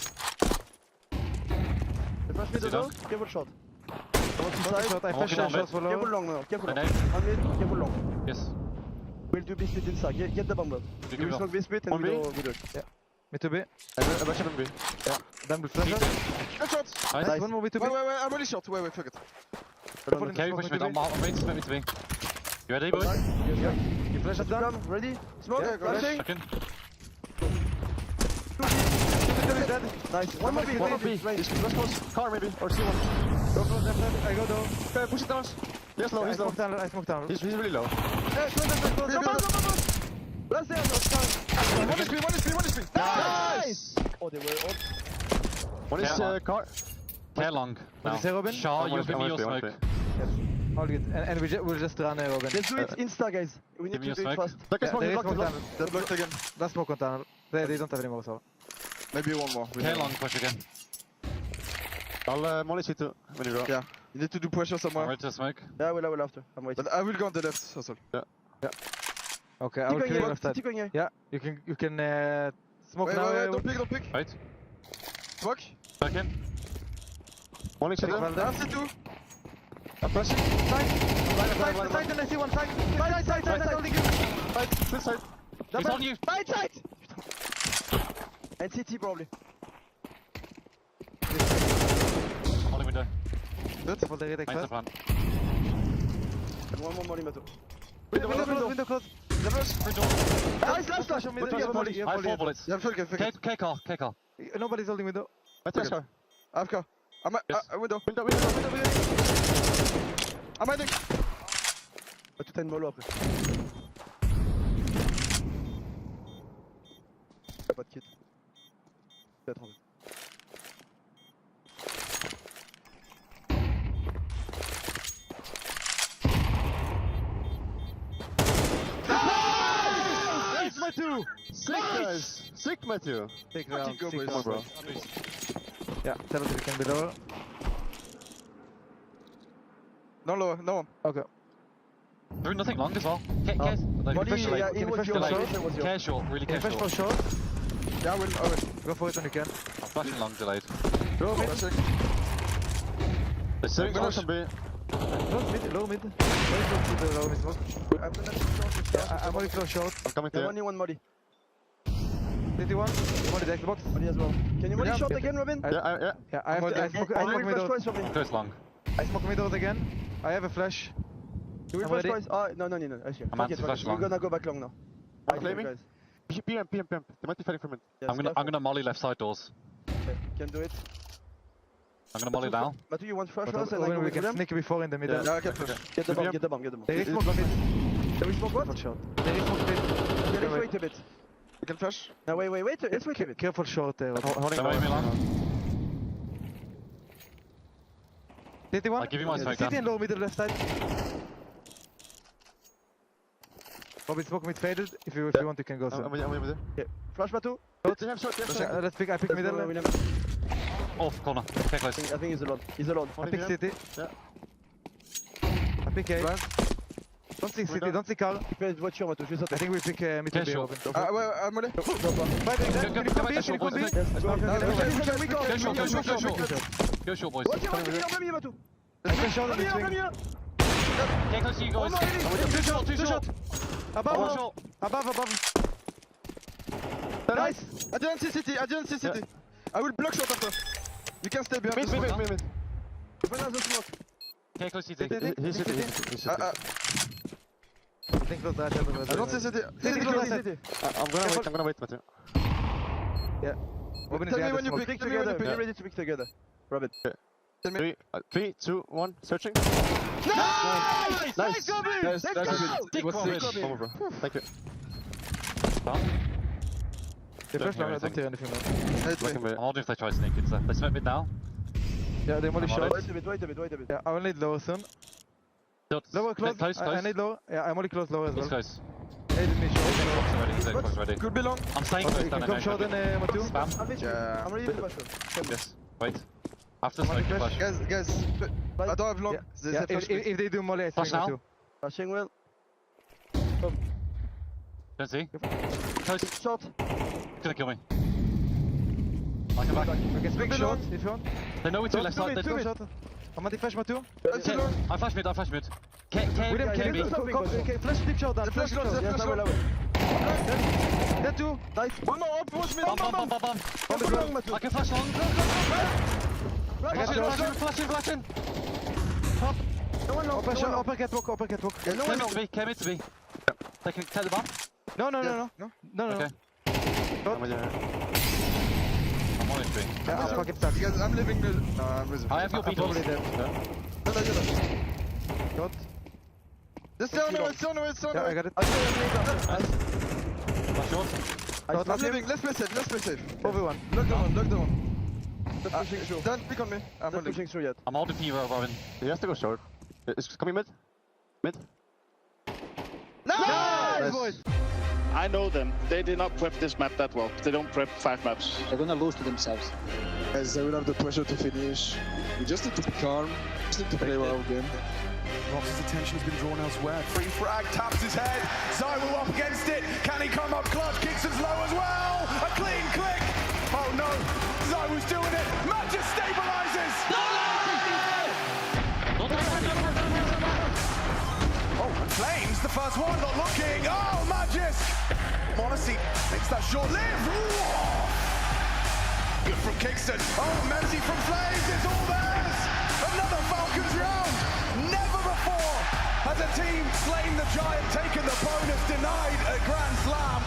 Flash mid down. Careful shot. I flash shot for lower. Careful long now. Careful long. One mid. Careful long. Yes. We'll do B split inside. Get the bomb up. You will smoke B split and we do it. Yeah. Me to B. I back up B. Yeah. Then we flash shot. Good shot. Nice. One more B to B. Wait. I'm already shot. Wait. Fuck it. Okay, push me down. I'm ready to smoke me to B. You ready, boys? Yeah. You flash it down. Ready? Smoke. Flashing. Second. Nice. One more B. Let's close. Car maybe. Or C1. Go close left. I go down. Okay, push it down. He's low. He's low. I smoke down. He's really low. Let's say one is B. Nice! Oh, they were up. One is car. Care long. What is it, Robin? Shaw, you give me your smoke. Yes. All good. And we'll just run Robin. Let's do it insta, guys. We need to do it fast. They're blocked again. That's smoke on tunnel. They don't have any more, so. Maybe one more. Care long, push again. I'll molly C2 when you go. Yeah. You need to do pressure somewhere. I'm ready to smoke. Yeah, I will after. I'm waiting. But I will go on the left, also. Yeah. Okay, I will clear left side. Yeah, you can smoke now. Wait, don't pick. Wait. smoke. Back in. One each other. Down C2. I'm pushing. Side. Side and I see one side. Side, holding you. Side, this side. He's on you. Side. And CT probably. Molly window. Good. For the redek Nice front. And one more molly metal. Window close. Nice, last flash on me. I have 4 bullets. Yeah, K car. Nobody's holding window. AFK. I'm window. I'm hiding. Tout a une mollo après. Y'a pas de kit. Peut-être en fait. Nice, Matthew! Sick, guys! Sick, Matthew! Take round. Sick more, bro. Yeah, tell us if you can be lower. No lower, no one. Okay. Doing nothing long as well. Care short, really care short. Short. Yeah, I will. Go for it when you can. I'm flashing long, delayed. Go mid. They're sitting close. Low mid. Low mid smoke. I'm only close short. I'm coming there. Only one molly. 51. Molly the Xbox. Molly as well. Can you molly short again, Robin? Yeah. I smoke middle. First long. I smoke middle again. I have a flash. Do we flash twice? Oh, no. I'm anti-flash long. We're gonna go back long now. PM. They might be fighting from it. I'm gonna molly left side doors. Okay, can do it. I'm gonna molly now. But do you want flash first? We can sneak before in the middle. Yeah, okay, flash. Get the bomb. There is smoke mid. There is smoke what? Short. There is smoke mid. Let's wait a bit. We can flash. No, wait. Let's wait a bit. Careful short there. Holding on. I'll give you my smoke. City and low middle left side. Robin smoke mid faded. If you want, you can go. I'm with you. Okay. Flash Batu. Let's pick. I pick middle. Off corner. Okay, close. I think he's alone. I pick City. Yeah. I pick A. Don't see City. Don't see Carl. Voiture, Matu. I think we pick mid to B. Robin. I'm ready. Go short, boys. Let's short. Get close to you guys. Two short. Above. Nice. I didn't see City. I will block short after. You can stay behind. Mid. Another smoke. Okay, close City. He's City. I think close that. I don't see City. I'm gonna wait, Matthew. Yeah. Tell me when you pick together. You're ready to pick together. Robin. Tell me. 3, 2, 1. Searching. Nice! Nice, Robin! Let's go! Thank you. The first round, I don't hear anything now. I'm holding if they try to sneak in, so they smoke mid now. Yeah, they only shot. Wait a bit. Yeah, I will need lower soon. Lower close. I need lower. Yeah, I'm only close lower as well. Close. Aiden me short. Ready. Could be long. I'm staying close down come short in Matu. Spam. Yeah. I'm ready to flash. Yes. Wait. After smoke, flash. Guys, I don't have long. Yeah. If they do molly, I think Matu. Flashing well. Don't see. Close. Short. Gonna kill me. I come back. Okay, speak short if you want. They know we two left side. Two short. I'm anti-flash Matu. I flash mid. Okay, flash deep shot down. Flash close. That two. Nice. One more up. Watch me. Bomb. I can flash long. Flashing. Top. No one long. Upper catwalk. Yeah, no one long. Came to be. Take the bomb. No. Okay. I'm on it, B. I'm fucking stuck. Guys, I'm leaving the... No, I'm with... I have your B doors. No, you're not. Got. It's on. Yeah, I got it. Not short. I'm leaving. Let's play safe. Everyone. Lock the one. Stop pushing through. Don't pick on me. I'm not pushing through yet. I'm holding P, Robin. He has to go short. It's coming mid. Nice, boys! I know them. They did not prep this map that well. They don't prep 5 maps. They're gonna lose to themselves. As they will have the pressure to finish. We just need to be calm. Just need to play well again. Rox's attention has been drawn elsewhere. Free frag, taps his head. Zywo up against it. Can he come up clutch? Kicks as low as well. A clean click. Oh, no. Zywo's doing it. Magic stabilizes. Oh, and Flames, the first one, not looking. Oh, Magic. Morrissey makes that short-lived. Good from Kingston. Oh, Menzie from Flames, it's all theirs. Another Falcons round. Never before has a team slain the Giant, taken the bonus, denied a Grand Slam.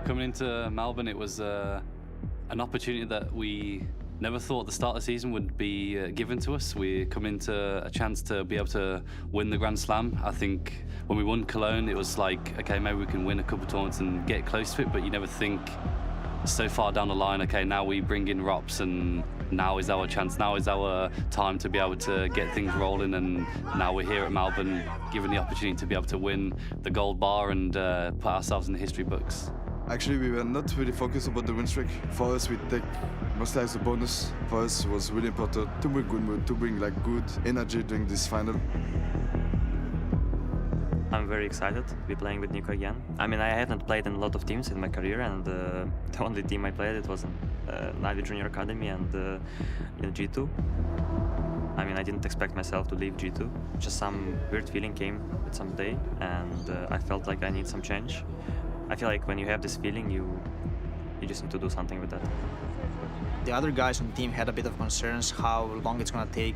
Coming into Melbourne, it was an opportunity that we never thought at the start of the season would be given to us. We come into a chance to be able to win the Grand Slam. I think when we won Cologne, it was like, okay, maybe we can win a couple of tournaments and get close to it, but you never think so far down the line, okay, now we bring in Rops and now is our chance, now is our time to be able to get things rolling, and now we're here at Melbourne, given the opportunity to be able to win the gold bar and put ourselves in the history books. Actually, we were not really focused about the win streak. For us, we take mostly as a bonus. For us, it was really important to bring good mood, to bring like good energy during this final. I'm very excited to be playing with Nico again. I mean, I haven't played in a lot of teams in my career, and the only team I played it was in Navi Junior Academy and in G2. I mean, I didn't expect myself to leave G2. Just some weird feeling came with some day, and I felt like I need some change. I feel like when you have this feeling, you just need to do something with that. The other guys on the team had a bit of concerns how long it's going to take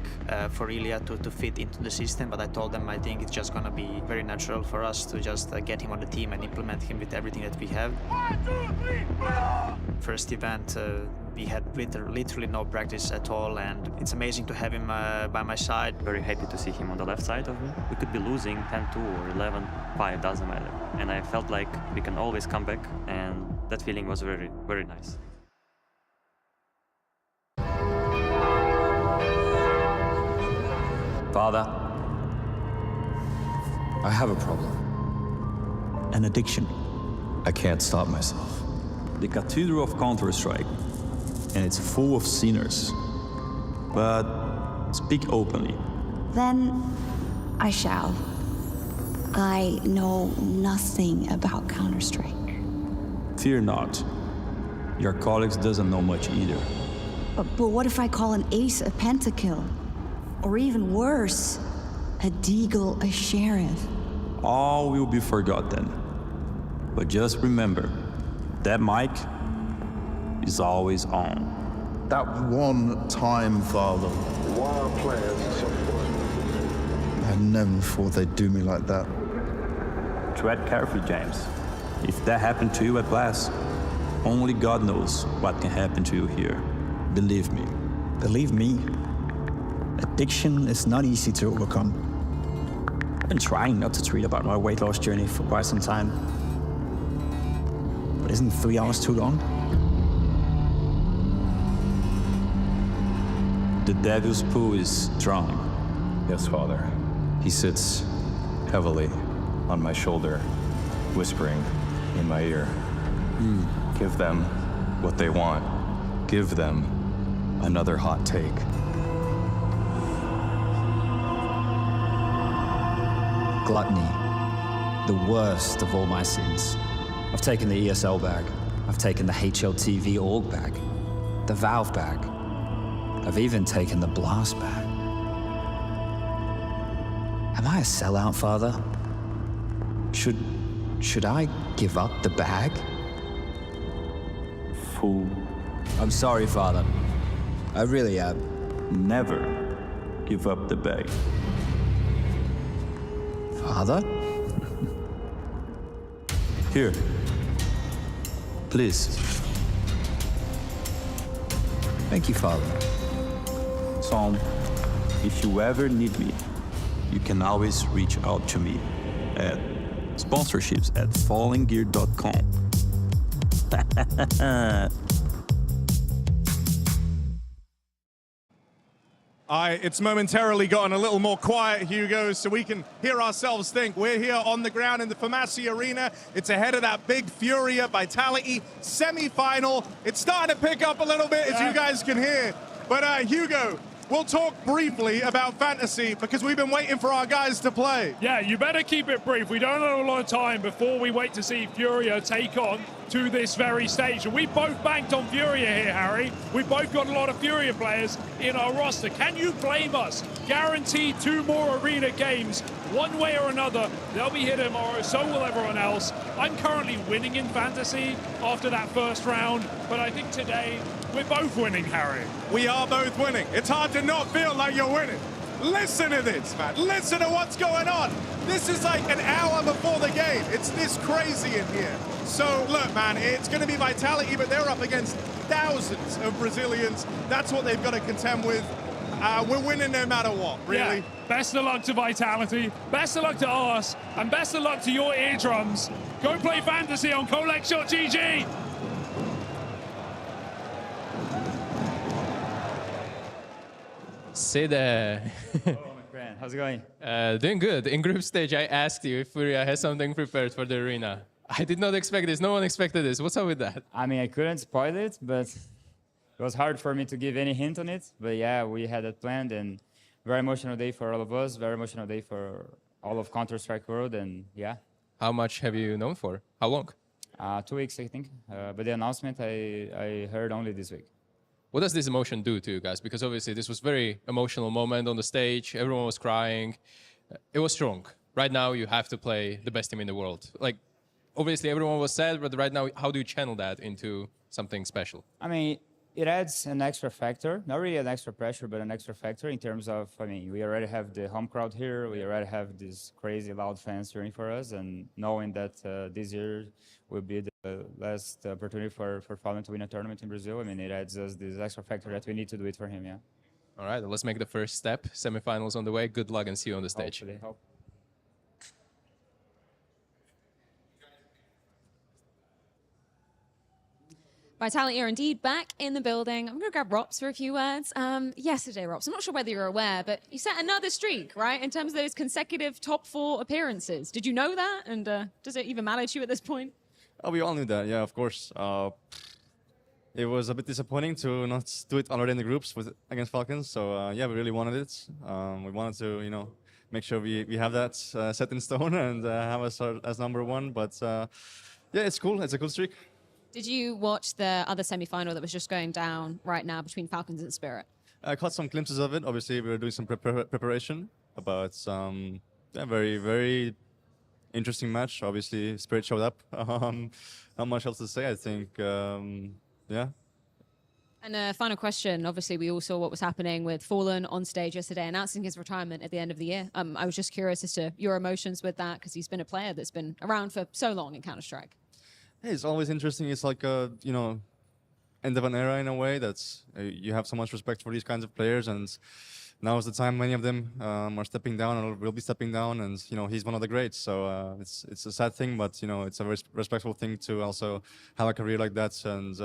for Ilya to fit into the system, but I told them I think it's just going to be very natural for us to just get him on the team and implement him with everything that we have. 1, 2, 3, fire! First event, we had literally no practice at all, and it's amazing to have him by my side. Very happy to see him on the left side of me. We could be losing 10-2 or 11-5, doesn't matter. And I felt like we can always come back, and that feeling was very, very nice. Father, I have a problem. An addiction. I can't stop myself. The Cathedral of Counter-Strike, and it's full of sinners. But speak openly. Then I shall. I know nothing about Counter-Strike. Fear not. Your colleagues doesn't know much either. But what if I call an ace a pentakill? Or even worse, a deagle a sheriff? All will be forgotten. But just remember, that mic is always on. That one time, Father. Why are players so important? I never thought they'd do me like that. Tread carefully, James. If that happened to you at Blast, only God knows what can happen to you here. Believe me. Believe me? Addiction is not easy to overcome. I've been trying not to tweet about my weight loss journey for quite some time. But isn't 3 hours too long? The devil's pool is strong. Yes, Father. He sits heavily on my shoulder, whispering in my ear. Give them what they want. Give them another hot take. Gluttony. The worst of all my sins. I've taken the ESL bag. I've taken the HLTV org bag. The Valve bag. I've even taken the Blast bag. Am I a sellout, Father? Should I give up the bag? Fool. I'm sorry, Father. I really am. Never give up the bag. Father? Here. Please. Thank you, Father. Psalm, if you ever need me, you can always reach out to me at sponsorships@fallinggear.com. It's momentarily gotten a little more quiet, Hugo, so we can hear ourselves think. We're here on the ground in the FURIA Arena. It's ahead of that big FURIA Vitality semi-final. It's starting to pick up a little bit, as you guys can hear. But Hugo, we'll talk briefly about fantasy because we've been waiting for our guys to play. Yeah, you better keep it brief. We don't have a lot of time before we wait to see FURIA take on to this very stage. And we both banked on FURIA here, Harry. We both got a lot of FURIA players in our roster. Can you blame us? Guaranteed 2 more arena games, one way or another. They'll be here tomorrow, so will everyone else. I'm currently winning in fantasy after that first round, but I think today we're both winning, Harry. We are both winning. It's hard to not feel like you're winning. Listen to this, man. Listen to what's going on. This is like an hour before the game. It's this crazy in here. So, look, man, it's going to be Vitality, but they're up against thousands of Brazilians. That's what they've got to contend with. We're winning no matter what, really. Yeah. Best of luck to Vitality, best of luck to us, and best of luck to your eardrums. Go play fantasy on Colect.GG. Sid, how's it going? Doing good. In group stage, I asked you if FURIA has something prepared for the arena. I did not expect this. No one expected this. What's up with that? I mean, I couldn't spoil it, but it was hard for me to give any hint on it. But yeah, we had it planned, and very emotional day for all of us. Very emotional day for all of Counter-Strike world, and yeah. How much have you known for? How long? 2 weeks, I think. But the announcement I heard only this week. What does this emotion do to you guys? Because obviously this was a very emotional moment on the stage. Everyone was crying. It was strong. Right now you have to play the best team in the world. Like, obviously everyone was sad, but right now, how do you channel that into something special? I mean, it adds an extra factor, not really an extra pressure, but an extra factor in terms of, I mean, we already have the home crowd here. We already have these crazy loud fans cheering for us, and knowing that this year will be the last opportunity for Falcons to win a tournament in Brazil, I mean, it adds us this extra factor that we need to do it for him, yeah. All right, let's make the first step. Semifinals on the way. Good luck and see you on the stage. Hopefully. Vitality are indeed back in the building. I'm going to grab Rops for a few words. Yesterday, Rops, I'm not sure whether you're aware, but you set another streak, right, in terms of those consecutive top 4 appearances. Did you know that? And does it even matter to you at this point? Oh, we all knew that, yeah, of course. It was a bit disappointing to not do it already in the groups against Falcons. So, yeah, we really wanted it. We wanted to, you know, make sure we have that set in stone and have us as number 1. But, yeah, it's cool. It's a cool streak. Did you watch the other semi-final that was just going down right now between Falcons and Spirit? I caught some glimpses of it. Obviously, we were doing some preparation, but yeah, very, very interesting match. Obviously, Spirit showed up. Not much else to say, I think. Yeah. And a final question. Obviously, we all saw what was happening with Fallen on stage yesterday, announcing his retirement at the end of the year. I was just curious as to your emotions with that, because he's been a player that's been around for so long in Counter-Strike. Hey, it's always interesting. It's like a, you know, end of an era in a way. That's you have so much respect for these kinds of players, and now is the time many of them are stepping down or will be stepping down, and you know he's one of the greats. So it's a sad thing, but you know it's a very respectful thing to also have a career like that, and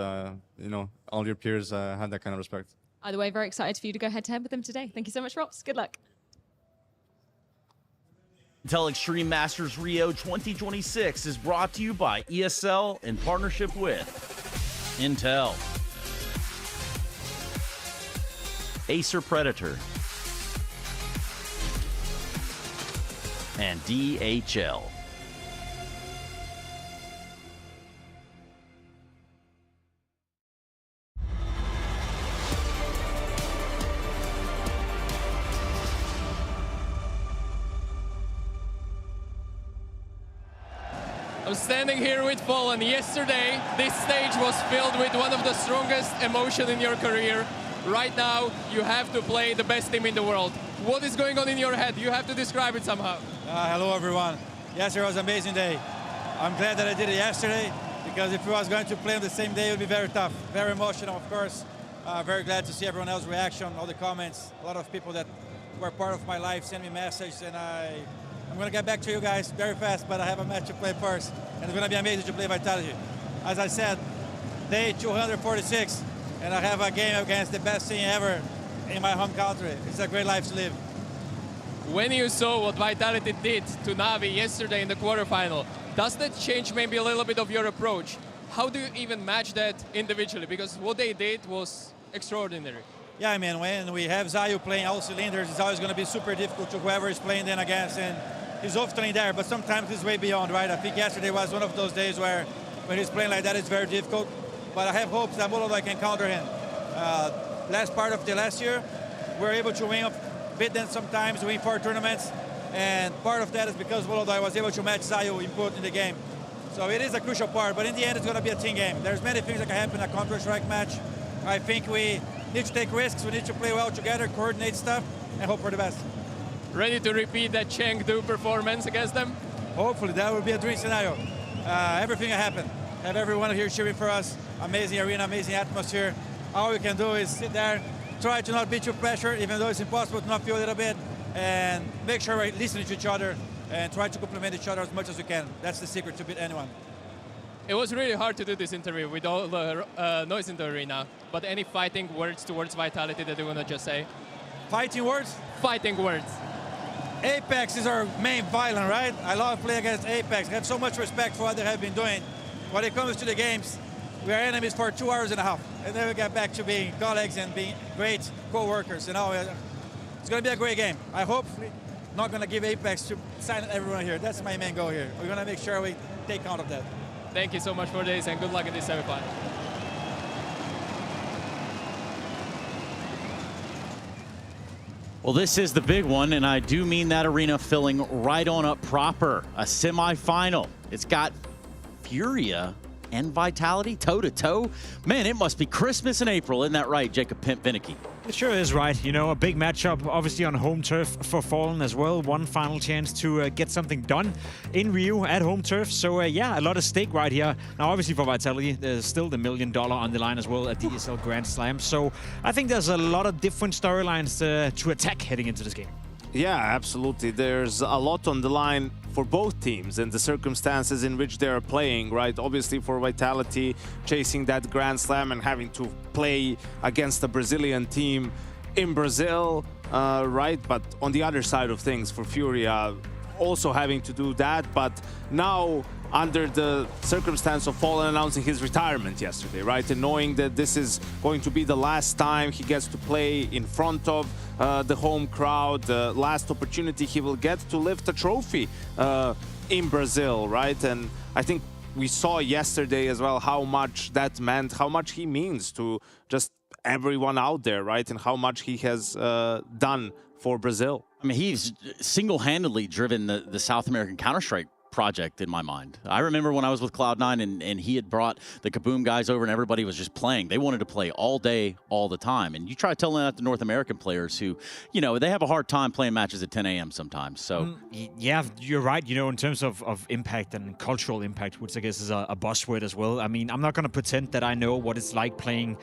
you know all your peers have that kind of respect. Either way, very excited for you to go head-to-head with them today. Thank you so much, Rops. Good luck. Intel Extreme Masters Rio 2026 is brought to you by ESL in partnership with Intel, Acer Predator, and DHL. I'm standing here with Fallen. Yesterday, this stage was filled with one of the strongest emotions in your career. Right now, you have to play the best team in the world. What is going on in your head? You have to describe it somehow. Hello, everyone. Yesterday was an amazing day. I'm glad that I did it yesterday, because if I was going to play on the same day, it would be very tough. Very emotional, of course. Very glad to see everyone else's reaction, all the comments. A lot of people that were part of my life sent me messages, and I'm going to get back to you guys very fast, but I have a match to play first, and it's going to be amazing to play Vitality. As I said, day 246, and I have a game against the best team ever in my home country. It's a great life to live. When you saw what Vitality did to Navi yesterday in the quarterfinal, does that change maybe a little bit of your approach? How do you even match that individually? Because what they did was extraordinary. Yeah, I mean, when we have Zayu playing all cylinders, it's always going to be super difficult to whoever is playing then against, and he's often there, but sometimes he's way beyond, right? I think yesterday was one of those days where when he's playing like that, it's very difficult, but I have hopes that Molodai can counter him. Last part of the last year, we were able to win a bit then sometimes, win 4 tournaments, and part of that is because Molodai was able to match Zayu input in the game. So it is a crucial part, but in the end, it's going to be a team game. There's many things that can happen in a Counter-Strike match. I think we need to take risks, we need to play well together, coordinate stuff, and hope for the best. Ready to repeat that Chengdu performance against them? Hopefully, that would be a dream scenario. Everything will happen. Have everyone here cheering for us. Amazing arena, amazing atmosphere. All we can do is sit there, try to not be too pressured, even though it's impossible to not feel a little bit, and make sure we're listening to each other and try to complement each other as much as we can. That's the secret to beat anyone. It was really hard to do this interview with all the noise in the arena, but any fighting words towards Vitality that you want to just say? Fighting words? Fighting words. Apex is our main villain, right? I love playing against Apex. I have so much respect for what they have been doing. When it comes to the games, we are enemies for 2.5 hours, and then we get back to being colleagues and being great co-workers. You know, it's going to be a great game. I hope not going to give Apex to silence everyone here. That's my main goal here. We're going to make sure we take count of that. Thank you so much for this, and good luck in this semifinal. Well, this is the big one, and I do mean that arena filling right on up proper. A semifinal. It's got FURIA and Vitality toe-to-toe. Man, it must be Christmas in April. Isn't that right, Jacob Pimp-Vinicky? It sure is right. You know, a big matchup, obviously on home turf for Fallen as well. One final chance to get something done in Rio at home turf. So, yeah, a lot of stake right here. Now, obviously for Vitality, there's still the $1 million on the line as well at the ESL Grand Slam. So, I think there's a lot of different storylines to attack heading into this game. Yeah, absolutely. There's a lot on the line for both teams and the circumstances in which they're playing, right? Obviously for Vitality, chasing that Grand Slam and having to play against a Brazilian team in Brazil, right? But on the other side of things, for FURIA, also having to do that, but now under the circumstance of Fallen announcing his retirement yesterday, right? And knowing that this is going to be the last time he gets to play in front of the home crowd, the last opportunity he will get to lift a trophy in Brazil, right? And I think we saw yesterday as well how much that meant, how much he means to just everyone out there, right? And how much he has done for Brazil. I mean, he's single-handedly driven the South American Counter-Strike project in my mind. I remember when I was with Cloud9 and he had brought the Kaboom guys over and everybody was just playing. They wanted to play all day, all the time. And you try telling that to North American players who, you know, they have a hard time playing matches at 10 a.m. sometimes. So yeah, you're right. You know, in terms of impact and cultural impact, which I guess is a buzzword as well. I mean, I'm not going to pretend that I know what it's like playing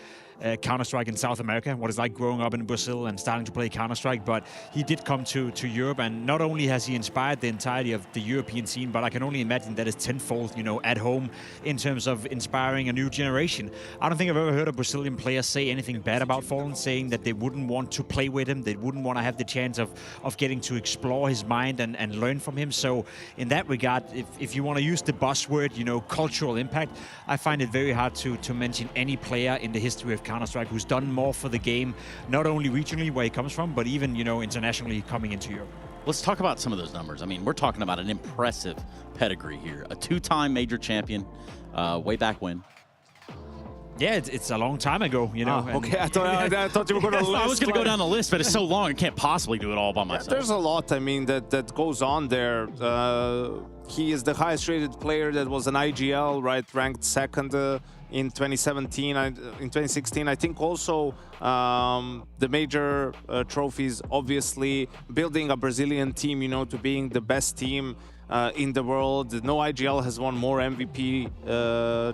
Counter-Strike in South America, what it's like growing up in Brazil and starting to play Counter-Strike, but he did come to Europe, and not only has he inspired the entirety of the European scene, but I can only imagine that is tenfold, you know, at home in terms of inspiring a new generation. I don't think I've ever heard a Brazilian player say anything bad about Fallen, saying that they wouldn't want to play with him, they wouldn't want to have the chance of getting to explore his mind and learn from him. So in that regard, if you want to use the buzzword, you know, cultural impact, I find it very hard to mention any player in the history of Counter-Strike who's done more for the game, not only regionally where he comes from, but even, you know, internationally coming into Europe. Let's talk about some of those numbers. I mean, we're talking about an impressive pedigree here. A 2-time major champion, way back when. Yeah, it's a long time ago, you know. Okay, I thought you were going to list. I was going to go down the list, but it's so long, I can't possibly do it all by myself. There's a lot, I mean, that goes on there. He is the highest rated player that was an IGL, right, ranked second in 2017, in 2016. I think also the major trophies, obviously, building a Brazilian team, you know, to being the best team in the world. No IGL has won more MVP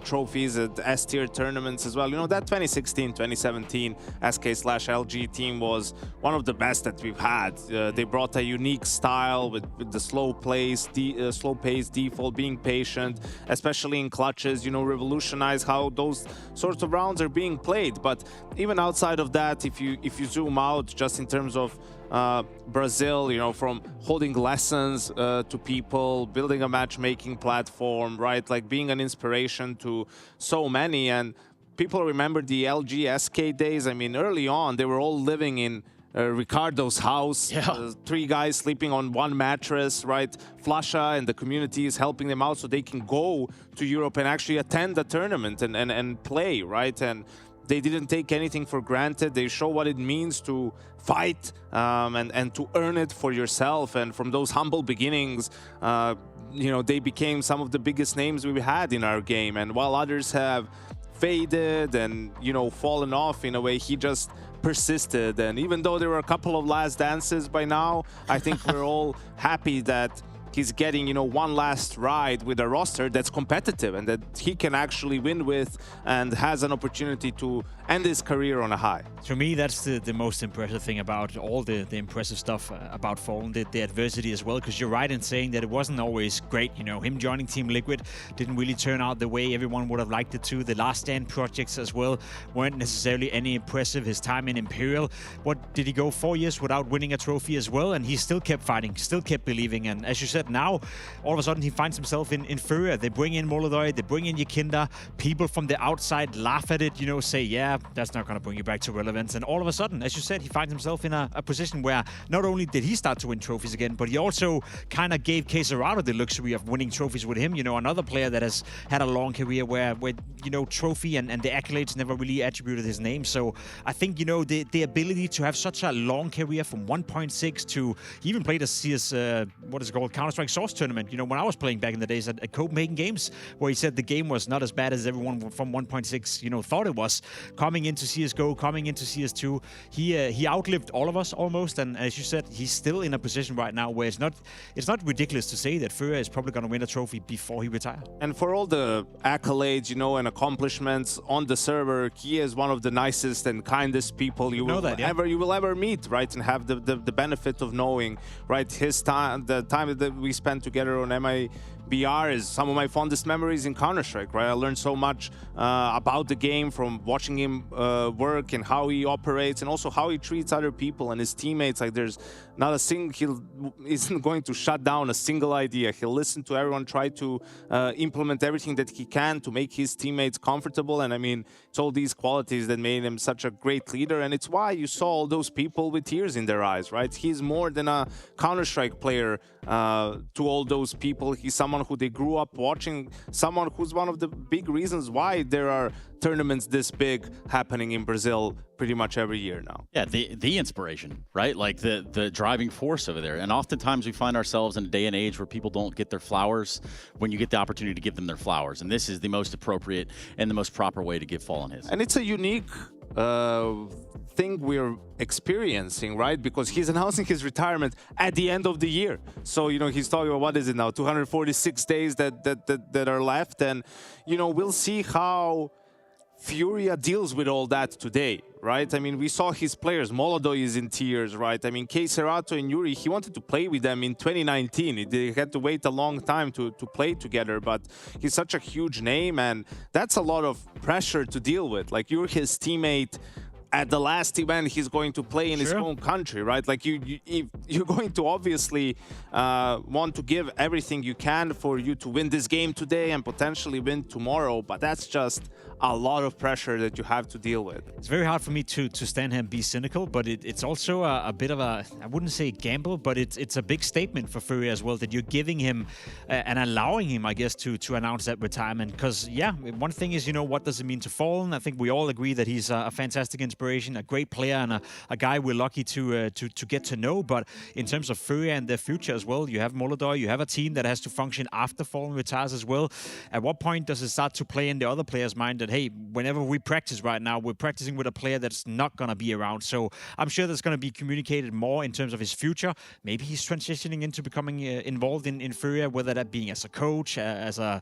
trophies at S-tier tournaments as well. You know, that 2016-2017 SK/LG team was one of the best that we've had. They brought a unique style with the slow pace, default, being patient, especially in clutches, you know, revolutionize how those sorts of rounds are being played. But even outside of that, if you zoom out just in terms of Brazil, you know, from holding lessons to people, building a matchmaking platform, right? Like being an inspiration to so many. And people remember the LG SK days. I mean, early on, they were all living in Ricardo's house, 3 guys sleeping on 1 mattress, right? Flasha and the community is helping them out so they can go to Europe and actually attend the tournament and play, right? And they didn't take anything for granted. They show what it means to fight and to earn it for yourself. And from those humble beginnings, you know, they became some of the biggest names we've had in our game. And while others have faded and, you know, fallen off in a way, he just persisted. And even though there were a couple of last dances by now, I think we're all happy that he's getting, you know, one last ride with a roster that's competitive and that he can actually win with and has an opportunity to end his career on a high. To me, that's the most impressive thing about all the impressive stuff about Fallen, the adversity as well, because you're right in saying that it wasn't always great. You know, him joining Team Liquid didn't really turn out the way everyone would have liked it to. The Last Stand projects as well weren't necessarily any impressive. His time in Imperial, what did he go 4 years without winning a trophy as well? And he still kept fighting, still kept believing. And as you said, now all of a sudden he finds himself in FURIA. They bring in Molodoi, they bring in Yakinda. People from the outside laugh at it, you know, say, yeah, that's not going to bring you back to relevance. And all of a sudden, as you said, he finds himself in a position where not only did he start to win trophies again, but he also kind of gave Kesarado the luxury of winning trophies with him. You know, another player that has had a long career where you know, trophy and the accolades never really attributed his name. So I think, you know, the ability to have such a long career from 1.6 to, he even played a CS, what is it called, Counter-Strike Source tournament. You know, when I was playing back in the days at Copenhagen Games, where he said the game was not as bad as everyone from 1.6, you know, thought it was. Coming into CSGO, coming into CS2, he outlived all of us almost. And as you said, he's still in a position right now where it's not ridiculous to say that FURIA is probably going to win a trophy before he retires. And for all the accolades, you know, and accomplishments on the server, he is one of the nicest and kindest people you will ever meet, right? And have the benefit of knowing, right? His time, the time that we spent together on MIBR is some of my fondest memories in Counter-Strike, right? I learned so much about the game from watching him work and how he operates and also how he treats other people and his teammates. Like, there's not a single, he isn't going to shut down a single idea. He'll listen to everyone, try to implement everything that he can to make his teammates comfortable. And I mean, it's all these qualities that made him such a great leader. And it's why you saw all those people with tears in their eyes, right? He's more than a Counter-Strike player to all those people. He's someone who they grew up watching, someone who's one of the big reasons why there are tournaments this big happening in Brazil pretty much every year now. Yeah, the inspiration, right? Like the driving force over there. And oftentimes we find ourselves in a day and age where people don't get their flowers when you get the opportunity to give them their flowers. And this is the most appropriate and the most proper way to give Fallen his. And it's a unique thing we're experiencing, right? Because he's announcing his retirement at the end of the year. So, you know, he's talking about, what is it now, 246 days that are left. And, you know, we'll see how FURIA deals with all that today, right? I mean, we saw his players. Molodoi is in tears, right? I mean, Kesarado and Yuri, he wanted to play with them in 2019. They had to wait a long time to play together, but he's such a huge name, and that's a lot of pressure to deal with. Like, you're his teammate at the last event he's going to play in his own country, right? Like, you're going to obviously want to give everything you can for you to win this game today and potentially win tomorrow, but that's just a lot of pressure that you have to deal with. It's very hard for me to stand here and be cynical, but it's also a bit of a, I wouldn't say gamble, but it's a big statement for FURIA as well, that you're giving him and allowing him, I guess, to announce that retirement. Because, yeah, one thing is, you know, what does it mean to Fallen? I think we all agree that he's a fantastic inspiration inspiration, a great player, and a guy we're lucky to get to know. But in terms of FURIA and their future as well, you have Molodor, you have a team that has to function after Fallen retires as well. At what point does it start to play in the other players' mind that, hey, whenever we practice right now, we're practicing with a player that's not going to be around? So I'm sure there's going to be communicated more in terms of his future. Maybe he's transitioning into becoming involved in FURIA, whether that being as a coach, as a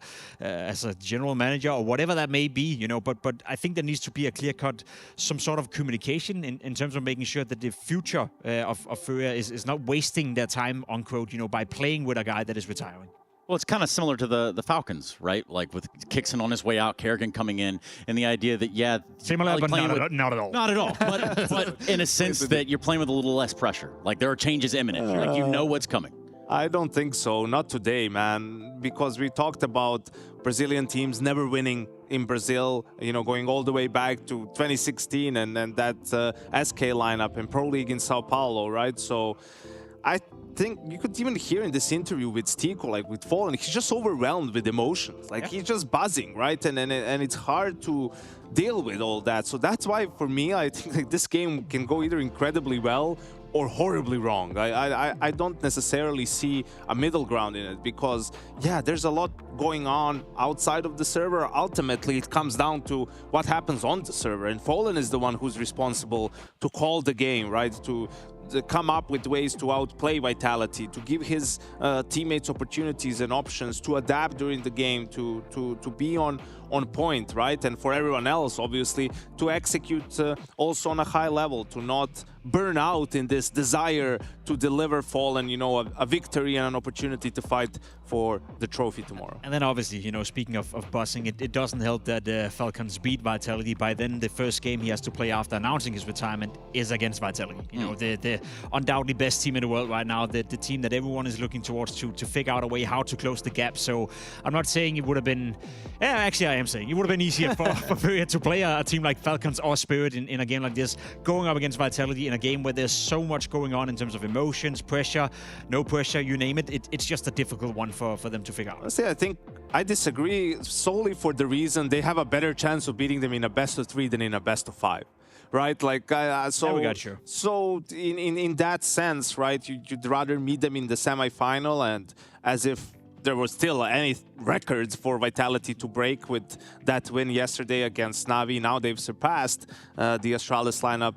general manager, or whatever that may be, you know. But I think there needs to be a clear-cut, some sort of communication in terms of making sure that the future of FURIA is not wasting their time, unquote, you know, by playing with a guy that is retiring. Well, it's kind of similar to the Falcons, right? Like with Kixon on his way out, Kerrigan coming in, and the idea that, yeah... Similar, but not at all. Not at all. But in a sense that you're playing with a little less pressure. Like there are changes imminent. Like you know what's coming. I don't think so. Not today, man. Because we talked about Brazilian teams never winning in Brazil, you know, going all the way back to 2016 and that SK lineup in Pro League in Sao Paulo, right? So I think you could even hear in this interview with Stico, like with Fallen, he's just overwhelmed with emotions. Like he's just buzzing, right? And it's hard to deal with all that. So that's why, for me, I think like this game can go either incredibly well or horribly wrong. I don't necessarily see a middle ground in it because, yeah, there's a lot going on outside of the server. Ultimately, it comes down to what happens on the server, and Fallen is the one who's responsible to call the game, right? To come up with ways to outplay Vitality, to give his teammates opportunities and options to adapt during the game, to be on point, right? And for everyone else, obviously, to execute also on a high level, to not burn out in this desire to deliver Fallen, you know, a victory and an opportunity to fight for the trophy tomorrow. And then obviously, you know, speaking of buzzing, it doesn't help that Falcons beat Vitality. By then, the first game he has to play after announcing his retirement is against Vitality. You know, the undoubtedly best team in the world right now, the team that everyone is looking towards to figure out a way how to close the gap. So I'm not saying it would have been, actually I am saying it would have been easier for FURIA to play a team like Falcons or Spirit in a game like this, going up against Vitality in a game where there's so much going on in terms of emotions, pressure, no pressure, you name it. It's just a difficult one for them to figure out. Honestly, I think I disagree solely for the reason they have a better chance of beating them in a best of 3 than in a best of 5. Right, like so. We got you. So in that sense, right, you'd rather meet them in the semi-final, and as if there was still any records for Vitality to break with that win yesterday against Navi. Now they've surpassed the Astralis lineup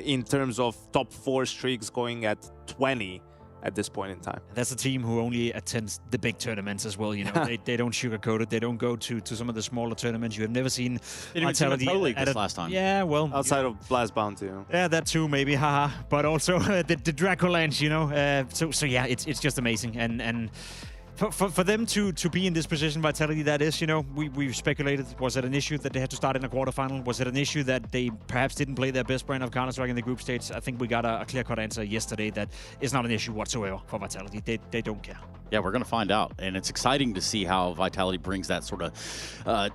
in terms of top 4 streaks, going at 20 at this point in time. That's a team who only attends the big tournaments as well. You know, they don't sugarcoat it. They don't go to some of the smaller tournaments. You have never seen Vitality Pro League this last time. Yeah, well, outside of Blast Bounty. Yeah, that too, maybe, haha. But also the Dracolands, you know. So yeah, it's just amazing. And for them to be in this position, Vitality, that is, you know, we've speculated, was it an issue that they had to start in a quarterfinal? Was it an issue that they perhaps didn't play their best brand of Counter-Strike in the group stage? I think we got a clear-cut answer yesterday that is not an issue whatsoever for Vitality. They don't care. Yeah, we're going to find out. And it's exciting to see how Vitality brings that sort of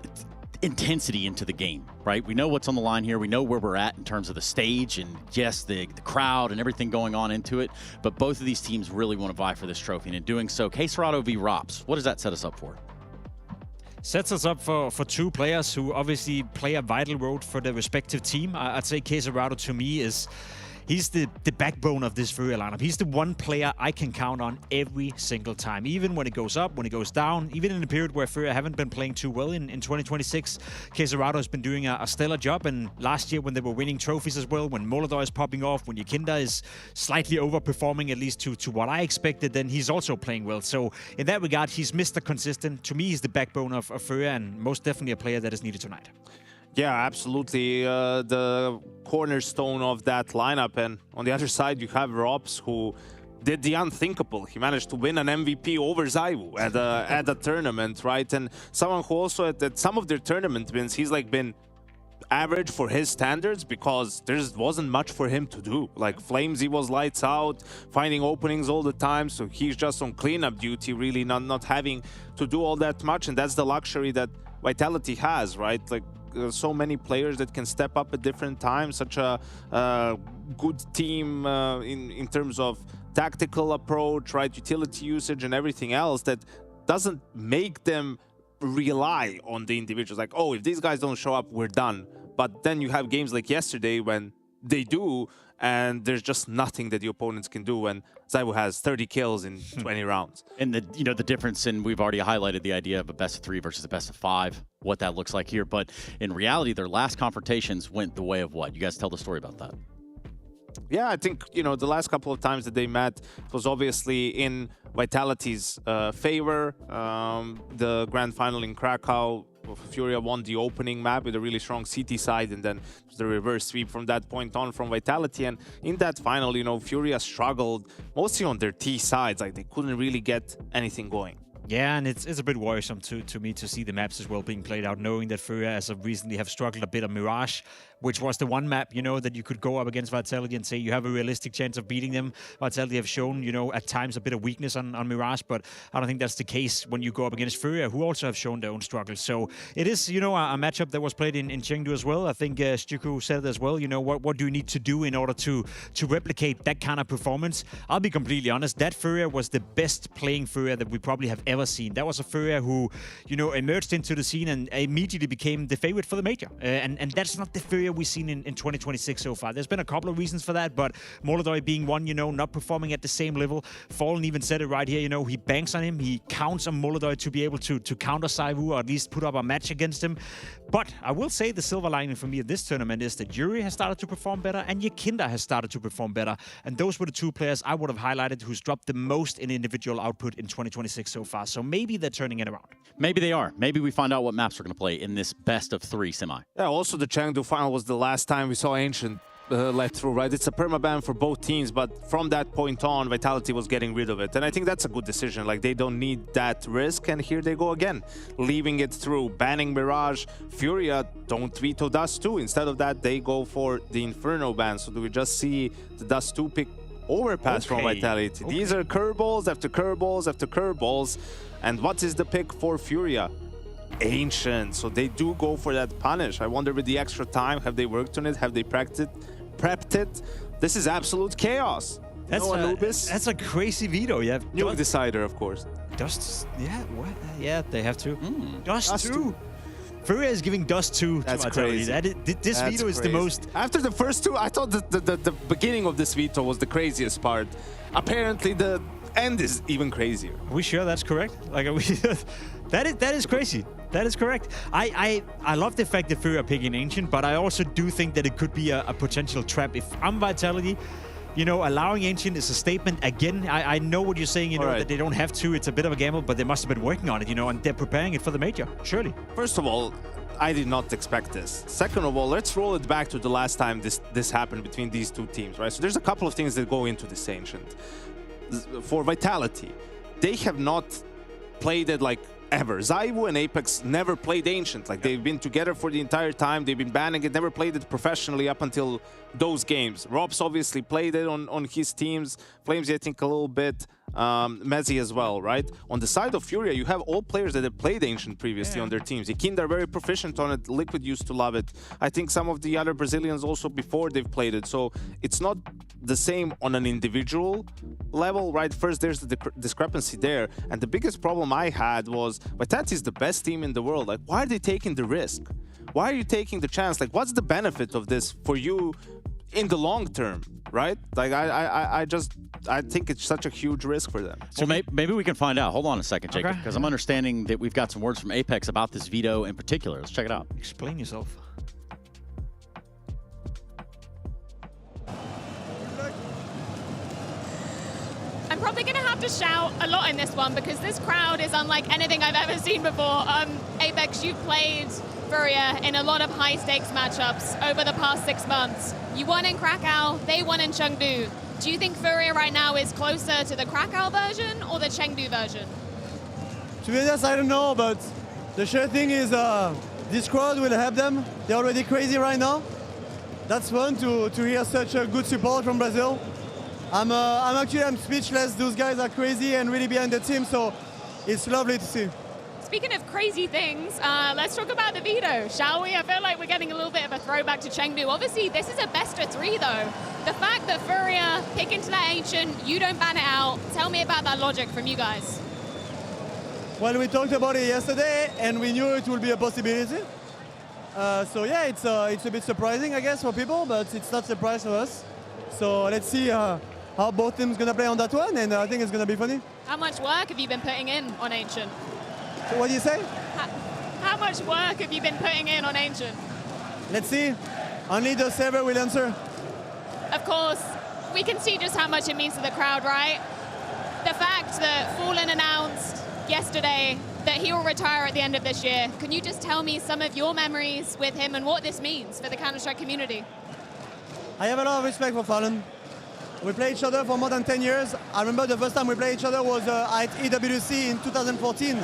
intensity into the game, right? We know what's on the line here. We know where we're at in terms of the stage and yes, the crowd and everything going on into it. But both of these teams really want to vie for this trophy. And in doing so, K-Serato v Rops, what does that set us up for? Sets us up for 2 players who obviously play a vital role for their respective team. I'd say K-Serato to me is... He's the backbone of this FURIA lineup. He's the one player I can count on every single time. Even when it goes up, when it goes down, even in a period where FURIA haven't been playing too well in 2026, K-Serato has been doing a stellar job. And last year when they were winning trophies as well, when Molodor is popping off, when Yakinda is slightly overperforming, at least to what I expected, then he's also playing well. So in that regard, he's Mr. Consistent. To me, he's the backbone of FURIA and most definitely a player that is needed tonight. Yeah, absolutely. The cornerstone of that lineup. And on the other side, you have Robs, who did the unthinkable. He managed to win an MVP over Zaiwu at a tournament, right? And someone who also, at some of their tournament wins, he's like been average for his standards because there wasn't much for him to do. Like Flames, he was lights out, finding openings all the time. So he's just on cleanup duty, really not having to do all that much. And that's the luxury that Vitality has, right? Like, so many players that can step up at different times, such a good team in terms of tactical approach, right, utility usage and everything else that doesn't make them rely on the individuals. Like, oh, if these guys don't show up, we're done. But then you have games like yesterday when they do, and there's just nothing that the opponents can do. And Zaibu has 30 kills in 20 rounds. And the difference, and we've already highlighted the idea of a best of 3 versus a best of 5, what that looks like here. But in reality, their last confrontations went the way of what? You guys tell the story about that. Yeah, I think, the last couple of times that they met was obviously in Vitality's favor. The grand final in Krakow, FURIA won the opening map with a really strong CT side, and then the reverse sweep from that point on from Vitality. And in that final, FURIA struggled mostly on their T sides. Like, they couldn't really get anything going. Yeah, and it's a bit worrisome to me to see the maps as well being played out, knowing that FURIA as of recently have struggled a bit on Mirage, which was the one map, that you could go up against Vitality and say you have a realistic chance of beating them. Vitality have shown, at times a bit of weakness on Mirage, but I don't think that's the case when you go up against FURIA, who also have shown their own struggles. So it is, a matchup that was played in Chengdu as well. I think Stuku said it as well, what do you need to do in order to replicate that kind of performance? I'll be completely honest, that FURIA was the best playing FURIA that we probably have ever seen. That was a FURIA who, emerged into the scene and immediately became the favorite for the major. And that's not the FURIA we've seen in 2026 so far. There's been a couple of reasons for that, but Molodoi being one, not performing at the same level. Fallen even said it right here, he banks on him. He counts on Molodoi to be able to counter Zaibu or at least put up a match against him. But I will say the silver lining for me of this tournament is that Yuri has started to perform better and Yakinda has started to perform better. And those were the two players I would have highlighted who's dropped the most in individual output in 2026 so far. So maybe they're turning it around. Maybe they are. Maybe we find out what maps we're going to play in this best of 3 semi. Yeah, also the Chengdu final was the last time we saw Ancient let through, right? It's a permaban for both teams, but from that point on, Vitality was getting rid of it. And I think that's a good decision. Like, they don't need that risk, and here they go again, leaving it through, banning Mirage. FURIA don't veto Dust 2. Instead of that, they go for the Inferno ban. So do we just see the Dust 2 pick Overpass from Vitality? Okay. These are curveballs after curveballs after curveballs. And what is the pick for FURIA? Ancient. So they do go for that punish. I wonder, with the extra time, have they worked on it? Have they prepped it? This is absolute chaos. That's a crazy veto. You have Nuke Decider, of course. Dust, yeah, what? Yeah, they have to. Dust 2. FURIA is giving Dust 2 That's to crazy. This veto is the most... After the first two, I thought the beginning of this veto was the craziest part. Apparently, the end is even crazier. Are we sure that's correct? Like, are we... that is crazy. That is correct. I love the fact that FURIA are picking Ancient, but I also do think that it could be a potential trap. If I'm Vitality, allowing Ancient is a statement. Again, I know what you're saying, that they don't have to. It's a bit of a gamble, but they must have been working on it, and they're preparing it for the major, surely. First of all, I did not expect this. Second of all, let's roll it back to the last time this happened between these two teams, right? So there's a couple of things that go into this Ancient. For Vitality, they have not played it like ever. Zaibu and Apex never played Ancient. Like, they've been together for the entire time. They've been banning it, never played it professionally up until those games. Robs obviously played it on his teams. Flames, I think, a little bit. Mezzi as well, right? On the side of FURIA, you have all players that have played Ancient previously on their teams. Yakinda are very proficient on it. Liquid used to love it. I think some of the other Brazilians also before they've played it. So it's not the same on an individual level, right? First, there's the discrepancy there. And the biggest problem I had was, Vitality is the best team in the world. Like, why are they taking the risk? Why are you taking the chance? Like, what's the benefit of this for you in the long term, right? Like, I think it's such a huge risk for them. So maybe we can find out. Hold on a second, Jacob, because I'm understanding that we've got some words from Apex about this veto in particular. Let's check it out. Explain yourself. I'm probably going to have to shout a lot in this one because this crowd is unlike anything I've ever seen before. Apex, you've played FURIA in a lot of high-stakes matchups over the past 6 months. You won in Krakow, they won in Chengdu. Do you think FURIA right now is closer to the Krakow version or the Chengdu version? To be honest, I don't know, but the sure thing is this crowd will help them. They're already crazy right now. That's fun to hear such a good support from Brazil. I'm speechless. Those guys are crazy and really behind the team, so it's lovely to see. Speaking of crazy things, let's talk about the veto, shall we? I feel like we're getting a little bit of a throwback to Chengdu. Obviously, this is a best of 3, though. The fact that FURIA pick into that Ancient, you don't ban it out. Tell me about that logic from you guys. Well, we talked about it yesterday, and we knew it would be a possibility. So yeah, it's a bit surprising, I guess, for people, but it's not a surprise for us. So let's see how both teams gonna play on that one, and I think it's gonna be funny. How much work have you been putting in on Ancient? So what do you say? How much work have you been putting in on Ancient? Let's see. Only the server will answer. Of course, we can see just how much it means to the crowd, right? The fact that Fallen announced yesterday that he will retire at the end of this year. Can you just tell me some of your memories with him and what this means for the Counter-Strike community? I have a lot of respect for Fallen. We played each other for more than 10 years. I remember the first time we played each other was at EWC in 2014.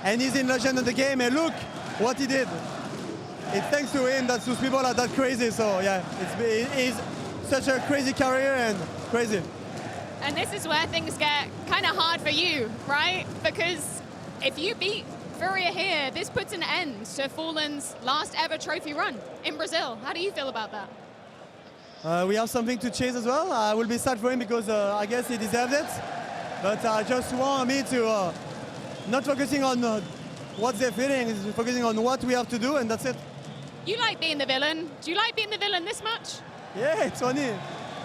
And he's in legend of the game, and look what he did. It's thanks to him that those people are that crazy, so yeah, he's such a crazy career and crazy. And this is where things get kind of hard for you, right? Because if you beat FURIA here, this puts an end to Fallen's last ever trophy run in Brazil. How do you feel about that? We have something to chase as well. I will be sad for him because I guess he deserved it. But I just want me to not focusing on what they're feeling, is focusing on what we have to do, and that's it. You like being the villain. Do you like being the villain this much? Yeah, it's funny.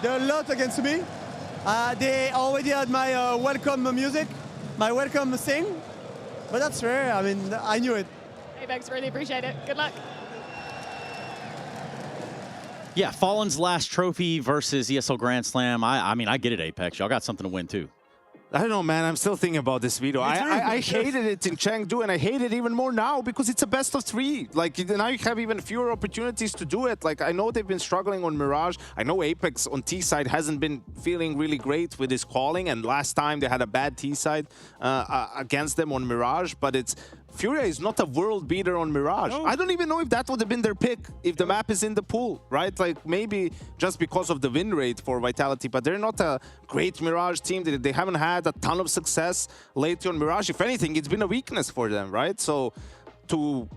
There are a lot against me. They already had my welcome music, my welcome thing. But that's rare. I mean, I knew it. Apex, really appreciate it. Good luck. Yeah, Fallen's last trophy versus ESL Grand Slam. I mean, I get it, Apex. Y'all got something to win, too. I don't know, man. I'm still thinking about this video. I hated it in Chengdu, and I hate it even more now because it's a best of 3. Like, now you have even fewer opportunities to do it. Like, I know they've been struggling on Mirage. I know Apex on T side hasn't been feeling really great with his calling, and last time they had a bad T side against them on Mirage, but it's FURIA is not a world beater on Mirage. No. I don't even know if that would have been their pick if the map is in the pool, right? Like maybe just because of the win rate for Vitality, but they're not a great Mirage team. They haven't had a ton of success lately on Mirage. If anything, it's been a weakness for them, right? So to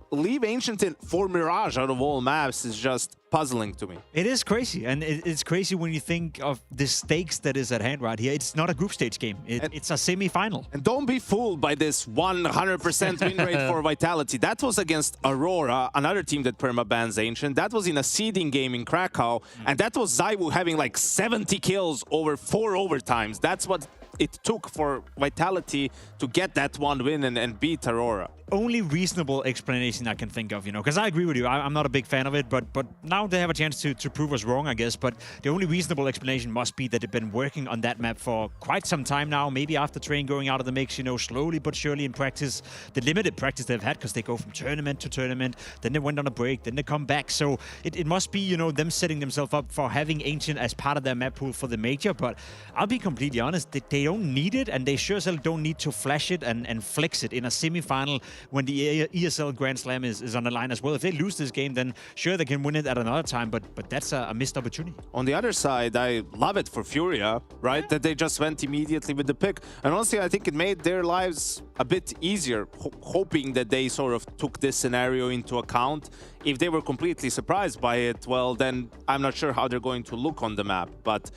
leave Ancient in for Mirage out of all maps is just puzzling to me. It is crazy, and it's crazy when you think of the stakes that is at hand right here. It's not a group stage game. It's a semi-final. And don't be fooled by this 100% win rate for Vitality. That was against Aurora, another team that perma-bans Ancient. That was in a seeding game in Krakow, and that was Zaiwu having like 70 kills over 4 overtimes. That's what it took for Vitality to get that one win and beat Aurora. Only reasonable explanation I can think of, you know, because I agree with you. I'm not a big fan of it, but now they have a chance to prove us wrong, I guess. But the only reasonable explanation must be that they've been working on that map for quite some time now. Maybe after Train going out of the mix, you know, slowly but surely in practice, the limited practice they've had, because they go from tournament to tournament, then they went on a break, then they come back. So it must be, you know, them setting themselves up for having Ancient as part of their map pool for the major. But I'll be completely honest, they don't need it, and they sure as hell don't need to flash it and flex it in a semi-final when the ESL Grand Slam is on the line as well. If they lose this game, then sure, they can win it at another time, but that's a missed opportunity. On the other side, I love it for FURIA, right? That they just went immediately with the pick. And honestly, I think it made their lives a bit easier, hoping that they sort of took this scenario into account. If they were completely surprised by it, well, then I'm not sure how they're going to look on the map. But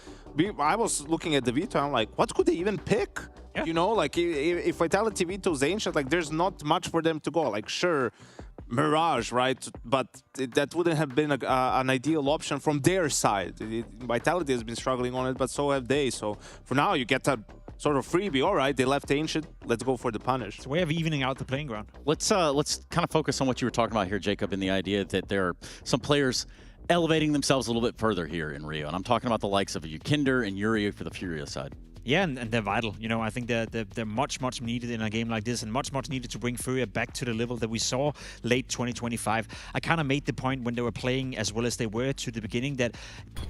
I was looking at the veto, I'm like, what could they even pick? Yeah. You know, like if Vitality vetoes Ancient, like there's not much for them to go. Like sure, Mirage, right? But that wouldn't have been an ideal option from their side. Vitality has been struggling on it, but so have they. So for now, you get a sort of freebie. All right, they left Ancient. Let's go for the punish. It's a way of evening out the playing ground. Let's kind of focus on what you were talking about here, Jacob, and the idea that there are some players elevating themselves a little bit further here in Rio. And I'm talking about the likes of Yukinder and Uri for the FURIA side. Yeah, and they're vital. You know, I think they're much needed in a game like this, and much needed to bring FURIA back to the level that we saw late 2025. I kind of made the point when they were playing as well as they were to the beginning that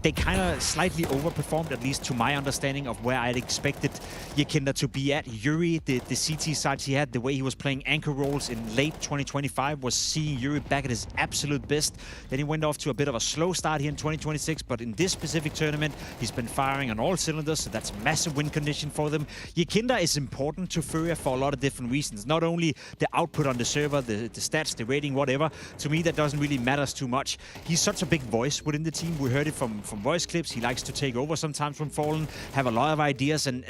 they kind of slightly overperformed, at least to my understanding of where I'd expected Yukinder to be at. Yuri, the CT sides he had, the way he was playing anchor roles in late 2025 was seeing Yuri back at his absolute best. Then he went off to a bit of a slow start here in 2026, but in this specific tournament, he's been firing on all cylinders, so that's a massive win condition for them. Yukinder is important to FURIA for a lot of different reasons. Not only the output on the server, the stats, the rating, whatever. To me, that doesn't really matter too much. He's such a big voice within the team. We heard it from voice clips. He likes to take over sometimes from Fallen, have a lot of ideas, and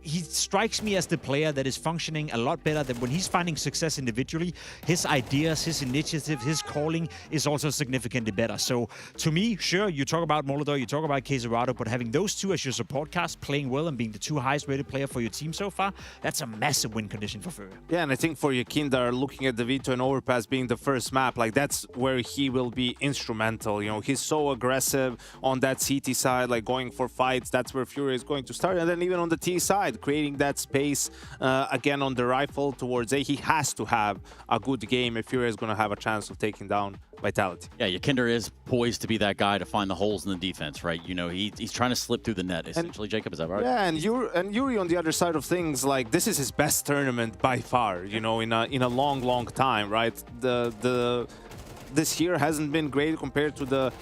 he strikes me as the player that is functioning a lot better than when he's finding success individually. His ideas, his initiative, his calling is also significantly better. So to me, sure, you talk about Molodoj, you talk about Queserado, but having those two as your support cast, playing well and being the two highest rated player for your team so far, that's a massive win condition for FURIA. Yeah, and I think for Yakindar, looking at the Vito and Overpass being the first map, like that's where he will be instrumental. You know, he's so aggressive on that CT side, like going for fights. That's where FURIA is going to start. And then even on the T side, creating that space again on the rifle towards A. He has to have a good game if FURIA is going to have a chance of taking down Vitality. Yeah, Yakinder is poised to be that guy to find the holes in the defense, right? You know, he's trying to slip through the net, essentially, Jacob, is that right? Yeah, and Yuri on the other side of things, like, this is his best tournament by far, you know, in a long time, right? This year hasn't been great compared to the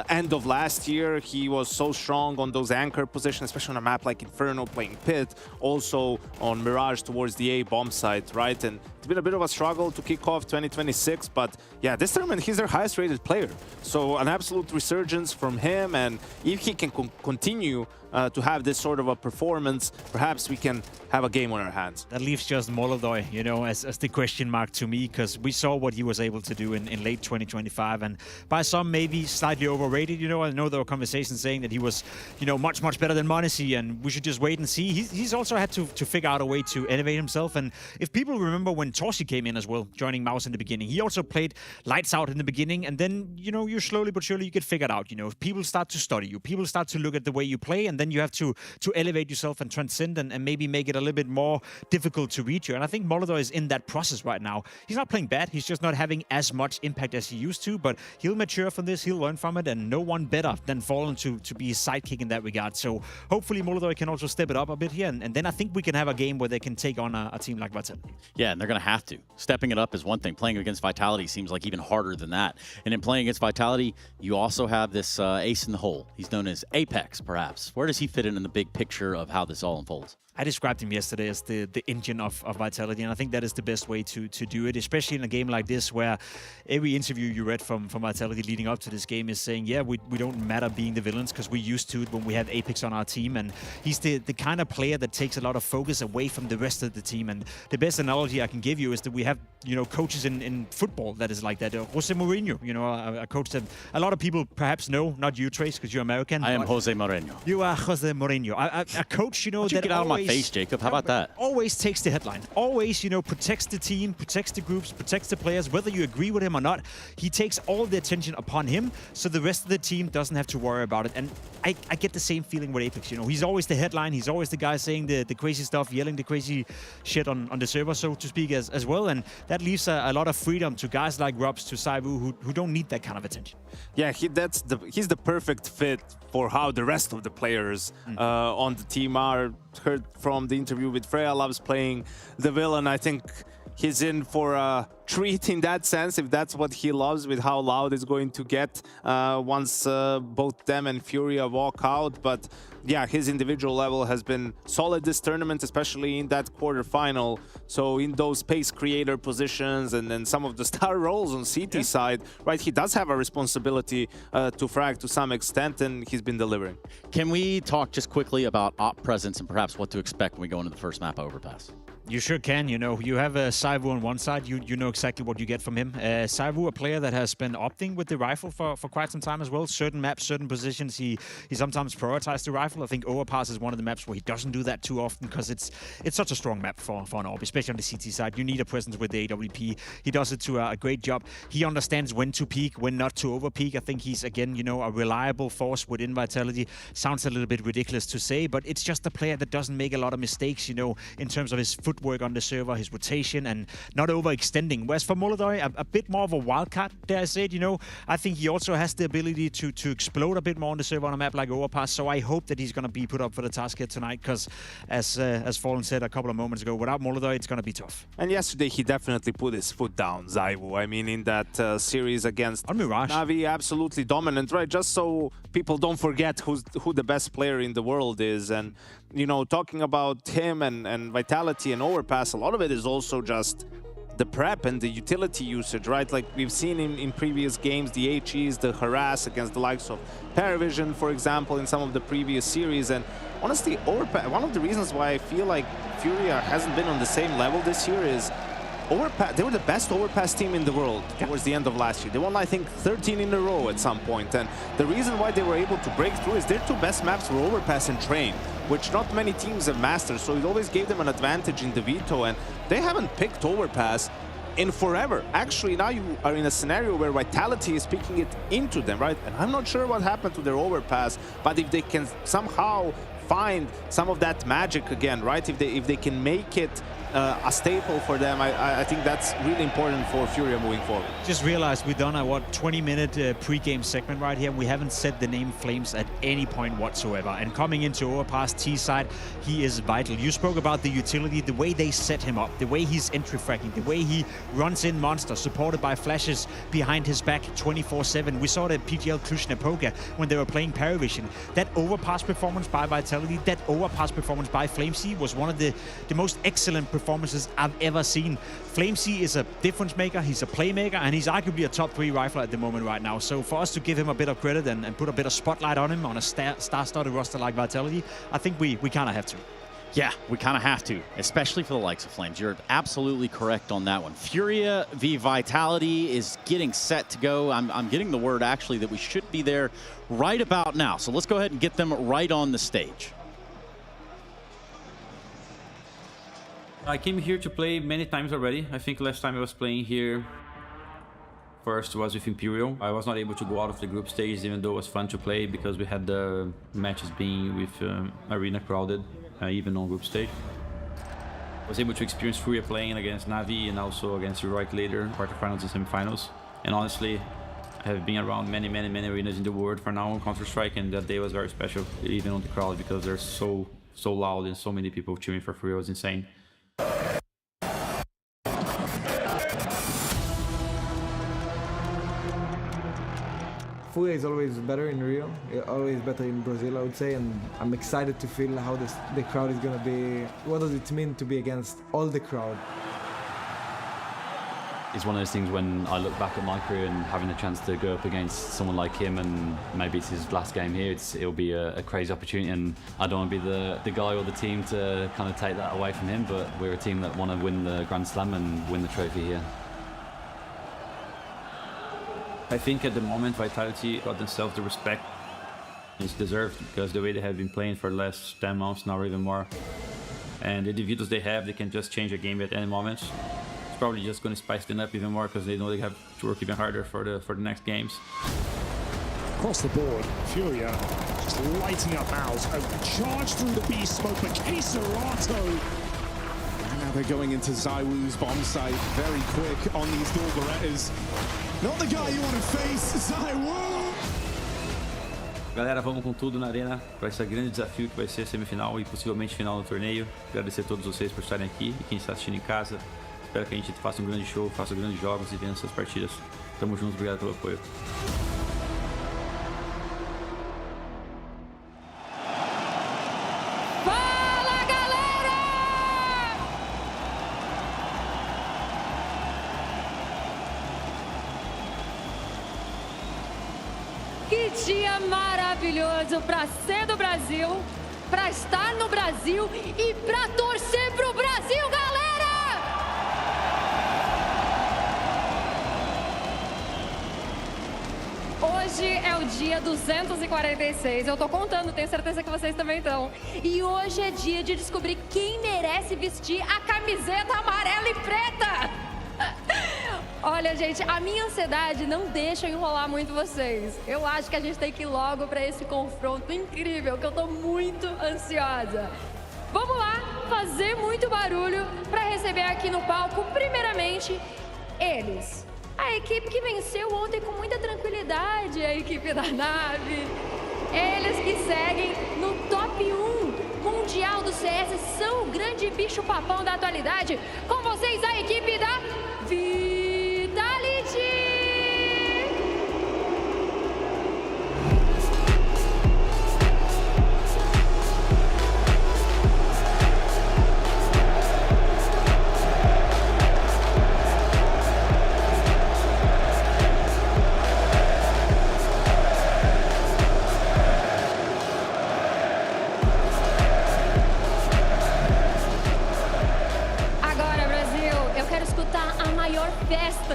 end of last year. He was so strong on those anchor positions, especially on a map like Inferno, playing Pit, also on Mirage towards the A bomb site, right? And it's been a bit of a struggle to kick off 2026, but yeah, this tournament, he's their highest rated player. So an absolute resurgence from him, and if he can continue to have this sort of a performance, perhaps we can have a game on our hands. That leaves just Molodoj, you know, as the question mark to me, because we saw what he was able to do in late 2025, and by some maybe slightly overrated. You know, I know there were conversations saying that he was, you know, much better than m0NESY, and we should just wait and see. He's also had to figure out a way to elevate himself, and if people remember when Torsi came in as well, joining Mouse in the beginning, he also played lights out in the beginning, and then, you know, you slowly but surely you get figured out. You know, if people start to study you, people start to look at the way you play, and then you have to elevate yourself and transcend and maybe make it a little bit more difficult to reach you. And I think Molodoj is in that process right now. He's not playing bad, he's just not having as much impact as he used to, but he'll mature from this, he'll learn from it, and no one better than Fallen to be his sidekick in that regard. So hopefully Molodoj can also step it up a bit here, and then I think we can have a game where they can take on a team like Vitality. Yeah, and they're going to have to. Stepping it up is one thing. Playing against Vitality seems like even harder than that. And in playing against Vitality, you also have this ace in the hole. He's known as Apex, perhaps. Where does he fit in the big picture of how this all unfolds? I described him yesterday as the engine of Vitality, and I think that is the best way to do it, especially in a game like this where every interview you read from Vitality leading up to this game is saying, yeah, we don't matter being the villains because we're used to it when we have Apex on our team, and he's the kind of player that takes a lot of focus away from the rest of the team. And the best analogy I can give you is that we have, you know, coaches in football that is like that. Jose Mourinho, you know, a coach that a lot of people perhaps know, not you, Trace, because you're American. I am Jose Mourinho. You are Jose Mourinho. A coach, you know, that get out of my face, Jacob. How about that? Always takes the headline. Always, you know, protects the team, protects the groups, protects the players, whether you agree with him or not. He takes all the attention upon him, so the rest of the team doesn't have to worry about it. And I get the same feeling with Apex. You know, he's always the headline. He's always the guy saying the crazy stuff, yelling the crazy shit on the server, so to speak, as well. And that leaves a lot of freedom to guys like Robs, to Saivu, who don't need that kind of attention. Yeah, he's the perfect fit for how the rest of the players on the team are. Heard from the interview with Freya, loves playing the villain. I think he's in for a treat in that sense, if that's what he loves, with how loud it's going to get once both them and FURIA walk out. But yeah, his individual level has been solid this tournament, especially in that quarterfinal. So in those pace creator positions and then some of the star roles on CT side, right, he does have a responsibility to frag to some extent, and he's been delivering. Can we talk just quickly about op presence and perhaps what to expect when we go into the first map Overpass? You sure can. You know, you have Saivu on one side. You know exactly what you get from him. Saivu, a player that has been opting with the rifle for quite some time as well. Certain maps, certain positions, he sometimes prioritizes the rifle. I think Overpass is one of the maps where he doesn't do that too often because it's such a strong map for an AWP, especially on the CT side. You need a presence with the AWP. He does it to a great job. He understands when to peak, when not to overpeak. I think he's, again, you know, a reliable force within Vitality. Sounds a little bit ridiculous to say, but it's just a player that doesn't make a lot of mistakes, you know, in terms of his footwork on the server, his rotation, and not overextending. Whereas for Molodoj, a bit more of a wildcard, dare I say it, you know. I think he also has the ability to explode a bit more on the server on a map like Overpass, so I hope that he's going to be put up for the task here tonight, because as Fallen said a couple of moments ago, without Molodoj, it's going to be tough. And yesterday, he definitely put his foot down, Saivu. I mean, in that series against Mirage, Navi, absolutely dominant, right? Just so people don't forget who the best player in the world is. And, you know, talking about him and Vitality and Overpass, a lot of it is also just the prep and the utility usage, right? Like we've seen in previous games, the HEs, the harass against the likes of Paravision, for example, in some of the previous series. And honestly, Overpass, one of the reasons why I feel like FURIA hasn't been on the same level this year is Overpass, they were the best Overpass team in the world towards the end of last year. They won, I think, 13 in a row at some point. And the reason why they were able to break through is their two best maps were Overpass and Train, which not many teams have mastered. So it always gave them an advantage in the veto. And they haven't picked Overpass in forever. Actually, now you are in a scenario where Vitality is picking it into them, right? And I'm not sure what happened to their Overpass, but if they can somehow find some of that magic again, right? If they can make it a staple for them, I think that's really important for FURIA moving forward. Just realized we've done a 20-minute pre-game segment right here, and we haven't said the name Flames at any point whatsoever. And coming into Overpass T side, he is vital. You spoke about the utility, the way they set him up, the way he's entry fracking, the way he runs in monsters, supported by flashes behind his back 24/7. We saw it at PGL Cluj-Napoca when they were playing Paravision. That Overpass performance by Vitality, that Overpass performance by FlameC was one of the most excellent performances I've ever seen. FlameC is a difference maker, he's a playmaker, and he's arguably a top 3 rifler at the moment right now. So for us to give him a bit of credit and put a bit of spotlight on him on a star-studded roster like Vitality, I think we kind of have to. Yeah, we kind of have to, especially for the likes of Flames. You're absolutely correct on that one. FURIA v Vitality is getting set to go. I'm getting the word, actually, that we should be there right about now. So let's go ahead and get them right on the stage. I came here to play many times already. I think last time I was playing here first was with Imperial. I was not able to go out of the group stage, even though it was fun to play because we had the matches being with Arena crowded, even on group stage. I was able to experience FURIA playing against Navi and also against Heroic later, quarterfinals and semifinals. And honestly, I have been around many arenas in the world for now on Counter-Strike, and that day was very special, even on the crowd, because they're so loud and so many people cheering for FURIA. It was insane. FURIA is always better in Rio, always better in Brazil, I would say, and I'm excited to feel how the crowd is going to be. What does it mean to be against all the crowd? It's one of those things when I look back at my career and having the chance to go up against someone like him, and maybe it's his last game here, it'll be a crazy opportunity, and I don't want to be the guy or the team to kind of take that away from him, but we're a team that want to win the Grand Slam and win the trophy here. I think at the moment Vitality got themselves the respect it's deserved, because the way they have been playing for the last 10 months now or even more, and the individuals they have, they can just change a game at any moment. It's probably just going to spice them up even more because they know they have to work even harder for the next games. Across the board, FURIA just lighting up Mouse. Charge through the B smoke, but Keserato. Now they're going into Zywoo's bomb site very quick on these dual Berettas. Not the guy you want to face, Zywoo! Galera, vamos com tudo na arena para esse grande desafio que vai ser a semifinal e possivelmente final do torneio. Agradecer a todos vocês por estarem aqui e quem está assistindo em casa. Espero que a gente faça um grande show, faça grandes jogos e vença essas partidas. Tamo junto, obrigado pelo apoio. Fala, galera! Que dia maravilhoso para ser do Brasil, para estar no Brasil e para torcer pro Brasil, galera! Hoje é o dia 246, eu tô contando, tenho certeza que vocês também estão. E hoje é dia de descobrir quem merece vestir a camiseta amarela e preta. Olha, gente, a minha ansiedade não deixa enrolar muito vocês. Eu acho que a gente tem que ir logo para esse confronto incrível, que eu tô muito ansiosa. Vamos lá, fazer muito barulho para receber aqui no palco, primeiramente, eles. A equipe que venceu ontem com muita tranquilidade, a equipe da nave. Eles que seguem no top 1 mundial do CS, são o grande bicho papão da atualidade. Com vocês, a equipe da Vitality!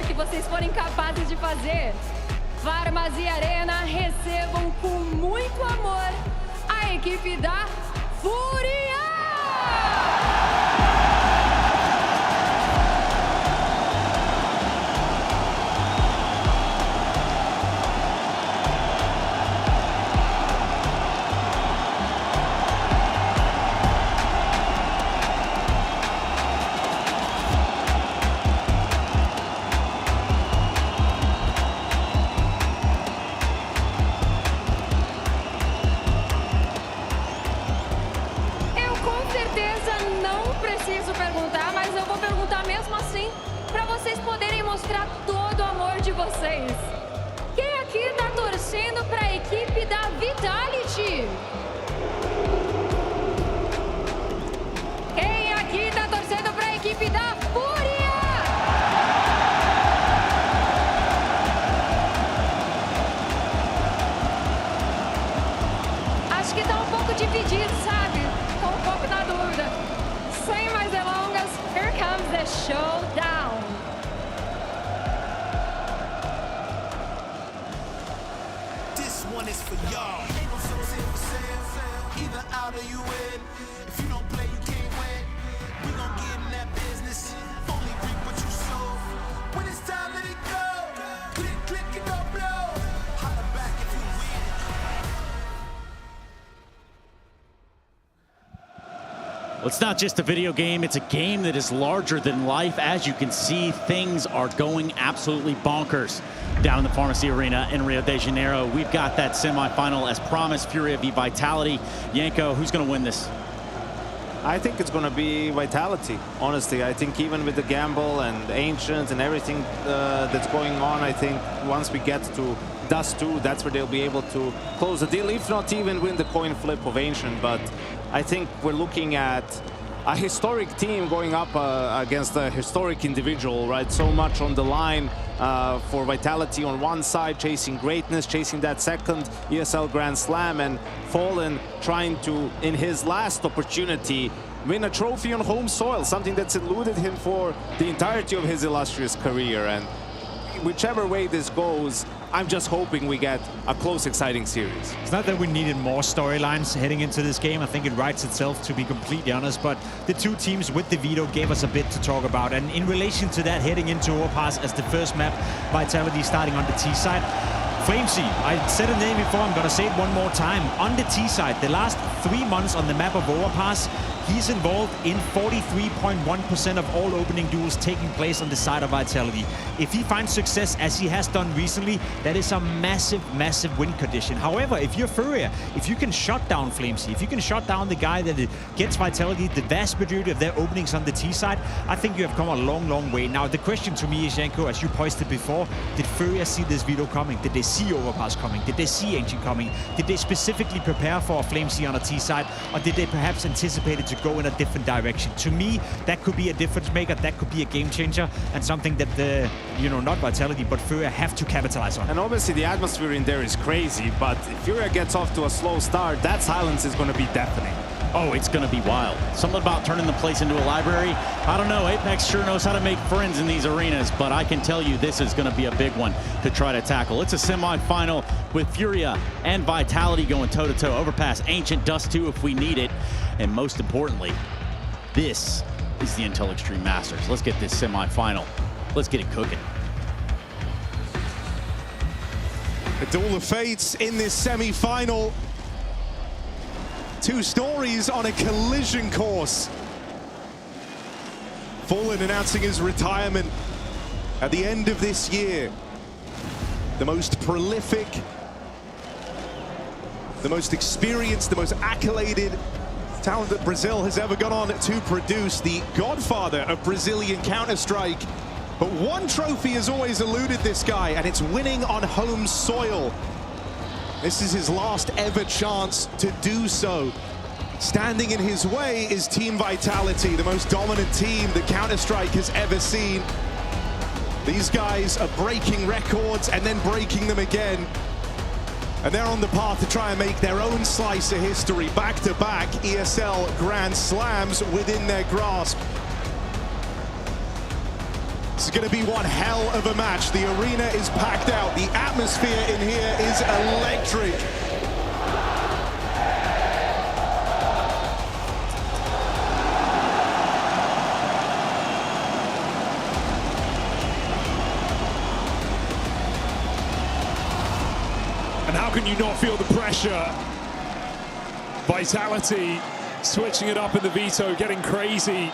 que vocês forem capazes de fazer. Farmas e Arena recebam com muito amor a equipe da FURIA! Mostrar todo o amor de vocês. Quem aqui tá torcendo para a equipe da Vitality? Quem aqui tá torcendo para a equipe da FURIA? Acho que tá um pouco dividido, sabe? Tô um pouco na dúvida. Sem mais delongas, here comes the showdown. For y'all, ain't no such thing for sale. Either out or you in. If you don't play, you can't win. We gon' get in that business. Only reap what you sow. When it's time, let it go. Click, click, and go blow. Holla back if you win. Well, it's not just a video game, it's a game that is larger than life. As you can see, things are going absolutely bonkers down in the Pharmacy Arena in Rio de Janeiro. We've got that semifinal as promised, Furia v Vitality. Yanko, who's going to win this? I think it's going to be Vitality, honestly. I think even with the gamble and Ancient and everything that's going on, I think once we get to Dust 2, that's where they'll be able to close the deal, if not even win the coin flip of Ancient. But I think we're looking at a historic team going up against a historic individual, right? So much on the line for Vitality on one side, chasing greatness, chasing that second ESL Grand Slam, and Fallen trying to, in his last opportunity, win a trophy on home soil, something that's eluded him for the entirety of his illustrious career. And whichever way this goes, I'm just hoping we get a close, exciting series. It's not that we needed more storylines heading into this game. I think it writes itself, to be completely honest. But the two teams with the veto gave us a bit to talk about. And in relation to that, heading into Overpass as the first map, Vitality starting on the T side. Flamesy, I said the name before, I'm going to say it one more time. On the T side, the last 3 months on the map of Overpass, he's involved in 43.1% of all opening duels taking place on the side of Vitality. If he finds success, as he has done recently, that is a massive, massive win condition. However, if you're FURIA, if you can shut down Flamesy, if you can shut down the guy that gets Vitality the vast majority of their openings on the T side, I think you have come a long, long way. Now, the question to me is, Yanko, as you posted before, did FURIA see this veto coming? Did they see Overpass coming? Did they see Ancient coming? Did they specifically prepare for a Flamesy on a T side? Or did they perhaps anticipate it to go in a different direction? To me, that could be a difference maker, that could be a game changer, and something that the, not Vitality, but FURIA have to capitalize on. And obviously the atmosphere in there is crazy, but if FURIA gets off to a slow start, that silence is going to be deafening. Oh, it's going to be wild. Something about turning the place into a library. I don't know, Apex sure knows how to make friends in these arenas, but I can tell you this is going to be a big one to try to tackle. It's a semi-final with Furia and Vitality going toe-to-toe. Overpass, Ancient, Dust 2 if we need it. And most importantly, this is the Intel Extreme Masters. Let's get this semi-final. Let's get it cooking. A duel of fates in this semi-final. Two stories on a collision course. Fallen announcing his retirement at the end of this year. The most prolific, the most experienced, the most accoladed talent that Brazil has ever gone on to produce, the godfather of Brazilian Counter-Strike. But one trophy has always eluded this guy, and it's winning on home soil. This is his last ever chance to do so. Standing in his way is Team Vitality, the most dominant team that Counter-Strike has ever seen. These guys are breaking records and then breaking them again. And they're on the path to try and make their own slice of history. Back-to-back ESL Grand Slams within their grasp. It's going to be one hell of a match. The arena is packed out. The atmosphere in here is electric. And how can you not feel the pressure? Vitality switching it up in the veto, getting crazy,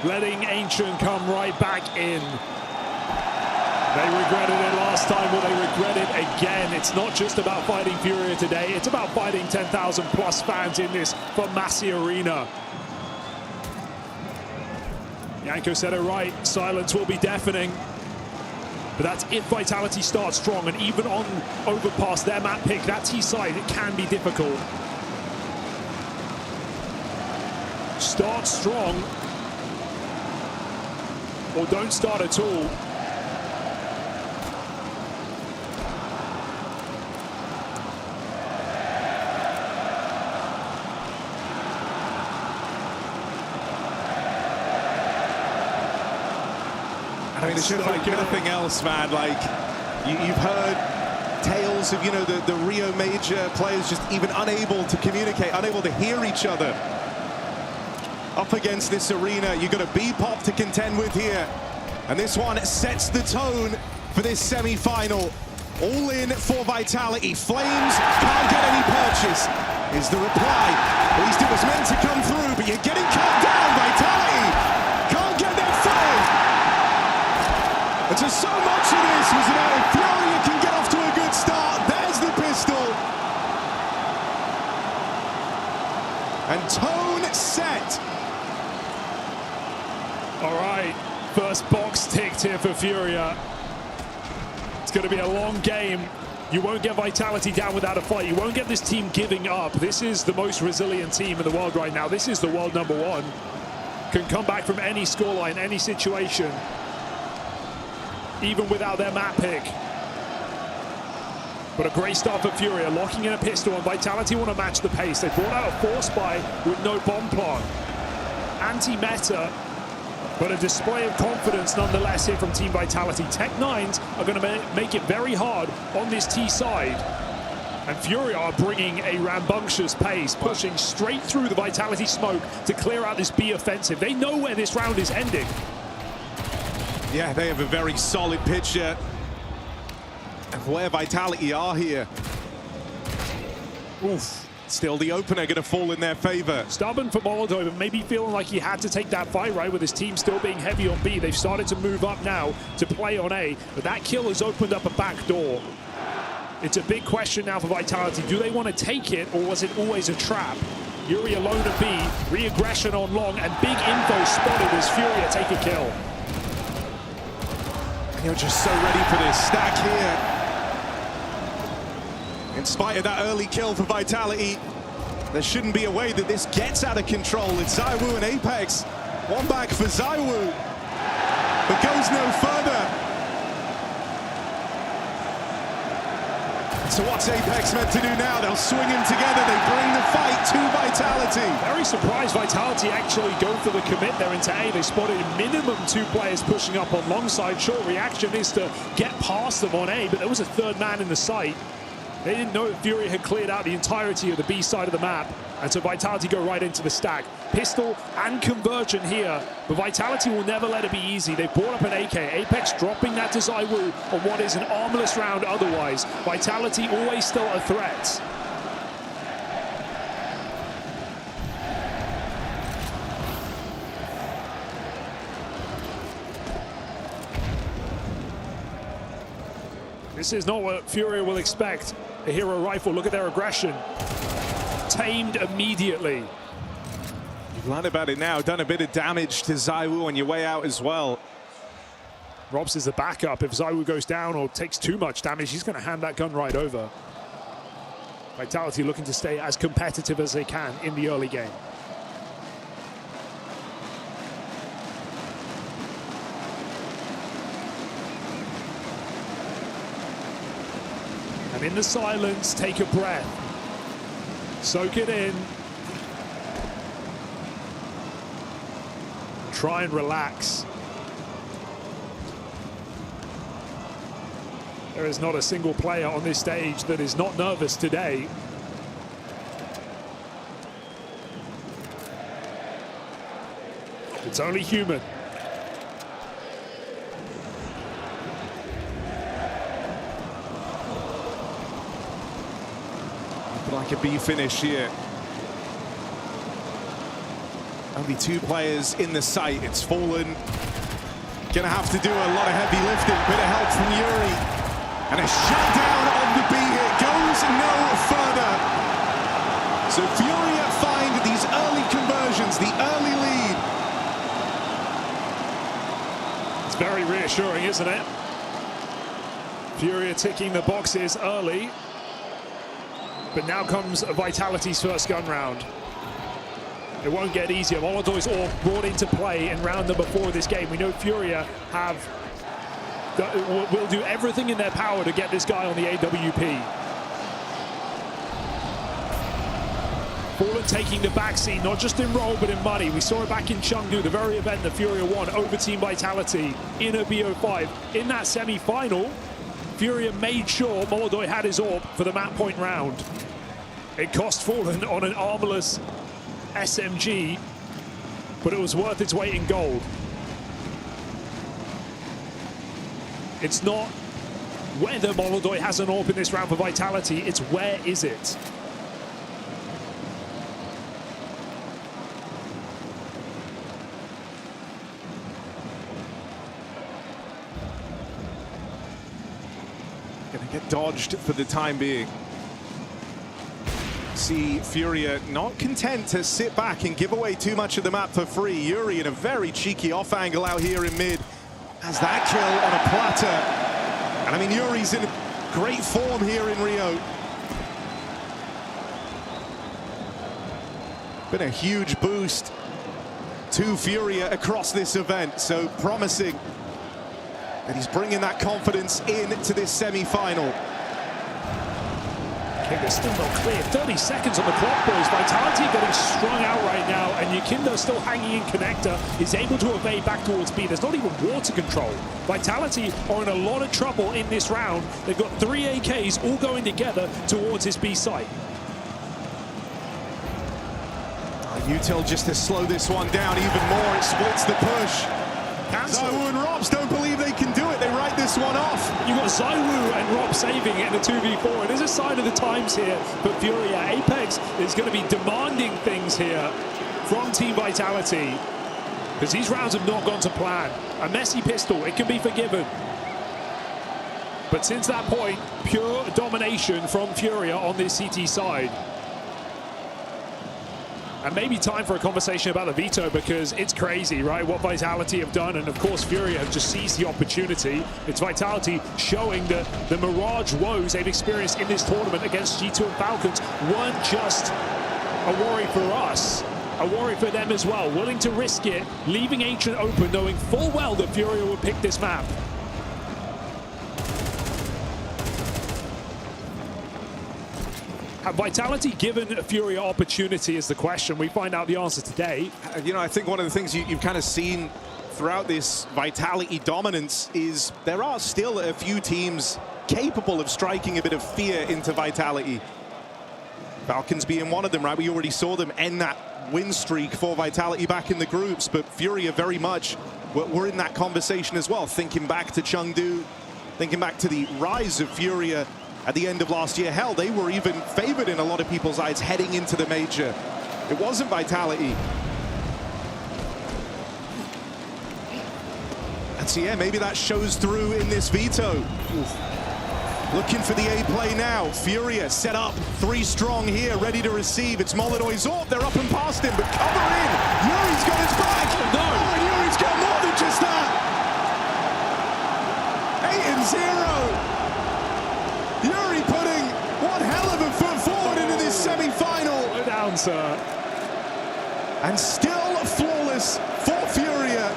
letting Ancient come right back in. They regretted it last time, will they regret it again? It's not just about fighting FURIA today, it's about fighting 10,000 plus fans in this Farmasi arena. Yanko said it right, silence will be deafening. But that's if Vitality starts strong, and even on Overpass, their map pick, that T side, it can be difficult. Start strong, or don't start at all. I mean, it's just like anything else, man. Like, you've heard tales of, you know, the Rio Major players just even unable to communicate, unable to hear each other. Up against this arena, you've got a B-pop to contend with here. And this one sets the tone for this semi-final. All in for Vitality. Flames can't get any purchase, is the reply. At least it was meant to come through, but you're getting cut down. Vitality can't get their fill. And so much of this was about if FURIA can get off to a good start. There's the pistol. And tone set. All right, first box ticked here for FURIA. It's going to be a long game. You won't get Vitality down without a fight. You won't get this team giving up. This is the most resilient team in the world right now. This is the world #1. Can come back from any scoreline, any situation, even without their map pick. But a great start for FURIA, locking in a pistol, and Vitality want to match the pace. They brought out a force buy with no bomb plant. Anti-meta, but a display of confidence nonetheless here from Team Vitality. Tech9s are going to make it very hard on this T side. And FURIA are bringing a rambunctious pace, pushing straight through the Vitality smoke to clear out this B offensive. They know where this round is ending. Yeah, they have a very solid picture of where Vitality are here. Oof. Still the opener going to fall in their favor. Stubborn for Molotov, maybe feeling like he had to take that fight, right, with his team still being heavy on B. They've started to move up now to play on A, but that kill has opened up a back door. It's a big question now for Vitality. Do they want to take it, or was it always a trap? Yuri alone at B, re-aggression on long, and big info spotted as FURIA take a kill. And you're just so ready for this stack here. In spite of that early kill for Vitality, there shouldn't be a way that this gets out of control. It's ZywOo and Apex. One back for ZywOo, but goes no further. So what's Apex meant to do now? They'll swing him together. They bring the fight to Vitality. Very surprised Vitality actually go for the commit there into A. They spotted minimum 2 players pushing up on long side. Short reaction is to get past them on A, but there was a third man in the site. They didn't know that FURIA had cleared out the entirety of the B side of the map, and so Vitality go right into the stack. Pistol and conversion here, but Vitality will never let it be easy. They brought up an AK. Apex dropping that to ZywOo on what is an armless round otherwise. Vitality always still a threat. This is not what FURIA will expect. A hero rifle, look at their aggression. Tamed immediately. You've learned about it now, done a bit of damage to ZywOo on your way out as well. Robs is the backup. If ZywOo goes down or takes too much damage, he's going to hand that gun right over. Vitality looking to stay as competitive as they can in the early game. And in the silence, take a breath. Soak it in. Try and relax. There is not a single player on this stage that is not nervous today. It's only human. Like a B finish here. Only 2 players in the sight. It's Fallen. Gonna have to do a lot of heavy lifting. Bit of help from Yuri. And a shutdown on the B here. Goes no further. So FURIA find these early conversions, the early lead. It's very reassuring, isn't it? FURIA ticking the boxes early. But now comes Vitality's first gun round. It won't get easier. Molodoj's all brought into play in round number 4 of this game. We know FURIA will do everything in their power to get this guy on the AWP. Fallen taking the backseat, not just in role, but in money. We saw it back in Chengdu, the very event that FURIA won over Team Vitality in a BO5. In that semi-final, FURIA made sure Molodoj had his AWP for the map point round. It cost Fallen on an armorless SMG, but it was worth its weight in gold. It's not whether Molodoj has an AWP in this round for Vitality, it's where is it? Gonna get dodged for the time being. See FURIA not content to sit back and give away too much of the map for free. Yuri in a very cheeky off angle out here in mid. Has that kill on a platter. And I mean, Yuri's in great form here in Rio. Been a huge boost to FURIA across this event. So promising that he's bringing that confidence into this semi-final. Okay, they're still not clear. 30 seconds on the clock, boys. Vitality getting strung out right now, and Yukindo still hanging in connector, is able to evade back towards B. There's not even water control. Vitality are in a lot of trouble in this round. They've got 3 AKs all going together towards his B site. Util just to slow this one down even more. It splits the push. Zaiwu and Robs don't believe they can do it. They write this one off. You've got Zaiwu and Rob saving it in the 2v4. It is a sign of the times here for FURIA. Apex is going to be demanding things here from Team Vitality, because these rounds have not gone to plan. A messy pistol, it can be forgiven. But since that point, pure domination from FURIA on this CT side. And maybe time for a conversation about the veto, because it's crazy, right, what Vitality have done. And of course, FURIA have just seized the opportunity. It's Vitality showing that the Mirage woes they've experienced in this tournament against G2 and Falcons weren't just a worry for us, a worry for them as well. Willing to risk it, leaving Ancient open, knowing full well that FURIA would pick this map. Have Vitality given FURIA opportunity is the question. We find out the answer today. You know, I think one of the things you've kind of seen throughout this Vitality dominance is there are still a few teams capable of striking a bit of fear into Vitality. Falcons being one of them, right? We already saw them end that win streak for Vitality back in the groups, but FURIA very much were in that conversation as well. Thinking back to Chengdu, thinking back to the rise of FURIA at the end of last year. Hell, they were even favored in a lot of people's eyes heading into the major. It wasn't Vitality. And so yeah, maybe that shows through in this veto. Oof. Looking for the A play now. FURIA set up 3 strong here, ready to receive. It's Molodoj's AWP. They're up and past him, but cover in. Yuri's got his back. Oh, no. Oh, and Yuri's got more than just that. 8-0. Yuri putting one hell of a foot forward into this semi-final. Slow down, sir. And still flawless for FURIA.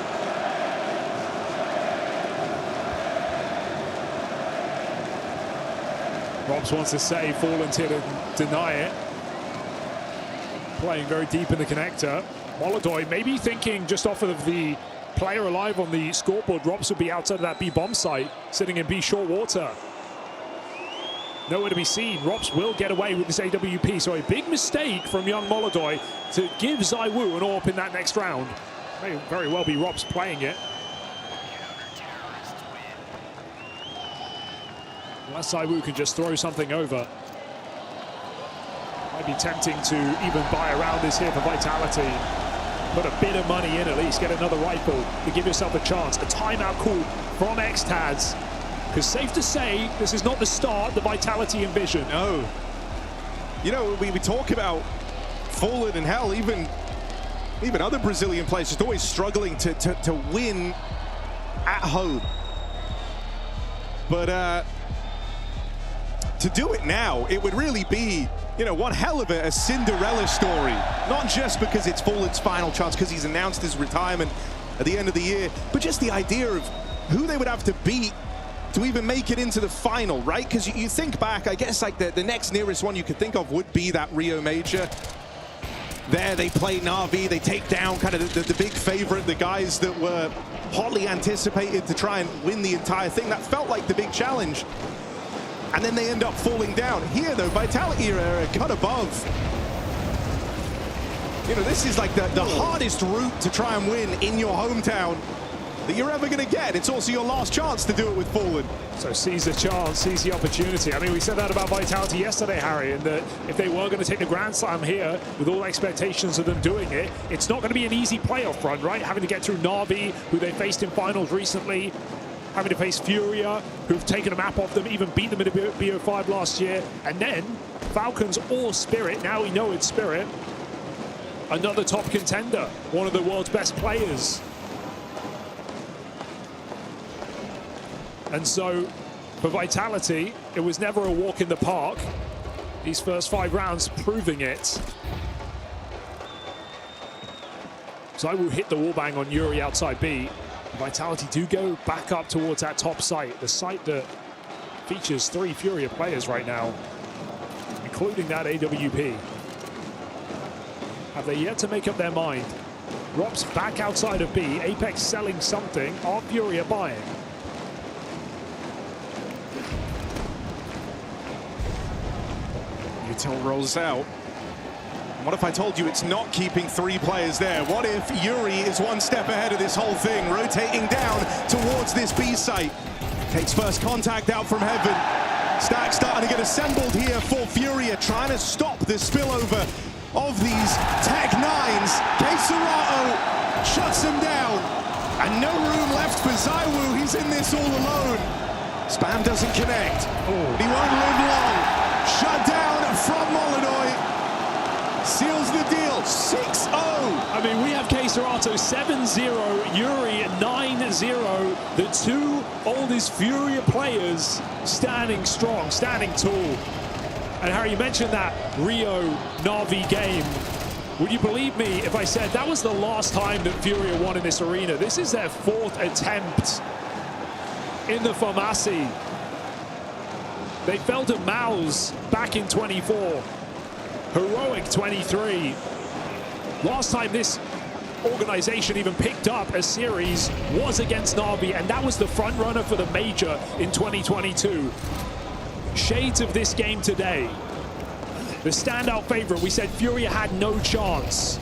Robs wants to say Fallen's here to deny it. Playing very deep in the connector. Molodoj maybe thinking just off of the player alive on the scoreboard, Robs would be outside of that B bomb site, sitting in B short water. nowhere to be seen. Rops will get away with this AWP, so a big mistake from young Molodoi to give ZywOo an AWP in that next round. May very well be Rops playing it. Unless ZywOo can just throw something over. Might be tempting to even buy around this here for Vitality. Put a bit of money in at least, get another rifle to give yourself a chance. A timeout call from Xtaz. Because safe to say, this is not the start the Vitality envisioned. No. You know, we talk about Fallen and hell, even other Brazilian players just always struggling to win at home. But to do it now, it would really be, you know, one hell of a Cinderella story. Not just because it's Fallen's final chance, because he's announced his retirement at the end of the year, but just the idea of who they would have to beat to even make it into the final, right? Because you think back, I guess like the next nearest one you could think of would be that Rio Major. There they play Na'Vi, they take down kind of the big favorite, the guys that were hotly anticipated to try and win the entire thing. That felt like the big challenge. And then they end up falling down. Here though, Vitality are a cut above. You know, this is like the hardest route to try and win in your hometown that you're ever going to get. It's also your last chance to do it with Fallen. So seize the chance, seize the opportunity. I mean, we said that about Vitality yesterday, Harry, and that if they were going to take the Grand Slam here, with all expectations of them doing it, it's not going to be an easy playoff run, right? Having to get through Na'Vi, who they faced in finals recently, having to face FURIA, who've taken a map off them, even beat them in a BO5 last year, and then Falcons or Spirit, now we know it's Spirit, another top contender, one of the world's best players. And so, for Vitality, it was never a walk in the park. These first 5 rounds proving it. ZywOo hit the wallbang on Yuri outside B. Vitality do go back up towards that top site, the site that features 3 FURIA players right now, including that AWP. Have they yet to make up their mind? Rops back outside of B, Apex selling something, are FURIA buying? Util rolls out. What if I told you it's not keeping 3 players there? What if Yuri is one step ahead of this whole thing, rotating down towards this B site? Takes first contact out from heaven. Stack starting to get assembled here for FURIA, trying to stop the spillover of these Tech 9s. Keserato shuts him down. And no room left for ZywOo. He's in this all alone. Spam doesn't connect. He won't live long. Shut down from Molodoi. Seals the deal, 6-0. I mean, we have Keserato 7-0, Yuri 9-0. The 2 oldest FURIA players standing strong, standing tall. And Harry, you mentioned that Rio Na'Vi game. Would you believe me if I said that was the last time that FURIA won in this arena? This is their 4th attempt in the Formasi. They fell to Maus back in 24. Heroic 23. Last time this organization even picked up a series was against Na'Vi, and that was the front runner for the major in 2022. Shades of this game today. The standout favorite, we said FURIA had no chance.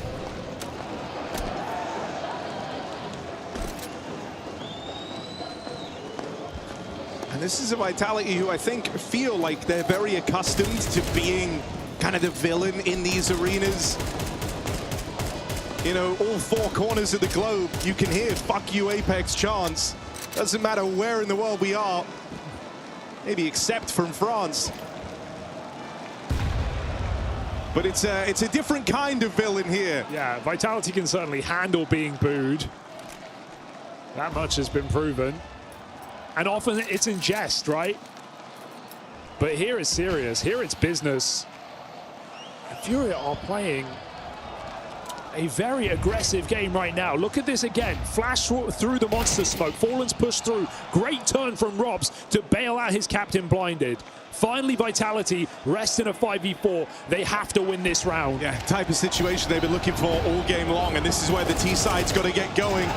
And this is a Vitality who I think feel like they're very accustomed to being kind of the villain in these arenas. You know, all 4 corners of the globe, you can hear "fuck you Apex" chants. Doesn't matter where in the world we are, maybe except from France. But it's a different kind of villain here. Yeah, Vitality can certainly handle being booed. That much has been proven. And often it's in jest, right? But here it's serious, here it's business. And FURIA are playing a very aggressive game right now. Look at this again. Flash through the monster smoke. Fallen's pushed through. Great turn from Robs to bail out his captain blinded. Finally, Vitality rest in a 5v4. They have to win this round. Yeah, type of situation they've been looking for all game long, and this is where the T-side's got to get going.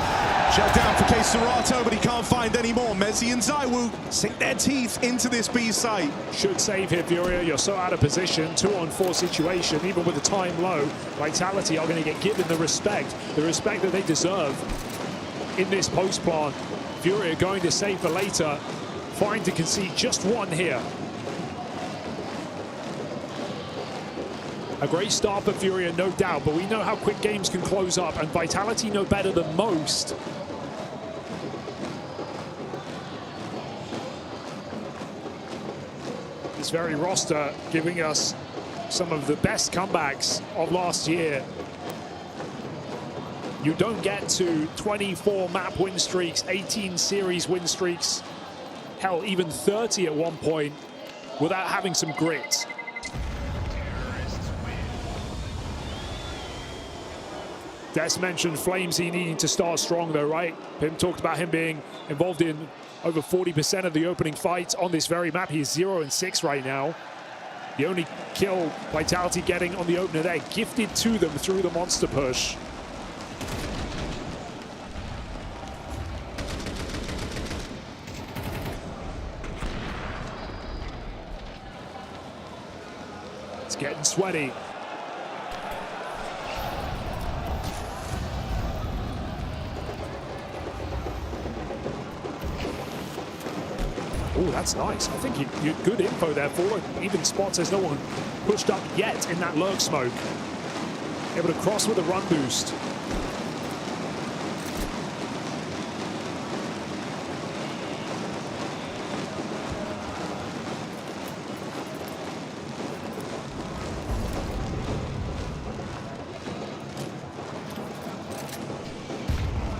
Shut down for Serato, but he can't find any more. Mezzi and Zywoo sink their teeth into this B site. Should save here, Furia. You're so out of position. 2-on-4 situation, even with the time low. Vitality are going to get given the respect that they deserve in this post plant. Furia going to save for later. Fine to concede just one here. A great start for Furia, no doubt, but we know how quick games can close up, and Vitality know better than most. This very roster giving us some of the best comebacks of last year. You don't get to 24 map win streaks, 18 series win streaks, hell, even 30 at one point without having some grit. Des mentioned Flamesy needing to start strong though, right? Pim talked about him being involved in over 40% of the opening fights on this very map. He's 0-6 right now. The only kill Vitality getting on the opener there, gifted to them through the monster push. It's getting sweaty. Oh, that's nice. I think you good info there for it. Even Spot says no one pushed up yet in that lurk smoke. Able to cross with a run boost.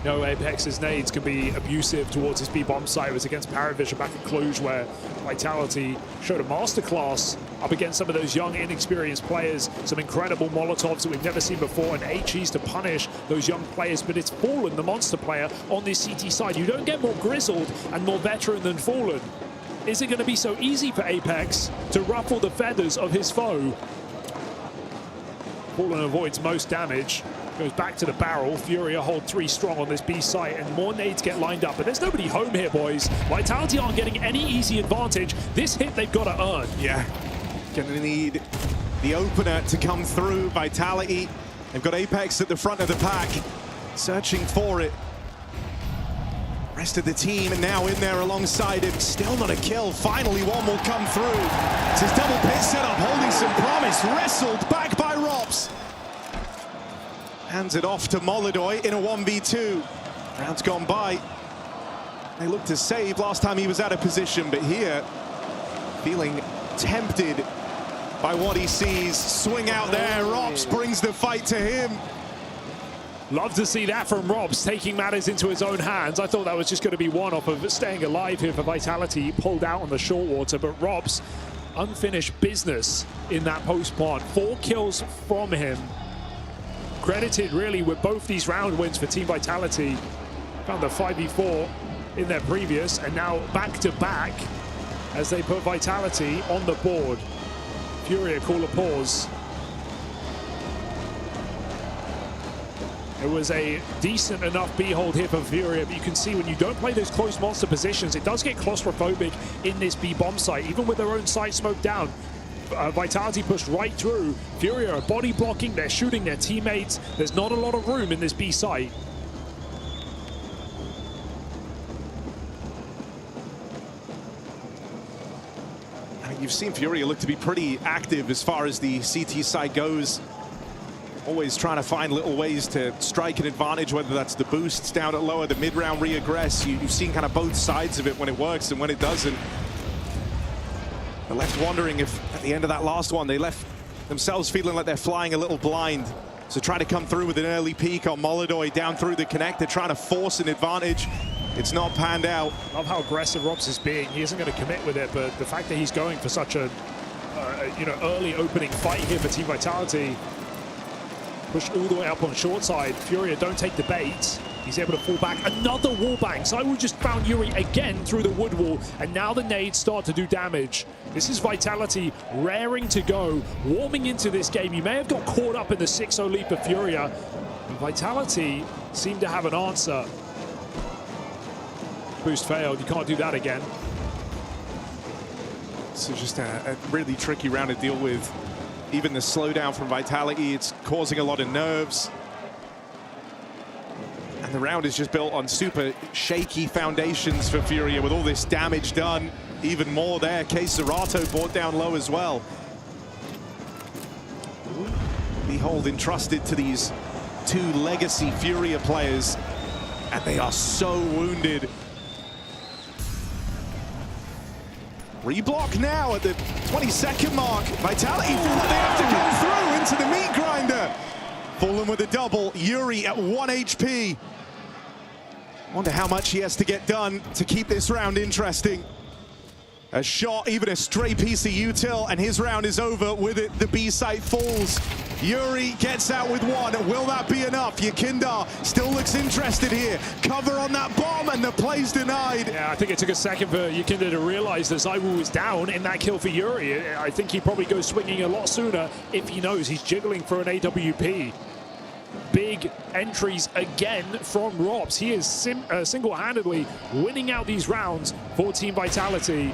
No, Apex's nades can be abusive towards his B-bomb site. It was against Paravision back at Cluj, where Vitality showed a masterclass up against some of those young, inexperienced players. Some incredible Molotovs that we've never seen before, and HEs to punish those young players. But it's Fallen, the monster player, on this CT side. You don't get more grizzled and more veteran than Fallen. Is it going to be so easy for Apex to ruffle the feathers of his foe? Fallen avoids most damage. Goes back to the barrel. Furia hold 3 strong on this B site, and more nades get lined up. But there's nobody home here, boys. Vitality aren't getting any easy advantage. This hit they've got to earn. Yeah, gonna need the opener to come through. Vitality, they've got Apex at the front of the pack, searching for it. Rest of the team now in there alongside him. Still not a kill. Finally, one will come through. It's his double pit setup, holding some promise. Wrestled back by Rops. Hands it off to Molodoy in a 1v2. Round's gone by. They look to save last time he was out of position, but here, feeling tempted by what he sees. Swing out there, Rops brings the fight to him. Love to see that from Robs, taking matters into his own hands. I thought that was just going to be one off of staying alive here for Vitality. Pulled out on the short water, but Robs, unfinished business in that post plant. 4 kills from him. Credited really with both these round wins for Team Vitality. Found the 5v4 in their previous, and now back to back as they put Vitality on the board. Furia call a pause. It was a decent enough B-hold here for Furia, but you can see when you don't play those close monster positions, it does get claustrophobic in this B-bomb site, even with their own site smoked down. Vitality pushed right through. Furia are body blocking, they're shooting their teammates. There's not a lot of room in this B site. You've seen Furia look to be pretty active as far as the CT side goes. Always trying to find little ways to strike an advantage, whether that's the boosts down at lower, the mid-round reaggress. You've seen kind of both sides of it when it works and when it doesn't. They're left wondering if at the end of that last one, they left themselves feeling like they're flying a little blind. So try to come through with an early peek on Molodoy down through the connector, trying to force an advantage. It's not panned out. Love how aggressive Robs is being. He isn't going to commit with it, but the fact that he's going for such a early opening fight here for Team Vitality. Push all the way up on short side. Furia don't take the bait. He's able to fall back. Another wallbang. ZywOo just found Yuri again through the wood wall, and now the nades start to do damage. This is Vitality raring to go, warming into this game. You may have got caught up in the 6-0 lead for FURIA, but Vitality seem to have an answer. Boost failed. You can't do that again. So just a really tricky round to deal with. Even the slowdown from Vitality, it's causing a lot of nerves. And the round is just built on super shaky foundations for FURIA with all this damage done. Even more there. Zerato brought down low as well. Behold, entrusted to these two legacy FURIA players. And they are so wounded. Reblock now at the 22nd mark. Vitality feel like they have to come through into the meat grinder. Fallen with a double. Yuri at 1 HP. Wonder how much he has to get done to keep this round interesting. A shot, even a stray piece of util, and his round is over with it. The B site falls. Yuri gets out with one. Will that be enough? Yakindar still looks interested here. Cover on that bomb, and the play's denied. Yeah, I think it took a second for Yakindar to realize that ZywOo was down in that kill for Yuri. I think he probably goes swinging a lot sooner if he knows he's jiggling for an AWP. Big entries again from Robs. He is single-handedly winning out these rounds for Team Vitality.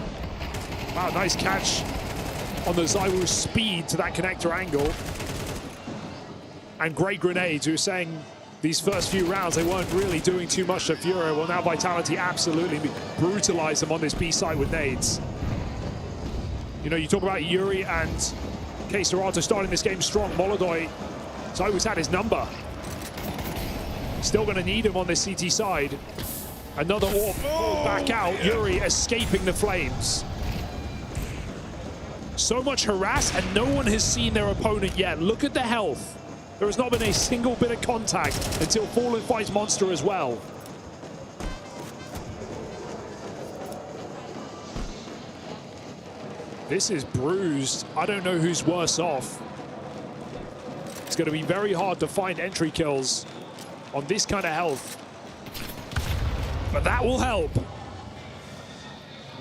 Wow, nice catch on the ZywOo speed to that connector angle. And great grenades. We were saying these first few rounds, they weren't really doing too much to FURIA. Well, now Vitality absolutely brutalized them on this B side with nades. You know, you talk about Yuri and Zerato starting this game strong. Molodoi, ZywOo's had his number. Still going to need him on this CT side. Another AWP pulled back out. Yuri escaping the flames. So much harass, and no one has seen their opponent yet. Look at the health. There has not been a single bit of contact until Fallen fights Monster as well. This is bruised. I don't know who's worse off. It's going to be very hard to find entry kills on this kind of health. But that will help.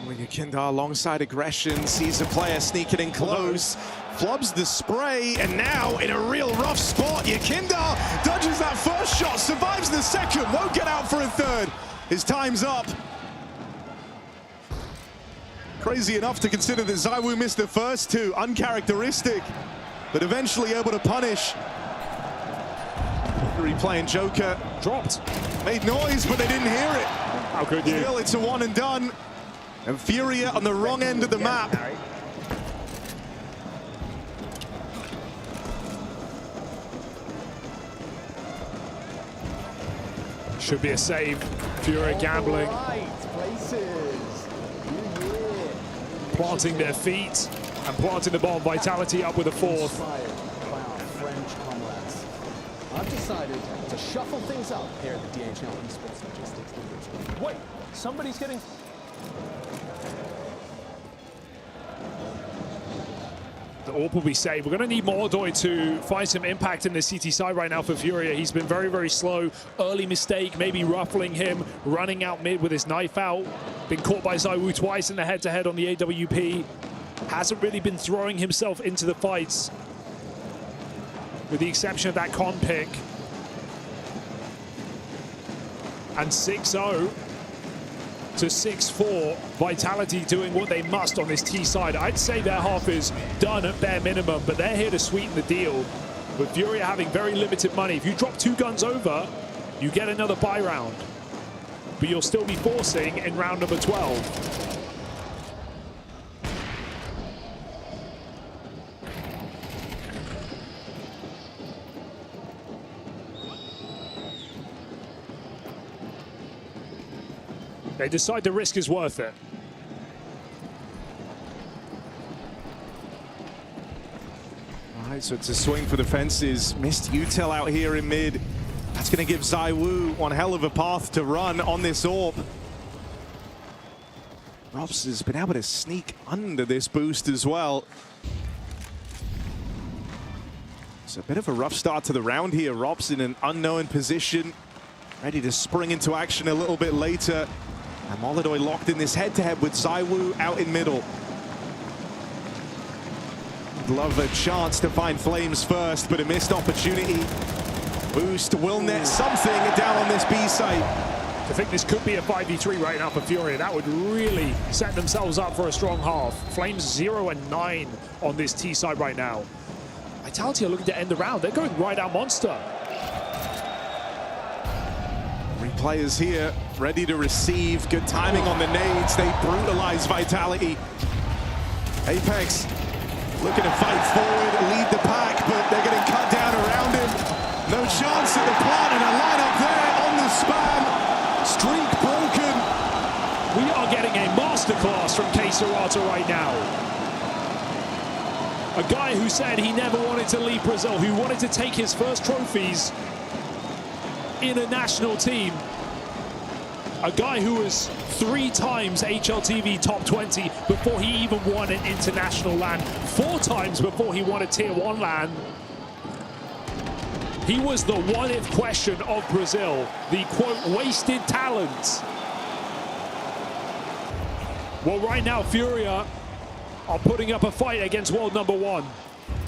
Yakindar alongside aggression, sees a player sneaking in close, flubs the spray, and now in a real rough spot. Yakindar dodges that first shot, survives the second, won't get out for a third. His time's up. Crazy enough to consider that ZywOo missed the first two, uncharacteristic, but eventually able to punish. Replaying Joker, dropped, made noise, but they didn't hear it. How could you? Still, it's a one and done. And FURIA on the wrong end of the map. Should be a save. FURIA gambling. Planting their feet and planting the bomb. Vitality up with a fourth. I've decided to shuffle things up here at the DHL Esports Logistics Division. Wait, somebody's getting... The AWP will be saved. We're going to need Molodoi to find some impact in the CT side right now for FURIA. He's been very, very slow. Early mistake, maybe ruffling him, running out mid with his knife out. Been caught by ZywOo twice in the head-to-head on the AWP. Hasn't really been throwing himself into the fights, with the exception of that con pick. And 6-0 to 6-4. Vitality doing what they must on this T side. I'd say their half is done at bare minimum, but they're here to sweeten the deal. With FURIA having very limited money, if you drop 2 guns over, you get another buy round. But you'll still be forcing in round number 12. They decide the risk is worth it. All right, so it's a swing for the fences. Missed util out here in mid. That's going to give ZywOo one hell of a path to run on this AWP. Robs has been able to sneak under this boost as well. It's a bit of a rough start to the round here. Robs in an unknown position. ready to spring into action a little bit later. And Molodoi locked in this head-to-head with ZywOo out in middle. Love a chance to find Flames first, but a missed opportunity. Boost will net something down on this B site. I think this could be a 5v3 right now for Furia. That would really set themselves up for a strong half. Flames 0 and 9 on this T side right now. Vitality are looking to end the round. They're going right out monster. 3 players here, ready to receive. Good timing on the nades. They brutalize Vitality. Apex looking to fight forward, lead the pack, but they're getting cut down around him. No chance at the plant, and a lineup there on the spam. Streak broken. We are getting a masterclass from K-Serata right now. A guy who said he never wanted to leave Brazil, who wanted to take his first trophies in a national team. A guy who was 3 times HLTV top 20 before he even won an international LAN, 4 times before he won a tier 1 LAN. He was the what-if question of Brazil, the quote wasted talent. Well, right now Furia are putting up a fight against world number 1,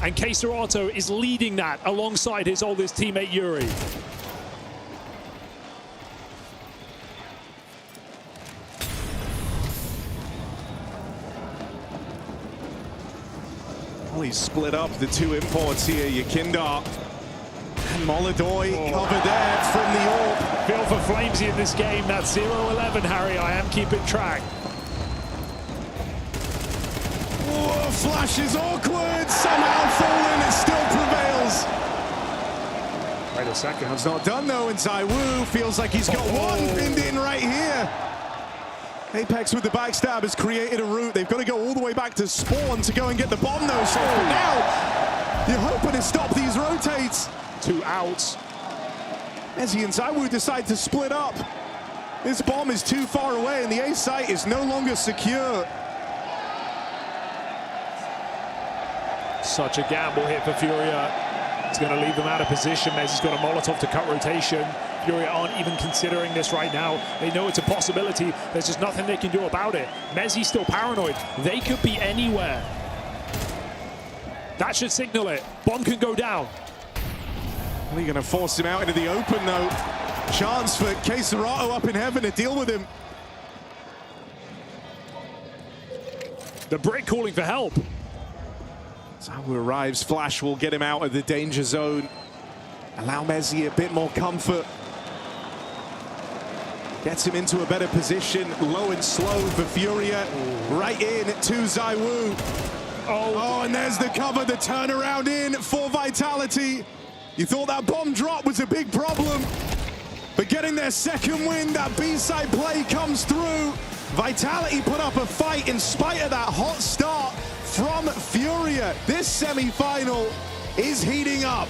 and K-Serata is leading that alongside his oldest teammate Yuri. Well, he's split up the 2 imports here, Yakindar and Molodoi covered there from the AWP. Feel for Flamesy in this game. That's 0-11, Harry. I am keeping track. Whoa, flash is awkward. Somehow Fallen, it still prevails. Wait a second. It's not done though, and ZywOo feels like he's got one pinned in right here. Apex with the backstab has created a route. They've got to go all the way back to spawn to go and get the bomb though. So for now, you're hoping to stop these rotates. 2 outs. Ezzy and ZywOo decide to split up. This bomb is too far away and the A site is no longer secure. Such a gamble here for Furia. It's going to leave them out of position. Mezzy's got a Molotov to cut rotation. Furia aren't even considering this right now. They know it's a possibility. There's just nothing they can do about it. Mezzy's still paranoid. They could be anywhere. That should signal it. Bomb can go down. We're going to force him out into the open though. Chance for K-Serata up in heaven to deal with him. The Brit calling for help. ZywOo arrives. Flash will get him out of the danger zone. Allow Mezzy a bit more comfort. Gets him into a better position. Low and slow for Furia. Right in to ZywOo. Oh, and there's the cover, the turnaround in for Vitality. You thought that bomb drop was a big problem, but getting their second win, that B-side play comes through. Vitality put up a fight in spite of that hot start from Furia. This semi-final is heating up.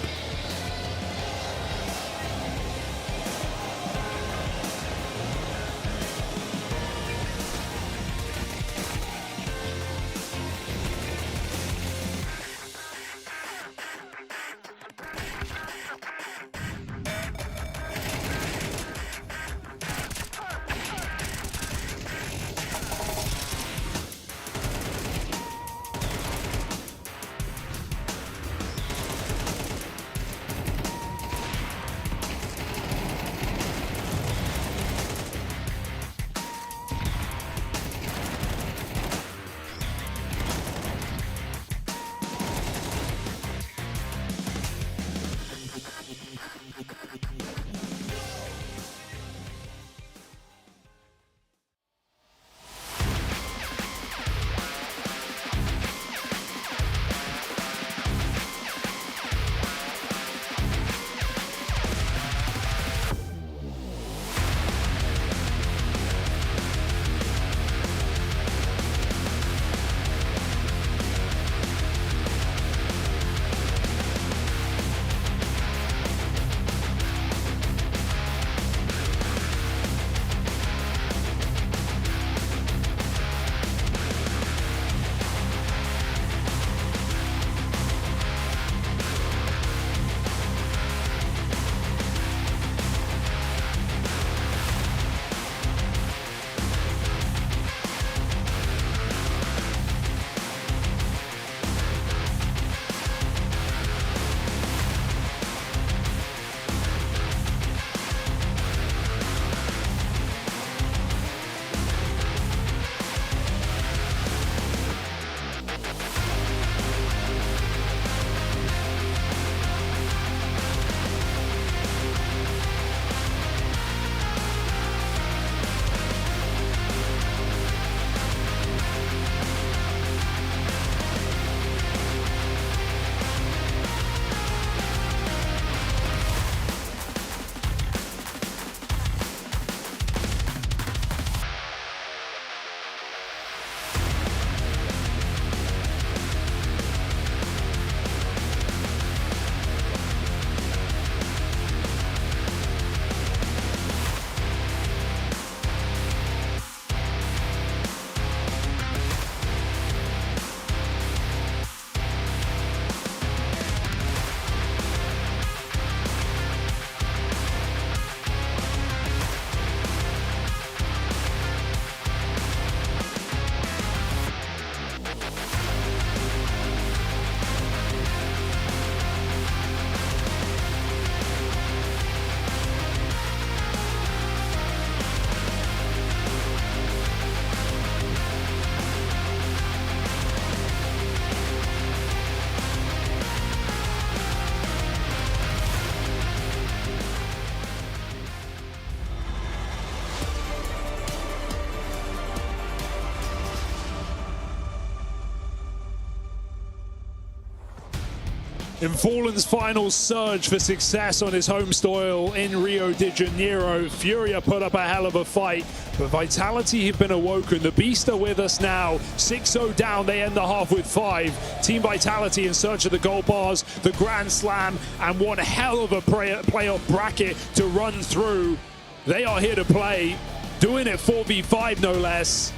In Fallen's final surge for success on his home soil in Rio de Janeiro, FURIA put up a hell of a fight, but Vitality have been awoken. The Beast are with us now. 6-0 down, they end the half with 5. Team Vitality in search of the gold bars, the Grand Slam, and one hell of a playoff bracket to run through. They are here to play, doing it 4v5 no less.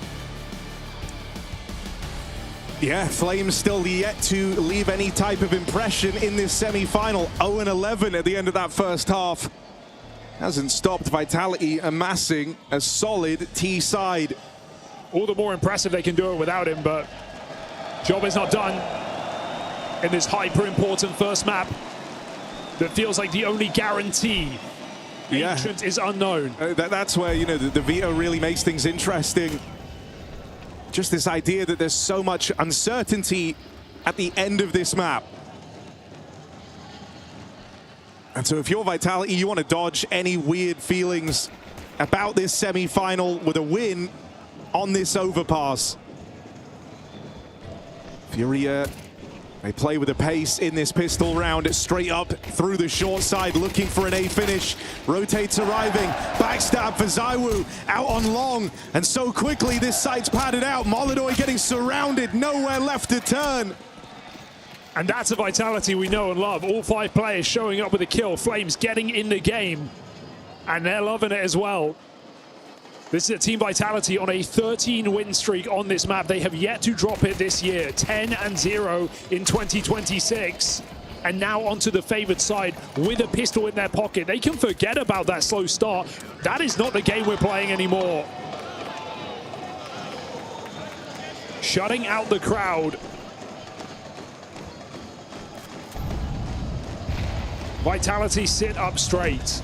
Yeah, Flames still yet to leave any type of impression in this semi-final. 0-11 at the end of that first half. Hasn't stopped Vitality amassing a solid T side. All the more impressive they can do it without him, but job is not done in this hyper-important first map that feels like the only guarantee. Ancient is unknown. That's where, you know, the veto really makes things interesting. Just this idea that there's so much uncertainty at the end of this map. And so if you're Vitality, you want to dodge any weird feelings about this semi-final with a win on this overpass. FURIA, they play with a pace in this pistol round, straight up through the short side, looking for an A finish. Rotates arriving, backstab for ZywOo, out on long, and so quickly this side's padded out. Molodoi getting surrounded, nowhere left to turn. And that's a Vitality we know and love. All 5 players showing up with a kill. Flames getting in the game, and they're loving it as well. This is a Team Vitality on a 13-win streak on this map. They have yet to drop it this year. 10-0 in 2026. And now onto the favored side with a pistol in their pocket. They can forget about that slow start. That is not the game we're playing anymore. Shutting out the crowd. Vitality sit up straight.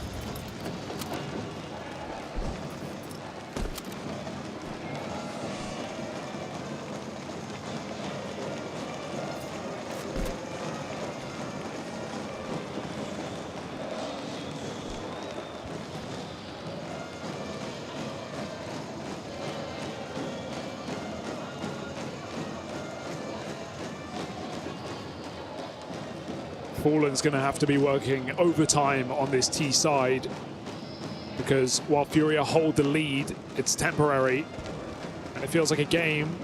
Fallen's going to have to be working overtime on this T side, because while FURIA hold the lead, it's temporary, and it feels like a game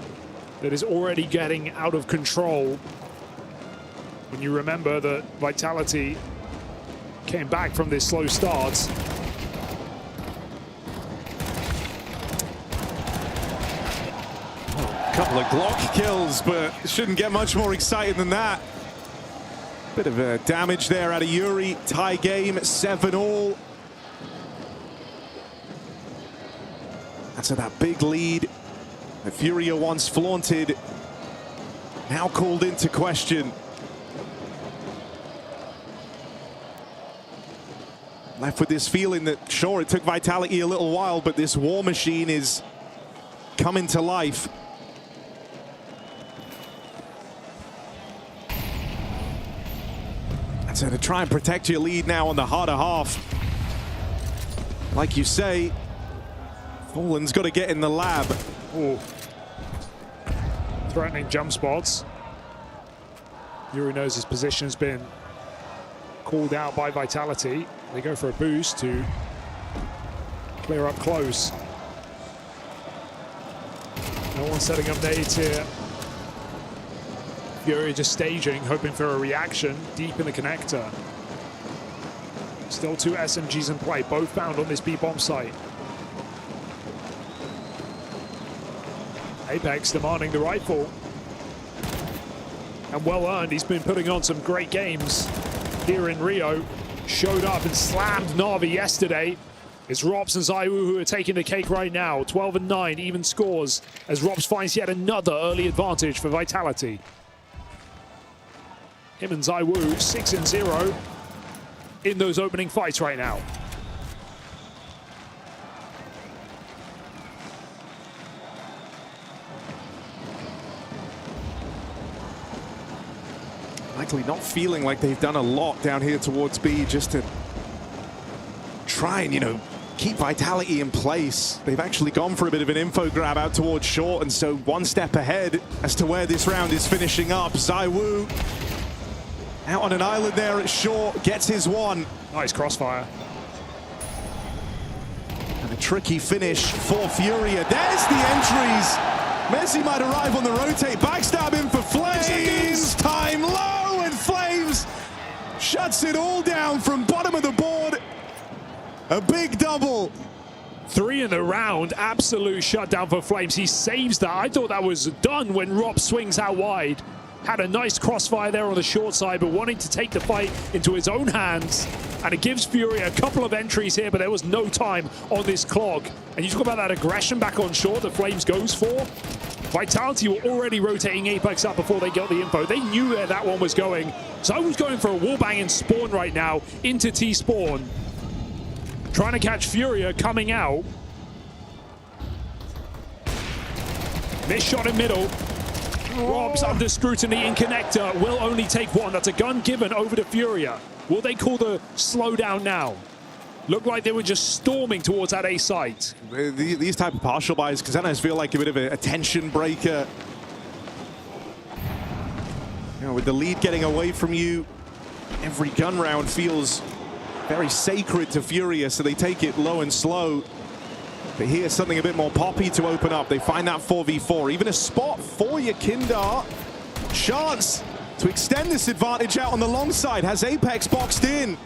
that is already getting out of control. When you remember that Vitality came back from this slow start. A couple of Glock kills, but shouldn't get much more exciting than that. Bit of damage there out of Yuri. Tie game, 7-all. And so that big lead that FURIA once flaunted, now called into question. Left with this feeling that, sure, it took Vitality a little while, but this war machine is coming to life. So to try and protect your lead now on the harder half. Like you say, Fallen's got to get in the lab. Ooh. Threatening jump spots. Yuri knows his position's been called out by Vitality. They go for a boost to clear up close. No one setting up nades here. FURIA just staging, hoping for a reaction deep in the connector. Still 2 SMGs in play, both found on this B-bomb site. Apex demanding the rifle. And well earned, he's been putting on some great games here in Rio. Showed up and slammed Na'Vi yesterday. It's Rops and ZywOo who are taking the cake right now. 12-9, even scores, as Rops finds yet another early advantage for Vitality. Him and ZywOo 6-0 in those opening fights right now. Likely not feeling like they've done a lot down here towards B, just to try and, you know, keep Vitality in place. They've actually gone for a bit of an info grab out towards short, and so one step ahead as to where this round is finishing up. ZywOo Out on an island there at short, gets his one. Nice crossfire. And a tricky finish for FURIA. There's the entries. Messi might arrive on the rotate. Backstab in for Flames. Time low, and Flames shuts it all down from bottom of the board. A big double. 3 in the round, absolute shutdown for Flames. He saves that. I thought that was done when Rob swings out wide. Had a nice crossfire there on the short side, but wanting to take the fight into his own hands. And it gives FURIA a couple of entries here, but there was no time on this clock. And you talk about that aggression back on short that Flames goes for. Vitality were already rotating Apex up before they got the info. They knew where that one was going. So I was going for a wallbang in spawn right now into T-spawn. Trying to catch FURIA coming out. Missed shot in middle. Rob's under scrutiny in connector. Will only take one. That's a gun given over to FURIA. Will they call the slowdown now? Looked like they were just storming towards that A site. These type of partial buys can sometimes feel like a bit of a tension breaker. You know, with the lead getting away from you, every gun round feels very sacred to FURIA, so they take it low and slow. But here's something a bit more poppy to open up. They find that 4v4. Even a spot for Yakindar. Chance to extend this advantage out on the long side. Has Apex boxed in.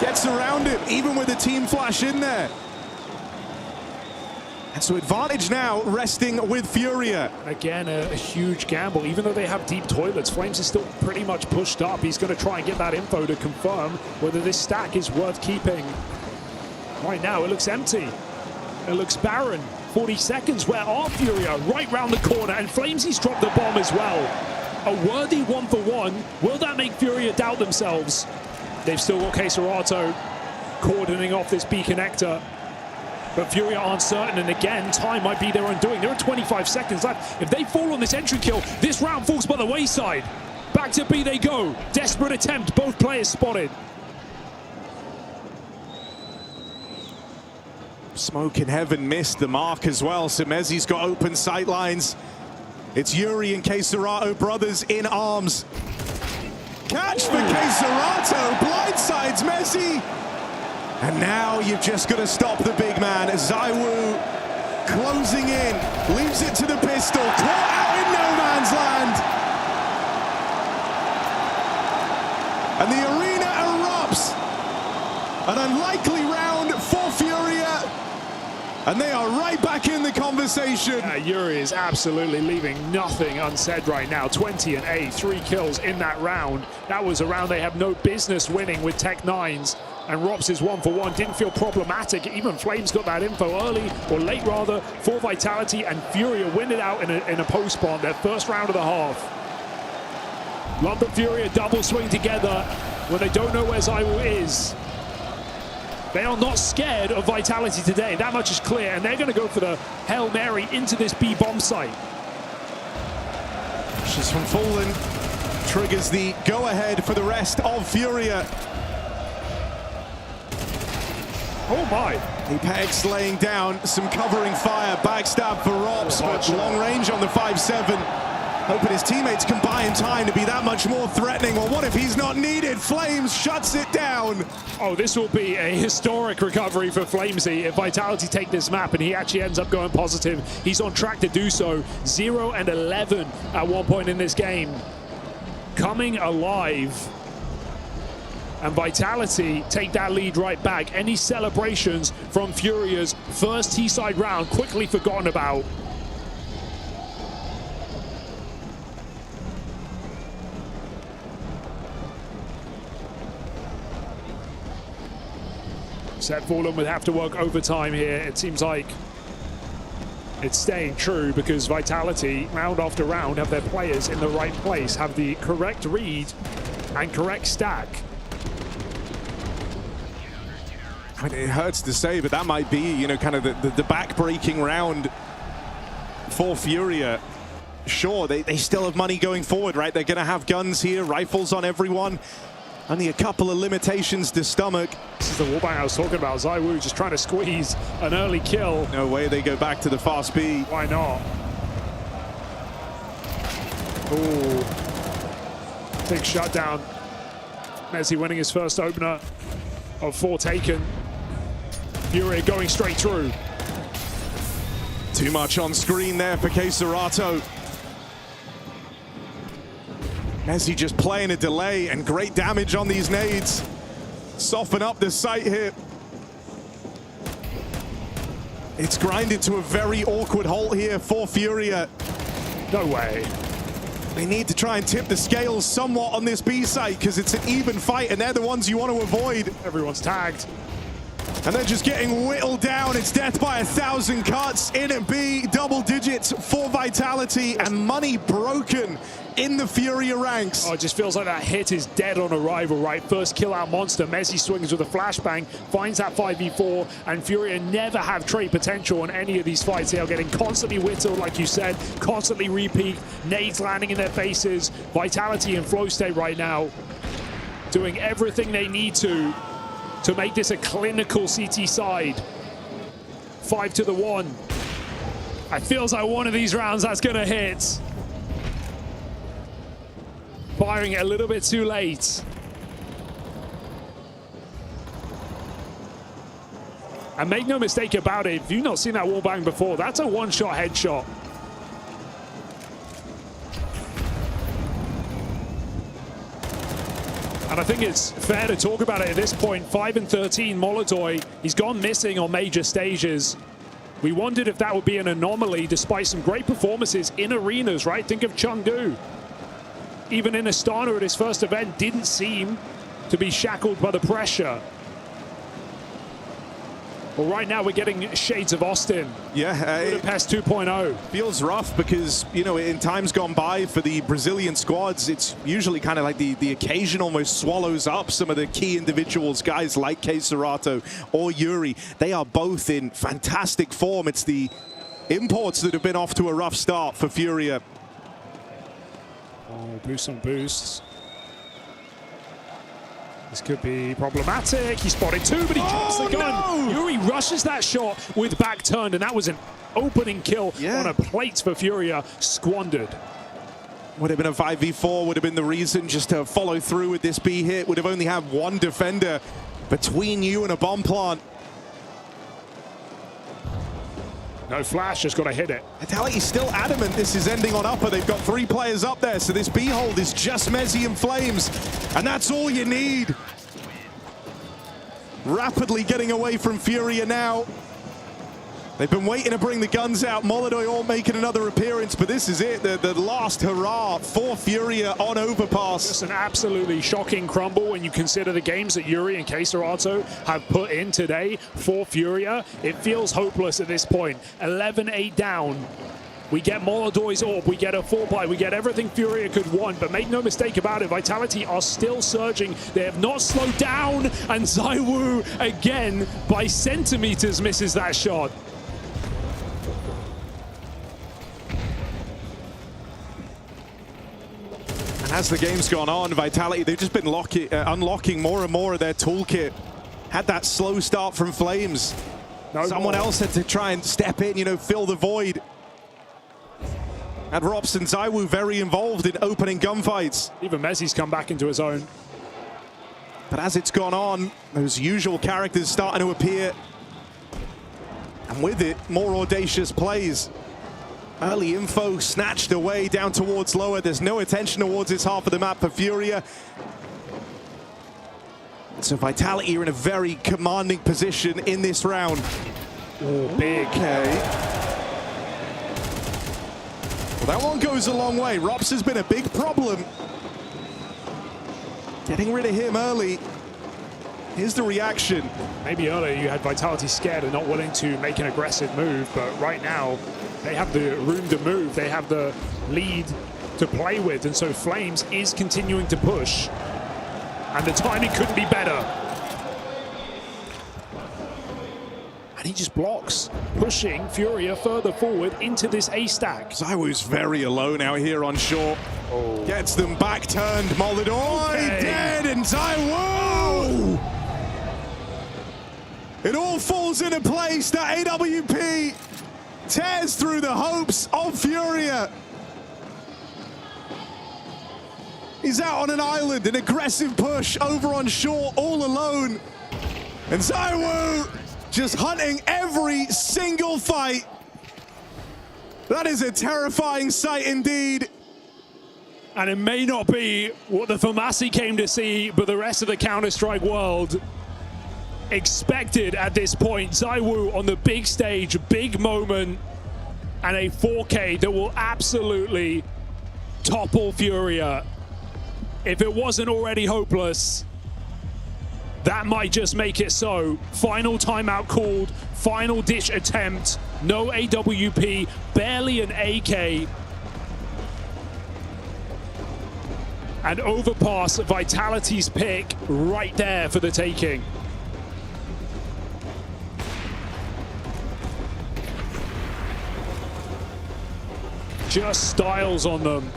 Gets around it, even with the team flash in there. And so advantage now resting with FURIA. Again, a huge gamble. Even though they have deep toilets, Flames is still pretty much pushed up. He's going to try and get that info to confirm whether this stack is worth keeping. Right now, it looks empty. It looks barren. 40 seconds. Where are FURIA? Right round the corner, and Flamesy's dropped the bomb as well. A worthy 1-for-1. Will that make FURIA doubt themselves? They've still got Keserato cordoning off this B connector. But FURIA aren't certain, and again, time might be their undoing. There are 25 seconds left. If they fall on this entry kill, this round falls by the wayside. Back to B they go. Desperate attempt, both players spotted. Smoke in heaven missed the mark as well, so Mezzi's got open sight lines. It's Yuri and Keserato brothers in arms. Catch for Keserato, blindsides Mezzi. And now you've just got to stop the big man. ZywOo closing in, leaves it to the pistol, caught out in no man's land. And the arena erupts. An unlikely round for FURIA. And they are right back in the conversation. Yuri is absolutely leaving nothing unsaid right now. 20-8, 3 kills in that round. That was a round they have no business winning with Tech-9s. And Robs' 1-for-1 didn't feel problematic. Even Flames got that info early, or late rather, for Vitality, and FURIA win it out in a post-spawn, their first round of the half. London FURIA double swing together when they don't know where ZywOo is. They are not scared of Vitality today. That much is clear, and they're going to go for the Hail Mary into this B bomb site. She's from Fallen, triggers the go-ahead for the rest of FURIA. Oh my. Apex laying down some covering fire. Backstab for Robs, but long range on the 5-7. Hoping his teammates can buy him time to be that much more threatening. Well, what if he's not needed? Flames shuts it down. Oh, this will be a historic recovery for Flamesy if Vitality take this map and he actually ends up going positive. He's on track to do so. 0-11 at one point in this game. Coming alive. And Vitality take that lead right back. Any celebrations from FURIA's first T-side round quickly forgotten about. Seth Fallen would have to work overtime here. It seems like it's staying true because Vitality, round after round, have their players in the right place, have the correct read and correct stack. I mean, it hurts to say, but that might be, you know, kind of the back-breaking round for FURIA. Sure, they still have money going forward, right? They're going to have guns here, rifles on everyone. Only a couple of limitations to stomach. This is the wallbang I was talking about. ZywOo just trying to squeeze an early kill. No way they go back to the fast B. Why not? Ooh. Big shutdown. Messi winning his first opener of 4 taken. FURIA going straight through. Too much on screen there for Keserato. Messi just playing a delay and great damage on these nades. Soften up the site here. It's grinded to a very awkward halt here for FURIA. No way. They need to try and tip the scales somewhat on this B site because it's an even fight and they're the ones you want to avoid. Everyone's tagged. And they're just getting whittled down. It's death by 1,000 cuts in at B, double digits for Vitality, and money broken in the FURIA ranks. Oh, it just feels like that hit is dead on arrival, right? First kill out monster. Messi swings with a flashbang, finds that 5v4, and FURIA never have trade potential on any of these fights. They are getting constantly whittled, like you said, constantly repeat, nades landing in their faces. Vitality in flow state right now, doing everything they need to make this a clinical CT side. 5-1. It feels like one of these rounds that's gonna hit. Firing it a little bit too late. And make no mistake about it, if you've not seen that wallbang before, that's a one-shot headshot. And I think it's fair to talk about it at this point. 5-13, Molodoi, he's gone missing on major stages. We wondered if that would be an anomaly despite some great performances in arenas, right? Think of Chengdu. Even in Astana at his first event, didn't seem to be shackled by the pressure. Well, right now we're getting shades of Austin. Yeah, Budapest 2.0. Feels rough because, you know, in times gone by for the Brazilian squads, it's usually kind of like the occasion almost swallows up some of the key individuals, guys like Keserato or Yuri. They are both in fantastic form. It's the imports that have been off to a rough start for FURIA. Oh, boost on boosts. This could be problematic. He spotted 2, but he drops the gun. No! Yuri rushes that shot with back turned, and that was an opening kill on a plate for FURIA, squandered. Would have been a 5v4, would have been the reason just to follow through with this B hit. Would have only had one defender between you and a bomb plant. No flash, just got to hit it. Vitality's still adamant this is ending on upper. They've got 3 players up there, so this B hold is just Messi and Flames, and that's all you need. Rapidly getting away from FURIA now. They've been waiting to bring the guns out. Molodoi all making another appearance, but this is it, the last hurrah for FURIA on Overpass. Just an absolutely shocking crumble when you consider the games that Yuri and Keserato have put in today for FURIA. It feels hopeless at this point. 11-8 down. We get Molodoi's orb, we get a 4-buy, we get everything FURIA could want, but make no mistake about it, Vitality are still surging. They have not slowed down, and ZywOo again by centimeters misses that shot. As the game's gone on, Vitality, they've just been unlocking more and more of their toolkit. Had that slow start from Flames. Someone else had to try and step in, you know, fill the void. And Rops and ZywOo very involved in opening gunfights. Even Messi's come back into his own. But as it's gone on, those usual characters starting to appear. And with it, more audacious plays. Early info snatched away down towards lower. There's no attention towards this half of the map for FURIA. So Vitality are in a very commanding position in this round. Oh, big. Okay. Well, that one goes a long way. Rops has been a big problem. Getting rid of him early. Here's the reaction. Maybe earlier you had Vitality scared and not willing to make an aggressive move, but right now they have the room to move. They have the lead to play with, and so Flames is continuing to push. And the timing couldn't be better. And he just blocks, pushing FURIA further forward into this A stack. ZywOo's very alone out here on short. Oh. Gets them back turned. Molodoi dead, and ZywOo! It all falls into place. That AWP tears through the hopes of FURIA. He's out on an island, an aggressive push over on shore, all alone. And ZywOo just hunting every single fight. That is a terrifying sight indeed. And it may not be what the FUMASI came to see, but the rest of the Counter-Strike world expected at this point. ZywOo on the big stage, big moment, and a 4K that will absolutely topple FURIA. If it wasn't already hopeless, that might just make it so. Final timeout called, final ditch attempt, no AWP, barely an AK. And Overpass, Vitality's pick right there for the taking. Just styles on them.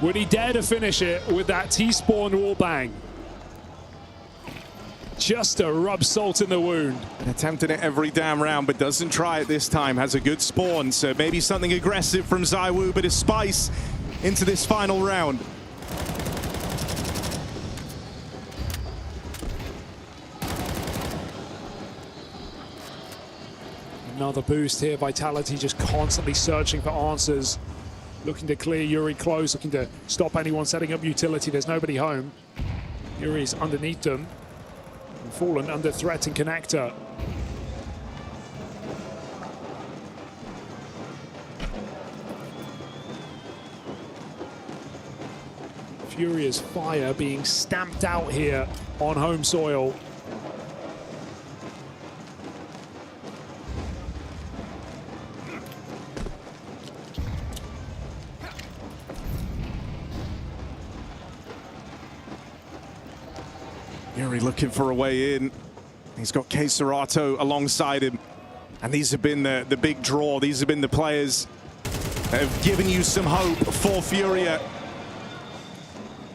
Would he dare to finish it with that T-spawn wallbang? Just to rub salt in the wound. Attempting it every damn round, but doesn't try it this time. Has a good spawn, so maybe something aggressive from ZywOo, but a spice into this final round. Another boost here. Vitality just constantly searching for answers. Looking to clear Yuri close, looking to stop anyone setting up utility. There's nobody home. Yuri's underneath them. And Fallen under threat in connector. Furia's fire being stamped out here on home soil. Yuri looking for a way in. He's got K Serato alongside him. And these have been the big draw. These have been the players that have given you some hope for FURIA.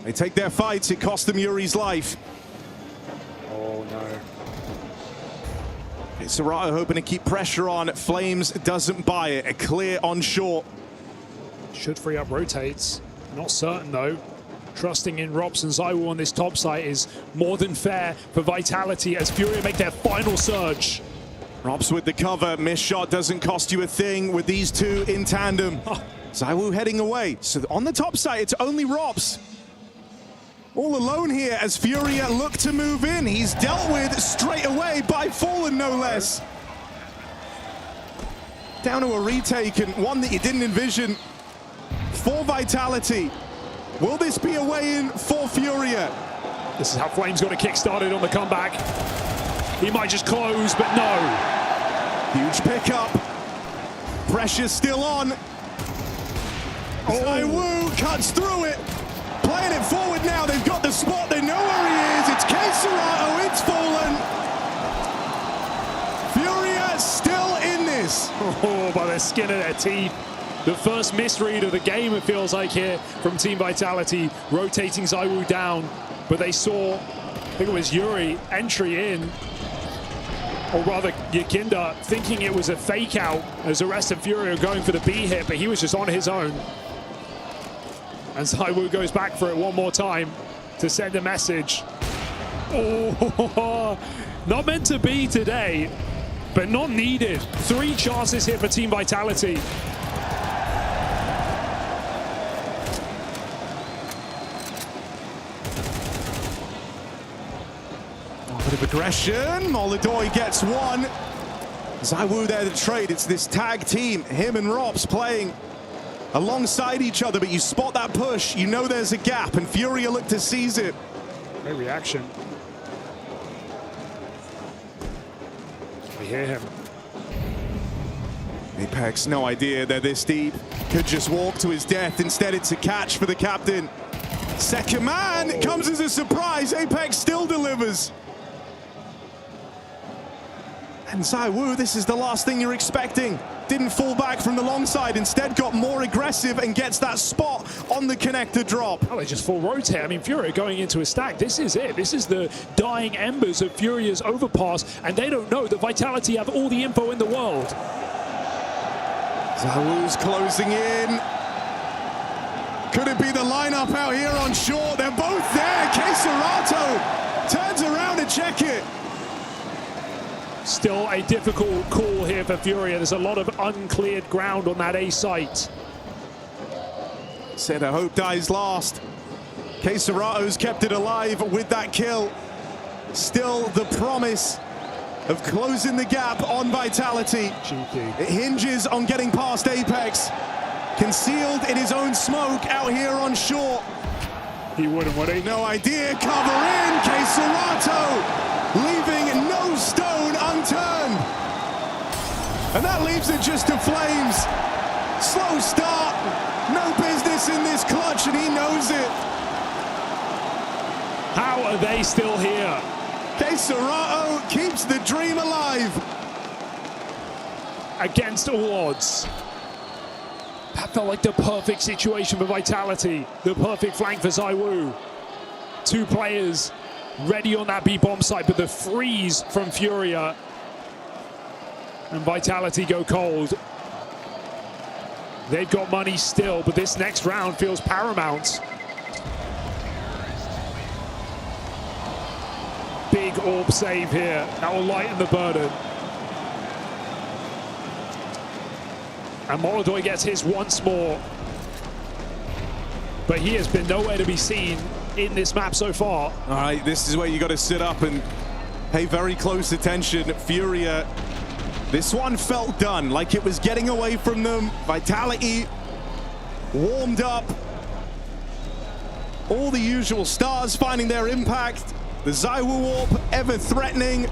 They take their fights. It cost them Yuri's life. Oh, no. K Serato hoping to keep pressure on. Flames doesn't buy it. A clear on short. Should free up rotates. Not certain, though. Trusting in Rops and ZywOo on this top site is more than fair for Vitality as FURIA make their final surge. Rops with the cover. Missed shot doesn't cost you a thing with these two in tandem. ZywOo heading away. So on the top site, it's only Rops. All alone here as FURIA look to move in. He's dealt with straight away by Fallen, no less. Down to a retake and one that you didn't envision for Vitality. Will this be a way in for FURIA? This is how Flames got a kick started on the comeback. He might just close, but no. Huge pickup. Pressure still on. ZywOo cuts through it. Playing it forward now. They've got the spot. They know where he is. It's K Serato. It's Fallen. FURIA still in this. Oh, by the skin of their teeth. The first misread of the game, it feels like here from Team Vitality, rotating ZywOo down. But they saw, I think it was Yuri, entry in, or rather Yakinda, thinking it was a fake out as the rest of FURIA going for the B hit, but he was just on his own. And ZywOo goes back for it one more time to send a message. Oh, not meant to be today, but not needed. 3 chances here for Team Vitality. Bit of aggression. Molodoi gets one. ZywOo there to trade. It's this tag team, him and Rops playing alongside each other, but you spot that push. You know there's a gap, and FURIA look to seize it. Great reaction. We hear him. Apex, no idea they're this deep. Could just walk to his death. Instead, it's a catch for the captain. Second man comes as a surprise. Apex still delivers. And ZywOo, this is the last thing you're expecting. Didn't fall back from the long side, instead got more aggressive and gets that spot on the connector drop. Oh, they just full rotate. I mean, FURIA going into a stack. This is it. This is the dying embers of FURIA's Overpass, and they don't know that Vitality have all the info in the world. Zawu's closing in. Could it be the lineup out here on short? They're both there. Keserato turns around to check it. Still a difficult call here for FURIA. There's a lot of uncleared ground on that A site. Said a hope dies last. Keserato's kept it alive with that kill. Still the promise of closing the gap on Vitality. Cheeky. It hinges on getting past Apex. Concealed in his own smoke out here on shore. He wouldn't, would he? No idea. Cover in. Keserato leaving no stone unturned. And that leaves it just to Flames. Slow start. No business in this clutch, and he knows it. How are they still here? Keserato keeps the dream alive. Against all odds. That felt like the perfect situation for Vitality. The perfect flank for Zaiwu. Two players ready on that B bomb site, but the freeze from FURIA. And Vitality go cold. They've got money still, but this next round feels paramount. Big orb save here. That will lighten the burden. And Molodoi gets his once more. But he has been nowhere to be seen in this map so far. All right, this is where you got to sit up and pay very close attention. FURIA, this one felt done, like it was getting away from them. Vitality warmed up. All the usual stars finding their impact. The Zaiwu Warp ever threatening.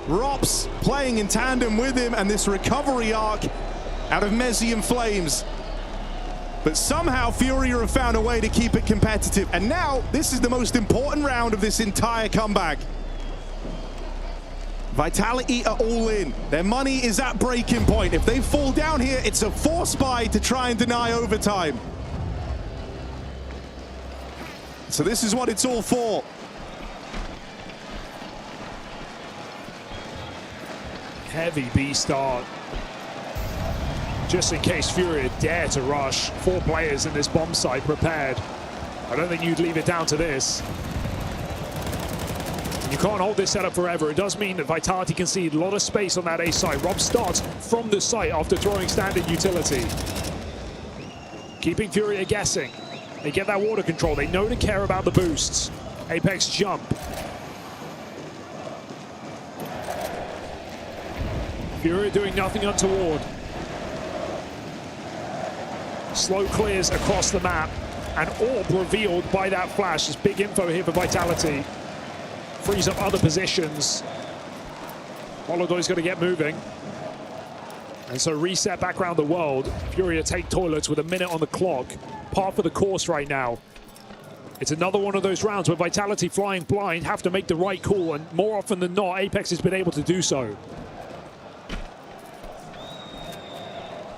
Rops playing in tandem with him, and this recovery arc out of Messi and Flames. But somehow FURIA have found a way to keep it competitive. And now this is the most important round of this entire comeback. Vitality are all in. Their money is at breaking point. If they fall down here, it's a force buy to try and deny overtime. So this is what it's all for. Heavy B start. Just in case FURIA dare to rush. 4 players in this bomb site prepared. I don't think you'd leave it down to this. You can't hold this setup forever. It does mean that Vitality can see a lot of space on that A site. Rob starts from the site after throwing standard utility. Keeping FURIA guessing. They get that water control. They know to care about the boosts. Apex jump. FURIA doing nothing untoward. Slow clears across the map, and orb revealed by that flash. There's big info here for Vitality. Frees up other positions. Molodoi's got to get moving. And so reset back around the world. FURIA take toilets with a minute on the clock. Par for the course right now. It's another one of those rounds where Vitality flying blind have to make the right call, and more often than not, Apex has been able to do so.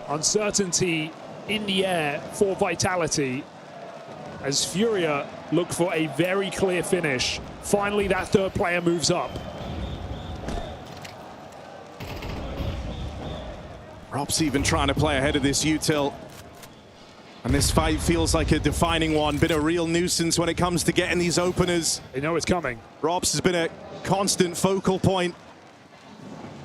Uncertainty in the air for Vitality as FURIA look for a very clear finish. Finally, that third player moves up. Rob's even trying to play ahead of this util. And this fight feels like a defining one. Been a real nuisance when it comes to getting these openers. They know it's coming. Rob's has been a constant focal point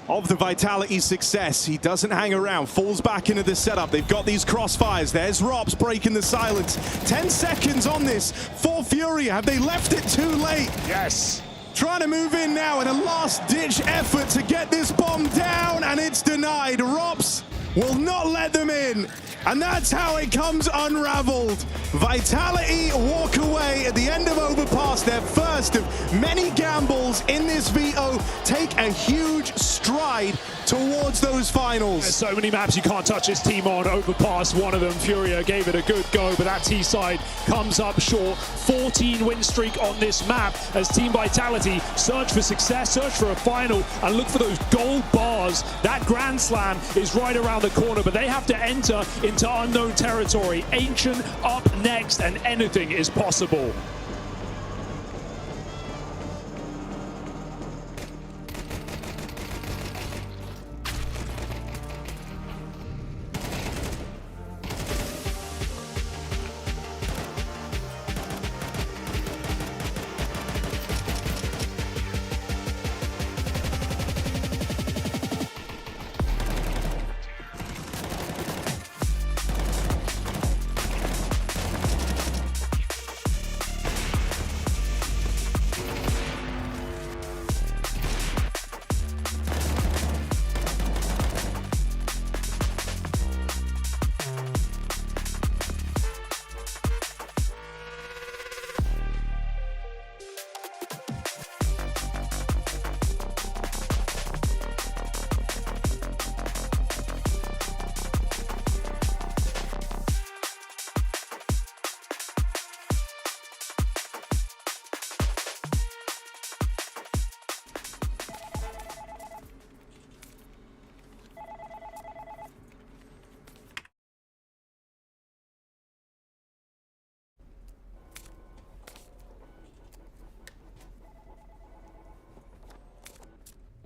of the Vitality success. He doesn't hang around, falls back into the setup. They've got these crossfires. There's Robs breaking the silence. 10 seconds on this for FURIA. Have they left it too late? Yes. Trying to move in now in a last-ditch effort to get this bomb down, and it's denied. Robs will not let them in. And that's how it comes unraveled. Vitality walk away at the end of Overpass, their first of many gambles in this VO, take a huge stride towards those finals. There's so many maps you can't touch this team on. Overpass, one of them. FURIA gave it a good go, but that T side comes up short. 14 win streak on this map as Team Vitality search for success, search for a final, and look for those gold bars. That Grand Slam is right around the corner, but they have to enter into unknown territory. Ancient up next, and anything is possible.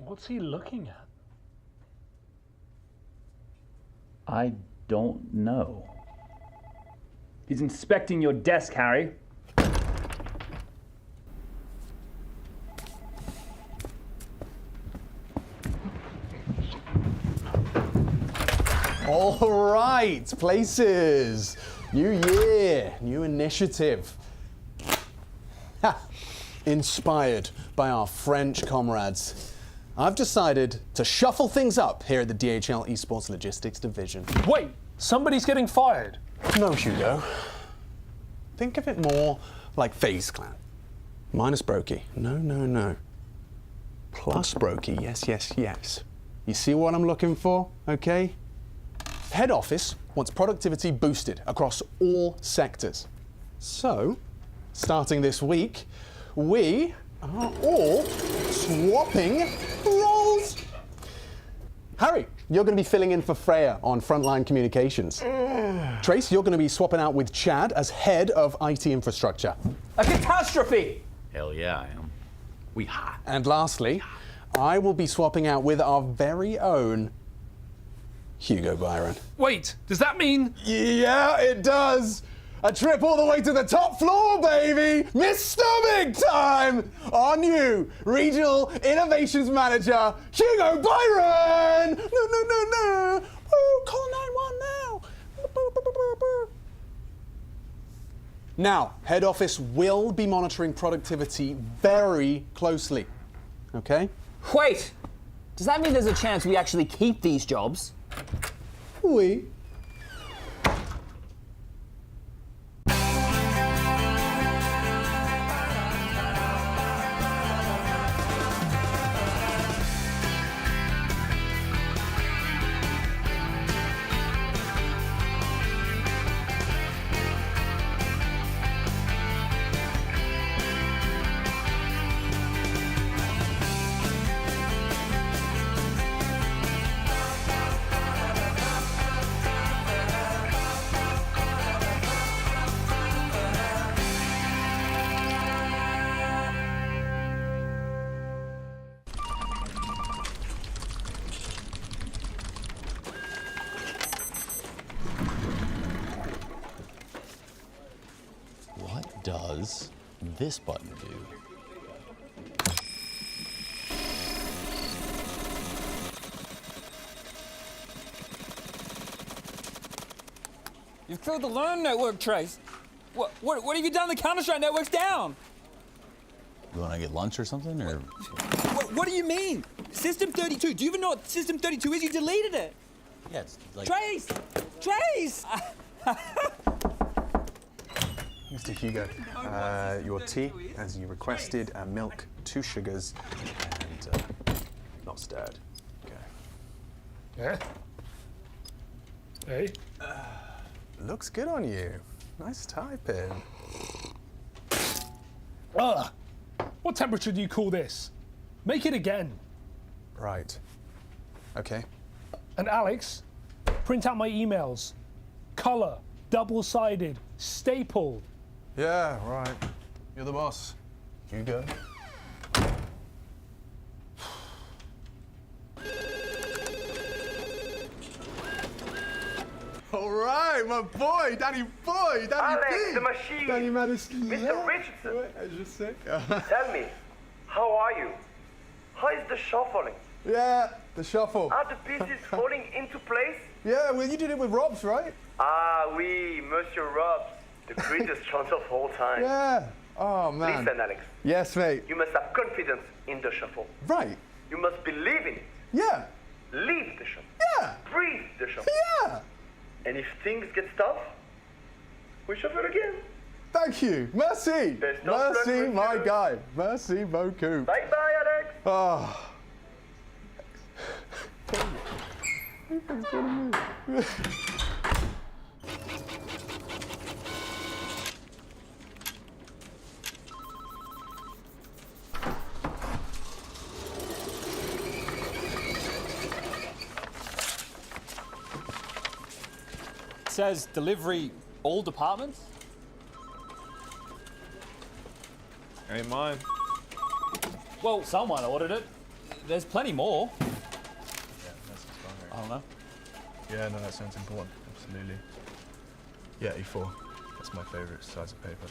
What's he looking at? I don't know. He's inspecting your desk, Harry. All right, places. New year, new initiative. Ha! Inspired by our French comrades, I've decided to shuffle things up here at the DHL Esports Logistics Division. Wait, somebody's getting fired. No, Hugo. Think of it more like FaZe Clan. Minus Brokey. No. Plus Brokey. Yes. You see what I'm looking for, okay? Head office wants productivity boosted across all sectors. So, starting this week, we are all swapping roles. Harry, you're going to be filling in for Freya on frontline communications. Trace, you're going to be swapping out with Chad as head of IT infrastructure. A catastrophe! Hell yeah, I am. We hot. And lastly, I will be swapping out with our very own Hugo Byron. Wait, does that mean? Yeah, it does. A trip all the way to the top floor, baby! Mr. Big Time! Our new Regional Innovations Manager, Hugo Byron! No. Woo, call 911 now! Now, head office will be monitoring productivity very closely, okay? Wait, does that mean there's a chance we actually keep these jobs? Oui. What does this button do? You've killed the Learn network, Trace. What have you done? The Counter-Strike network's down. You want to get lunch or something, or? What do you mean? System 32. Do you even know what System 32 is? You deleted it. Yeah, it's like... Trace! Trace! Mr. Hugo, your tea, as you requested, milk, 2 sugars, and not stirred. Okay. Yeah? Hey? Looks good on you. Nice typing. Ugh! What temperature do you call this? Make it again. Right. Okay. And Alex, print out my emails. Color, double-sided, stapled. Yeah, right. You're the boss. Hugo. All right, my boy, Danny boy, Danny Alex, B. the machine. Danny Madison. Mr. Richardson. Ouais, je sais. Tell me, how are you? How is the shuffling? Yeah, the shuffle. Are the pieces falling into place? Yeah, well, you did it with Robs, right? Ah, oui, Monsieur Robs, the greatest chance of all time. Yeah. Oh, man. Listen, Alex. Yes, mate. You must have confidence in the shuffle. Right. You must believe in it. Yeah. Live the shuffle. Yeah. Breathe the shuffle. Yeah. And if things get tough, we shuffle again. Thank you. Merci. Merci, my guy. Merci beaucoup. Bye-bye, Alex. Oh. It says delivery all departments. Ain't mine. Well, someone ordered it. there's plenty more. Yeah, that's I don't know. Yeah, no, that sounds important. Absolutely. Yeah, E4. That's my favourite size of paper.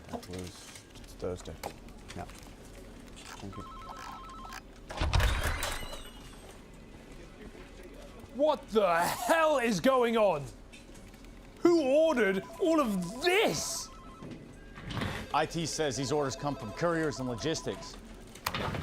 That was Thursday. Yeah. Thank you. What the hell is going on? Who ordered all of this? IT says these orders come from couriers and logistics.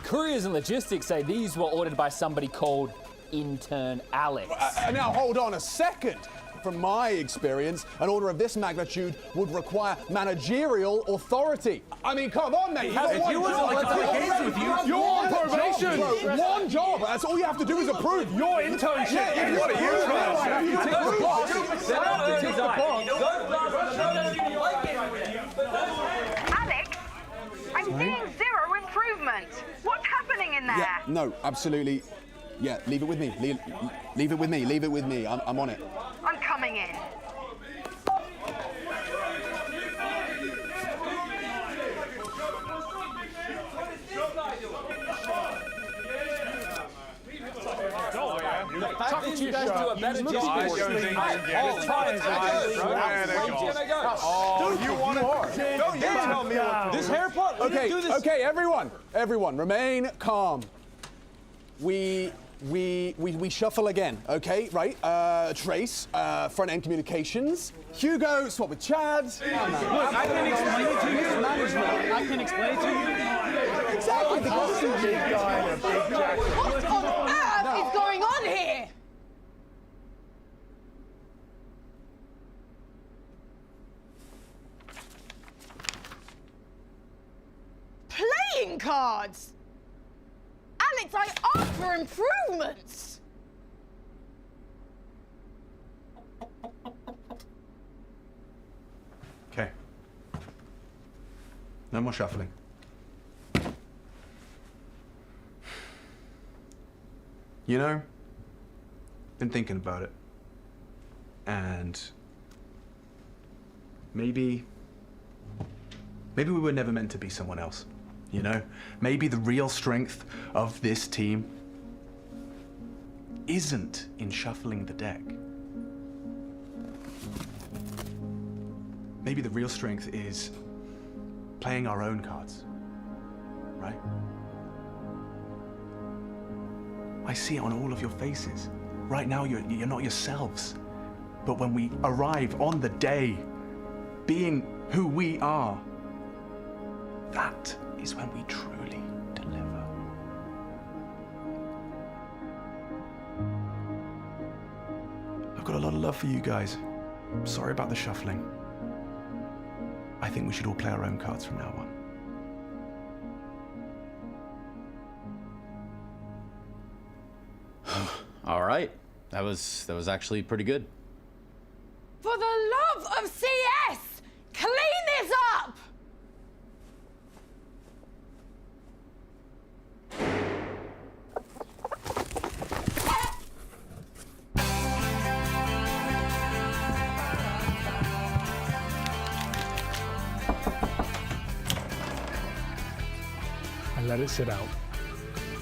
Couriers and logistics say these were ordered by somebody called Intern Alex. Now, hold on a second. From my experience, an order of this magnitude would require managerial authority. I mean, come on, mate. You're on probation. One job. That's all you have to do is approve. Your internship. What are you trying to Alex, I'm seeing zero improvement. What's happening in there? Yeah, no, absolutely. Yeah, leave it with me. Leave it with me. Leave it with me. I'm on it. I'm coming in. The fact that you guys do a better job. Oh, you want to? Don't you tell me what to do. This haircut. Okay, everyone, remain calm. We shuffle again, okay? Right? Trace, front end communications. Hugo, swap with Chad. Look, I can explain it to you. Management. I can explain it to you. Exactly. What on earth is going on here? Playing cards? Alex, I asked for improvements. Okay. No more shuffling. You know, been thinking about it. And maybe we were never meant to be someone else. You know, maybe the real strength of this team isn't in shuffling the deck. Maybe the real strength is playing our own cards, right? I see it on all of your faces. Right now, you're not yourselves. But when we arrive on the day, being who we are, that is when we truly deliver. I've got a lot of love for you guys. I'm sorry about the shuffling. I think we should all play our own cards from now on. All right. That was actually pretty good. For the love of CS, clean this up! And let it sit out.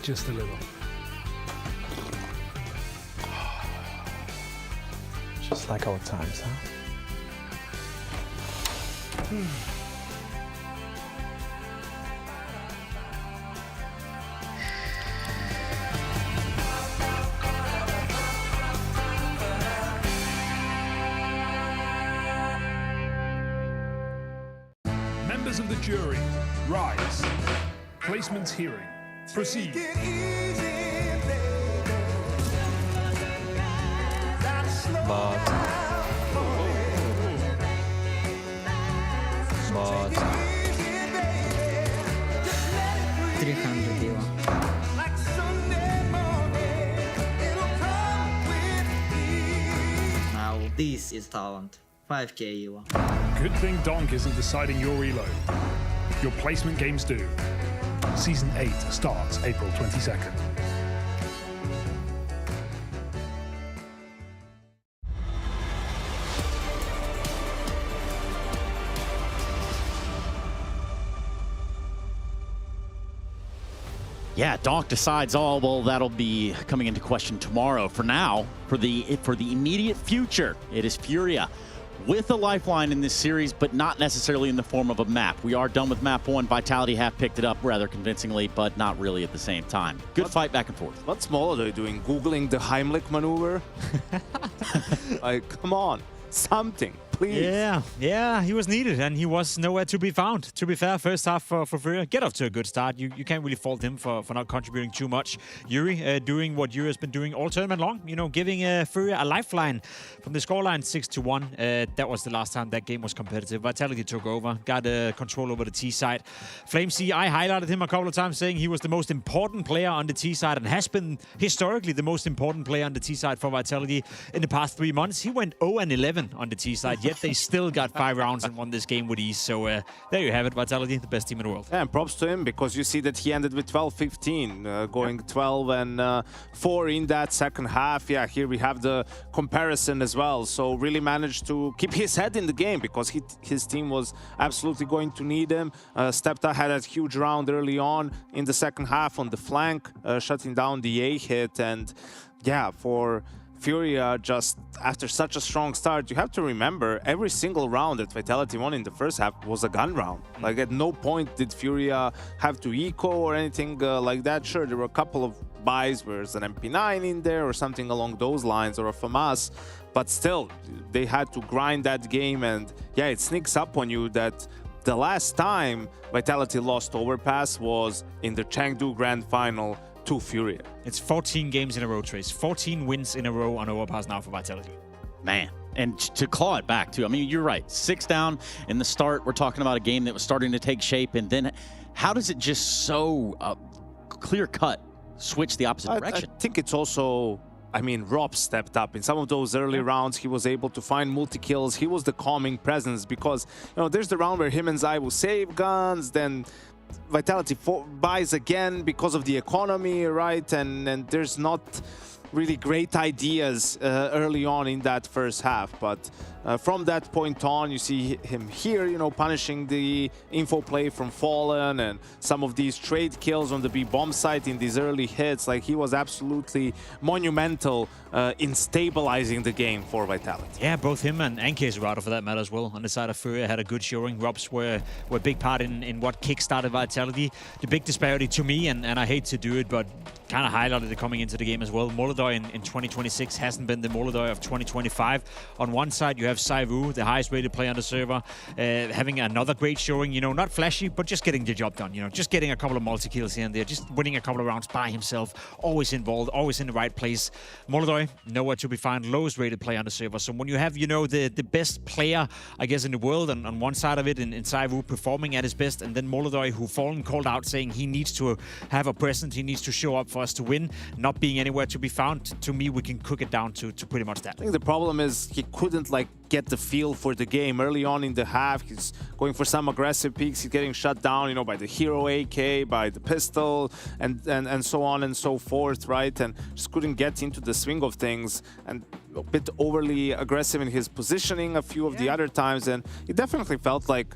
Just a little. Just like old times, huh? Members of the jury, rise. Placement hearing. Proceed. But 300 euro. Now this is talent. 5k euro. Good thing Donk isn't deciding your reload. Your placement games do. Season 8 starts April 22nd. Yeah, Donk decides all. Well, that'll be coming into question tomorrow. For now, for the immediate future, it is FURIA with a lifeline in this series, but not necessarily in the form of a map. We are done with map 1. Vitality have picked it up rather convincingly, but not really at the same time. Good fight back and forth. What's Molodoj doing? Googling the Heimlich maneuver? Like, come on, something. Please. Yeah, he was needed, and he was nowhere to be found. To be fair, first half for FURIA, get off to a good start. You can't really fault him for not contributing too much. Yuri doing what Yuri has been doing all tournament long, giving FURIA a lifeline from the scoreline 6-1. That was the last time that game was competitive. Vitality took over, got control over the T side. FlameC, I highlighted him a couple of times, saying he was the most important player on the T side and has been historically the most important player on the T side for Vitality in the past 3 months. He went 0-11 on the T side, yet they still got 5 rounds and won this game with ease. So there you have it, Vitality, the best team in the world. Yeah, and props to him, because you see that he ended with 12-15, going 12-4 in that second half. Yeah, here we have the comparison as well. So really managed to keep his head in the game, because his team was absolutely going to need him. Stepta had a huge round early on in the second half on the flank, shutting down the A hit. And yeah, for FURIA, just after such a strong start, you have to remember every single round that Vitality won in the first half was a gun round. Like, at no point did FURIA have to eco or anything like that. Sure, there were a couple of buys where there's an MP9 in there or something along those lines, or a FAMAS, but still, they had to grind that game. And yeah, it sneaks up on you that the last time Vitality lost Overpass was in the Chengdu Grand Final to FURIA. It's 14 games in a row, Trace. 14 wins in a row on Overpass now for Vitality. Man. And to claw it back, too. I mean, you're right. 6 down in the start. We're talking about a game that was starting to take shape. And then how does it just so clear-cut switch the opposite direction? I think it's also... I mean, Rob stepped up. In some of those early rounds, he was able to find multi-kills. He was the calming presence, because, there's the round where him and Zai will save guns, then Vitality buys again because of the economy, right? And there's not really great ideas early on in that first half. But from that point on, you see him here, punishing the info play from Fallen and some of these trade kills on the B bomb site in these early hits. Like, he was absolutely monumental in stabilizing the game for Vitality. Yeah, both him and Ankezerado, for that matter, as well. On the side of FURIA, had a good showing. Robs were a big part in what kickstarted Vitality. The big disparity to me, and I hate to do it, but kind of highlighted it coming into the game as well. Molodoj in 2026 hasn't been the Molodoj of 2025. On one side, you have Saivu, the highest rated player on the server, having another great showing, not flashy, but just getting the job done, just getting a couple of multi-kills here and there, just winning a couple of rounds by himself, always involved, always in the right place. Molodoj, nowhere to be found, lowest rated player on the server. So when you have, the best player, I guess, in the world, and on one side of it, in Saivu performing at his best, and then Molodoj, who Fallen called out, saying he needs to have a presence, he needs to show up for us to win, not being anywhere to be found, to me, we can cook it down to pretty much that. I think the problem is he couldn't, get the feel for the game early on in the half. He's going for some aggressive peaks. He's getting shut down, by the hero AK, by the pistol, and so on and so forth, right? And just couldn't get into the swing of things, and a bit overly aggressive in his positioning a few of the other times. And it definitely felt like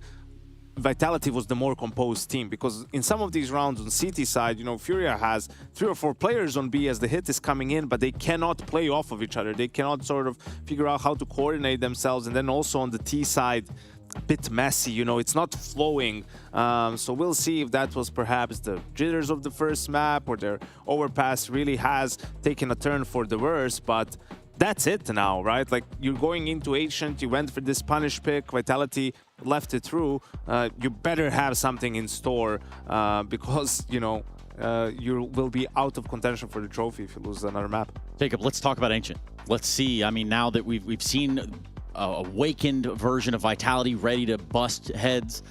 Vitality was the more composed team, because in some of these rounds on CT side, FURIA has 3 or 4 players on B as the hit is coming in, but they cannot play off of each other. They cannot sort of figure out how to coordinate themselves. And then also on the T side, a bit messy, it's not flowing. So we'll see if that was perhaps the jitters of the first map, or their Overpass really has taken a turn for the worse. But that's it now, right? Like, you're going into Ancient, you went for this punish pick, Vitality left it through. You better have something in store, because, you will be out of contention for the trophy if you lose another map. Jacob, let's talk about Ancient. Let's see. I mean, now that we've seen a awakened version of Vitality ready to bust heads,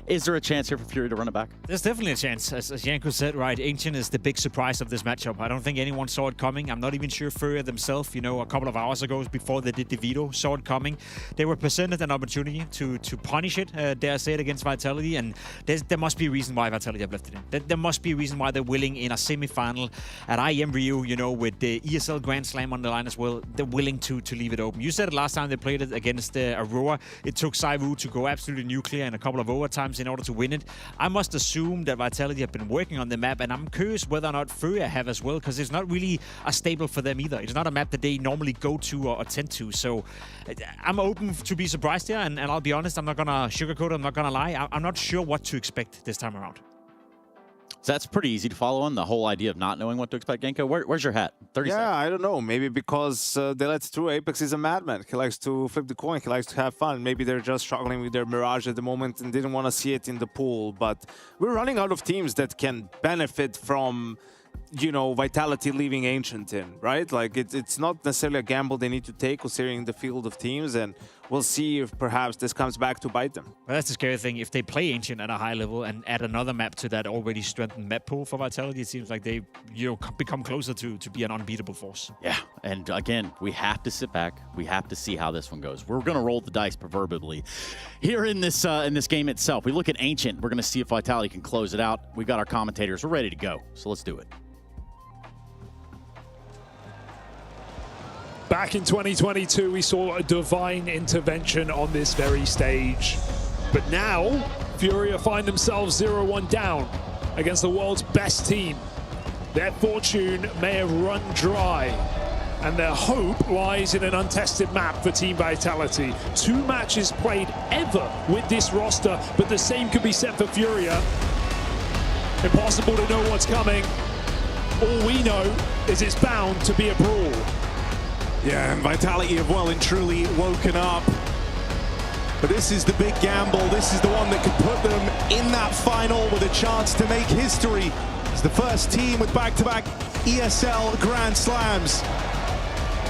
is there a chance here for FURIA to run it back? There's definitely a chance. As Janko said, right, Ancient is the big surprise of this matchup. I don't think anyone saw it coming. I'm not even sure FURIA themselves, a couple of hours ago, before they did the veto, saw it coming. They were presented an opportunity to punish it, dare I say it, against Vitality, and there must be a reason why Vitality have left it in. There must be a reason why they're willing, in a semi-final at IEM Rio, with the ESL Grand Slam on the line as well, they're willing to leave it open. You said it last time they played it against Aurora. It took Saivu to go absolutely nuclear in a couple of overtimes in order to win it. I must assume that Vitality have been working on the map, and I'm curious whether or not FURIA have as well, because it's not really a staple for them either. It's not a map that they normally go to or tend to. So I'm open to be surprised here, and I'll be honest, I'm not gonna sugarcoat it, I'm not gonna lie. I'm not sure what to expect this time around. So that's pretty easy to follow on, the whole idea of not knowing what to expect. Genko, where's your hat? 30 seconds. I don't know. Maybe because they let through. Apex is a madman. He likes to flip the coin. He likes to have fun. Maybe they're just struggling with their Mirage at the moment and didn't want to see it in the pool. But we're running out of teams that can benefit from, you know, Vitality leaving Ancient in, right? Like, it's not necessarily a gamble they need to take considering the field of teams, and we'll see if perhaps this comes back to bite them. Well, that's the scary thing. If they play Ancient at a high level and add another map to that already strengthened map pool for Vitality, it seems like they, you know, become closer to be an unbeatable force. Yeah, and again, we have to sit back. We have to see how this one goes. We're going to roll the dice proverbially here in this game itself. We look at Ancient. We're going to see if Vitality can close it out. We've got our commentators. We're ready to go. So let's do it. Back in 2022, we saw a divine intervention on this very stage. But now, FURIA find themselves 0-1 down against the world's best team. Their fortune may have run dry, and their hope lies in an untested map for Team Vitality. 2 matches played ever with this roster, but the same could be said for FURIA. Impossible to know what's coming. All we know is it's bound to be a brawl. Yeah, and Vitality have well and truly woken up. But this is the big gamble. This is the one that could put them in that final with a chance to make history. It's the first team with back-to-back ESL Grand Slams.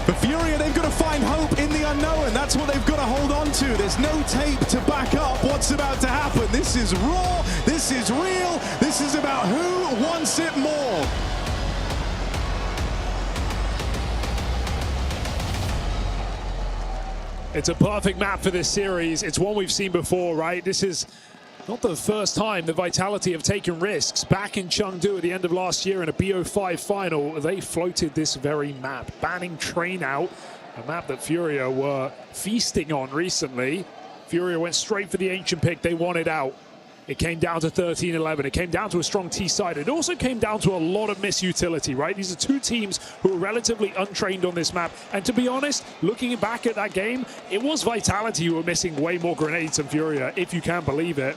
For FURIA, they've got to find hope in the unknown. That's what they've got to hold on to. There's no tape to back up what's about to happen. This is raw. This is real. This is about who wants it more. It's a perfect map for this series. It's one we've seen before, right? This is not the first time the Vitality have taken risks. Back in Chengdu at the end of last year in a BO5 final, they floated this very map, banning Train out, a map that FURIA were feasting on recently. FURIA went straight for the Ancient pick. They wanted out. It came down to 13-11. It came down to a strong T-side. It also came down to a lot of misutility, right? These are 2 teams who are relatively untrained on this map. And to be honest, looking back at that game, it was Vitality who were missing way more grenades than FURIA, if you can believe it.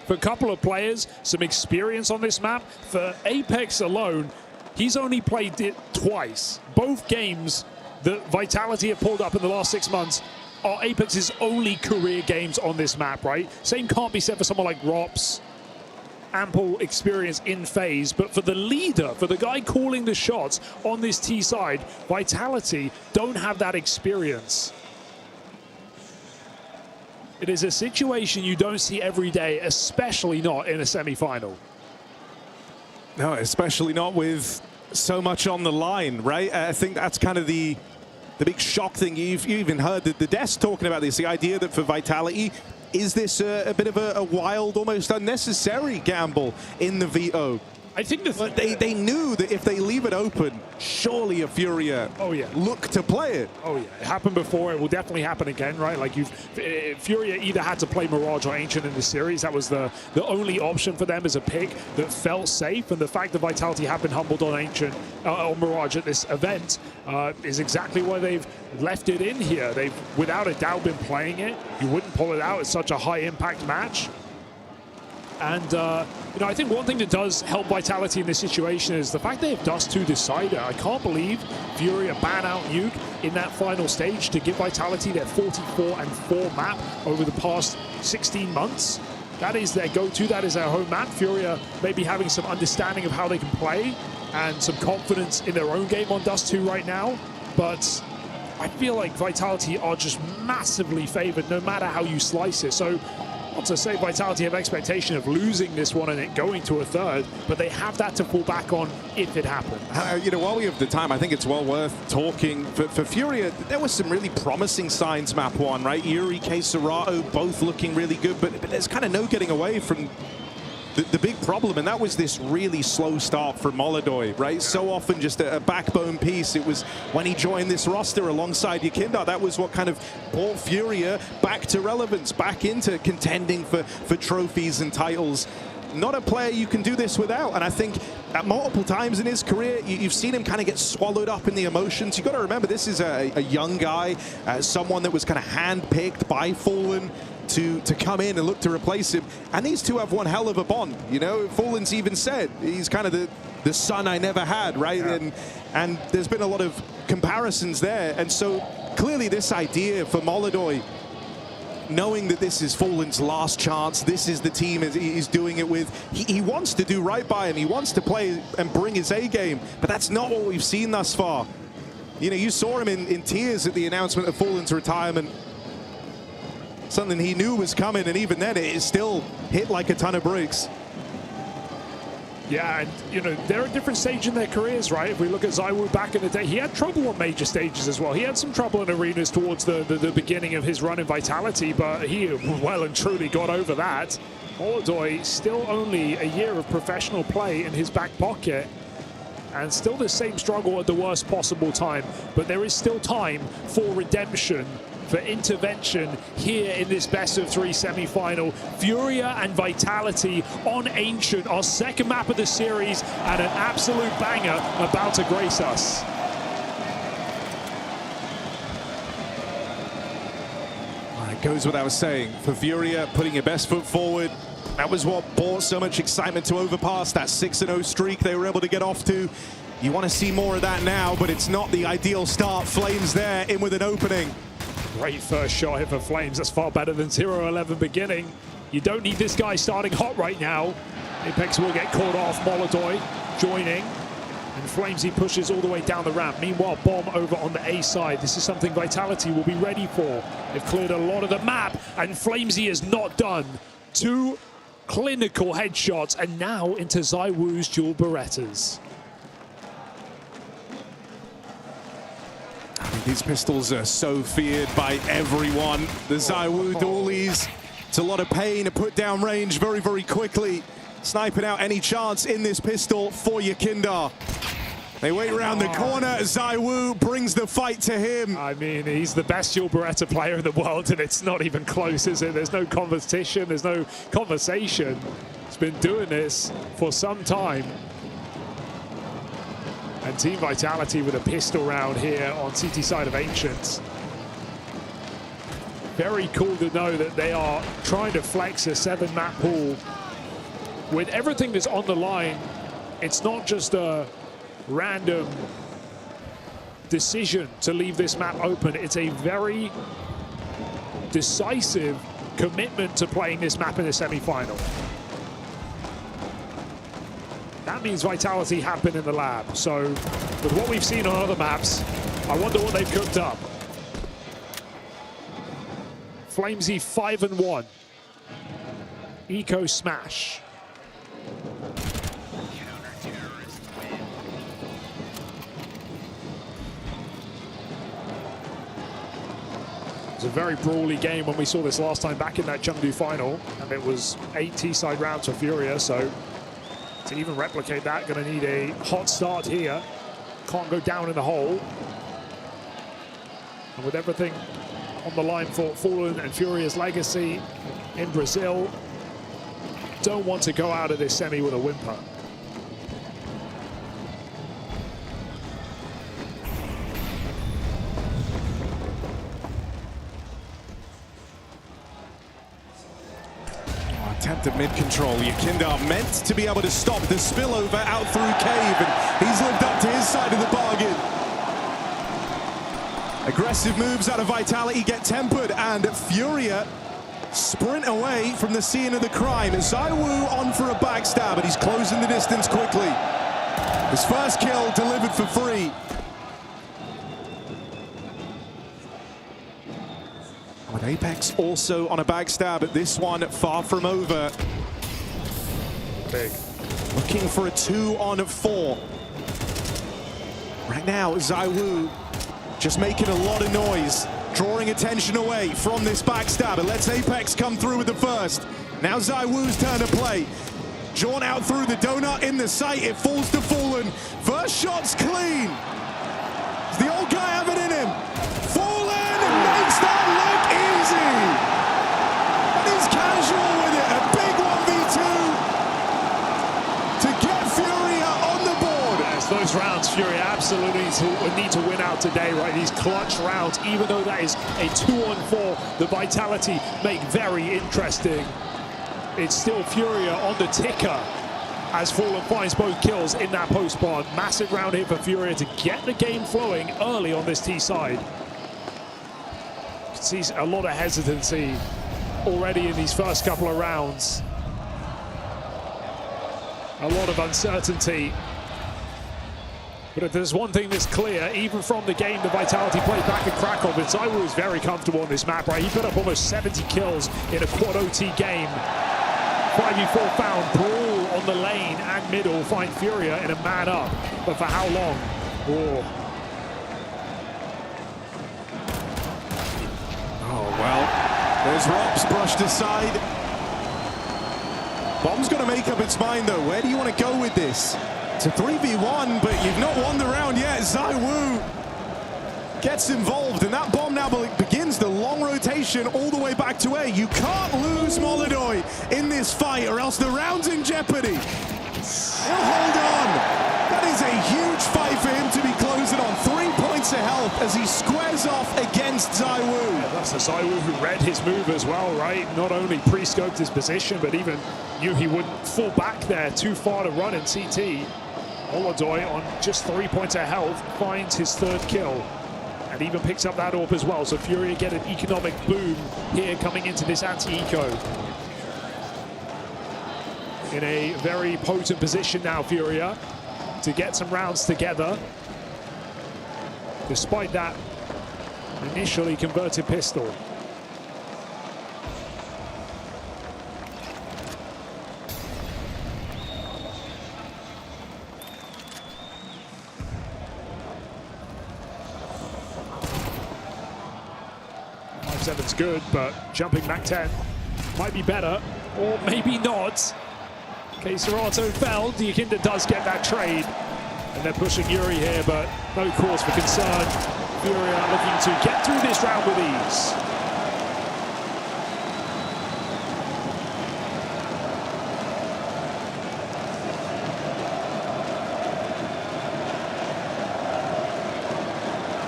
For a couple of players, some experience on this map. For Apex alone, he's only played it twice. Both games that Vitality have pulled up in the last 6 months are Apex's only career games on this map, right? Same can't be said for someone like Rops. Ample experience in phase, but for the leader, for the guy calling the shots on this T side, Vitality don't have that experience. It is a situation you don't see every day, especially not in a semi-final. No, especially not with so much on the line, right? I think that's kind of the big shock thing. You've even heard the desk talking about this, the idea that for Vitality, is this a bit of a wild, almost unnecessary gamble in the VO? I think they knew that if they leave it open, surely a FURIA look to play it. Oh yeah, it happened before. It will definitely happen again, right? Like FURIA either had to play Mirage or Ancient in the series. That was the only option for them as a pick that felt safe. And the fact that Vitality have been humbled on Ancient or Mirage at this event is exactly why they've left it in here. They've without a doubt been playing it. You wouldn't pull it out. It's such a high impact match. And, you know, I think one thing that does help Vitality in this situation is the fact they have Dust 2 Decider. I can't believe FURIA ban out Nuke in that final stage to give Vitality their 44-4 map over the past 16 months. That is their go-to. That is their home map. FURIA maybe having some understanding of how they can play and some confidence in their own game on Dust 2 right now. But I feel like Vitality are just massively favored no matter how you slice it. So, not to say Vitality have expectation of losing this one and it going to a third, but they have that to fall back on if it happens. You know, while we have the time, I think it's well worth talking. For FURIA, there was some really promising signs map 1, right? Yuri, K. Serato, both looking really good, but there's kind of no getting away from the big problem, and that was this really slow start for Molodoi, right? So often just a backbone piece. It was when he joined this roster alongside Yakinda, that was what kind of brought FURIA back to relevance, back into contending for trophies and titles. Not a player you can do this without, and I think at multiple times in his career, you've seen him kind of get swallowed up in the emotions. You've got to remember, this is a young guy, someone that was kind of handpicked by Fallen to come in and look to replace him, and these two have one hell of a bond. You know, Fallen's even said he's kind of the son I never had, right? Yeah. And there's been a lot of comparisons there, and so clearly this idea for Molodoi, knowing that this is Fallen's last chance, this is the team he's doing it with. He wants to do right by him. He wants to play and bring his A game, but that's not what we've seen thus far. You know, you saw him in tears at the announcement of Fallen's retirement. Something he knew was coming, and even then it still hit like a ton of bricks. Yeah, and you know, they're at different stages in their careers, right? If we look at ZywOo back in the day, he had trouble on major stages as well. He had some trouble in arenas towards the beginning of his run in Vitality, but he well and truly got over that. Molodoi still only a year of professional play in his back pocket, and still the same struggle at the worst possible time. But there is still time for redemption, for intervention here in this best-of-3 semi-final. FURIA and Vitality on Ancient, our second map of the series, and an absolute banger about to grace us. It goes without saying, for FURIA, putting your best foot forward. That was what brought so much excitement to Overpass, that 6-0 streak they were able to get off to. You want to see more of that now, but it's not the ideal start. Flames there, in with an opening. Great first shot here for Flames. That's far better than 0-11 beginning. You don't need this guy starting hot right now. Apex will get caught off. Molodoi joining. And Flamesy pushes all the way down the ramp. Meanwhile, Bomb over on the A side. This is something Vitality will be ready for. They've cleared a lot of the map, and Flamesy is not done. 2 clinical headshots, and now into ZywOo's dual Berettas. These pistols are so feared by everyone. The ZywOo dualies. It's a lot of pain to put down range very, very quickly. Sniping out any chance in this pistol for Yakinda. They wait around the corner. ZywOo brings the fight to him. I mean, he's the best dual Beretta player in the world, and it's not even close, is it? There's no competition. There's no conversation. He's been doing this for some time. And Team Vitality with a pistol round here on CT side of Ancients. Very cool to know that they are trying to flex a 7-map pool. With everything that's on the line, it's not just a random decision to leave this map open. It's a very decisive commitment to playing this map in the semi-final. That means Vitality have been in the lab. So with what we've seen on other maps, I wonder what they've cooked up. Flamesy 5-1. Eco smash. It was a very brawly game when we saw this last time back in that Chengdu final, and it was 8 T-side rounds for FURIA, so to even replicate that, going to need a hot start here. Can't go down in the hole. And with everything on the line for Fallen and FURIA's legacy in Brazil, don't want to go out of this semi with a whimper. Attempted mid-control. Yakinda meant to be able to stop the spillover out through Cave, and he's lived up to his side of the bargain. Aggressive moves out of Vitality get tempered, and FURIA sprint away from the scene of the crime. ZywOo on for a backstab, and he's closing the distance quickly. His first kill delivered for free. With Apex also on a backstab, but this one far from over. Big. Looking for a 2-on-4. Right now, ZywOo just making a lot of noise, drawing attention away from this backstab. It lets Apex come through with the first. Now ZywOo's turn to play. drawn out through the donut in the sight. It falls to Fallen. First shot's clean. Does the old guy have it in him? Fallen makes that look easy. And he's casual with it. A big 1v2 to get FURIA on the board. Yes, those rounds FURIA absolutely need to win out today, right? These clutch rounds, even though that is a 2-on-4, the Vitality make very interesting. It's still FURIA on the ticker as Fallen finds both kills in that post-spawn. Massive round here for FURIA to get the game flowing early on this T side. You can see a lot of hesitancy already in these first couple of rounds. A lot of uncertainty. But if there's one thing that's clear, even from the game the Vitality played back at Krakow, ZywOo is very comfortable on this map, right? He put up almost 70 kills in a quad OT game. 5v4 found, brawl on the lane and middle, find FURIA in a man up. But for how long? Oh, well, there's Robs brushed aside. Bomb's going to make up its mind, though. Where do you want to go with this? It's a 3v1, but you've not won the round yet. ZywOo gets involved, and that bomb now begins the long rotation all the way back to A. You can't lose Molodoy in this fight, or else the round's in jeopardy. He'll hold on. That is a huge fight for him to be closing on. 3 points of health as he squares off against ZywOo. Yeah, that's the ZywOo who read his move as well, right? Not only pre-scoped his position, but even knew he wouldn't fall back there too far to run in CT. Molodoy on just 3 points of health finds his third kill. And even picks up that AWP as well. So FURIA get an economic boom here coming into this anti-eco. In a very potent position now, FURIA, to get some rounds together. Despite that initially converted pistol. Seven's good, but jumping back 10 might be better, or maybe not. Serato fell, Diakinda does get that trade, and they're pushing Yuri here, but no cause for concern. FURIA looking to get through this round with ease.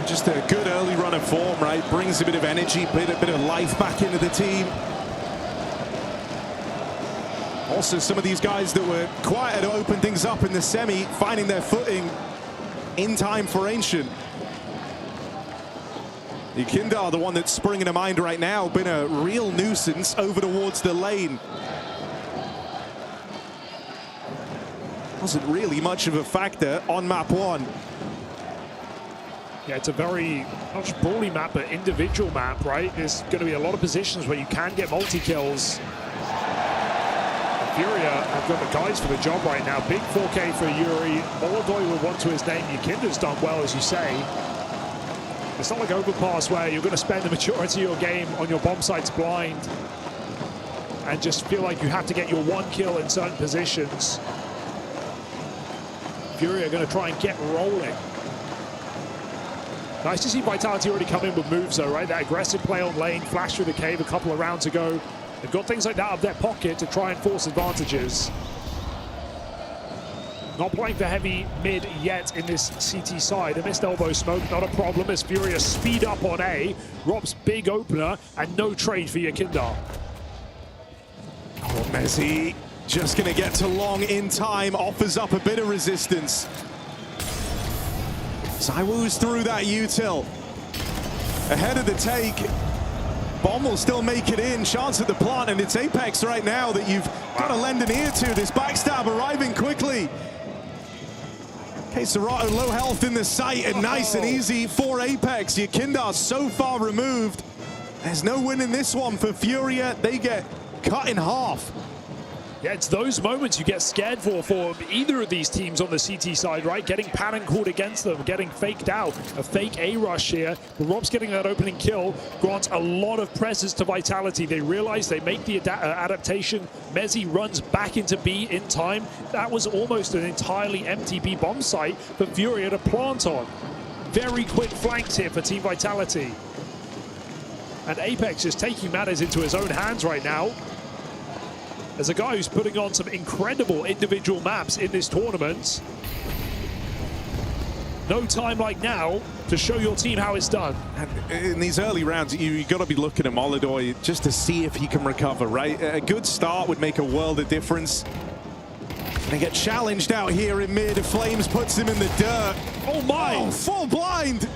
Just a good early run of form, right? Brings a bit of energy, a bit of life back into the team. Also, some of these guys that were quiet to open things up in the semi, finding their footing in time for Ancient. Diakinda, the one that's springing to mind right now, been a real nuisance over towards the lane. Wasn't really much of a factor on map 1. Yeah, it's a very, not just brawly map, but individual map, right? There's going to be a lot of positions where you can get multi-kills. FURIA have got the guys for the job right now. Big 4K for Yuri. Molodoy with one to his name. Diakinda's done well, as you say. It's not like Overpass where you're going to spend the majority of your game on your bomb sites blind and just feel like you have to get your one kill in certain positions. FURIA are going to try and get rolling. Nice to see Vitality already come in with moves though, right? That aggressive play on lane, flash through the cave a couple of rounds ago. They've got things like that up their pocket to try and force advantages. Not playing for heavy mid yet in this CT side. A missed elbow smoke, not a problem as FURIA speed up on A. Rob's big opener and no trade for Diakinda. Oh, Messi just going to get to long in time, offers up a bit of resistance. ZywOo's through that util. Ahead of the take. Bomb will still make it in. Chance at the plant, and it's Apex right now that you've got to lend an ear to. This backstab arriving quickly. Serato low health in the sight, and nice and easy for Apex. Diakinda so far removed. There's no win in this one for FURIA. They get cut in half. Yeah, it's those moments you get scared for either of these teams on the CT side, right? Getting pattern called against them, getting faked out. A fake A rush here. But Rob's getting that opening kill grants a lot of presence to Vitality. They realize they make the adaptation. Mezzi runs back into B in time. That was almost an entirely empty B bomb site for FURIA to plant on. Very quick flanks here for Team Vitality. And Apex is taking matters into his own hands right now. As a guy who's putting on some incredible individual maps in this tournament. No time like now to show your team how it's done. And in these early rounds, you got to be looking at Molodoi just to see if he can recover, right? A good start would make a world of difference. They get challenged out here in mid. Flames puts him in the dirt. Oh my! Oh, full blind!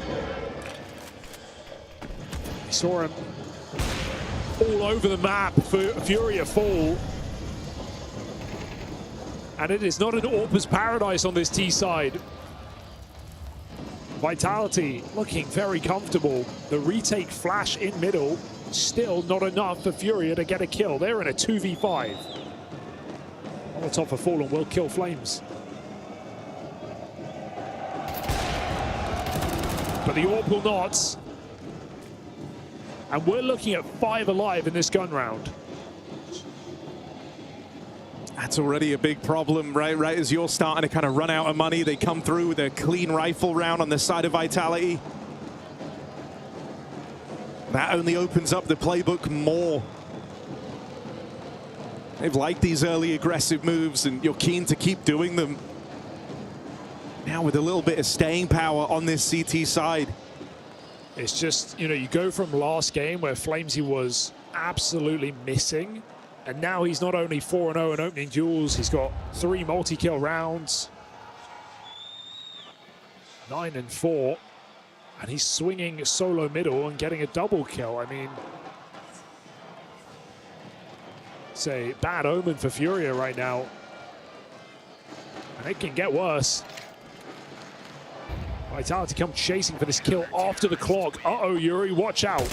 We saw him all over the map for FURIA fall. And it is not an AWP's paradise on this T side. Vitality looking very comfortable. The retake flash in middle, still not enough for FURIA to get a kill. They're in a 2v5. Molotov for Fallen will kill Flames. But the AWP will not. And we're looking at 5 alive in this gun round. That's already a big problem, right as you're starting to kind of run out of money. They come through with a clean rifle round on the side of Vitality. That only opens up the playbook more. They've liked these early aggressive moves, and you're keen to keep doing them. Now with a little bit of staying power on this CT side. It's just, you know, you go from last game where Flamesy was absolutely missing. And now he's not only 4-0 in opening duels, he's got 3 multi-kill rounds. 9-4. And he's swinging solo middle and getting a double kill. I mean, it's a bad omen for FURIA right now. And it can get worse. Vitality come chasing for this kill after the clock. Uh-oh, Yuri, watch out.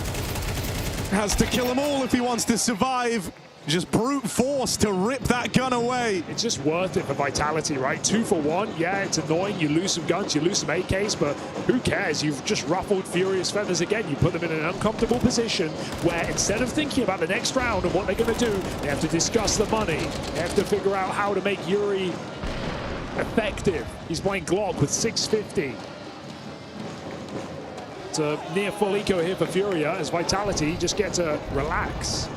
Has to kill them all if he wants to survive. Just brute force to rip that gun away. It's just worth it for Vitality, right? 2 for 1. Yeah, it's annoying. You lose some guns, you lose some AKs, but who cares? You've just ruffled FURIA's feathers again. You put them in an uncomfortable position where instead of thinking about the next round and what they're going to do, they have to discuss the money. They have to figure out how to make Yuri effective. He's playing Glock with 650. It's a near full eco here for FURIA as Vitality just get to relax.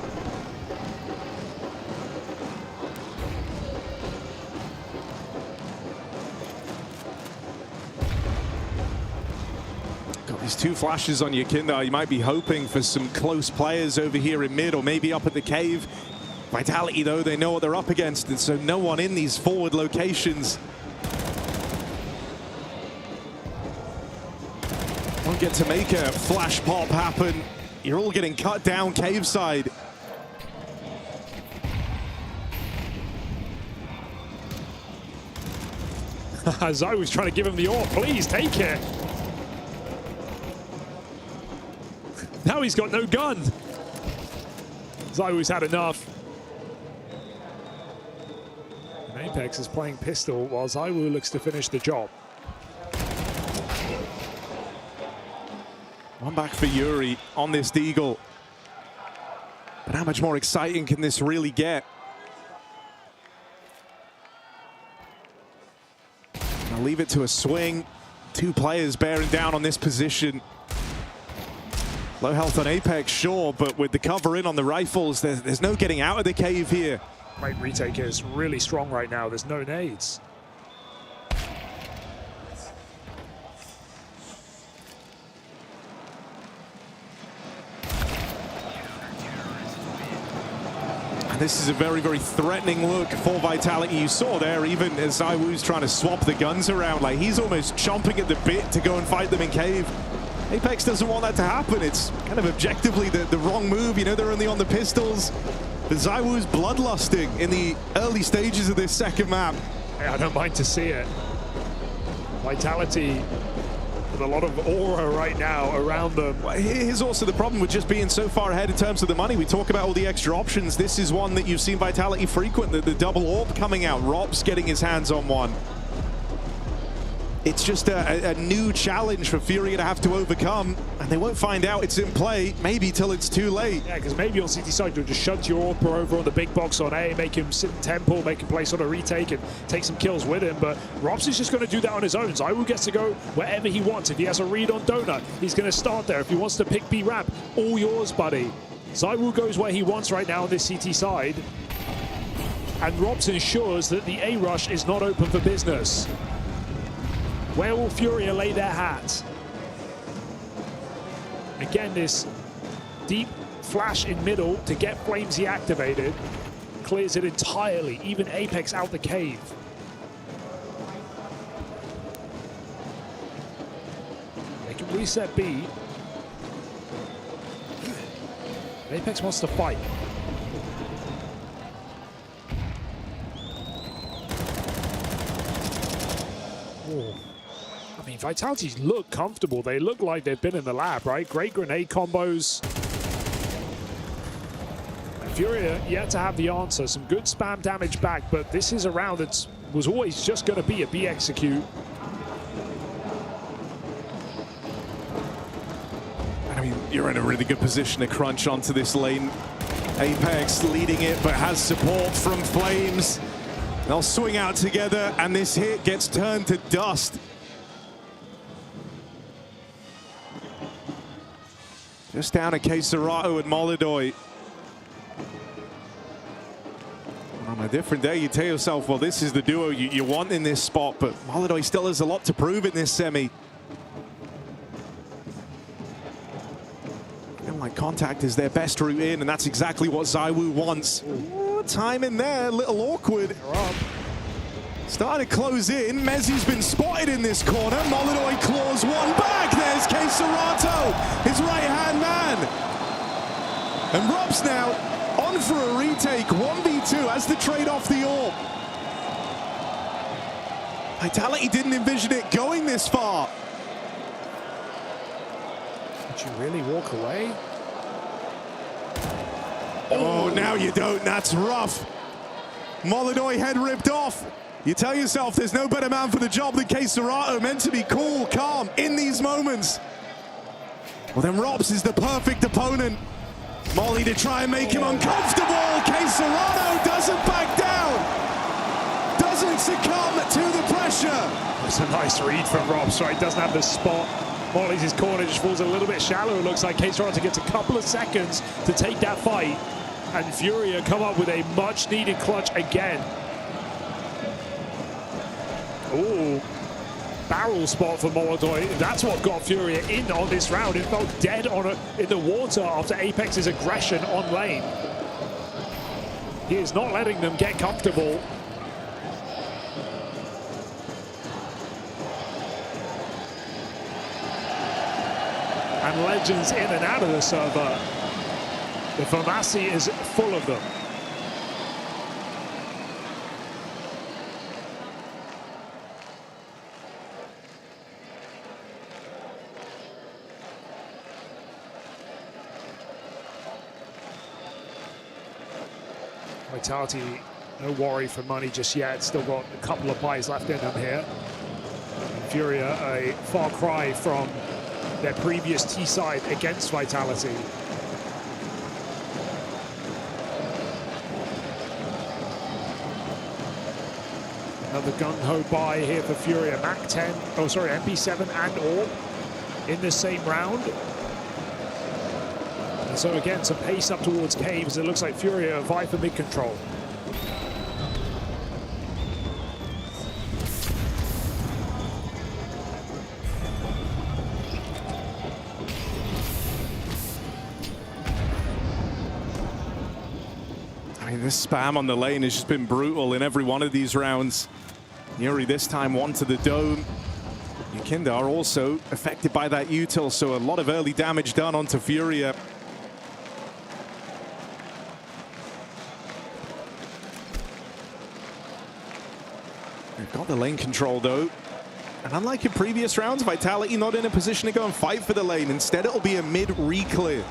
These 2 flashes on your Kindar, you might be hoping for some close players over here in mid or maybe up at the cave. Vitality, though, they know what they're up against, and so no one in these forward locations. Won't get to make a flash pop happen. You're all getting cut down cave side. Zai was trying to give him the AWP. Please take it. Now he's got no gun. Zaiwu's had enough. And Apex is playing pistol while Zaiwu looks to finish the job. One back for Yuri on this Deagle. But how much more exciting can this really get? I'll leave it to a swing. 2 players bearing down on this position. Low health on Apex, sure, but with the cover in on the rifles, there's no getting out of the cave here. Right, retake is really strong right now. There's no nades. And this is a very, very threatening look for Vitality. You saw there, even as Zaiwu's trying to swap the guns around, like he's almost chomping at the bit to go and fight them in cave. Apex doesn't want that to happen. It's kind of objectively the wrong move. You know, they're only on the pistols. But Zaiwu's bloodlusting in the early stages of this second map. Yeah, I don't mind to see it. Vitality a lot of aura right now around them. Well, here's also the problem with just being so far ahead in terms of the money. We talk about all the extra options. This is one that you've seen Vitality frequent, the double orb coming out. Rob's getting his hands on one. It's just a new challenge for FURIA to have to overcome, and they won't find out it's in play, maybe till it's too late. Yeah, because maybe on CT side you'll just shunt your Orpa over on the big box on A, make him sit in temple, make him play sort of retake and take some kills with him, but Robs is just going to do that on his own. ZywOo gets to go wherever he wants. If he has a read on Donut, he's going to start there. If he wants to pick B-Ramp, all yours, buddy. ZywOo goes where he wants right now on this CT side, and Robs ensures that the A rush is not open for business. Where will FURIA lay their hat? Again, this deep flash in middle to get Flamesy activated clears it entirely, even Apex out the cave. They can reset B. Apex wants to fight. Oh. I mean, Vitality's look comfortable. They look like they've been in the lab, right? Great grenade combos. FURIA yet to have the answer. Some good spam damage back, but this is a round that was always just going to be a B execute. I mean, you're in a really good position to crunch onto this lane. Apex leading it, but has support from Flames. They'll swing out together, and this hit gets turned to dust. Just down a Queserato and Molidoy. On a different day, you tell yourself, well, this is the duo you want in this spot, but Molidoy still has a lot to prove in this semi. Feeling like contact is their best route in, and that's exactly what ZywOo wants. Ooh, time in there, a little awkward. Starting to close in. Mezzi's been spotted in this corner. Molidoy claws one back. There's Queserato, his right-hand man. And Rob's now on for a retake. 1v2 as the trade off the orb. Vitality didn't envision it going this far. Did you really walk away? Oh, now you don't. That's rough. Molidoy head ripped off. You tell yourself there's no better man for the job than Queserato, meant to be cool, calm in these moments. Well, then Robs is the perfect opponent. Molly to try and make him uncomfortable. Queserato doesn't back down. Doesn't succumb to the pressure. It's a nice read from Robs, right? Doesn't have the spot. Molly's his corner just falls a little bit shallow. It looks like Queserato gets a couple of seconds to take that fight. And FURIA come up with a much-needed clutch again. Ooh, barrel spot for Molidoy. That's what got FURIA in on this round. It felt dead in the water after Apex's aggression on lane. He is not letting them get comfortable. And legends in and out of the server. The pharmacy is full of them. Vitality, no worry for money just yet. Still got a couple of buys left in them here. FURIA, a far cry from their previous T-side against Vitality. Another gung-ho buy here for FURIA. Mac 10, oh sorry, MP7 and Orb in the same round. And so again, some pace up towards caves. It looks like FURIA vie for mid-control. I mean, this spam on the lane has just been brutal in every one of these rounds. Yuri this time one to the dome. Yukinda are also affected by that util, so a lot of early damage done onto FURIA. They've got the lane control though. And unlike in previous rounds, Vitality not in a position to go and fight for the lane. Instead, it'll be a mid re-clear.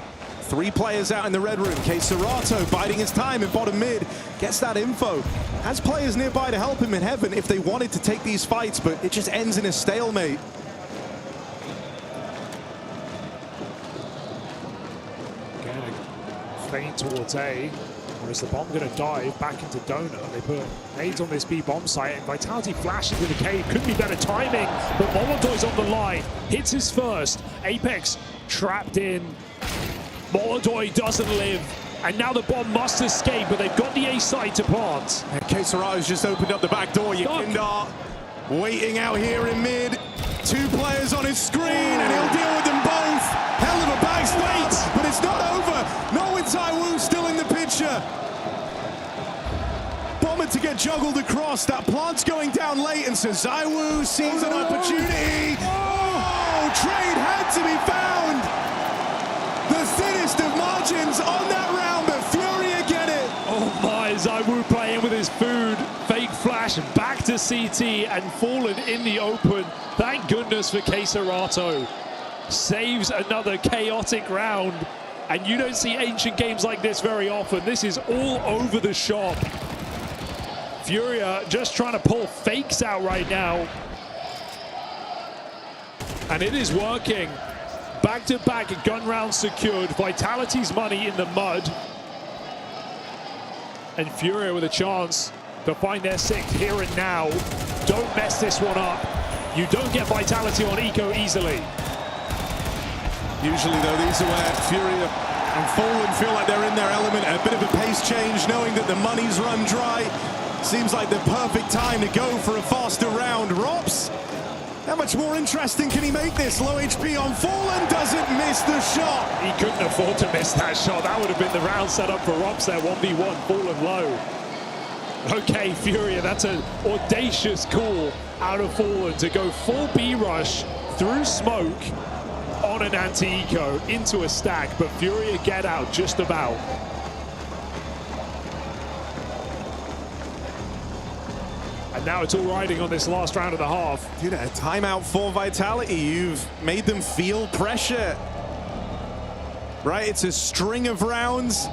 3 players out in the red room. Serato biding his time in bottom mid. Gets that info. Has players nearby to help him in heaven if they wanted to take these fights, but it just ends in a stalemate. Again, a feint towards A. Or is the bomb going to dive back into Donut? They put nades on this B bomb site, and Vitality flashes into the cave. Could be better timing, but Molodoy's on the line. Hits his first. Apex trapped in. Molodoy doesn't live. And now the bomb must escape, but they've got the A site to plant. And Serato's just opened up the back door. Yakindar waiting out here in mid. 2 players on his screen, and he'll deal with them both. Hell of a backstage, but it's not over. No with Taiwu still in the picture. Bomber to get juggled across. That plant's going down late, and so Zaiwu sees an opportunity. Oh, trade had to be found. The thinnest of margins on that round, but FURIA get it. Oh my, Zaiwu playing with his food. Fake flash back to CT and Fallen in the open. Thank goodness for Serato. Saves another chaotic round. And you don't see ancient games like this very often. This is all over the shop. FURIA just trying to pull fakes out right now. And it is working. Back-to-back gun rounds secured. Vitality's money in the mud. And FURIA with a chance to find their 6th here and now. Don't mess this one up. You don't get Vitality on eco easily. Usually, though, these are where FURIA and Fallen feel like they're in their element. A bit of a pace change, knowing that the money's run dry. Seems like the perfect time to go for a faster round. Rops, how much more interesting can he make this? Low HP on Fallen, doesn't miss the shot. He couldn't afford to miss that shot. That would have been the round set up for Rops there. 1v1, Fallen low. Okay, FURIA, that's an audacious call out of Fallen to go full B rush through smoke on an anti-eco into a stack, but FURIA get out just about. And now it's all riding on this last round of the half. Dude, a timeout for Vitality. You've made them feel pressure. Right, it's a string of rounds.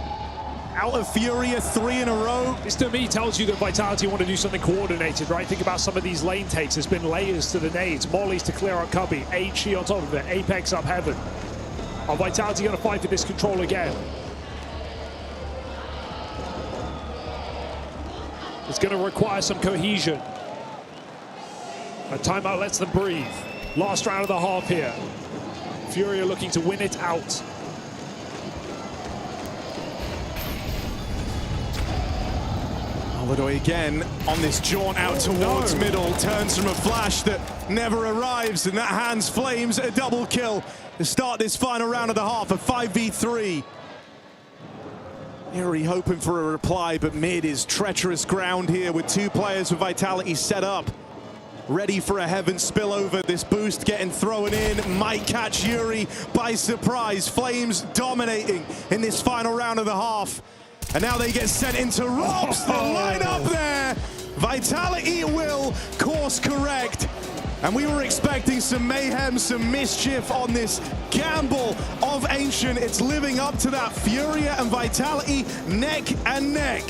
Out of FURIA, 3 in a row. This to me tells you that Vitality want to do something coordinated, right? Think about some of these lane takes. There's been layers to the nades. Molly's to clear out Cubby. HE on top of it. Apex up heaven. Are Vitality going to fight for this control again? It's going to require some cohesion. A timeout lets them breathe. Last round of the half here. FURIA looking to win it out. Molodoy again on this jaunt out towards middle. Turns from a flash that never arrives, and that hands Flames a double kill to start this final round of the half, a 5v3. Eerie hoping for a reply, but mid is treacherous ground here with 2 players with Vitality set up. Ready for a heaven spillover. This boost getting thrown in. Might catch Yuri by surprise. Flames dominating in this final round of the half. And now they get sent into Robs. The line up there. Vitality will course correct. And we were expecting some mayhem, some mischief on this gamble of Ancient. It's living up to that. FURIA and Vitality neck and neck.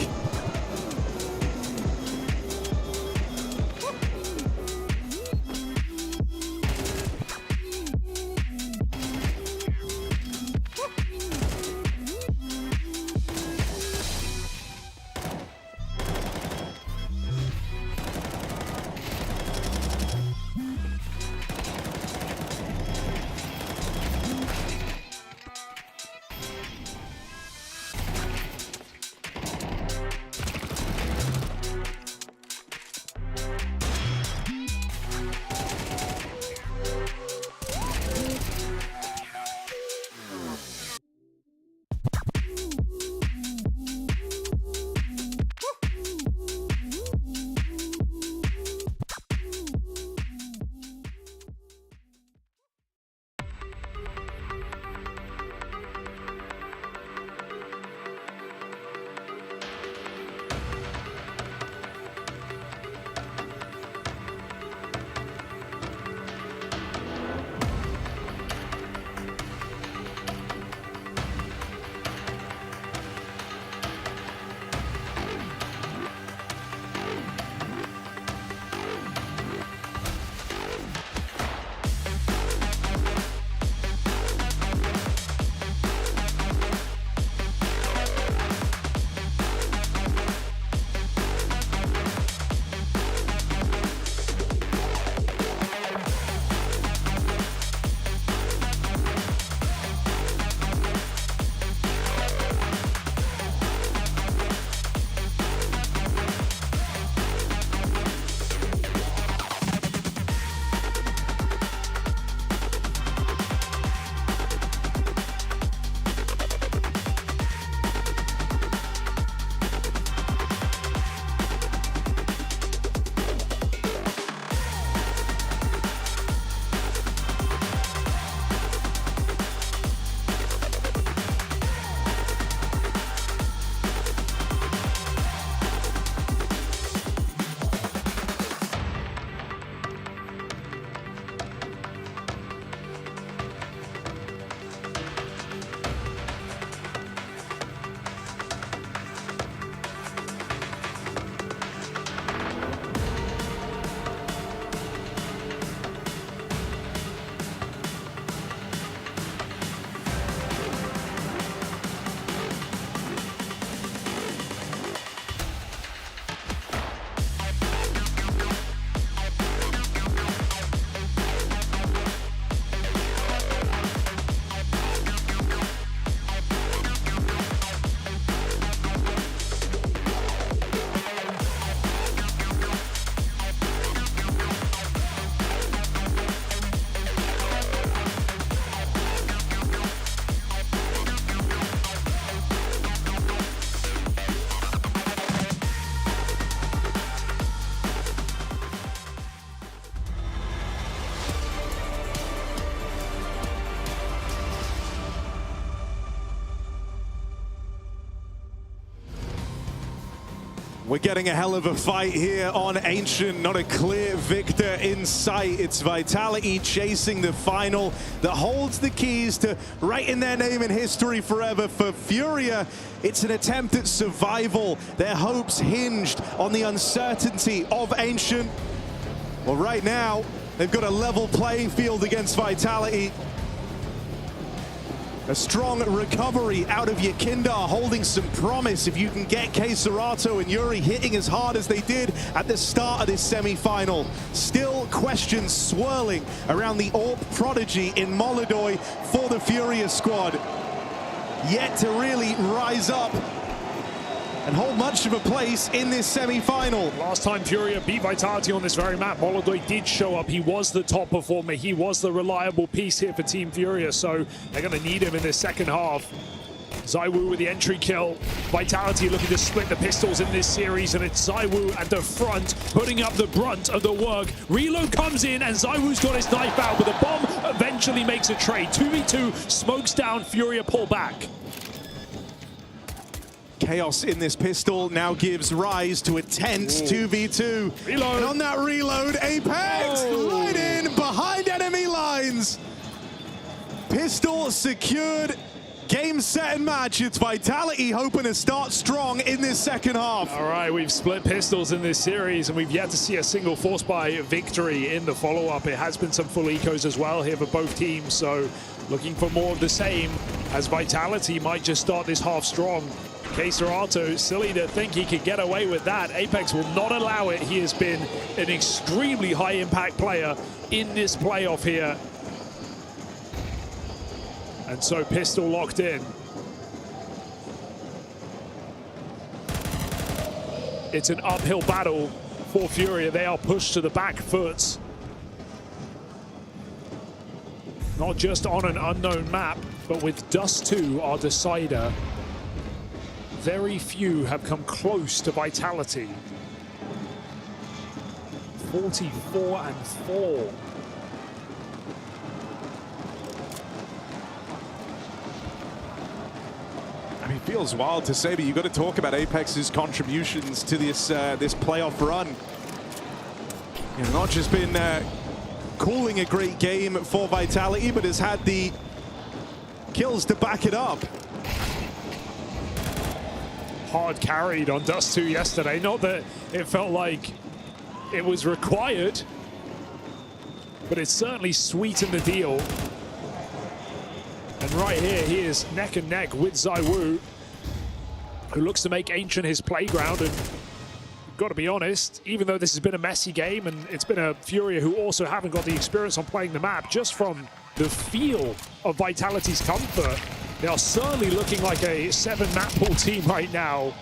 We're getting a hell of a fight here on Ancient. Not a clear victor in sight. It's Vitality chasing the final that holds the keys to writing their name in history forever. For FURIA, it's an attempt at survival. Their hopes hinged on the uncertainty of Ancient. Well, right now, they've got a level playing field against Vitality. A strong recovery out of Yakindar, holding some promise if you can get Serato and Yuri hitting as hard as they did at the start of this semi-final. Still questions swirling around the AWP prodigy in Molodoi for the FURIA squad. Yet to really rise up and hold much of a place in this semi-final. Last time FURIA beat Vitality on this very map, Molodoi did show up. He was the top performer. He was the reliable piece here for Team FURIA, so they're going to need him in this second half. ZywOo with the entry kill. Vitality looking to split the pistols in this series, and it's ZywOo at the front, putting up the brunt of the work. Reload comes in, and ZywOo's got his knife out, but the bomb eventually makes a trade. 2v2, smokes down, FURIA pull back. Chaos in this pistol now gives rise to a tense 2v2. Reload. And on that reload, Apex right in behind enemy lines. Pistol secured. Game, set, and match. It's Vitality hoping to start strong in this second half. All right, we've split pistols in this series, and we've yet to see a single force buy victory in the follow-up. It has been some full ecos as well here for both teams, so looking for more of the same, as Vitality might just start this half strong. Serato, silly to think he could get away with that. Apex will not allow it. He has been an extremely high-impact player in this playoff here. And so pistol locked in. It's an uphill battle for FURIA. They are pushed to the back foot. Not just on an unknown map, but with Dust 2, our decider. Very few have come close to Vitality. 44-4. I mean, it feels wild to say, but you've got to talk about Apex's contributions to this this playoff run. You know, not just been calling a great game for Vitality, but has had the kills to back it up. Hard carried on Dust 2 yesterday. Not that it felt like it was required, but it certainly sweetened the deal. And right here, he is neck and neck with ZywOo, who looks to make Ancient his playground. And got to be honest, even though this has been a messy game, and it's been a FURIA who also haven't got the experience on playing the map, just from the feel of Vitality's comfort, they are certainly looking like a 7-map pool team right now.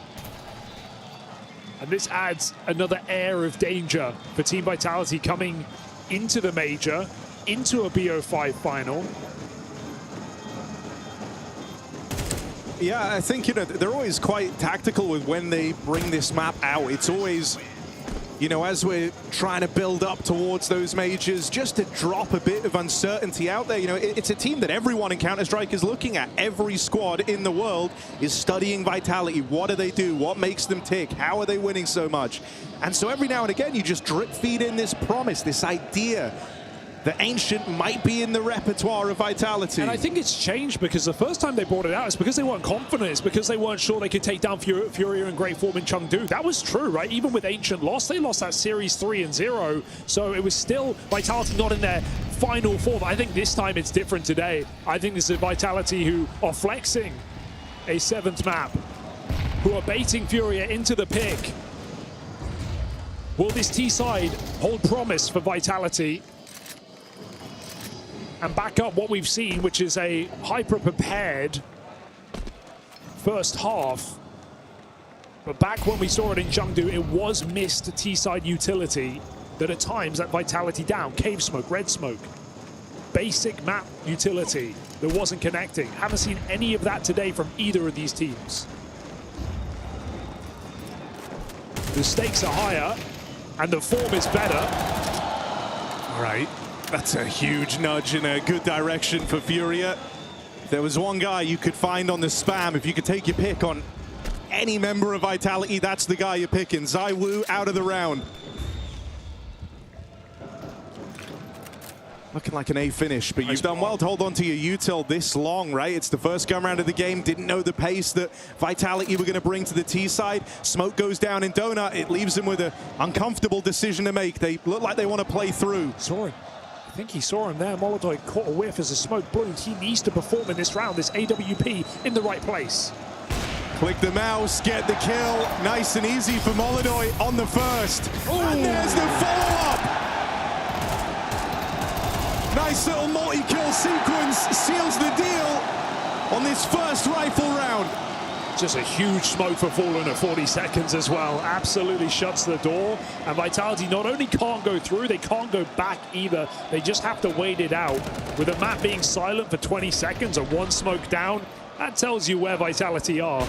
And this adds another air of danger for Team Vitality coming into the major, into a BO5 final. Yeah, I think, you know, they're always quite tactical with when they bring this map out. It's always, you know, as we're trying to build up towards those majors, just to drop a bit of uncertainty out there. You know, it's a team that everyone in Counter-Strike is looking at. Every squad in the world is studying Vitality. What do they do? What makes them tick? How are they winning so much? And so every now and again, you just drip feed in this promise, this idea that Ancient might be in the repertoire of Vitality. And I think it's changed, because the first time they brought it out, it's because they weren't confident. It's because they weren't sure they could take down FURIA in great form in Chengdu. That was true, right? Even with Ancient loss, they lost that series 3-0. So it was still Vitality not in their final form. I think this time it's different today. I think this is Vitality who are flexing a 7th map, who are baiting FURIA into the pick. Will this T-side hold promise for Vitality and back up what we've seen, which is a hyper-prepared first half? But back when we saw it in Chengdu, it was missed T-side utility that at times let Vitality down. Cave smoke, red smoke, basic map utility that wasn't connecting. Haven't seen any of that today from either of these teams. The stakes are higher and the form is better. All right. That's a huge nudge in a good direction for FURIA. There was one guy you could find on the spam, if you could take your pick on any member of Vitality, that's the guy you're picking. ZywOo out of the round. Looking like an A finish, but you've done well to hold on to your util this long, right? It's the first gun round of the game. Didn't know the pace that Vitality were going to bring to the T side. Smoke goes down in Donut. It leaves them with an uncomfortable decision to make. They look like they want to play through. Saw him. I think he saw him there. Molodoi caught a whiff as the smoke bloomed. He needs to perform in this round. This AWP in the right place. Click the mouse, get the kill. Nice and easy for Molodoi on the first. Ooh. And there's the follow-up. Nice little multi-kill sequence seals the deal on this first rifle round. Just a huge smoke for Fallen at 40 seconds as well. Absolutely shuts the door. And Vitality not only can't go through, they can't go back either. They just have to wait it out. With the map being silent for 20 seconds and one smoke down, that tells you where Vitality are.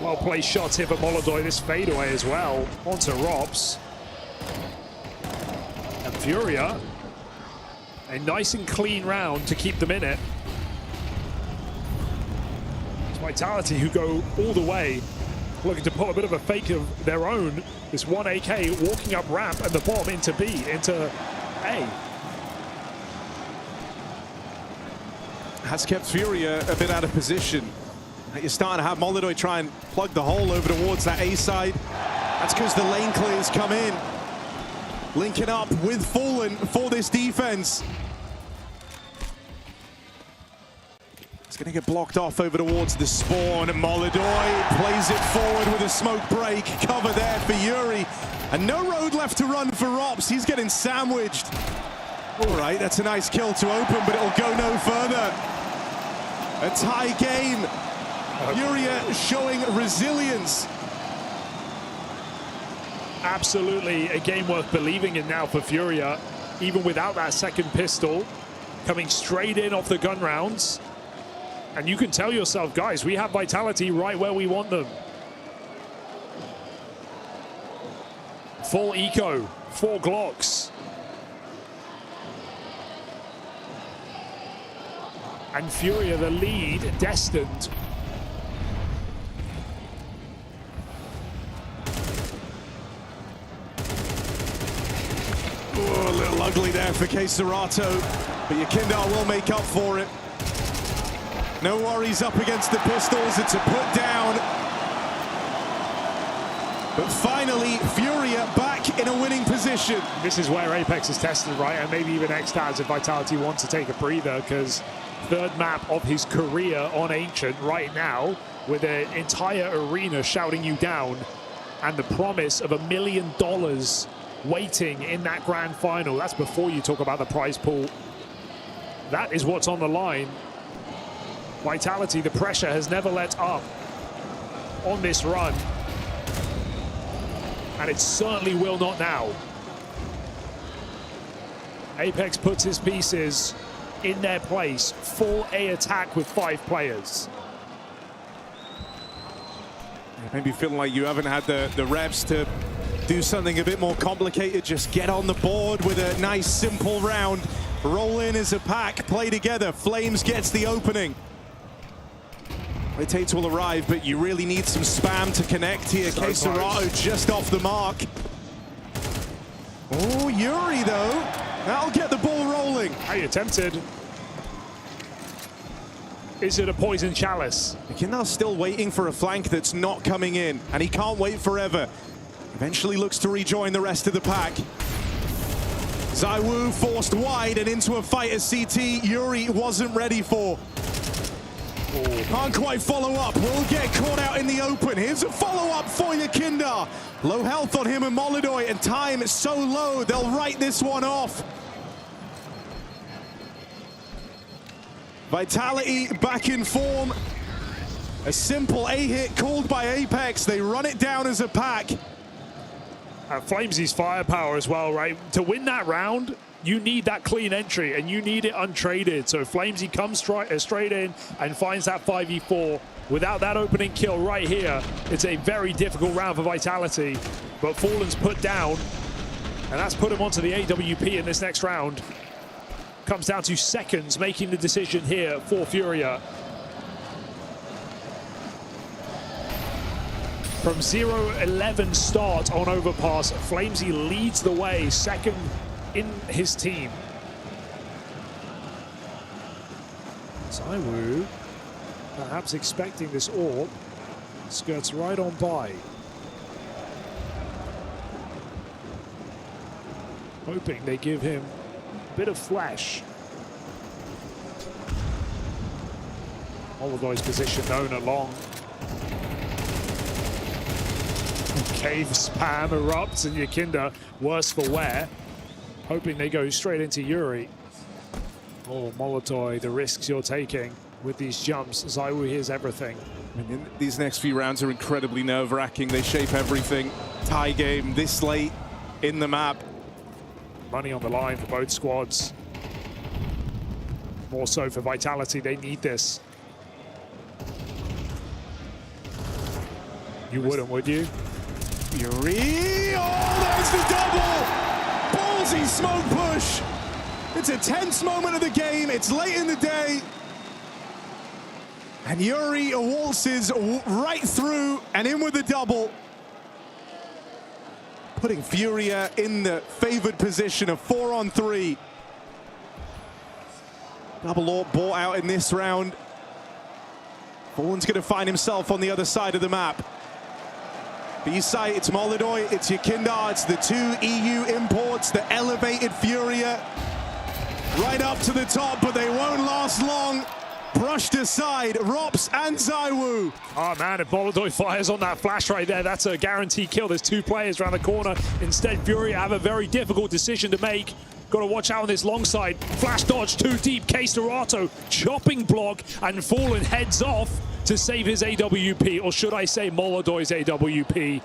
Well-placed shots here for Molodoi. This fadeaway as well. Onto Rops. And FURIA, a nice and clean round to keep them in it. It's Vitality who go all the way, looking to put a bit of a fake of their own. This one AK walking up ramp and the bomb into B, into A. Has kept FURIA a bit out of position. You're starting to have Molodoi try and plug the hole over towards that A side. That's because the lane clears come in. Linking up with Fallen for this defense. It's going to get blocked off over towards the spawn. Molodoi plays it forward with a smoke break. Cover there for Yuri. And no road left to run for Rops. He's getting sandwiched. All right, that's a nice kill to open, but it'll go no further. A tie game. FURIA showing resilience. Absolutely a game worth believing in now for FURIA, even without that second pistol, coming straight in off the gun rounds. And you can tell yourself, guys, we have Vitality right where we want them. Full eco, 4 Glocks. And FURIA, the lead, destined. Oh, a little ugly there for Keserato, but Yakindar will make up for it. No worries up against the pistols, it's a put down. But finally, FURIA back in a winning position. This is where Apex is tested, right? And maybe even Xtaz if Vitality wants to take a breather, because third map of his career on Ancient right now, with an entire arena shouting you down, and the promise of $1 million waiting in that grand final. That's before you talk about the prize pool. That is what's on the line. Vitality, the pressure has never let up on this run. And it certainly will not now. Apex puts his pieces in their place. Full A attack with 5 players. Maybe feeling like you haven't had the reps to do something a bit more complicated. Just get on the board with a nice, simple round. Roll in as a pack, play together. Flames gets the opening. Rotates will arrive, but you really need some spam to connect here. Keserato just off the mark. Oh, Yuri, though. That'll get the ball rolling. He attempted. Is it a poison chalice? Yakindar's still waiting for a flank that's not coming in, and he can't wait forever. Eventually looks to rejoin the rest of the pack. ZywOo forced wide and into a fight at CT Yuri wasn't ready for. Can't quite follow up, will get caught out in the open. Here's a follow-up for Yakindar. Low health on him and Molodoi, and time is so low, they'll write this one off. Vitality back in form. A simple A-hit called by Apex. They run it down as a pack. Flamesy's firepower as well, right? To win that round, you need that clean entry, and you need it untraded. So Flamesy comes straight in and finds that 5v4. Without that opening kill right here, it's a very difficult round for Vitality. But Fallen's put down, and that's put him onto the AWP in this next round. Comes down to seconds making the decision here for FURIA. From 0-11 start on Overpass, Flamesy leads the way, second in his team. Zaiwu, perhaps expecting this orb, skirts right on by. Hoping they give him a bit of flash. Oligoy's position known along. Cave spam erupts and Yakinda worse for wear. Hoping they go straight into Yuri. Oh, Molotoy, the risks you're taking with these jumps. Zaiwu hears everything. And these next few rounds are incredibly nerve-wracking. They shape everything. Tie game this late in the map. Money on the line for both squads. More so for Vitality, they need this. You wouldn't, would you? Yuri! Oh, there's the double! Ballsy smoke push! It's a tense moment of the game. It's late in the day. And Yuri waltzes right through and in with the double. Putting FURIA in the favored position of 4-on-3. Double AWP bought out in this round. Fallen's going to find himself on the other side of the map. B-side, it's Molodoy, it's Yakinda, it's the two EU imports, the elevated FURIA. Right up to the top, but they won't last long. Brushed aside, Rops and Zaiwu. Oh man, if Molodoy fires on that flash right there, that's a guaranteed kill. There's two players around the corner. Instead, FURIA have a very difficult decision to make. Got to watch out on this long side. Flash dodge too deep. Case Dorato chopping block, and Fallen heads off to save his AWP, or should I say Molodoy's AWP.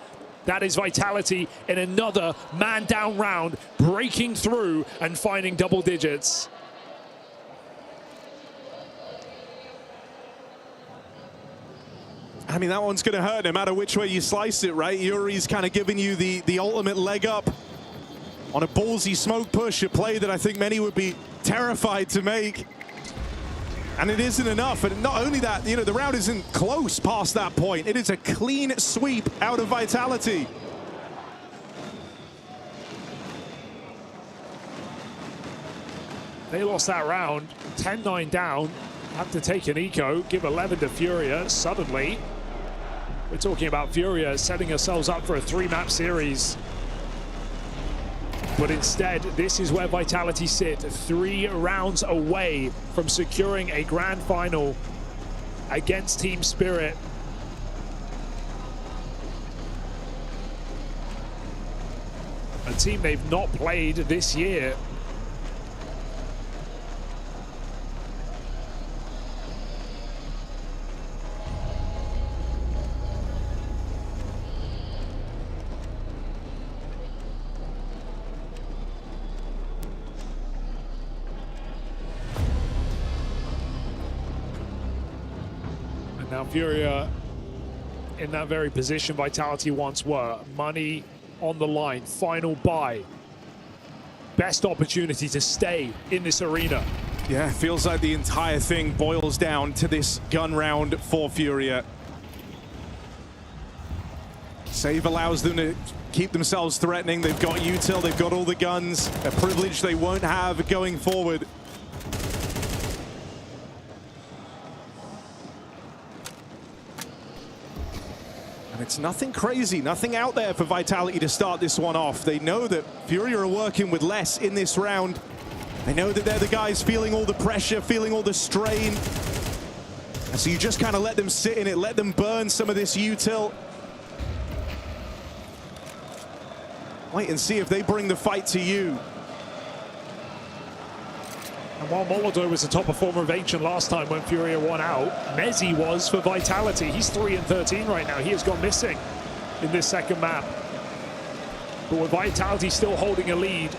That is Vitality in another man-down round, breaking through and finding double digits. I mean, that one's going to hurt no matter which way you slice it, right? Yuri's kind of giving you the ultimate leg up on a ballsy smoke push, a play that I think many would be terrified to make. And it isn't enough. And not only that, you know, the round isn't close past that point. It is a clean sweep out of Vitality. They lost that round, 10-9 down. Have to take an eco, give 11 to FURIA. Suddenly, we're talking about FURIA setting ourselves up for a 3-map series. But instead, this is where Vitality sit, 3 rounds away from securing a grand final against Team Spirit. A team they've not played this year. Now FURIA in that very position Vitality once were. Money on the line, final buy. Best opportunity to stay in this arena. Yeah, feels like the entire thing boils down to this gun round for FURIA. Save allows them to keep themselves threatening. They've got util, they've got all the guns, a privilege they won't have going forward. It's nothing crazy, nothing out there for Vitality to start this one off. They know that FURIA are working with less in this round. They know that they're the guys feeling all the pressure, feeling all the strain. And so you just kind of let them sit in it, let them burn some of this util. Wait and see if they bring the fight to you. And while Molodoy was the top performer of Ancient last time when FURIA won out, Mezzi was for Vitality. He's 3-13 right now. He has gone missing in this second map. But with Vitality still holding a lead,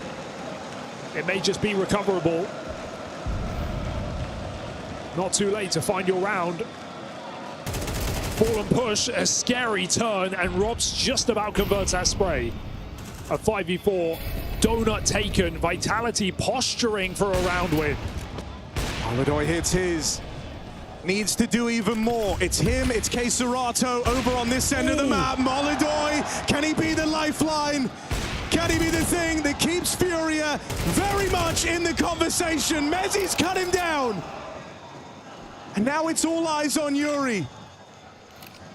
it may just be recoverable. Not too late to find your round. Fallen push, a scary turn, and Robs just about converts that spray. A 5v4. Donut taken, Vitality posturing for a round win. Molodoy hits his. needs to do even more. It's him, it's Keserato over on this end of the map. Molodoi, can he be the lifeline? Can he be the thing that keeps Furia very much in the conversation? Mezzi's cut him down. And now it's all eyes on Yuri.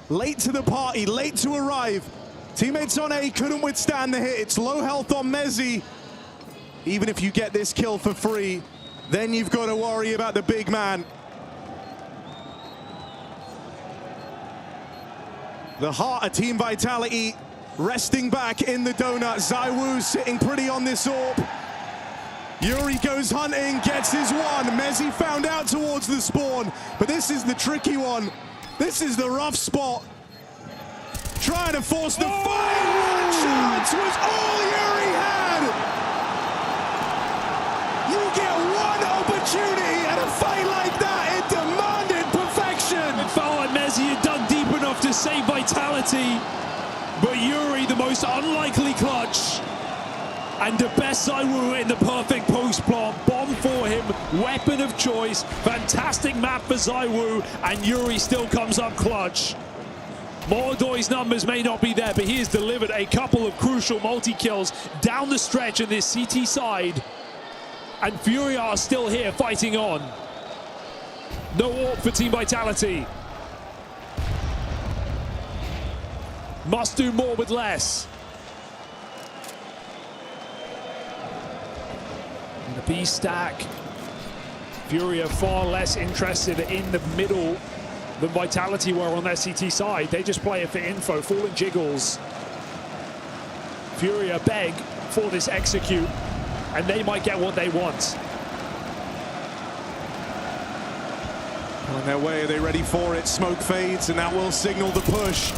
Late to the party, late to arrive. Teammates on A couldn't withstand the hit. It's low health on Mezzi. Even if you get this kill for free, then you've got to worry about the big man. The heart of Team Vitality resting back in the donut. ZywOo sitting pretty on this orb. Yuri goes hunting, gets his one. Mezzi found out towards the spawn, but this is the tricky one. This is the rough spot. Trying to force the fight. One chance was all Yuri had. You get one opportunity at a fight like that. It demanded perfection. It felt like Mezzi had dug deep enough to save Vitality, but Yuri, the most unlikely clutch. And the best ZywOo in the perfect post plant. Bomb for him, weapon of choice. Fantastic map for ZywOo, and Yuri still comes up clutch. Molodoi's numbers may not be there, but he has delivered a couple of crucial multi-kills down the stretch in this CT side. And Furia are still here fighting on. No AWP for Team Vitality. Must do more with less. The B stack. Furia far less interested in the middle than Vitality were on their CT side. They just play it for info. Falling jiggles. Furia beg for this execute, and they might get what they want. On their way, are they ready for it? Smoke fades, and that will signal the push.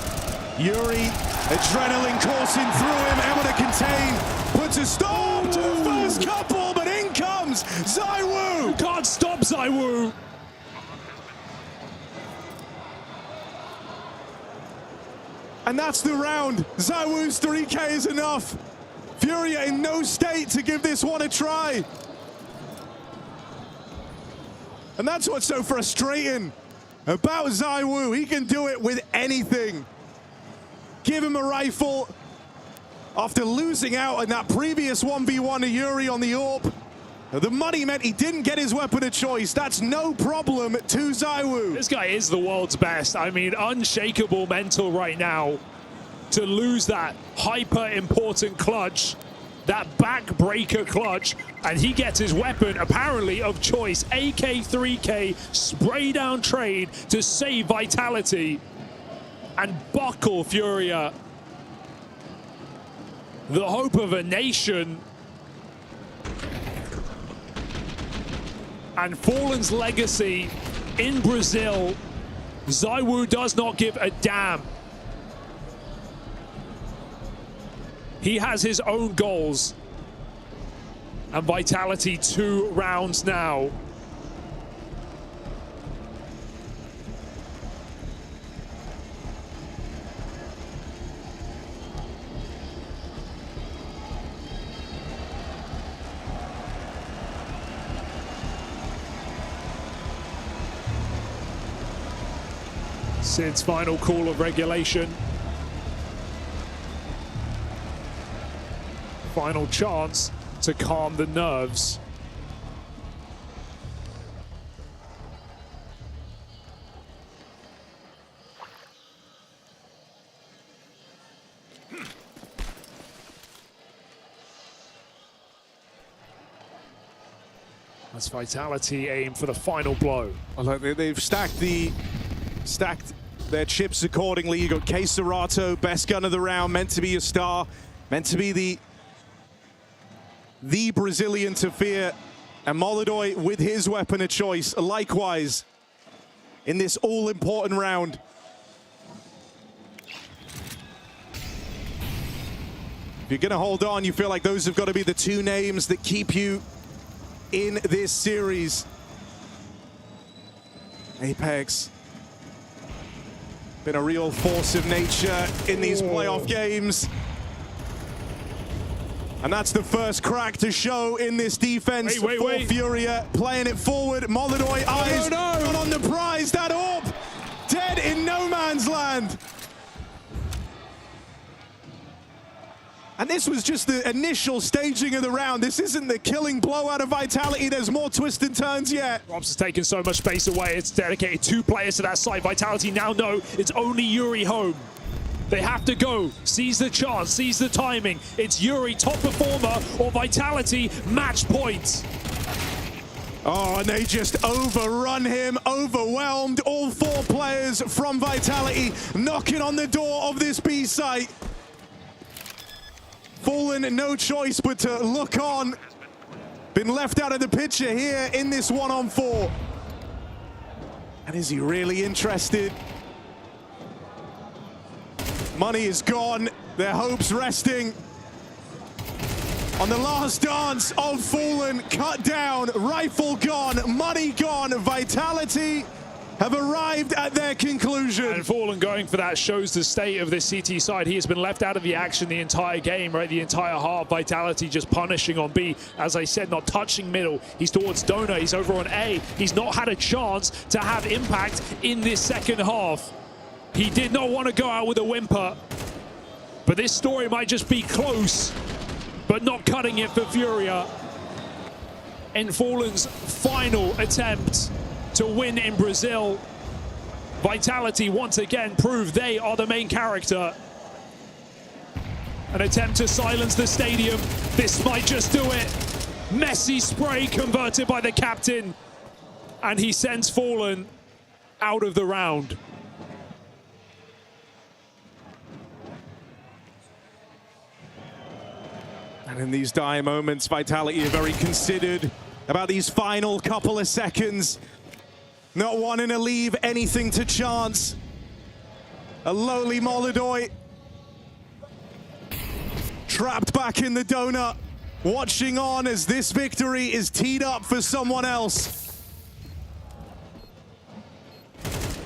Yuri, adrenaline coursing through him, able to contain, puts a stop to the first couple, but in comes ZywOo! You can't stop ZywOo! And that's the round. ZywOo's 3K is enough. Furia in no state to give this one a try. And that's what's so frustrating about ZywOo. He can do it with anything. Give him a rifle. After losing out in that previous 1v1 to Yuri on the AWP, the money meant he didn't get his weapon of choice. That's no problem to ZywOo. This guy is the world's best. I mean, unshakable mental right now to lose that hyper important clutch, that backbreaker clutch, and he gets his weapon apparently of choice. AK-3K spray down trade to save Vitality and buckle Furia. The hope of a nation. And Fallen's legacy in Brazil. ZywOo does not give a damn. He has his own goals. And Vitality 2 rounds now. Sid's final call of regulation. Final chance to calm the nerves. As Vitality aim for the final blow. Well, they've stacked their chips accordingly. You got Keserato, best gun of the round, meant to be a star, meant to be the Brazilian to fear. And Molodoi with his weapon of choice, likewise, in this all-important round. If you're gonna hold on, you feel like those have got to be the two names that keep you in this series. Apex. Been a real force of nature in these playoff games. And that's the first crack to show in this defense for FURIA. Playing it forward, Molodoi, eyes not on the prize. That orb, dead in no man's land. And this was just the initial staging of the round. This isn't the killing blow out of Vitality. There's more twists and turns yet. Robs has taken so much space away. It's dedicated 2 players to that side. Vitality now know it's only Yuri home. They have to go, seize the chance, seize the timing. It's Yuri, top performer, or Vitality, match points. Oh, and they just overrun him, overwhelmed. All 4 players from Vitality knocking on the door of this B site. Fallen, no choice but to look on. Been left out of the picture here in this 1-on-4. And is he really interested? Money is gone, their hopes resting on the last dance of Fallen. Cut down, rifle gone, money gone. Vitality have arrived at their conclusion. And Fallen going for that shows the state of this CT side. He has been left out of the action the entire game, right? The entire half. Vitality just punishing on B. As I said, not touching middle. He's towards Dona. He's over on A. He's not had a chance to have impact in this second half. He did not want to go out with a whimper. But this story might just be close, but not cutting it for FURIA. In Fallen's final attempt to win in Brazil, Vitality once again prove they are the main character. An attempt to silence the stadium. This might just do it. Messy spray converted by the captain. And he sends Fallen out of the round. And in these dire moments, Vitality are very considered about these final couple of seconds. Not wanting to leave anything to chance. A lowly Molodoi trapped back in the donut, watching on as this victory is teed up for someone else.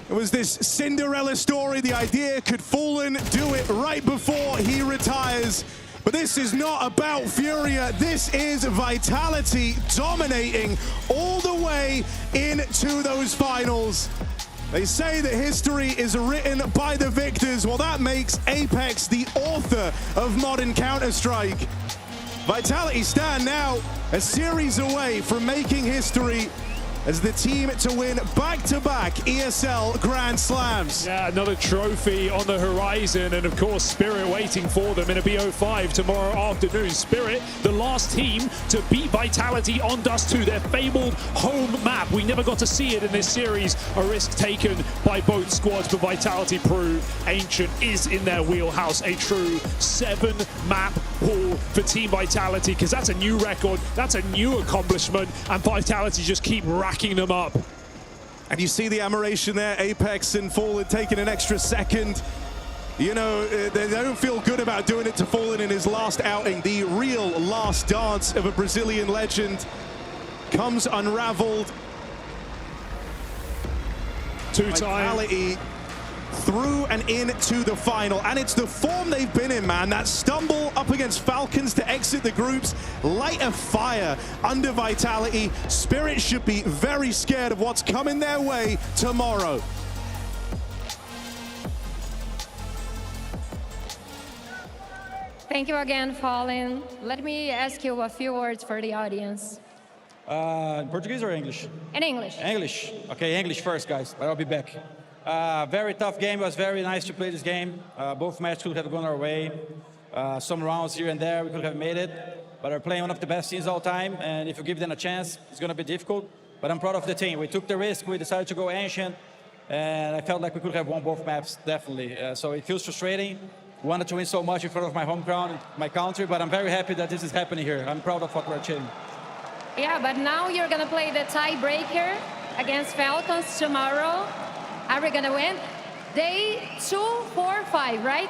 It was this Cinderella story. The idea, could Fallen do it right before he retires? But this is not about FURIA. This is Vitality dominating all the way into those finals. They say that history is written by the victors. Well, that makes Apex the author of modern Counter-Strike. Vitality stand now a series away from making history as the team to win back-to-back ESL Grand Slams. Yeah, another trophy on the horizon, and of course Spirit waiting for them in a BO5 tomorrow afternoon. Spirit, the last team to beat Vitality on Dust 2, their fabled home map. We never got to see it in this series. A risk taken by both squads, but Vitality prove Ancient is in their wheelhouse. A true 7-map haul for Team Vitality, because that's a new record, that's a new accomplishment, and Vitality just keep racking them up. And you see the admiration there, Apex and Fallen taking an extra second. You know, they don't feel good about doing it to Fallen in his last outing. The real last dance of a Brazilian legend comes unraveled. Vitality through and into the final, and it's the form they've been in, man. That stumble up against Falcons to exit the groups, light a fire under Vitality. Spirit should be very scared of what's coming their way tomorrow. Thank you again, Fallen. Let me ask you a few words for the audience. Portuguese or English? In English. English. Okay, English first, guys, but I'll be back. Very tough game. It was very nice to play this game. Both matches could have gone our way. Some rounds here and there, we could have made it. But we're playing one of the best teams all time, and if you give them a chance, it's going to be difficult. But I'm proud of the team. We took the risk. We decided to go Ancient, and I felt like we could have won both maps, definitely. So it feels frustrating. Wanted to win so much in front of my home ground, my country, but I'm very happy that this is happening here. I'm proud of what we're achieving. Yeah, but now you're going to play the tiebreaker against Falcons tomorrow. Are we going to win? Day 2, 4, 5, right?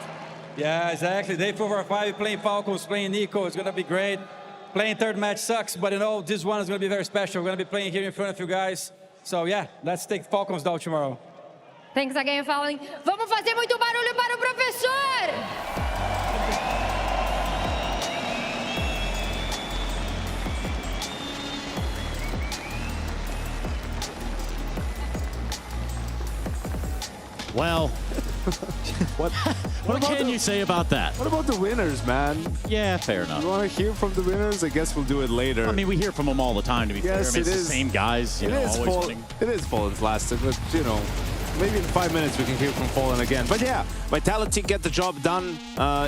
Yeah, exactly. Day 4 or 5, playing Falcons, playing Nico. It's going to be great. Playing third match sucks, but you know, this one is going to be very special. We're going to be playing here in front of you guys. So yeah, let's take Falcons down tomorrow. Thanks again, Fallen. Vamos fazer muito barulho para o professor! Well, what can you say about that? What about the winners, man? Yeah, fair enough. You want to hear from the winners? I guess we'll do it later. I mean, we hear from them all the time, to be fair. I mean, it's the same guys, you know, always winning. It is Fallen's last, but, you know, maybe in 5 minutes we can hear from Fallen again. But yeah, Vitality get the job done,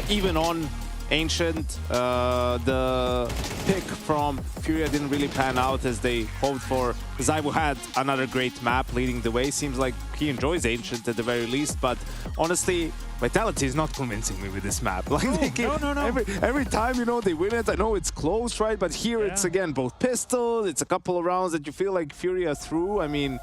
even on Ancient. The pick from FURIA didn't really pan out as they hoped for. ZywOo had another great map leading the way. Seems like he enjoys Ancient at the very least, but honestly, Vitality is not convincing me with this map. Like No. Every time, you know, they win it. I know it's close, right? But here it's again both pistols. It's a couple of rounds that you feel like FURIA through. I mean,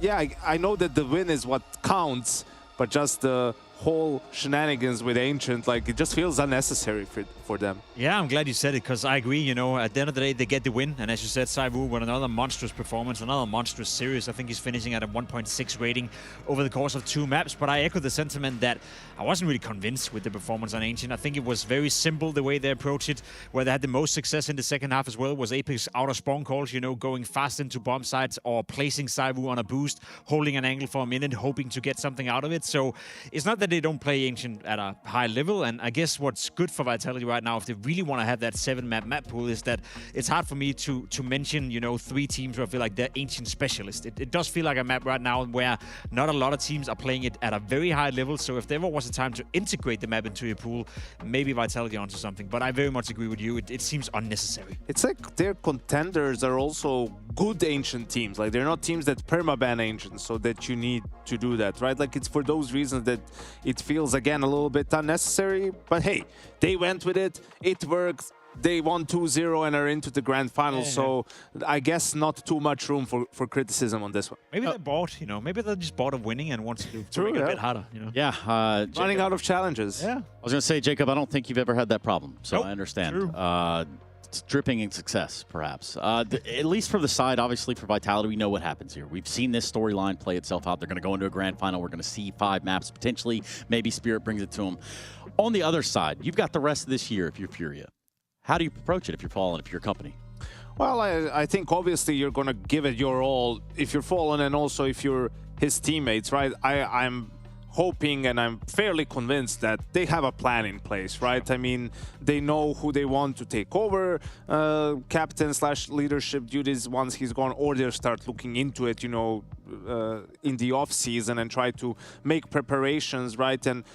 yeah, I know that the win is what counts, but just the whole shenanigans with Ancient, like, it just feels unnecessary for them. Yeah, I'm glad you said it, because I agree, you know, at the end of the day, they get the win, and as you said, ZywOo with another monstrous performance, another monstrous series. I think he's finishing at a 1.6 rating over the course of 2 maps, but I echo the sentiment that I wasn't really convinced with the performance on Ancient. I think it was very simple the way they approached it. Where they had the most success in the second half as well was Apex out of spawn calls, you know, going fast into bomb sites or placing ZywOo on a boost, holding an angle for a minute, hoping to get something out of it. So it's not that they don't play Ancient at a high level, and I guess what's good for Vitality right now, if they really want to have that 7-map pool, is that it's hard for me to mention, you know, 3 teams where I feel like they're Ancient specialists. It does feel like a map right now where not a lot of teams are playing it at a very high level, so if there ever was a time to integrate the map into your pool, maybe Vitality onto something, but I very much agree with you. It seems unnecessary. It's like their contenders are also good Ancient teams. Like, they're not teams that permaban Ancient, so that you need to do that, right? Like, it's for those reasons that it feels, again, a little bit unnecessary, but hey, they went with it, it worked, they won 2-0 and are into the grand final, so I guess not too much room for criticism on this one. Maybe they're bored, you know, maybe they're just bored of winning and want to make it a bit harder, you know. Yeah. Running out of challenges. Yeah. I was going to say, Jacob, I don't think you've ever had that problem, so I understand. It's dripping in success, perhaps. At least for the side, obviously, for Vitality, we know what happens here. We've seen this storyline play itself out. They're going to go into a grand final. We're going to see 5 maps, potentially. Maybe Spirit brings it to them. On the other side, you've got the rest of this year if you're FURIA. How do you approach it if you're Fallen, if you're company? Well, I think obviously you're going to give it your all if you're Fallen, and also if you're his teammates, right? I'm hoping and I'm fairly convinced that they have a plan in place, right? I mean, they know who they want to take over captain/leadership duties once he's gone, or they'll start looking into it, you know, in the off season and try to make preparations, right? And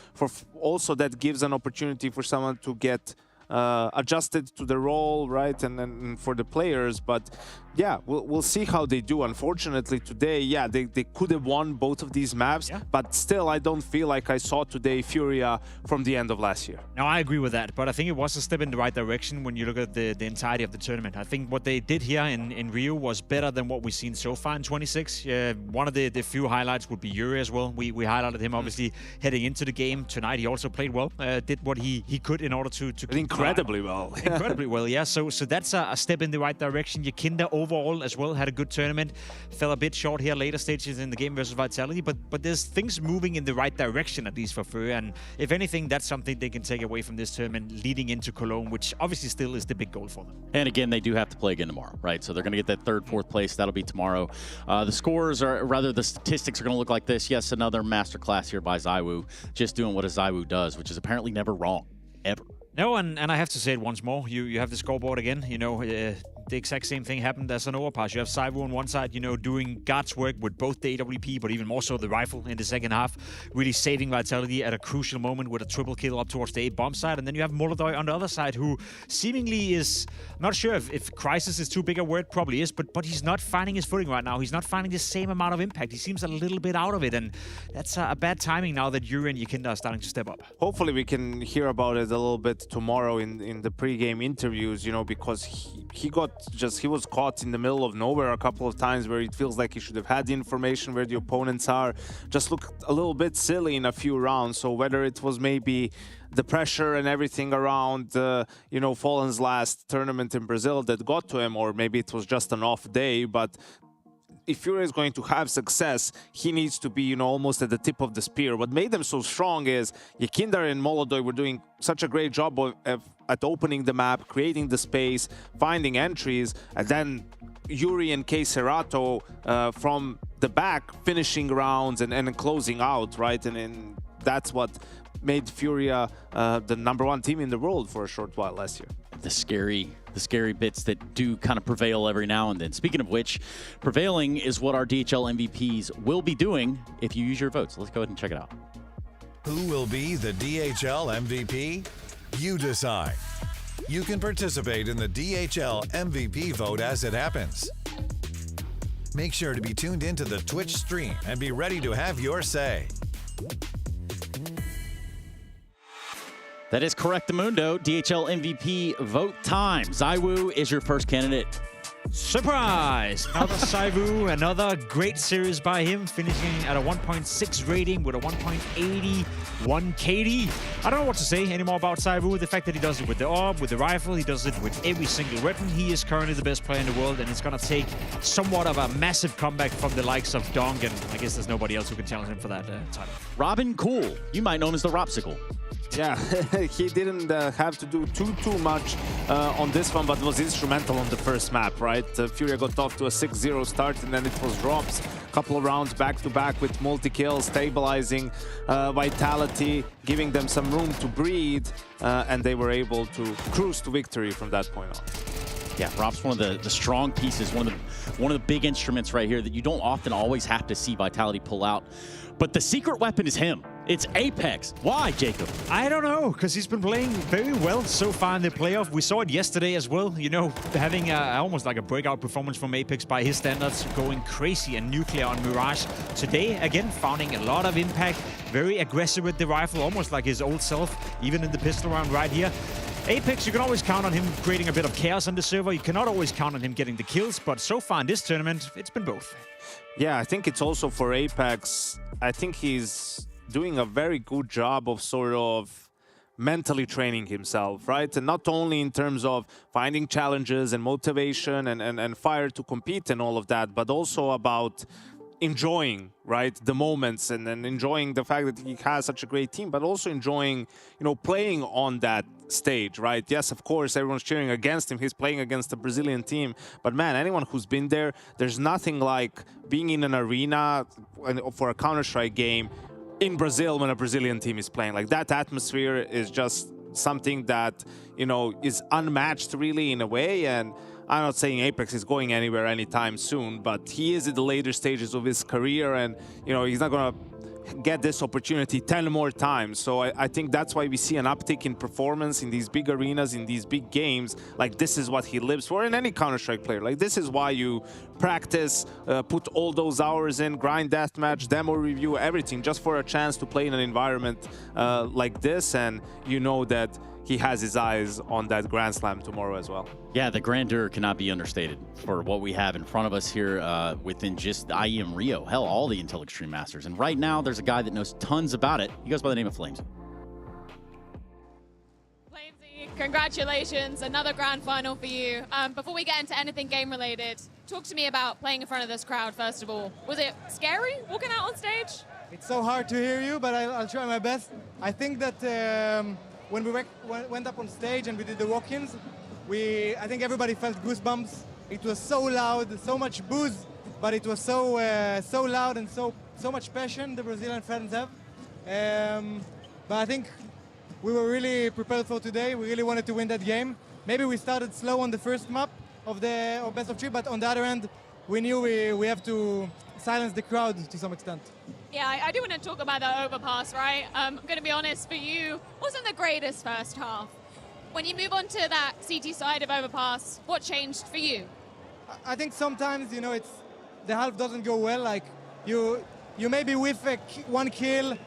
also that gives an opportunity for someone to get adjusted to the role, right? And then for the players, but yeah, we'll see how they do. Unfortunately today, yeah, they could have won both of these maps, but still I don't feel like I saw today FURIA from the end of last year. No, I agree with that, but I think it was a step in the right direction when you look at the entirety of the tournament. I think what they did here in Rio was better than what we've seen so far in 26. One of the few highlights would be Yuri as well. We highlighted him obviously heading into the game tonight. He also played well, did what he could in order to incredibly well. Incredibly well, yeah. So that's a step in the right direction. Yakinda overall as well had a good tournament. Fell a bit short here later stages in the game versus Vitality, but there's things moving in the right direction, at least for FURIA. And if anything, that's something they can take away from this tournament leading into Cologne, which obviously still is the big goal for them. And again, they do have to play again tomorrow, right? So they're going to get that 3rd, 4th place. That'll be tomorrow. The scores are, rather the statistics are going to look like this. Yes, another masterclass here by ZywOo, just doing what a ZywOo does, which is apparently never wrong, ever. No, and I have to say it once more. You have the scoreboard again. You know, the exact same thing happened as an Overpass. You have ZywOo on one side, you know, doing God's work with both the AWP, but even more so the rifle in the second half, really saving Vitality at a crucial moment with a triple kill up towards the A bomb side. And then you have Molodoi on the other side, who seemingly is, not sure if crisis is too big a word, probably is, but he's not finding his footing right now. He's not finding the same amount of impact. He seems a little bit out of it, and that's a bad timing now that Yuri and Yakinda are starting to step up. Hopefully we can hear about it a little bit tomorrow in the pre-game interviews, you know, because he was caught in the middle of nowhere a couple of times where it feels like he should have had the information where the opponents are. Just looked a little bit silly in a few rounds. So whether it was maybe the pressure and everything around, you know, Fallen's last tournament in Brazil that got to him, or maybe it was just an off day, but if FURIA is going to have success, he needs to be, you know, almost at the tip of the spear. What made them so strong is Yakinda and Molodoi were doing such a great job at opening the map, creating the space, finding entries, and then Yuri and K Serato from the back, finishing rounds and closing out, right? And that's what made FURIA the #1 team in the world for a short while last year. The scary bits that do kind of prevail every now and then. Speaking of which, prevailing is what our DHL MVPs will be doing if you use your votes. Let's go ahead and check it out. Who will be the DHL MVP? You decide. You can participate in the DHL MVP vote as it happens. Make sure to be tuned into the Twitch stream and be ready to have your say. That is correct, Mundo. DHL MVP vote time. ZywOo is your first candidate. Surprise! Another ZywOo, another great series by him, finishing at a 1.6 rating with a 1.81 KD. I don't know what to say anymore about ZywOo. The fact that he does it with the AWP, with the rifle, he does it with every single weapon. He is currently the best player in the world, and it's going to take somewhat of a massive comeback from the likes of Dong, and I guess there's nobody else who can challenge him for that title. Robin Cool. You might know him as the Ropsicle. Yeah, he didn't have to do too much on this one, but was instrumental on the first map, right? FURIA got off to a 6-0 start, and then it was drops. A couple of rounds back-to-back with multi-kills, stabilizing Vitality, giving them some room to breathe, and they were able to cruise to victory from that point on. Yeah, Rob's one of the strong pieces, one of the big instruments right here that you don't often always have to see Vitality pull out. But the secret weapon is him. It's Apex. Why, Jacob? I don't know, because he's been playing very well so far in the playoff. We saw it yesterday as well, you know, having almost like a breakout performance from Apex by his standards, going crazy and nuclear on Mirage. Today, again, finding a lot of impact, very aggressive with the rifle, almost like his old self, even in the pistol round right here. Apex, you can always count on him creating a bit of chaos on the server. You cannot always count on him getting the kills, but so far in this tournament, it's been both. Yeah, I think it's also for Apex. I think he's doing a very good job of sort of mentally training himself, right? And not only in terms of finding challenges and motivation and fire to compete and all of that, but also about enjoying, right, the moments and enjoying the fact that he has such a great team, but also enjoying, you know, playing on that stage, right? Yes, of course, everyone's cheering against him. He's playing against a Brazilian team. But man, anyone who's been there, there's nothing like being in an arena for a Counter-Strike game in Brazil when a Brazilian team is playing. Like, that atmosphere is just something that, you know, is unmatched really in a way. And I'm not saying Apex is going anywhere anytime soon, but he is in the later stages of his career, and, you know, he's not going to get this opportunity 10 more times. So I think that's why we see an uptick in performance in these big arenas, in these big games. Like, this is what he lives for, in any Counter-Strike player. Like, this is why you practice, put all those hours in, grind deathmatch, demo review, everything, just for a chance to play in an environment like this. And you know that he has his eyes on that Grand Slam tomorrow as well. Yeah, the grandeur cannot be understated for what we have in front of us here within just IEM Rio. Hell, all the Intel Extreme Masters. And right now, there's a guy that knows tons about it. He goes by the name of Flamesy. Flamesy, congratulations. Another grand final for you. Before we get into anything game-related, talk to me about playing in front of this crowd, first of all. Was it scary walking out on stage? It's so hard to hear you, but I'll try my best. I think that when we went up on stage and we did the walk-ins, I think everybody felt goosebumps. It was so loud, so much booze, but it was so loud and so much passion the Brazilian fans have. But I think we were really prepared for today. We really wanted to win that game. Maybe we started slow on the first map of best of 3, but on the other end, we knew we have to silence the crowd to some extent. Yeah, I do want to talk about the overpass, right? I'm going to be honest, for you, wasn't the greatest first half. When you move on to that CT side of overpass, what changed for you? I think sometimes, you know, the half doesn't go well. Like, you maybe whiff one kill,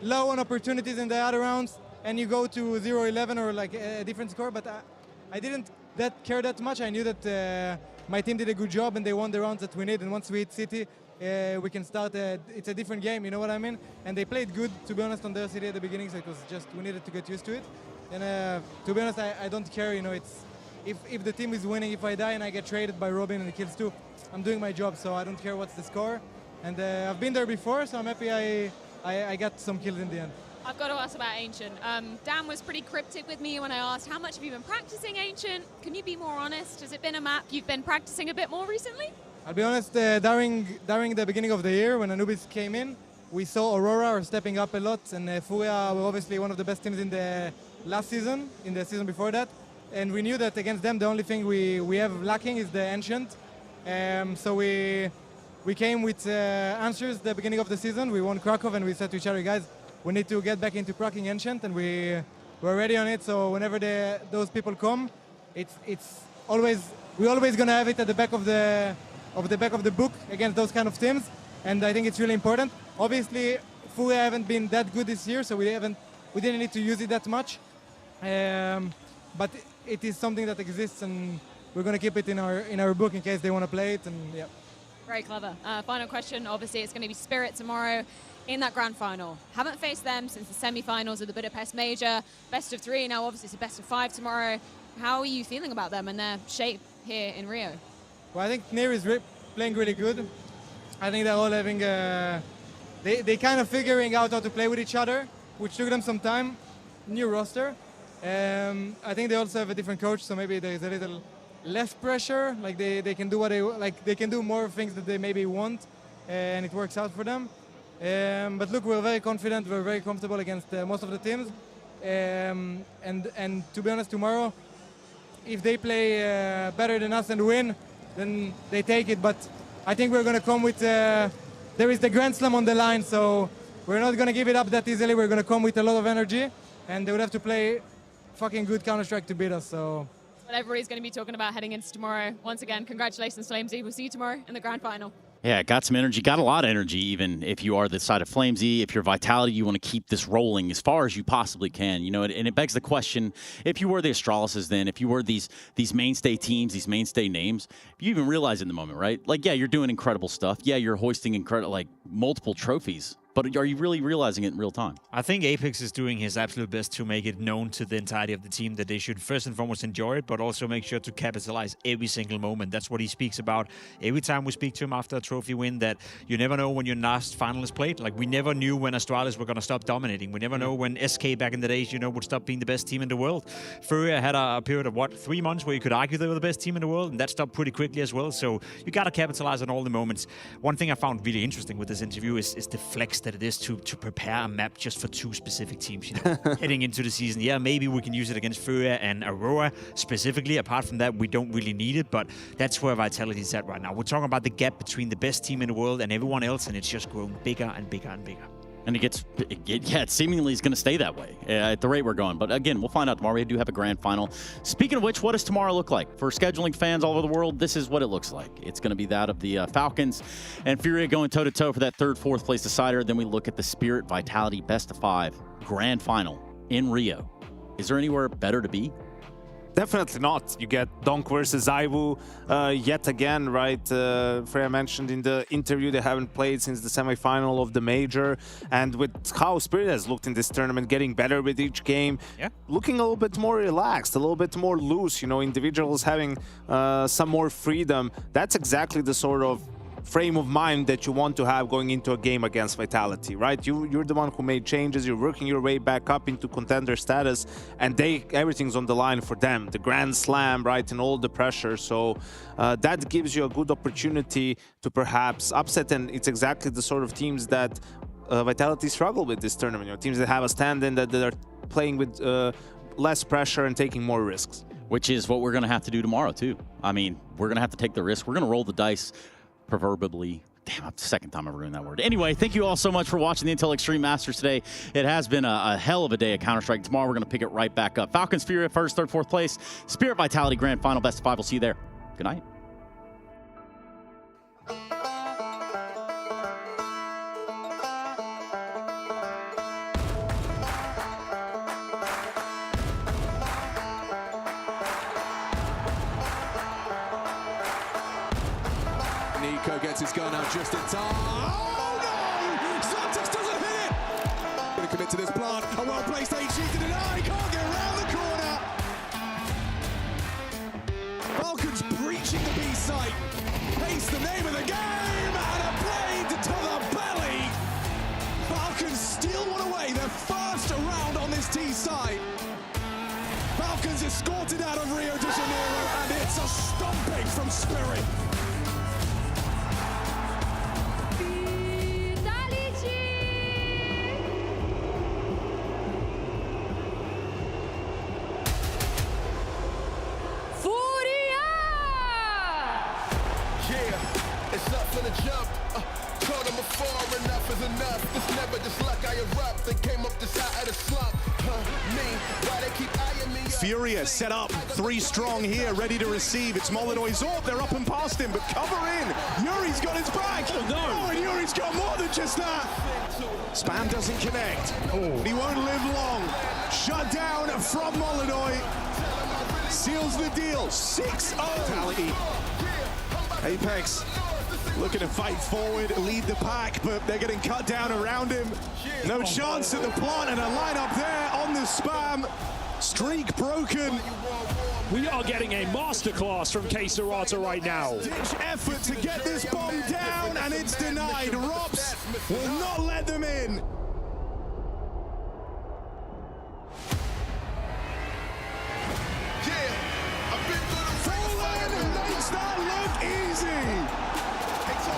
low on opportunities in the other rounds, and you go to 0-11 or like a different score. But I didn't care that much. I knew that my team did a good job and they won the rounds that we need. And once we hit City, we can start. It's a different game, you know what I mean? And they played good, to be honest, on their city at the beginning. So it was just we needed to get used to it. And to be honest, I don't care. You know, it's if the team is winning, if I die and I get traded by Robin and he kills 2, I'm doing my job. So I don't care what's the score. And I've been there before, so I'm happy I got some kills in the end. I've got to ask about Ancient. Dan was pretty cryptic with me when I asked, how much have you been practicing Ancient? Can you be more honest? Has it been a map you've been practicing a bit more recently? I'll be honest, during the beginning of the year, when Anubis came in, we saw Aurora are stepping up a lot, and FURIA were obviously one of the best teams in the last season, in the season before that. And we knew that against them, the only thing we have lacking is the Ancient. So we came with answers at the beginning of the season. We won Krakow, and we said to each other, guys, we need to get back into cracking Ancient, and we're ready on it. So whenever those people come, we're always gonna have it at the back of the book against those kind of teams, and I think it's really important. Obviously, FURIA haven't been that good this year, so we didn't need to use it that much. But it is something that exists, and we're gonna keep it in our book in case they want to play it. And yeah. Very clever. Final question. Obviously, it's going to be Spirit tomorrow in that grand final. Haven't faced them since the semi-finals of the Budapest Major. Best of 3. Now, obviously, it's a best of 5 tomorrow. How are you feeling about them and their shape here in Rio? Well, I think Nir is playing really good. I think they're all having they kind of figuring out how to play with each other, which took them some time. New roster. I think they also have a different coach, so maybe there's a little less pressure. Like they can do what they can do more things that they maybe want, and it works out for them. But look, we're very confident. We're very comfortable against most of the teams. And to be honest, tomorrow, if they play better than us and win, then they take it. But I think we're going to come with, there is the Grand Slam on the line, so we're not going to give it up that easily. We're going to come with a lot of energy, and they would have to play fucking good Counter-Strike to beat us. So what everybody's going to be talking about heading into tomorrow. Once again, congratulations, Flamesy. We'll see you tomorrow in the grand final. Yeah, got some energy, got a lot of energy, even if you are the side of Flamesy. If you're Vitality, you want to keep this rolling as far as you possibly can. You know, and it begs the question, if you were the Astraluses then, if you were these mainstay teams, these mainstay names, you even realize in the moment, right? Like, yeah, you're doing incredible stuff. Yeah, you're hoisting multiple trophies. But are you really realizing it in real time? I think Apex is doing his absolute best to make it known to the entirety of the team that they should first and foremost enjoy it, but also make sure to capitalize every single moment. That's what he speaks about every time we speak to him after a trophy win, that you never know when your last final is played. Like, we never knew when Astralis were going to stop dominating. We never know when SK back in the days, would stop being the best team in the world. FURIA had a period of, 3 months where you could argue they were the best team in the world, and that stopped pretty quickly as well. So you got to capitalize on all the moments. One thing I found really interesting with this interview is the flex that it is to prepare a map just for 2 specific teams, heading into the season. Yeah, maybe we can use it against FURIA and Aurora specifically. Apart from that, we don't really need it, but that's where Vitality is at right now. We're talking about the gap between the best team in the world and everyone else, and it's just growing bigger and bigger and bigger. And it seemingly is going to stay that way at the rate we're going. But again, we'll find out tomorrow. We do have a grand final. Speaking of which, what does tomorrow look like? For scheduling fans all over the world, this is what it looks like. It's going to be that of the Falcons and FURIA going toe-to-toe for that 3rd, 4th place decider. Then we look at the Spirit Vitality Best of 5 grand final in Rio. Is there anywhere better to be? Definitely not. You get Donk versus Ivu yet again, right? Freya mentioned in the interview they haven't played since the semi-final of the Major. And with how Spirit has looked in this tournament, getting better with each game, looking a little bit more relaxed, a little bit more loose, individuals having some more freedom. That's exactly the sort of frame of mind that you want to have going into a game against Vitality, right? You're the one who made changes, you're working your way back up into contender status, and everything's on the line for them. The Grand Slam, right, and all the pressure. So that gives you a good opportunity to perhaps upset, and it's exactly the sort of teams that Vitality struggle with this tournament. Teams that have a stand-in, that are playing with less pressure and taking more risks. Which is what we're going to have to do tomorrow, too. I mean, we're going to have to take the risk. We're going to roll the dice. Proverbially. Damn, that's the second time I've ruined that word. Anyway, thank you all so much for watching the Intel Extreme Masters today. It has been a hell of a day of Counter-Strike. Tomorrow we're going to pick it right back up. Falcons, FURIA, 1st, 3rd, 4th place. Spirit Vitality Grand Final, Best of 5. We'll see you there. Good night. Gets his gun out just in time. Oh no! Santos doesn't hit it! Gonna commit to this plant. A well-placed HG to deny. He can't get around the corner. Falcons breaching the B site. Pace the name of the game. And a blade to the belly. Falcons steal one away. Their first round on this T side. Falcons escorted out of Rio de Janeiro, and it's a stomping from Spirit. Jump. Told them before, enough is enough. It's never just luck I erupt. They came up this out of the slump. Me, why they keep eyeing me up? FURIA set up, 3 strong here, ready to receive. It's Molinoy's up, they're up and past him, but cover in. Yuri's got his back. Oh, no. Oh, and Yuri's got more than just that. Spam doesn't connect. Oh. He won't live long. Shut down from Molinoy. Seals the deal. 6-0. Fatality. Apex looking to fight forward, lead the pack, but they're getting cut down around him. No chance at the plant, and a lineup there on the Spam. Streak broken. We are getting a masterclass from K-Serata right now. Ditch effort to get this bomb down, and it's denied. Rops will not let them in. Fallen makes that look easy.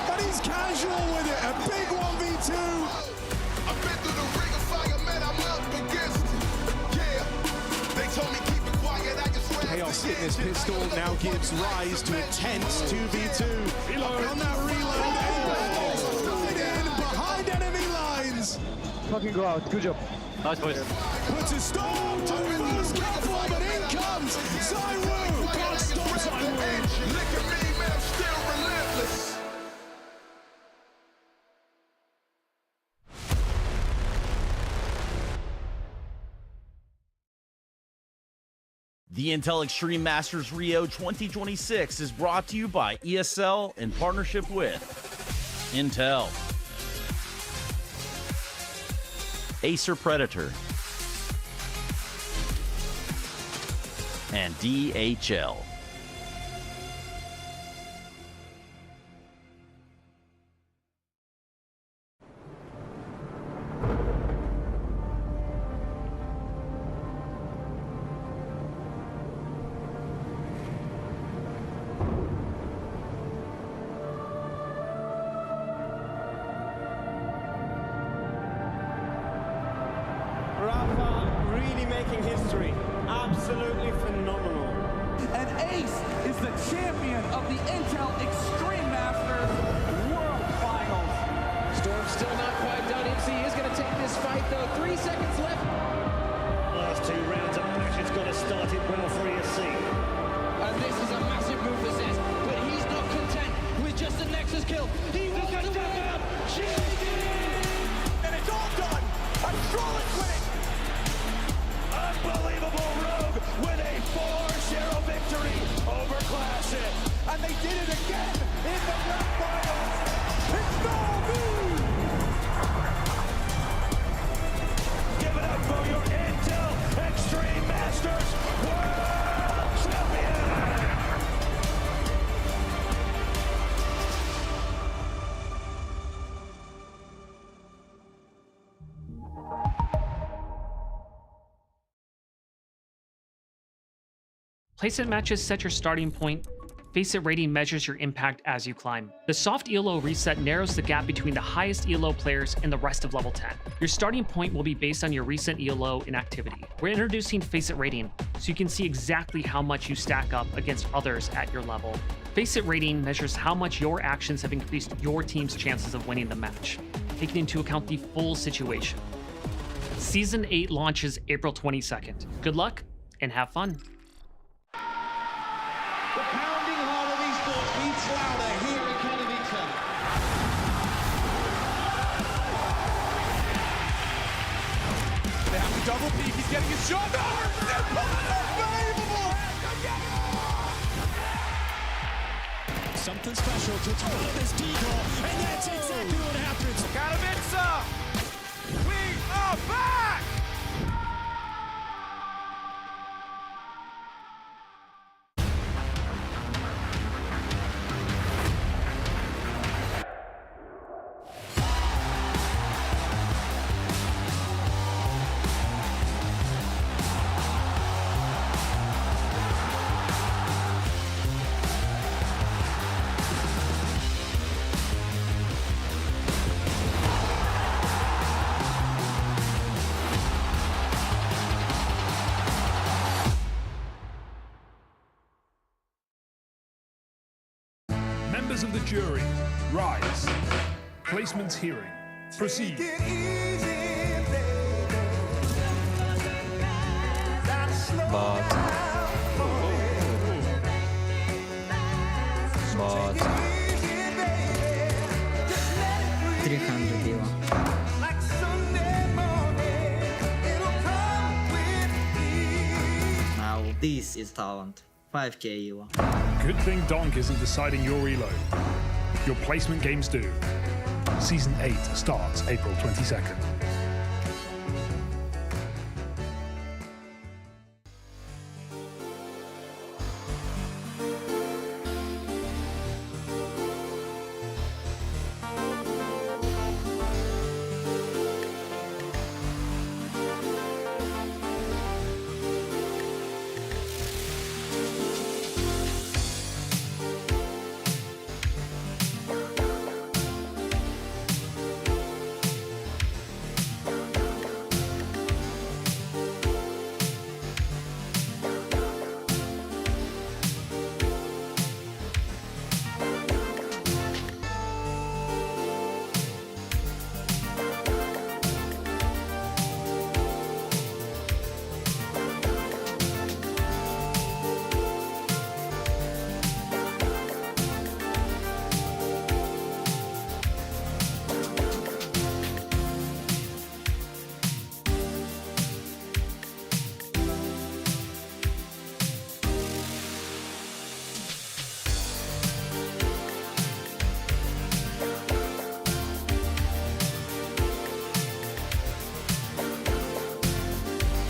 But he's casual with it, a big 1v2. I've been through the ring of fire, man, I'm up against. Yeah, they told me keep it quiet, I just ran. Chaos in this pistol now gives rise to a tense 2v2. On that reload, slide in behind enemy lines. Fucking go out, good job. Nice boys. Puts a stone to first couple, but in comes Zaiwu. Can't stop Zaiwu. Look at me, man, I'm still relentless. The Intel Extreme Masters Rio 2026 is brought to you by ESL in partnership with Intel, Acer Predator, and DHL. Really making history. Absolutely phenomenal. And Ace is the champion of the Intel Extreme Masters World Finals. Storm's still not quite done. MC is going to take this fight, though. 3 seconds left. Last 2 rounds of match, it's got to start it well for ESC. And this is a massive move for Zez, but he's not content with just a Nexus kill. He wants to win out. And it's all done. I'm Charlotte's winning. Unbelievable Rogue with a 4-0 victory over Classic. And they did it again in the grand finals. It's no Give it up for your Intel Extreme Masters World Champion. Placement matches set your starting point. Face It rating measures your impact as you climb. The soft ELO reset narrows the gap between the highest ELO players and the rest of level 10. Your starting point will be based on your recent ELO inactivity. We're introducing Face It rating, so you can see exactly how much you stack up against others at your level. Face It rating measures how much your actions have increased your team's chances of winning the match, taking into account the full situation. Season 8 launches April 22nd. Good luck and have fun. The pounding heart of esports beats louder here in Katowice. They have to double peek, he's getting his shot. Unbelievable! Something special to throw this decoy, and that's exactly what happens. Katowice! We are back! Members of the jury, rise. Placements hearing. Proceed. Smart. 300 euro. Now this is talent. 5k euro. Good thing Donk isn't deciding your elo. Your placement games do. Season 8 starts April 22nd.